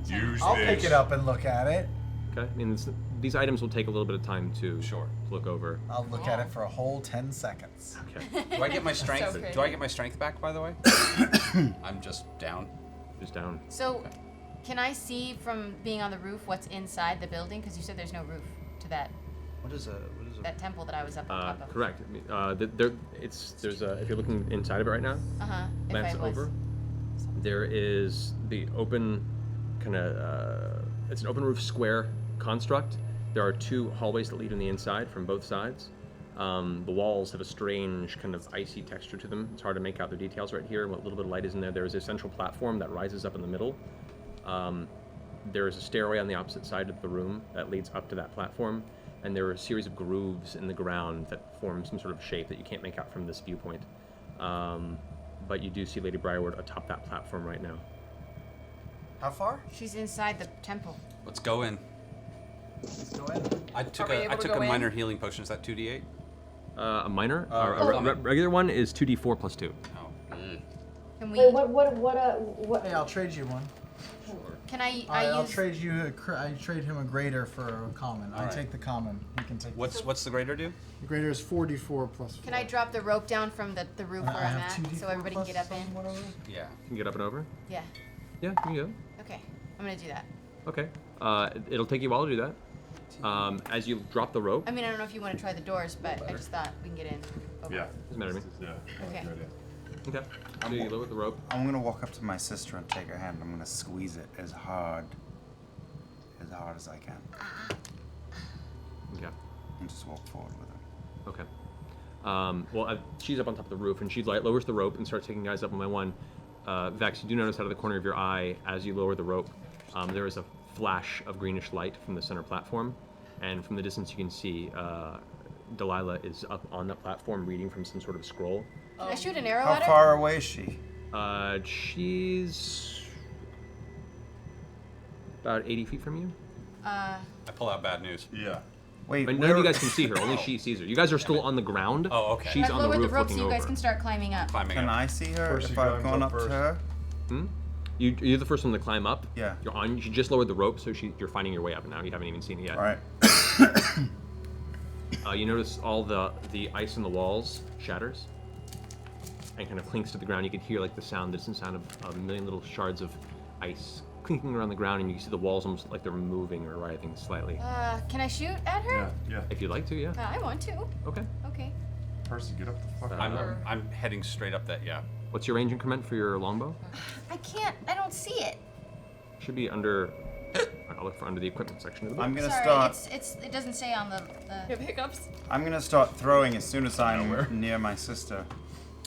Use I'll this. pick it up and look at it. Okay. I mean, these items will take a little bit of time to look over. I'll look at it for a whole 10 seconds. Okay. Do I get my strength? So Do I get my strength back, by the way? I'm just down. Just down. So, can I see from being on the roof what's inside the building? Because you said there's no roof to that What is a that temple that I was up on top of. Correct. I mean, there's a, if you're looking inside of it right now, If glance I was. over, there is the open kind of, it's an open roof square construct. There are 2 hallways that lead on the inside from both sides. The walls have a strange kind of icy texture to them. It's hard to make out the details right here. What little bit of light is in there. There is a central platform that rises up in the middle. There is a stairway on the opposite side of the room that leads up to that platform. And there are a series of grooves in the ground that form some sort of shape that you can't make out from this viewpoint. But you do see Lady Briarwood atop that platform right now. How far? She's inside the temple. Let's go in. Let's go in. I took Are we a able to took go a in? minor healing potion. Is that 2d8? A minor? Oh. Regular one is 2d4 plus 2. Oh. Can we? Wait, what? Hey, I'll trade you one. Can I? I'll use. trade you. I trade him a greater for a common. I Alright. take the common. He can take. What's the greater do? the greater is 4d4 plus 4. Can I drop the rope down from the roof where I I'm have at 2d4 so everybody can plus get up in? some, whatever. Yeah. You can get up and over? Yeah. Yeah, you can go. Okay. I'm gonna do that. Okay. It'll take you a while to do that. As you drop the rope, I mean, I don't know if you want to try the doors, but I just thought we can get in. Over. Yeah. doesn't matter to me. Yeah. Okay. Okay. So you lower the rope. I'm gonna walk up to my sister and take her hand. I'm gonna squeeze it as hard as I can, Okay. and just walk forward with her. Okay. She's up on top of the roof, and she lowers the rope and starts taking guys up one by one. Vex, you do notice out of the corner of your eye, as you lower the rope, there is a flash of greenish light from the center platform, and from the distance you can see Delilah is up on that platform reading from some sort of scroll. Can I shoot an arrow How at her? far away is she? She's about 80 feet from you. I pull out bad news. Yeah. Wait, But none of you guys can see her. Only she sees her. You guys are still on the ground. Oh, okay. She's I've on the lowered roof the rope looking so you guys over. can start climbing up. Climbing Can up. I see her First if you I've climbs gone up up to first. her? You're the first one to climb up. Yeah. You're on. She just lowered the rope, so you're finding your way up now. You haven't even seen it yet. All right. You notice all the ice in the walls shatters and kind of clinks to the ground. You can hear like the distant sound of a million little shards of ice clinking around the ground, and you can see the walls almost like they're moving or writhing slightly. Can I shoot at her? Yeah. If you'd like to, yeah. I want to. Okay. Okay. Percy, get up the fuck out. I'm heading straight up that. Yeah. What's your range increment for your longbow? I can't. I don't see it. Should be under. I'll look for under the equipment section of the book. I'm gonna Sorry, start. it doesn't say on the. You have hiccups? I'm gonna start throwing as soon as I'm near my sister.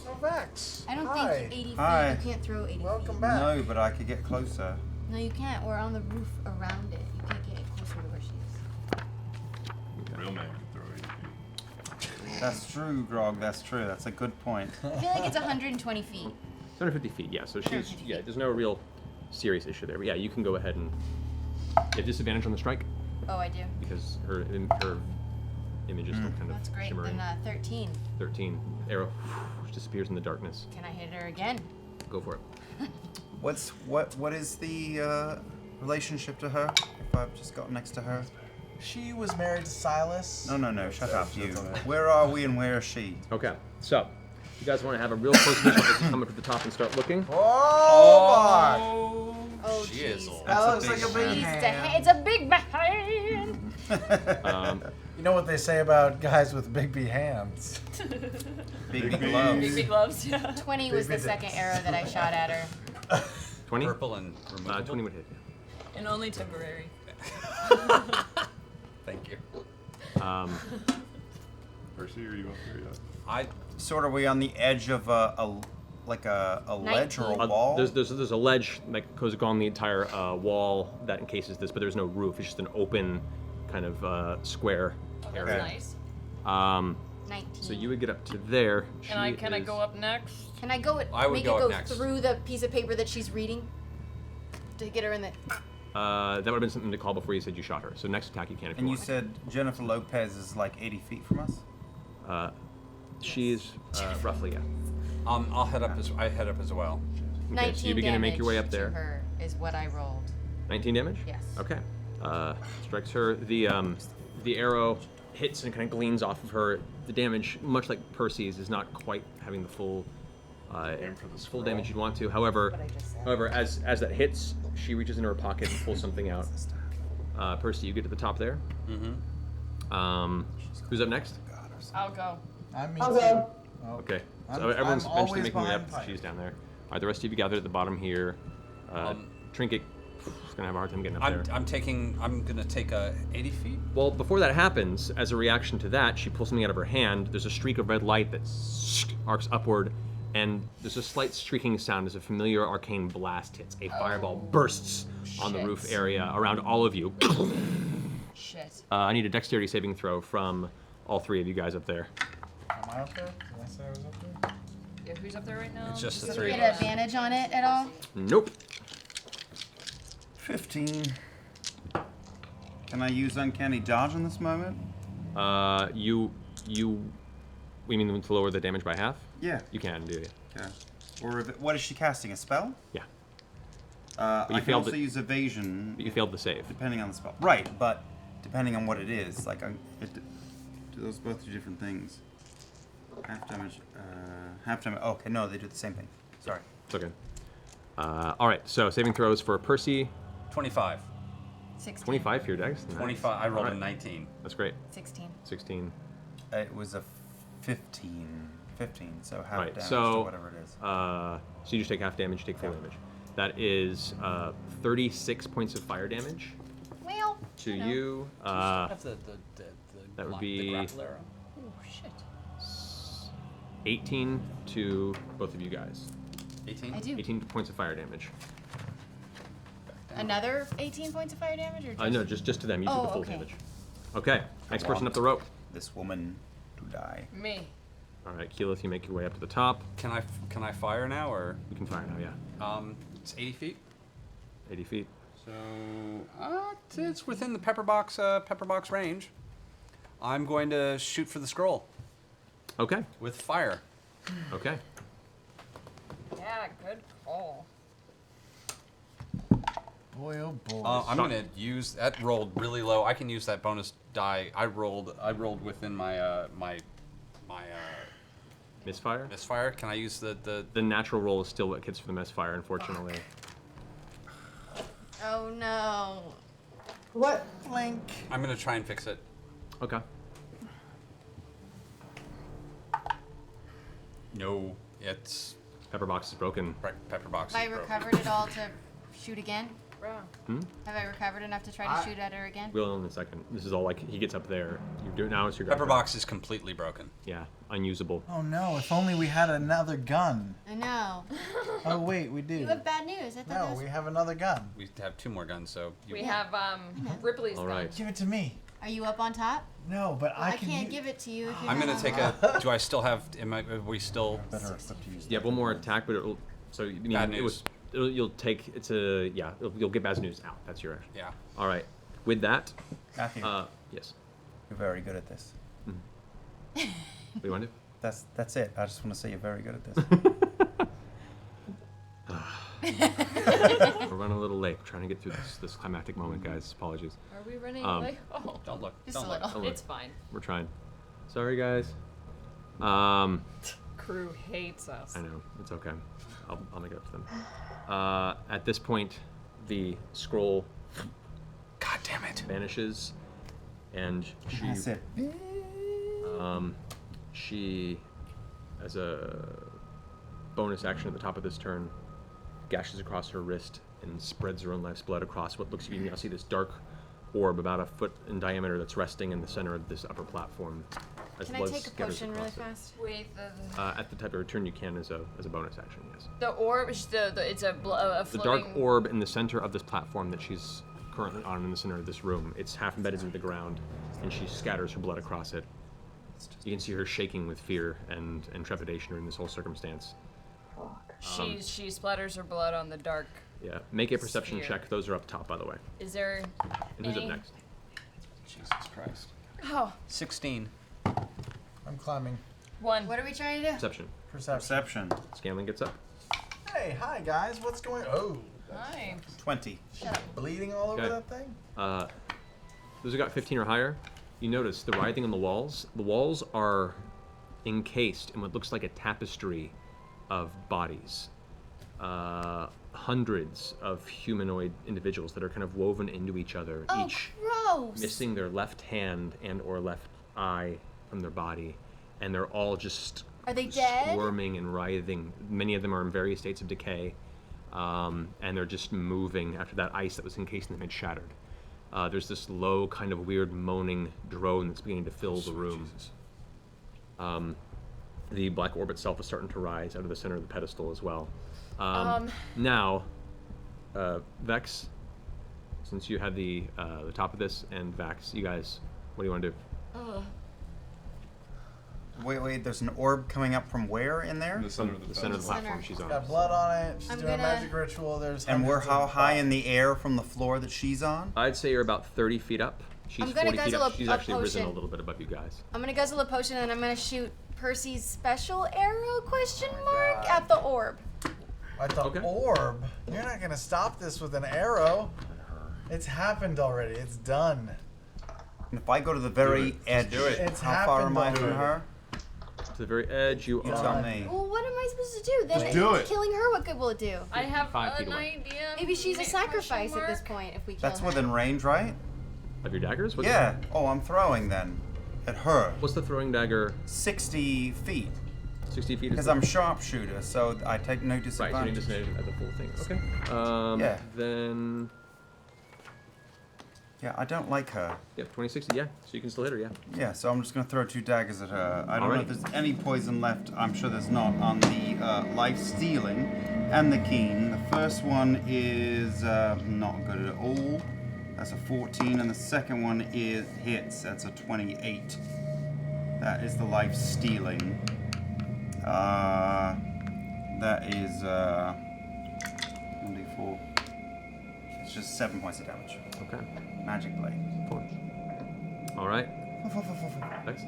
Oh, Vex. I don't Hi. think 80 feet. Hi. You can't throw 80 Welcome feet. back. No, but I could get closer. No, you can't. We're on the roof around it. You can't get closer to where she is. Real man can throw 80 feet. That's true, Grog. That's true. That's a good point. I feel like it's 120 feet. 150 feet, yeah. So she's 150 feet. there's no real serious issue there. But yeah, you can go ahead and you have disadvantage on the strike Oh, I do. because her image is still kind of That's great. shimmering. Then 13. 13 arrow disappears in the darkness. Can I hit her again? Go for it. What is the relationship to her? If I've just got next to her. She was married to Silas. No. Shut up, you. Where are we and where is she? Okay, so you guys want to have a real close vision as you come up to the top and start looking. Oh, Oh, Shizzle. That looks like a big He's hand. it's a big behind. You know what they say about guys with big hands? Big Big gloves. Big gloves, yeah. 20 was the Big second arrow that I shot at her. 20. Purple and removable. 20 would hit. And only temporary. Thank you. Percy, are you up there yet? I Sort of, we on the edge of a ledge or a 19. wall. There's a ledge that goes along the entire wall that encases this, but there's no roof. It's just an open kind of square Oh, area. that's nice. 19. So you would get up to there. Can I go up next? Can I go? I would Make go it up go next. through the piece of paper that she's reading to get her in the. That would have been something to call before you said you shot her. So next attack you can if And you you want. said Jennifer Lopez is like 80 feet from us? She's roughly, yeah. I'll head up as well. Okay, 19 so you begin to make your way up damage there. to her is what I rolled. 19 damage? Yes. Okay. Strikes her. The arrow hits and kind of gleams off of her. The damage, much like Percy's, is not quite having the full full damage you'd want to. However, as that hits, she reaches into her pocket and pulls something out. Percy, you get to the top there. Mm-hmm. Who's up next? I'll go. I'll go. Okay. So I'm everyone's eventually always making their way behind up. Pike. She's down there. All right, the rest of you gathered at the bottom here. Trinket is gonna have a hard time getting up there. I'm gonna take 80 feet. Well, before that happens, as a reaction to that, she pulls something out of her hand. There's a streak of red light that arcs upward, and there's a slight streaking sound as a familiar arcane blast hits. A fireball bursts on the roof area around all of you. Shit. I need a dexterity saving throw from all three of you guys up there. Am I up there? Did I say I was up there? Yeah, who's up there right now? It's just the Do three you of get us. advantage on it at all? Nope. 15. Can I use Uncanny Dodge in this moment? We mean to lower the damage by half? Yeah. You can, do you? Okay. Or what is she casting? A spell? Yeah. I you can failed also it. use evasion. But you failed the save. Depending on the spell. Right, but depending on what it is, like those both do different things. Half damage. Okay, no, they do the same thing. Sorry. It's okay. All right, so saving throws for Percy. 25. 16. 25 for your dex. Nice. 25. I rolled All a right. 19. That's great. 16. 16. It was a 15. 15, so half Right, damage so to whatever it is. so you just take half damage, you take full damage. That is 36 points of fire damage Well, to you know. you. Have the That would the be grapple arrow. Oh shit. 18 to both of you guys. 18. I do. 18 points of fire damage. Another 18 points of fire damage, or just? No, just to them. You took the full okay. damage. Okay, next person want up the rope. This woman to die. Me. All right, Keyleth, you make your way up to the top. Can I fire now or? You can fire now, yeah. It's 80 feet. 80 feet. So it's within the pepper box range. I'm going to shoot for the scroll Okay. with fire. Okay. Yeah, good call. Boy, oh boy. I'm gonna use that. Rolled really low. I can use that bonus die. I rolled within my Misfire? misfire. Can I use the? The natural roll is still what hits for the misfire, unfortunately. Oh no. What? Blink. I'm gonna try and fix it. Okay. No, it's Pepper box is broken. pepper box. Have I is broken. recovered it all to shoot again? Wow. Have I recovered enough to try to shoot at her again? We'll in a second. This is all like he gets up there. You do it now. It's your Pepper go. box is completely broken. Yeah, unusable. Oh no, if only we had another gun. I know. Oh wait, we do. You have bad news. I thought that No, was... we have another gun. We have 2 more guns, so We have Ripley's All gun. right. Give it to me. Are you up on top? No, but I I can can't use- give it to you if you're I'm not gonna on take top. a. Do I still have? Are we still? Better equipped to use You have one more attack, but it'll. So you mean Bad it was. You'll take. It's a yeah. You'll get bad news out. That's your action. Yeah. All right. With that. Matthew, Yes. you're very good at this. What do you want to do? That's it. I just want to say you're very good at this. We're running a little late. We're trying to get through this climactic moment, guys. Apologies. Are we running Um, away? Oh, Don't look. Just Don't a look. little. look. it's fine. We're trying. Sorry, guys. Crew hates us. I know. It's okay. I'll make it up to them. At this point, the scroll God damn it. vanishes, and That's it. she, as a bonus action at the top of this turn, gashes across her wrist and spreads her own life's blood across what looks. You can now see this dark orb about a foot in diameter that's resting in the center of this upper platform. As Can I blood take a scatters potion really across it. fast? Wait, At the type of return you can as a bonus action, yes. the orb is it's a The floating. dark orb in the center of this platform that she's currently on in the center of this room, it's half embedded into the ground, and she scatters her blood across it. You can see her shaking with fear and trepidation in this whole circumstance. Fuck. She splatters her blood on the dark. Yeah, make a perception Sphere. check. Those are up top, by the way. Is there And who's up any- next? Jesus Christ. Oh, 16. I'm climbing. 1. What are we trying to do? Perception. Perception. Scanlan gets up. Hey, hi guys, what's going? Oh, Hi. 20. bleeding all over Okay. that thing. Those who got 15 or higher, you notice the writhing on the walls. The walls are encased in what looks like a tapestry of bodies. Hundreds of humanoid individuals that are kind of woven into each other, Oh, each gross. missing their left hand and or left eye from their body, and they're all just Are they dead? squirming and writhing. Many of them are in various states of decay, and they're just moving after that ice that was encased in them had shattered. There's this low, kind of weird moaning drone that's beginning to fill the room. The black orb itself is starting to rise out of the center of the pedestal as well. Now, Vex, since you had the top of this, and Vax, you guys, what do you want to do? Wait, there's an orb coming up from where in there? The center of the The center of the pedestal. platform she's on. Got blood on it. She's I'm doing a gonna- magic ritual. There's And we're hundreds how of high bodies. in the air from the floor that she's on? I'd say you're about 30 feet up. She's I'm gonna 40 feet guzzle up. a- She's a actually risen a potion. little bit above you guys. I'm gonna guzzle a potion and I'm gonna shoot Percy's special arrow question mark God. at the orb. At the Okay. orb. You're not gonna stop this with an arrow. It's happened already. It's done. And if I go to the very edge, do it. It's how far am I happened from already. her? To the very edge, you You are. tell me. Well, what am I supposed to do? Then Just do it. killing her, what good will it do? I have 5 feet an away. idea. Maybe she's a Question sacrifice at this mark? point if we kill That's her. within range, right? Of your daggers? Yeah. Oh, I'm throwing then. At her. What's the throwing dagger? 60 feet. 60 feet? Because I'm sharpshooter, so I take no Right, so you disadvantage. need disadvantage at the full thing. Okay. Yeah. Then. Yeah, I don't like her. Yeah, 2060, yeah. So you can still hit her, yeah. Yeah, so I'm just going to throw 2 daggers at her. I don't know Alrighty. if there's any poison left. I'm sure there's not on the life stealing and the keen. The first one is not good at all. That's a 14, and the second one is hits. That's a 28. That is the life stealing. That is 1d4. It's just 7 points of damage. Okay. Magic blade. All right. Next.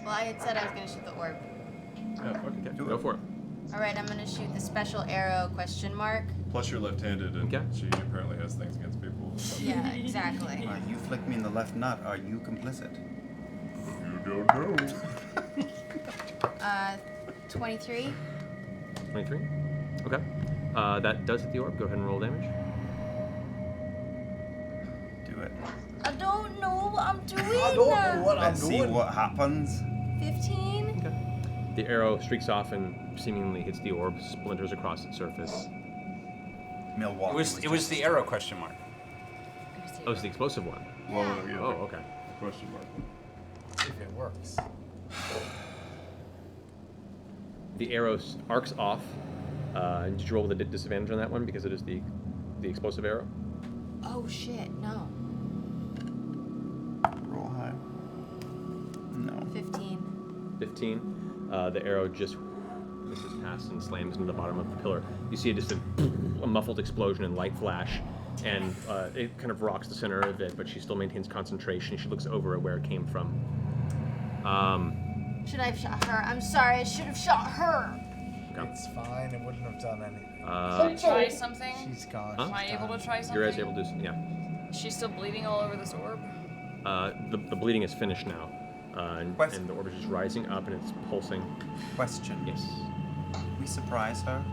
Well, I had said I was gonna shoot the orb. Yeah, okay. Do Go it. for it. All right, I'm gonna shoot the special arrow question mark. Plus you're left-handed, and Okay. she apparently has things against people. Yeah, exactly. You flick me in the left nut. Are you complicit? You don't know. 23. 23. Okay. That does hit the orb. Go ahead and roll damage. Do it. I don't know what I'm doing. I don't know what I'm Let's see doing. what happens. 15. Okay. The arrow streaks off and seemingly hits the orb, splinters across its surface. Milwaukee. It was the arrow question mark. Oh, it's the explosive one. Well, yeah. Oh, okay. Question mark. If it works. The arrow arcs off. Did you roll with a disadvantage on that one because it is the explosive arrow? Oh shit, no. Roll high. No. 15. 15. The arrow just misses past and slams into the bottom of the pillar. You see just a muffled explosion and light flash, and it kind of rocks the center of it, but she still maintains concentration. She looks over at where it came from. Should I have shot her? I'm sorry, I should have shot her. Okay. It's fine. It wouldn't have done anything. Can I try something? She's gone. Huh? Am I able to try something? You're able to do yeah. She's still bleeding all over this orb. The bleeding is finished now, and the orb is just rising up and it's pulsing. Question. Yes. We surprise her?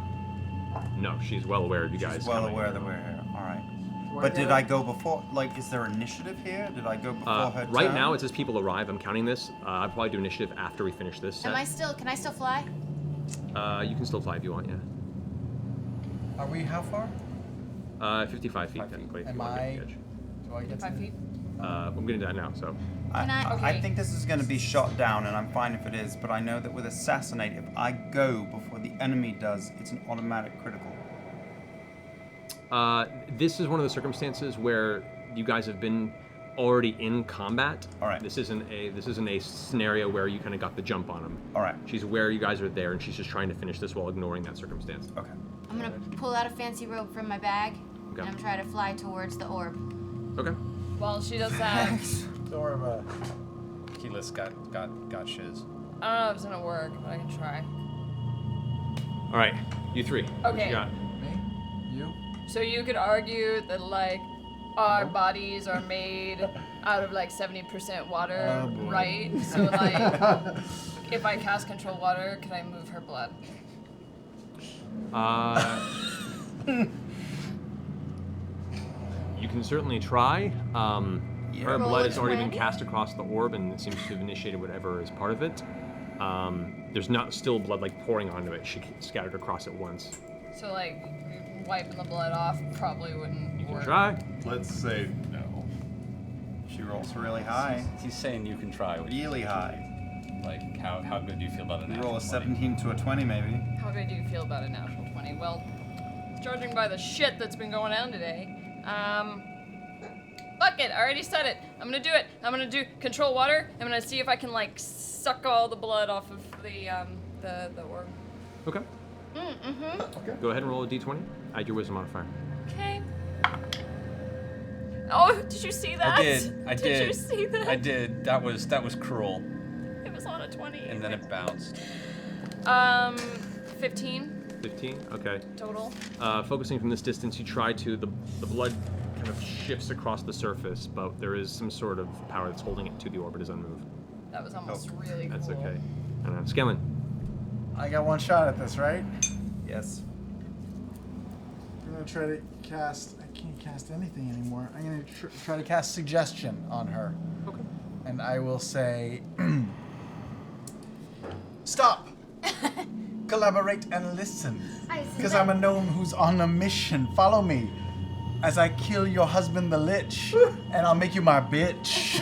No, she's well aware of you guys. She's well coming. aware that we're here. Alright. But did I go before? Like, is there initiative here? Did I go before her Right turn? now, it says people arrive. I'm counting this. I'll probably do initiative after we finish this set. Can I still fly? You can still fly if you want, yeah. Are we how far? 55 feet, technically, if Am you want to I? get to the edge. Do I get 5 feet? I'm getting to that now, so. I Okay. think this is going to be shot down, and I'm fine if it is, but I know that with Assassinate, if I go before the enemy does, it's an automatic critical. This is one of the circumstances where you guys have been already in combat. All right. This isn't a scenario where you kind of got the jump on him. All right. She's aware you guys are there, and she's just trying to finish this while ignoring that circumstance. Okay. I'm gonna pull out a fancy rope from my bag, Okay. and I'm trying to fly towards the orb. Okay. Well, she does that. Don't worry about it. Keyless got shiz. I don't know if it's gonna work, but I can try. All right, you three. What Okay. you got? Me? You? So you could argue that like our bodies are made out of like 70% water, Oh, boy. right? So like, if I cast control water, can I move her blood? You can certainly try. Her Roll blood a has already been 20. cast across the orb, and it seems to have initiated whatever is part of it. There's not still blood like pouring onto it. She scattered across it once. So like, wiping the blood off probably wouldn't You can work. try. Let's say no. She rolls really high. He's saying you can try. Really high. Like, how good do you feel about an You natural roll a 20? 17 to a 20, maybe. How good do you feel about a natural 20? Well, judging by the shit that's been going on today, fuck it, I already said it. I'm gonna do it. I'm gonna do control water. I'm gonna see if I can like suck all the blood off of the orb. Okay. Go ahead and roll a d20. Add your wisdom modifier. Okay. Oh, did you see that? I did. Did you see that? I did. That was cruel. It was on a 20. And then it bounced. 15 15. Okay. total. Focusing from this distance, you try to. The blood kind of shifts across the surface, but there is some sort of power that's holding it to the orb. It is unmoved. That was almost really That's cool. okay. And Scanlan. I got one shot at this, right? Yes. I'm gonna try to cast. I can't cast anything anymore. I'm gonna try to cast suggestion on her. Okay. And I will say, stop. Collaborate and listen. I see Because that. I'm a gnome who's on a mission. Follow me as I kill your husband, the Lich, and I'll make you my bitch.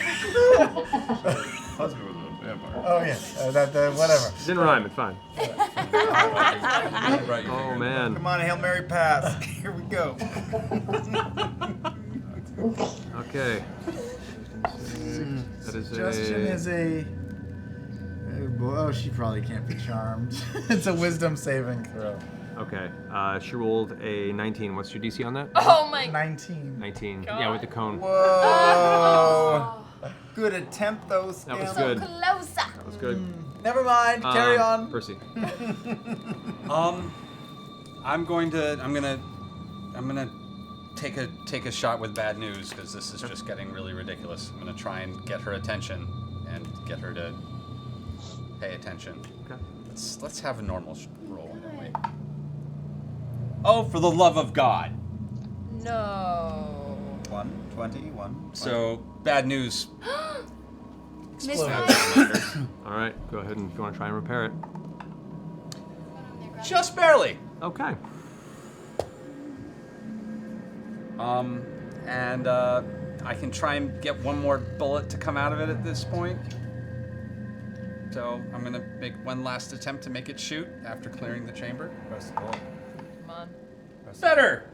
Husband with a vampire. Oh yes, whatever. It didn't rhyme. It's fine. Right. Oh man. Come on, Hail Mary pass. Here we go. Okay. That is Suggestion is a. Oh, she probably can't be charmed. It's a wisdom saving throw. Okay. She rolled a 19. What's your DC on that? Oh my 19. 19. Yeah, with the cone. Whoa. Good attempt, though. That was Stan. good. Closer. That was good. Never mind. Carry on. Percy. I'm gonna take a shot with bad news because this is just getting really ridiculous. I'm gonna try and get her attention and get her to pay attention. Okay. Let's have a normal roll. Wait. Oh, for the love of God! No. 121. So bad news. Misfire. All right. Go ahead and if you want to try and repair it. Just barely. Okay. And I can try and get one more bullet to come out of it at this point. So I'm gonna make one last attempt to make it shoot after clearing the chamber. Come on. Better.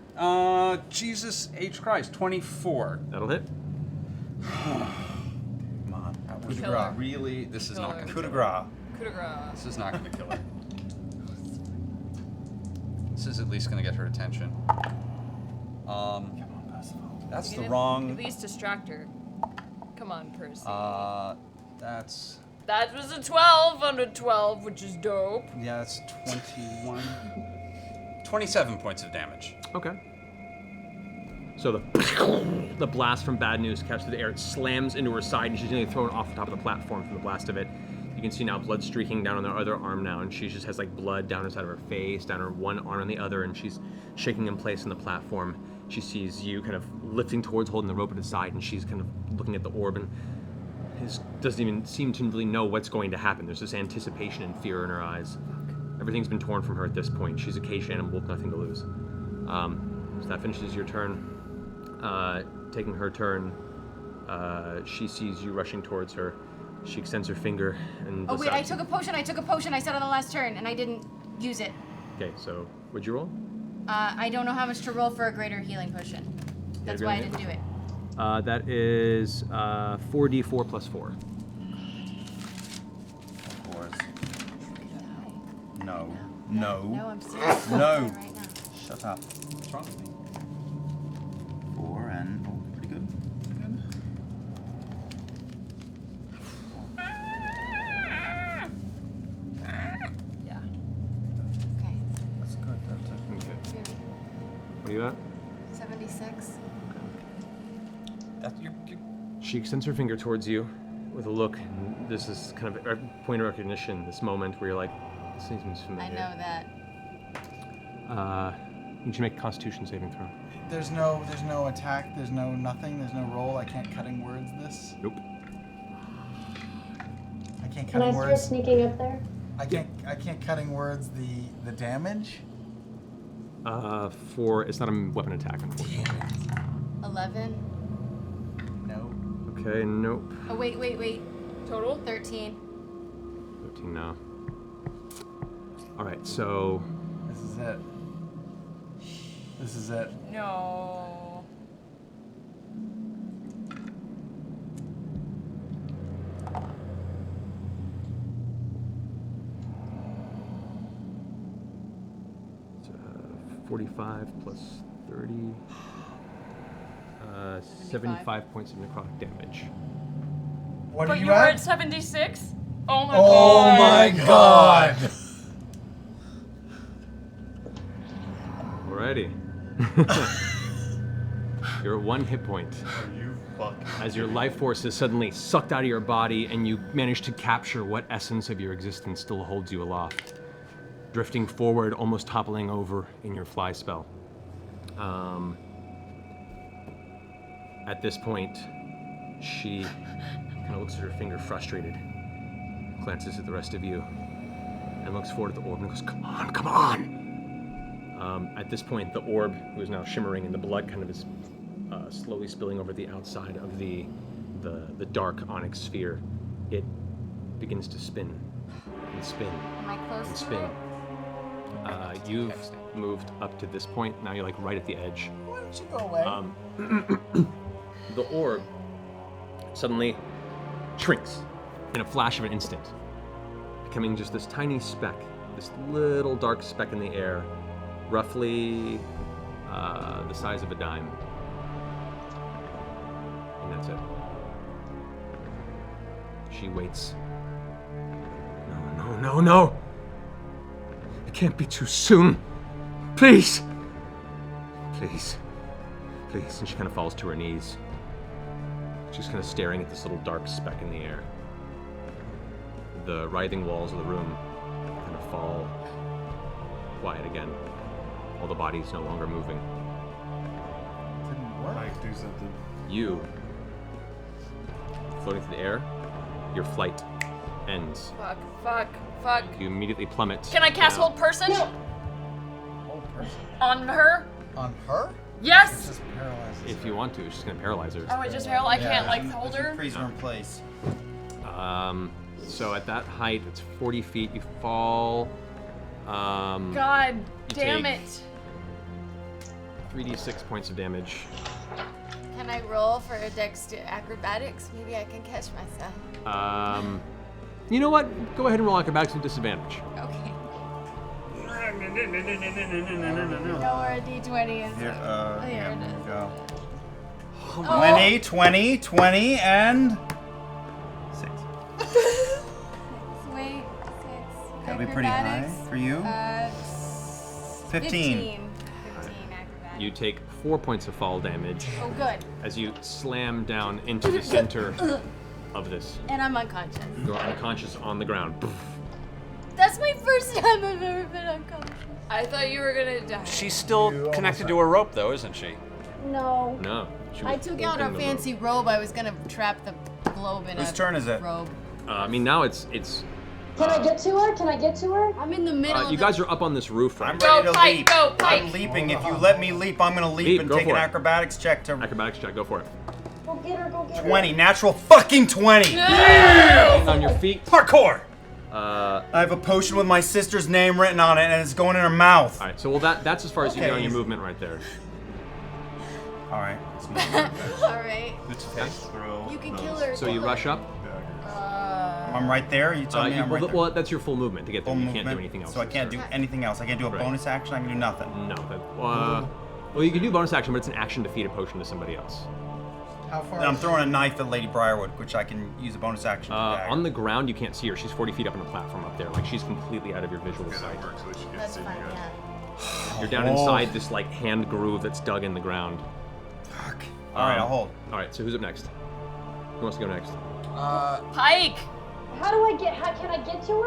Jesus H Christ, 24. That'll hit. Come on. Coup de Kill grace. her. Really, this is not gonna Coup de kill her. grace. Coup de grace. This is not gonna kill her. This is at least gonna get her attention. That's You the can wrong. At least distract her. Come on, Percy. That's That was a 12 under 12, which is dope. yeah, that's 21. 27 points of damage. Okay. So the blast from bad news catches the air. It slams into her side, and she's nearly thrown off the top of the platform from the blast of it. You can see now blood streaking down on her other arm now, and she just has like blood down her side of her face, down her one arm and the other, and she's shaking in place on the platform. She sees you kind of lifting towards, holding the rope at his side, and she's kind of looking at the orb, and doesn't even seem to really know what's going to happen. There's this anticipation and fear in her eyes. Everything's been torn from her at this point. She's a caged animal with nothing to lose. So that finishes your turn. Taking her turn, she sees you rushing towards her. She extends her finger and... Oh wait, I took a potion. I said on the last turn, and I didn't use it. Okay, so what'd you roll? I don't know how much to roll for a greater healing potion. That's why I didn't do it. That is 4d4 plus 4. Of course. No. No. No, I'm serious. No. Right now. Shut up. What's wrong with me? 4 and pretty good. Pretty good. Yeah. Okay. That's good. That's Okay. What are you at? 76. That's, you're She extends her finger towards you with a look. And this is kind of a point of recognition, this moment where you're like, this seems familiar. I know that. You should make a Constitution saving throw. There's no attack. There's no nothing. There's no roll. I can't cutting words this. Nope. I can't Can I cutting start words. sneaking up there? I can't cutting words the damage. It's not a weapon attack, unfortunately. 11. No. Okay, nope. Oh, wait. Total? 13. 13 now. All right, so This is it. This is it. No. it's 45 plus 30. 75 points of necrotic damage. What But are you you were at? at 76? Oh my Oh god. my god! Alrighty. You're at 1 hit point. Are you fucking? As your life force is suddenly sucked out of your body and you manage to capture what essence of your existence still holds you aloft, drifting forward, almost toppling over in your fly spell. At this point, she kind of looks at her finger frustrated, glances at the rest of you, and looks forward at the orb and goes, "Come on, come on!" At this point, the orb, who is now shimmering and the blood kind of is slowly spilling over the outside of the dark onyx sphere, it begins to spin and spin Am I close and to spin. it? You've moved up to this point. Now you're like right at the edge. Why don't you go away? The orb suddenly shrinks in a flash of an instant, becoming just this tiny speck, this little dark speck in the air, roughly the size of a dime. And that's it. She waits. No. It can't be too soon. Please. Please. And she kind of falls to her knees. She's kind of staring at this little dark speck in the air. The writhing walls of the room kind of fall quiet again. All the bodies no longer moving. Didn't work. Pike, do something. You, floating through the air, your flight ends. Fuck. You immediately plummet. Can I cast down. hold person? Hold person. On her? On her? It Yes! just paralyzes If her. you want to, it's just gonna paralyze her. Oh, it just I can't like Yeah. hold her? Freeze her in place. So at that height, it's 40 feet. You fall. God You damn take- it. 3d6 points of damage. Can I roll for a acrobatics? Maybe I can catch myself. You know what? Go ahead and roll acrobatics with disadvantage. Okay. Know where a d20 is. Here, Here yeah, it there is. we go. Oh. 20, and 6. Wait, 6. That'll be pretty high Acrobatics, for you. 15. 15 acrobatics. You take 4 points of fall damage Oh, good. as you slam down into the center of this. And I'm unconscious. You're unconscious on the ground. That's my first time I've ever been unconscious. I thought you were gonna die. She's still connected to a rope, though, isn't she? No. No. She I was took out holding our the fancy robe. I was gonna trap the globe in Whose a turn is it? robe. I mean, now it's. Can I get to her? I'm in the middle of You guys are up on this roof right I'm now. ready to Pike, leap. go, Pike. I'm leaping. If you let me leap, I'm gonna leap Leap, and go take an for it. acrobatics check to Acrobatics check. Go for it. Go get her. 20. Natural fucking 20. On your feet. Parkour. All I have a potion with my sister's name written on it, and it's going in her mouth. right. So that's as far as you get on your easy. movement right there. All right. All right. It's a face throw. You can kill her. So you rush up. I'm right there. You tell me I'm right there. Well, that's your full movement to get there. Full You can't do movement, anything else. So I can't do anything else. I can't do a Right. bonus action. I can do nothing. No. Well, you can do bonus action, but it's an action to feed a potion to somebody else. How far? And I'm throwing a knife at Lady Briarwood, which I can use a bonus action. To dagger. On the ground, you can't see her. She's 40 feet up on a platform up there. Like, she's completely out of your visual sight. That's fine, yeah. You're down inside this, like, hand groove that's dug in the ground. Fuck. All right, I'll hold. All right, so who's up next? Who wants to go next? Pike! How can I get to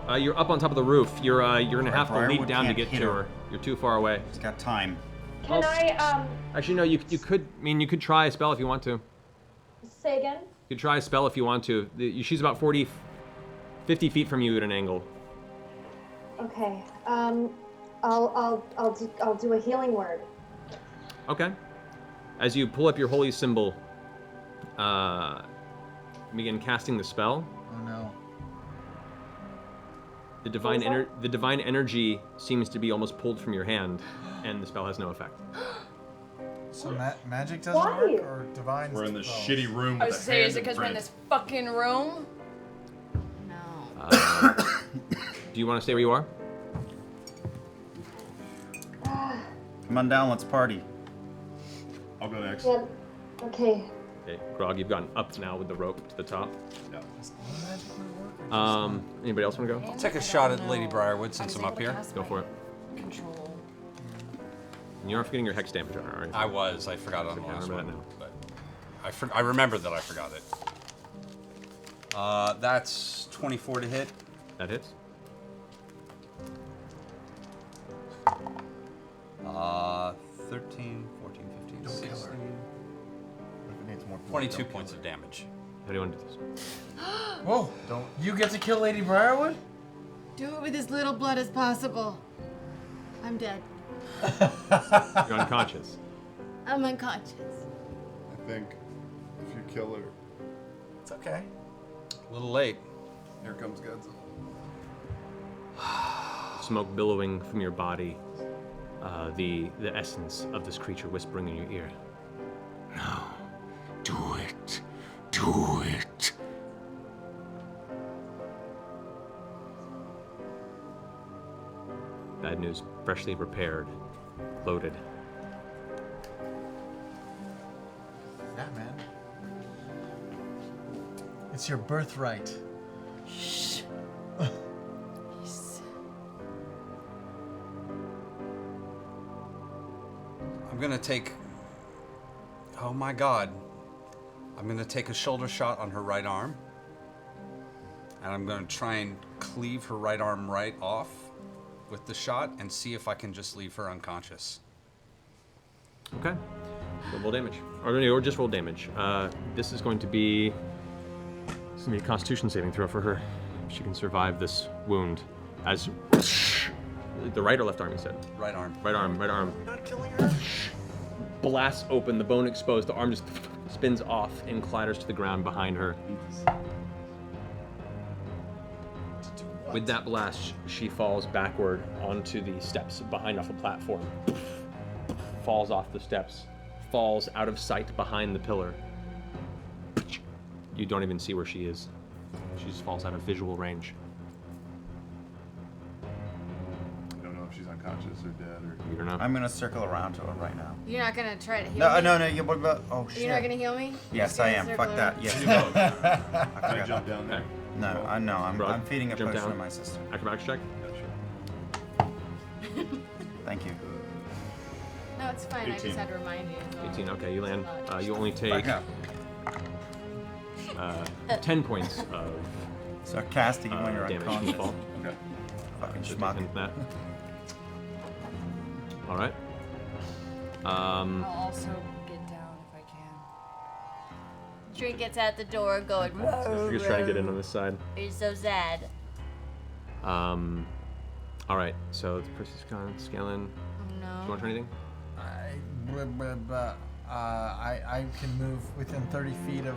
her? You're up on top of the roof. You're gonna have to leap Briarwood down to can't get hit to her. her. You're too far away. She's got time. Can I Actually, no. You could. I mean, you could try a spell if you want to. say again? You could try a spell if you want to. She's about 50 feet from you at an angle. Okay. I'll do a healing word. Okay. As you pull up your holy symbol, begin casting the spell. Oh no. The divine energy seems to be almost pulled from your hand, and the spell has no effect. So magic doesn't Why? work, or divine? We're in this spells? shitty room I with was a saying, hand is it because we're in imprint. this fucking room? No. Do you want to stay where you are? Come on down, let's party. I'll go next. Yeah. Okay. Okay, Grog, you've gotten up now with the rope to the top. Yeah. Anybody else want to go? I'll take a shot at Lady Briarwood since I'm up here. Go for it. Control. And you aren't forgetting your hex damage on her, are you? I was. I forgot on the Okay, I last remember one. that But I remembered that I forgot it. That's 24 to hit. That hits. 13, 14, 15, Don't kill her. 16. If it needs more 22 don't points kill of damage. How do you want to do this? Whoa! Don't you get to kill Lady Briarwood? Do it with as little blood as possible. I'm dead. You're unconscious. I'm unconscious. I think if you kill her, It's okay. A little late. here comes Godzilla. Smoke billowing from your body. The essence of this creature whispering in your ear. No. Do it. Do it. Bad news. Freshly repaired. Loaded. Yeah, man. It's your birthright. Shh. I'm gonna take. Oh my god. I'm gonna take a shoulder shot on her right arm. And I'm gonna try and cleave her right arm right off with the shot and see if I can just leave her unconscious. Okay. So roll damage. Or just roll damage. This is going to be a Constitution saving throw for her. If she can survive this wound. As the right or left arm, you said? Right arm. Right arm, right arm. You're not killing her? Blasts open, the bone exposed, the arm just spins off and clatters to the ground behind her. With that blast, she falls backward onto the steps behind off the platform. Falls off the steps, falls out of sight behind the pillar. You don't even see where she is. She just falls out of visual range. I don't know if she's unconscious or dead or. You don't know. I'm gonna circle around to her right now. You're not gonna try to heal No, me? no. You, oh shit. You're not gonna heal me? You're Yes, just I gonna am. circle Fuck that. around? Yes. Can you both? I Can I forgot. jump down there? No, I know. I'm Rod, feeding a jump potion down. to my sister. Acrobatics check. Yeah, sure. Thank you. No, it's fine. I 18. just had to remind you. 18, okay, you land. You only take Back up. 10 points of Sarcastic when you're damage from the unconscious. fall. Okay. Fucking Should schmuck. hint that. All right. I'll also get down if I can. Trinket's at the door going, You're just trying to get in on this side. He's so sad. All right. So the person's gone. Scaling. Oh Do you no. want to try anything? I can move within 30 feet of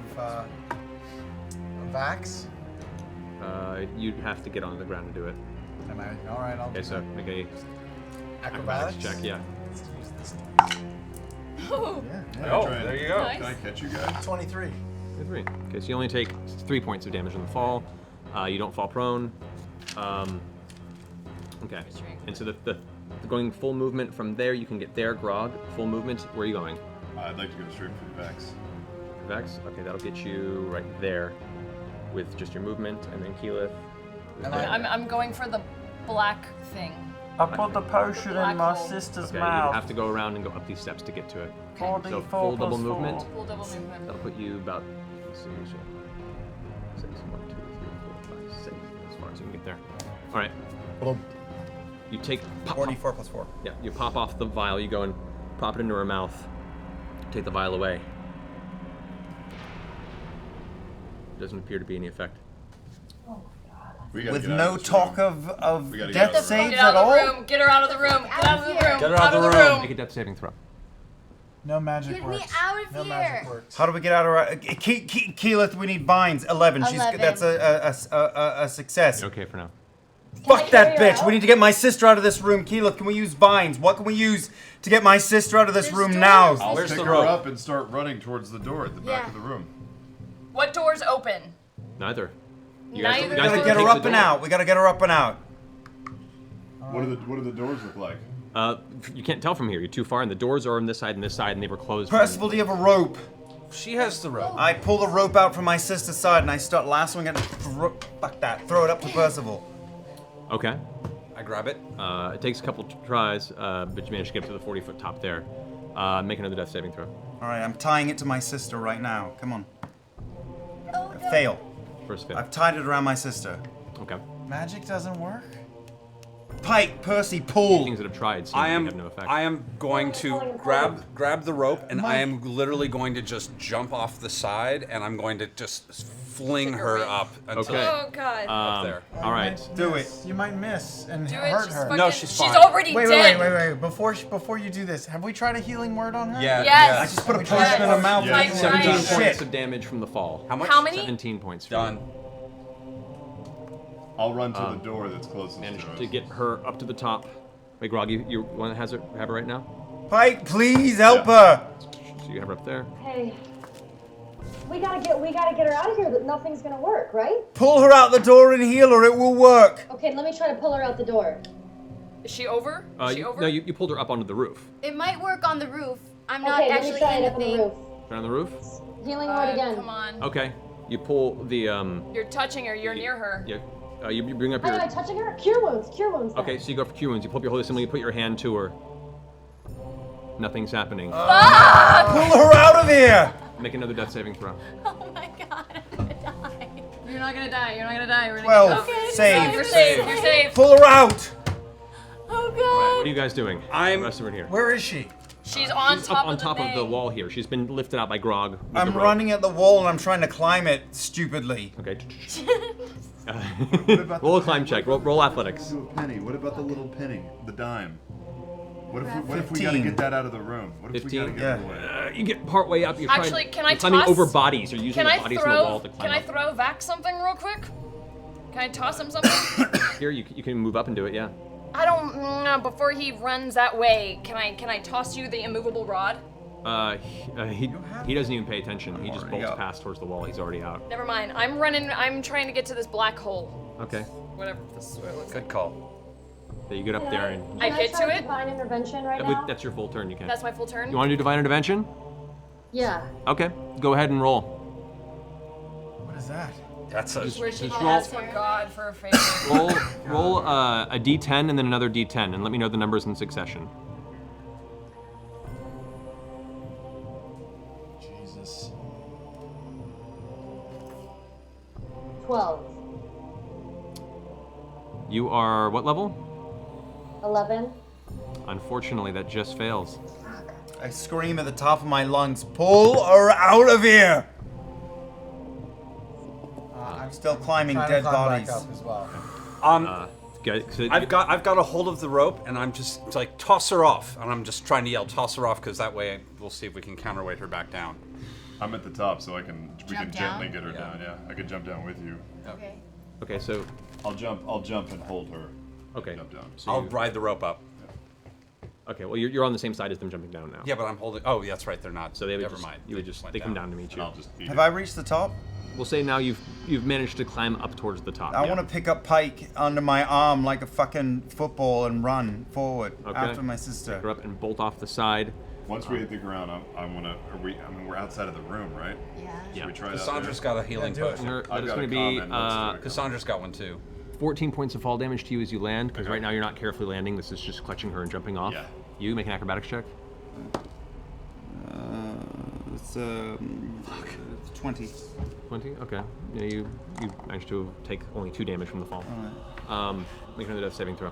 Vax. You'd have to get onto the ground to do it. And all right, I'll Okay, do so that. make a Acrobatics check. Yeah. Let's use this. Oh. Oh, there you go. Nice. Can I catch you guys? 23. 3. Okay, so you only take 3 points of damage in the fall. You don't fall prone. Okay. And so the going full movement from there, you can get there, Grog. Full movement. Where are you going? I'd like to go straight for Vex. Vex? Okay, that'll get you right there with just your movement, and then Keyleth. I'm going for the black thing. I put the potion Black in my hole. sister's Okay, mouth. you have to go around and go up these steps to get to it. Okay. So 4d4 full double plus movement. 4. Full double movement. That'll put you about, let's see, 6, 1, 2, 3, 4, 5, 6, as far as you can get there. All right. You take 44 plus 4. Yeah, you pop off the vial. You go and pop it into her mouth. Take the vial away. Doesn't appear to be any effect. With no talk of death saves Get at out of all? the room. Get her out of the room. Get out of the room. Get her out of the room. Make a death saving throw. No magic Get works. me out of no here. magic works. How do we get out of our... Keyleth, we need vines. 11. 11. That's a success. Okay for now. Fuck that carry her bitch. out? We need to get my sister out of this room. Keyleth, can we use vines? What can we use to get my sister out of this There's room doors. now? I'll Where's pick the her rope? up and start running towards the door at the back Yeah. of the room. What door's open? Neither. You Neither. We guys gotta take get her the up and door. out. We gotta get her up and out. What do the doors look like? You can't tell from here. You're too far, and the doors are on this side and this side, and they were closed. Percival, do you have a rope? She has the rope. I pull the rope out from my sister's side and I start lassoing it. Fuck that. Throw it up to Percival. Okay. I grab it. It takes a couple tries, but you manage to get up to the 40-foot top there. Make another death saving throw. All right, I'm tying it to my sister right now. Come on. Oh, no. Fail. First fail. I've tied it around my sister. Okay. Magic doesn't work? Pike, Percy, pull. Things that have tried seem I to am. have no effect. I am going to grab the rope, and I am literally going to just jump off the side, and I'm going to just fling her up until Okay. Oh god. up there. All right. Do it. You might miss and Do it. hurt She's her. fucking, No, she's she's fine. already Wait, dead. wait. Before you do this, have we tried a healing word on her? Yeah. Yes. I just put a Yes. potion in her mouth. Yeah. Like, 17 right. points Shit. of damage from the fall. How much? How many? 17 points. For Done. you. I'll run to the door that's closest Managed to us. to get her up to the top. Wait, Grog, you want to have her right now? Pike, please help her. So you have her up there. Hey, we gotta get her out of here. That nothing's gonna work, right? Pull her out the door and heal her. It will work. Okay, let me try to pull her out the door. Is she over? Is she over? No, you pulled her up onto the roof. It might work on the roof. I'm not Okay, let actually me try in it the up on the thing. roof. Right on the roof. Healing word again. Come on. Okay. You pull the You're touching her. You're near her. Yeah. You bring up Am your. I touching her? Cure wounds. Cure wounds. then. Okay, so you go for Q wounds. You pull up your holy symbol. You put your hand to her. Nothing's happening. Pull her out of here. Make another death saving throw. Oh my god, I'm gonna die. You're not gonna die. You're not gonna die. We're gonna 12. get you out. Save. You're safe. You're safe. Pull her out. Oh god. What are you guys doing? I'm- The rest of it here. Where is she? She's on She's top up on of the top of the thing. wall here. She's been lifted out by Grog. with I'm the rope. running at the wall and I'm trying to climb it stupidly. Okay. about Roll a the- climb check. Roll athletics. Do a penny. What about the little penny? The dime. What if we gotta 15. get that out of the room? What if we gotta 15? get it away? You get part way up. You're Actually, trying, can I you're climbing toss- over bodies. You're using Can the I bodies from the wall throw? to Can climb I up. throw Vax something real quick? Can I toss him something? Here, you can move up and do it. Yeah. I don't. Before he runs that way, can I toss you the immovable rod? He doesn't even pay attention. He just Already bolts up. past towards the wall. He's already out. Never mind. I'm running. I'm trying to get to this black hole. Okay. Whatever this is what it looks like. Good call. So you get up there and I Can get try to it. Divine intervention right now. that's your full turn. You can. That's my full turn. You want to do divine intervention? Yeah. Okay. Go ahead and roll. What is that? That's a. Where she Just asks for God for a favor. Roll a d10 and then another d10, and let me know the numbers in succession. Jesus. 12. You are what level? 11. Unfortunately, that just fails. I scream at the top of my lungs, pull her out of here! I'm still climbing Trying dead to climb bodies. back up as well. So I've got a hold of the rope, and I'm just like toss her off, and I'm just trying to yell toss her off because that way we'll see if we can counterweight her back down. I'm at the top, so we can Jump gently down? get her down. Yeah, I could jump down with you. Okay. Okay, so I'll jump and hold her. okay. Jump down. So I'll you- ride the rope up. Okay, well you're on the same side as them jumping down now. Yeah, but I'm holding. Oh, that's right. They're not. So they would Never just, mind. You would just went they come down to meet you. I'll just eat Have it. I reached the top? We'll say now you've managed to climb up towards the top. I yeah. want to pick up Pike under my arm like a fucking football and run forward after my sister. Pick her up and bolt off the side. Once we hit the ground, I want to. I mean, we're outside of the room, right? Yeah. Should we try Cassandra's that? got a healing potion. That is got going to a be comment. Let's do it. Cassandra's got one too. 14 points of fall damage to you as you land, because right now you're not carefully landing. This is just clutching her and jumping off. Yeah. You make an acrobatics check. It's 20. 20. Okay. Yeah, you managed to take only 2 damage from the fall. Make another death saving throw.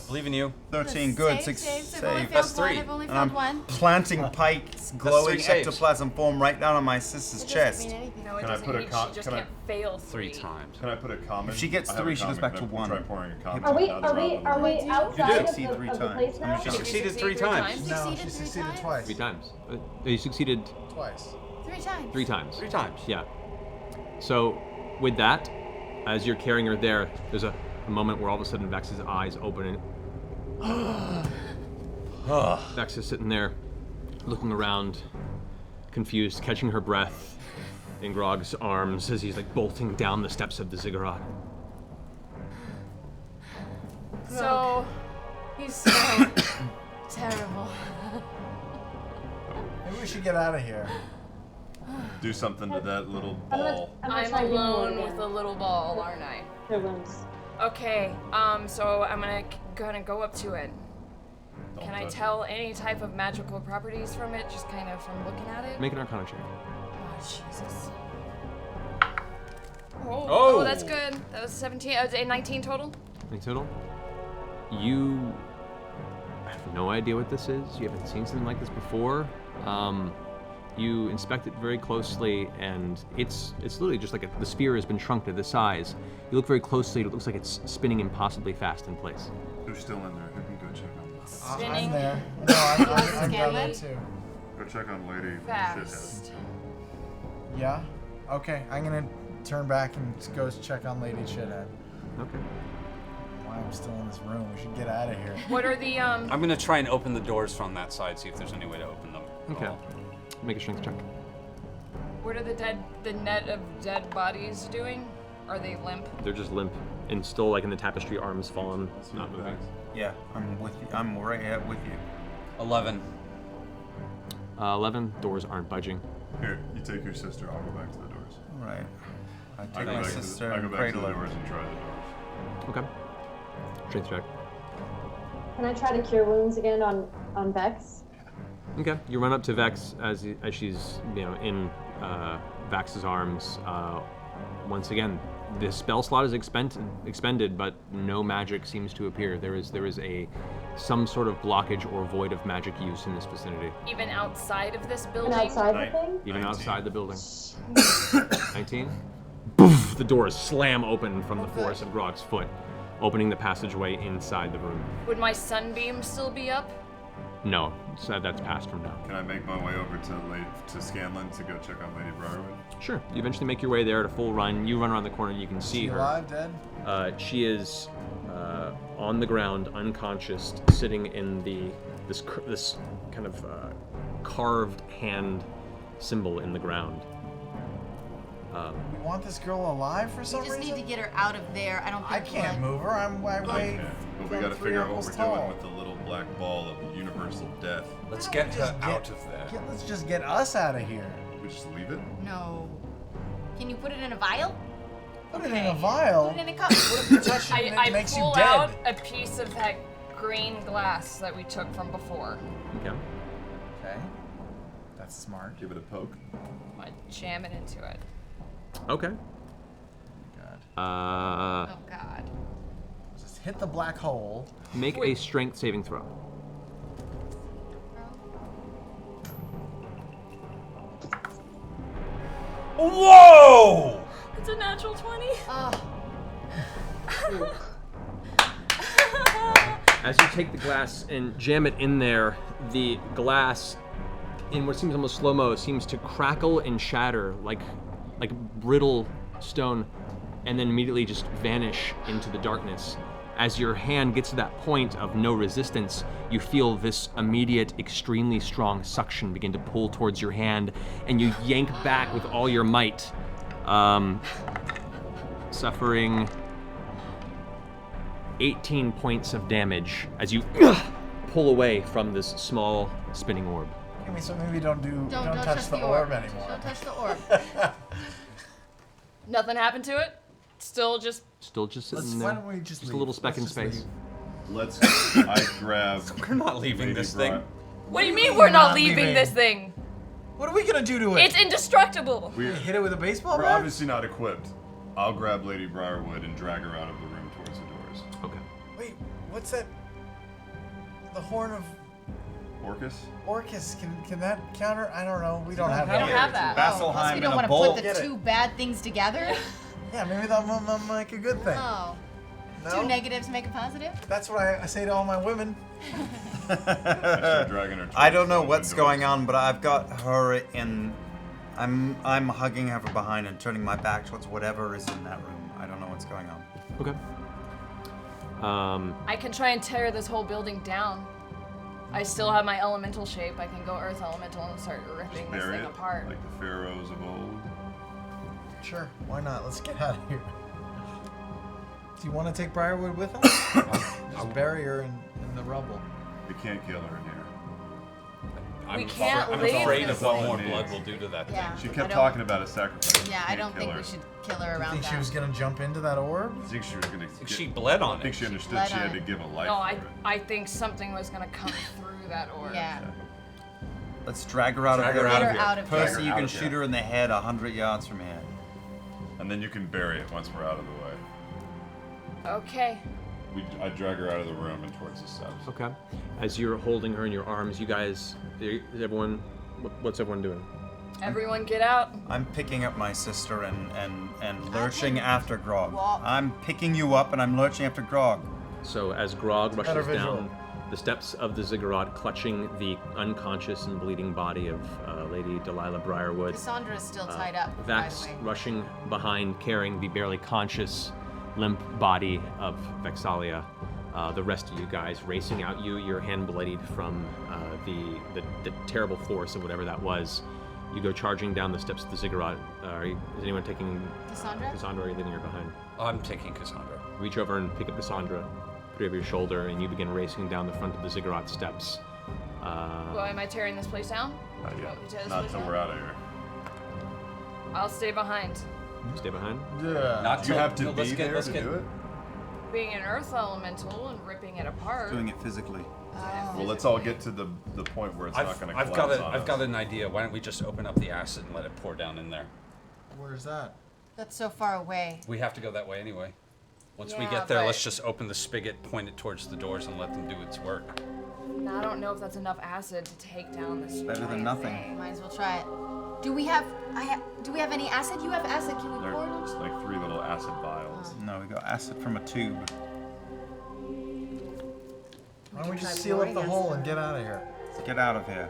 I believe in you. 13. Good. Save, 6 save. save. I've only That's failed one. 3. I've only And failed I'm one. planting Pike's glowing 3 saves. ectoplasm form right down on my sister's It doesn't chest. mean anything. No, it Can I doesn't put a mean com- she just can I- can't fail 3 times. Can I put a comment? If she gets I have 3, a she goes comment. back to Can I 1. Try pouring a comment. Are we down are the we road? are we outside of succeed the, 3 of the place times. now? She She succeeded 3 times. No, Succeeded she 3 succeeded times? twice. 3 times. You succeeded Twice. 3 times. 3 times. 3 times. Yeah. So, with that, as you're carrying her there, there's a moment where all of a sudden Vex's eyes open and Vex is sitting there, looking around, confused, catching her breath in Grog's arms as he's like bolting down the steps of the ziggurat. So, He's so terrible. Maybe we should get out of here. Do something to that little I'm gonna- ball. I'm gonna I'm try healing alone again. with a little ball, aren't I? Her wounds. Okay, so I'm gonna go up to it. Don't Can I touch tell any type of magical properties from it, just kind of from looking at it? Make an Arcana check. Oh, Jesus. Oh, Oh! that's good. That was 17, 19 total? In total, you have no idea what this is. You haven't seen something like this before. You inspect it very closely, and it's literally just like the sphere has been shrunk to the size. You look very closely, and it looks like it's spinning impossibly fast in place. Who's still in there? Who can go check on that? Spinning I'm there. No, I'm down Scanlan? there too. Go check on Lady. fast. Yeah? Okay, I'm gonna turn back and go check on Lady Shithead. Okay. Why I'm still in this room? We should get out of here. What are the, I'm gonna try and open the doors from that side, see if there's any way to open them. Okay. Make a strength check. what are the net of dead bodies doing? Are they limp? They're just limp and still like in the tapestry, arms fallen, not moving. Yeah, I'm with you. I'm right here with you. 11. 11. Doors aren't budging. Here, you take your sister. I'll go back to the doors. Right. I I take go my back sister I and go back to cradle the her. doors and try the doors. Okay. Strength check. Can I try to cure wounds again on Vex? Okay. You run up to Vex as she's in Vax's arms. Once again, the spell slot is expended, but no magic seems to appear. There is some sort of blockage or void of magic use in this vicinity. Even outside of this building? And outside the thing? Even 19. outside the building. 19? Poof! The doors slam open from the force of Grog's foot, opening the passageway inside the room. Would my sunbeam still be up? No, so that's passed from now. Can I make my way over to Scanlan to go check on Lady Briarwood? Sure. You eventually make your way there at a full run. You run around the corner. You can see She her. alive, dead? She is on the ground, unconscious, sitting in this kind of carved hand symbol in the ground. We want this girl alive for some We just reason? need to get her out of there. I don't think I can't move her. I'm way Okay, but we gotta three figure out what uncles we're tall. doing with the little black ball of universal death. Let's Why get don't we her just out of there. Let's just get us out of here. We just leave it? No. Can you put it in a vial? Put it in a vial. Put it in a cup. What if you touch it and it I makes you pull dead? out a piece of that green glass that we took from before. Okay. Okay. That's smart. Give it a poke. I jam it into it. Okay. God. Oh God. Just hit the black hole. Make a strength saving throw. Whoa! It's a natural 20. As you take the glass and jam it in there, the glass, in what seems almost slow-mo, seems to crackle and shatter like brittle stone, and then immediately just vanish into the darkness. As your hand gets to that point of no resistance, you feel this immediate, extremely strong suction begin to pull towards your hand, and you yank back with all your might, suffering 18 points of damage as you pull away from this small spinning orb. I mean, so maybe don't touch the orb orb anymore. Don't touch the orb. Nothing happened to it? Still just sitting Why there. don't we just a little speck in just space. Let's. I grab. We're not leaving this thing. What do you mean we're not leaving this thing? What are we gonna do to it? It's indestructible. We hit it with a baseball We're bat? obviously not equipped. I'll grab Lady Briarwood and drag her out of the room towards the doors. Okay. Wait, what's that? The horn of Orcus? Orcus. Can that counter? I don't know. We don't have We don't have that. Unless we don't want to put the two bad things together. Yeah, maybe that'll make a good thing. Oh. No? Two negatives make a positive? That's what I say to all my women. I don't know what's going on, but I've got her in. I'm hugging her from behind and turning my back towards whatever is in that room. I don't know what's going on. Okay. I can try and tear this whole building down. I still have my elemental shape. I can go earth elemental and start ripping this Bury thing it apart. like the pharaohs of old. Sure, why not? Let's get out of here. Do you want to take Briarwood with us? Just bury her in the rubble. You can't kill her in here. We can't I'm leave afraid this of what thing. more blood will do to that Yeah. She I kept don't- talking about a sacrifice. Yeah, I don't think we should kill her You around think that. she was gonna jump into that orb? I think she was gonna. She bled on I think it. she understood bled she on had to it. give a life No, for I it. think something was gonna come through that orb. Yeah. Let's drag her out Drag of her here. out of Get her out of Percy, here. you Out can of shoot here. her in the head 100 yards from here. And then you can bury it once we're out of the way. Okay. I drag her out of the room and towards the steps. Okay. As you're holding her in your arms, you guys, what's everyone doing? Everyone get out. I'm picking up my sister and lurching after Grog. walk. I'm picking you up and I'm lurching after Grog. So as Grog Better rushes visual. down the steps of the ziggurat, clutching the unconscious and bleeding body of Lady Delilah Briarwood, Cassandra is still tied up, by Vax the way. rushing behind, carrying the barely conscious, limp body of Vexalia. The rest of you guys racing out. Your hand bloodied from the terrible force of whatever that was. You go charging down the steps of the ziggurat. Is anyone taking Cassandra? Cassandra, or are you leaving her behind? I'm taking Cassandra. Reach over and pick up Cassandra, put her over your shoulder, and you begin racing down the front of the ziggurat steps. Well, am I tearing this place down? Not yet. Want me to tear this Not place till down? we're out of here. I'll stay behind. Stay behind. Yeah. Not You till- have to no, be let's get- there let's to get- do it? Being an earth elemental and ripping it apart. Doing it physically. Well, let's all get to the point where it's not going to I've collapse got on I've us. got an idea. Why don't we just open up the acid and let it pour down in there? Where's that? That's so far away. We have to go that way anyway. Once we Yeah, get there, but- let's just open the spigot, point it towards the doors, and let them do its work. I don't know if that's enough acid to take down this. Better than giant nothing. thing. Might as well try it. Do we have? Do we have any acid? You have acid. Can we There pour are just it? like 3 little acid vials. No, we got acid from a tube. Why don't we just try seal up pouring the acid hole on and get out of here? Let's get out of here.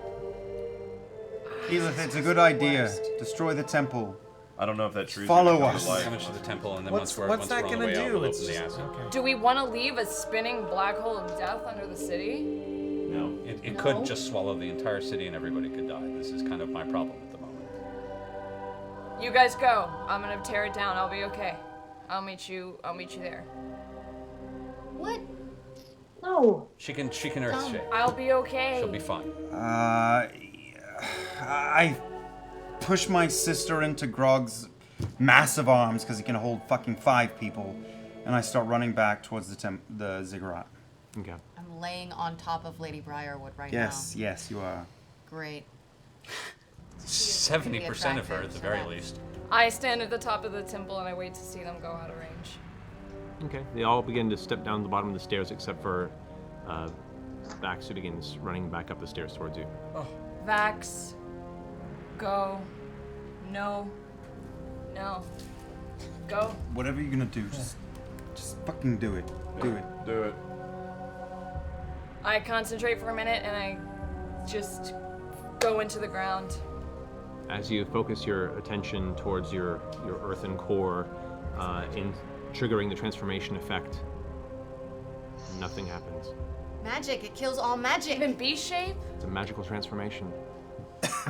Edith, it's a good idea. Destroy the temple. I don't know if that tree's Follow gonna come us. to life, Damage to the temple, and then What's once that we're on gonna the way out, do? we'll It's open the just acid. okay. Do we want to leave a spinning black hole of death under the city? No. It could just swallow the entire city and everybody could die. This is kind of my problem at the moment. You guys go. I'm gonna tear it down. I'll be okay. I'll meet you there. What? No. She can earth shape. I'll be okay. She'll be fine. I push my sister into Grog's massive arms because he can hold fucking 5 people, and I start running back towards the ziggurat. Okay. I'm laying on top of Lady Briarwood right Yes, yes, you are. now. Great. 70% of her at attractive, the so very that's- least. I stand at the top of the temple and I wait to see them go out of range. Okay. They all begin to step down the bottom of the stairs except for Vax, who begins running back up the stairs towards you. Vax, go. No. Go. Whatever you're gonna do, just fucking do it. Do it. Do it. I concentrate for a minute and I just go into the ground. As you focus your attention towards your earthen core, in triggering the transformation effect, Nothing happens. Magic, it kills all magic. Even B shape? It's a magical transformation.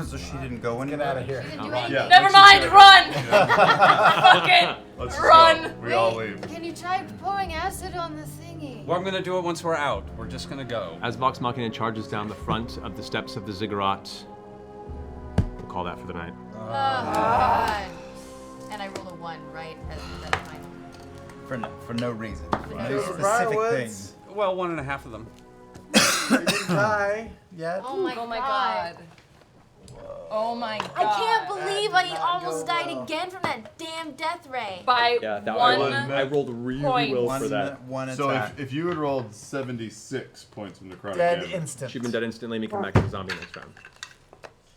So she didn't go anywhere? Get out of here. She didn't do Alright. anything. Never mind, run! Fucking Let's just run! go. We all leave. Can you try pouring acid on the thingy? Well, I'm gonna do it once we're out. We're just gonna go. As Vox Machina charges down the front of the steps of the Ziggurat, we'll call that for the night. Oh, God. And I rolled a 1, right? As the final. For no reason. For no no specific reason. things. Well, 1.5 of them. We didn't die yet. Oh my god. Oh my god. I can't believe I almost died again from that damn death ray. By I rolled really point. well for that. One So attack. if you had rolled 76 points from necrotic Dead damage, instant. She'd been dead instantly, and me come back as a zombie next round.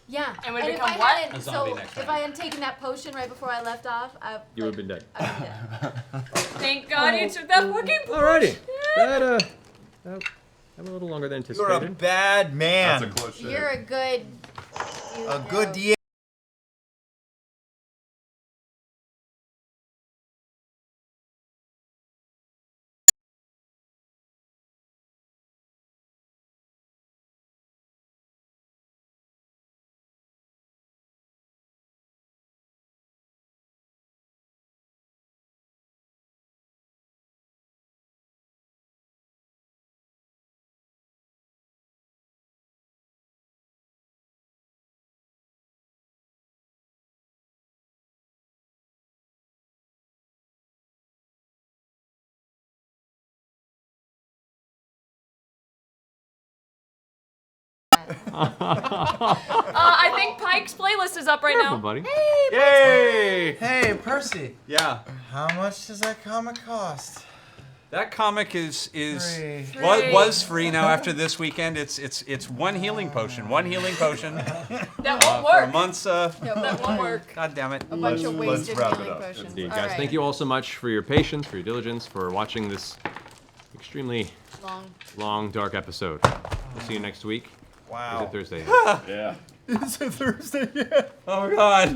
Yeah. And we if become I what? hadn't, A zombie so next if round. I hadn't taken that potion right before I left off, You would have been dead. I'd been dead. Thank God you took that fucking potion. Alrighty. That went a little longer than You're a anticipated. bad man. that's a close shave. You're a good. A good DA. I think Pike's playlist is up right Careful, now. buddy. Yay! Hey, Percy. Yeah. How much does that comic cost? That comic is Free. was free. Now after this weekend, it's one healing potion. One healing potion. That won't For a work. month's That won't work. God damn it. A bunch of let's wasted wrap it healing up. potions. Indeed, All guys. right. Thank you all so much for your patience, for your diligence, for watching this extremely long, dark episode. We'll see you next week. Wow. Is it Thursday? Yeah. Is it Thursday yet? Oh God.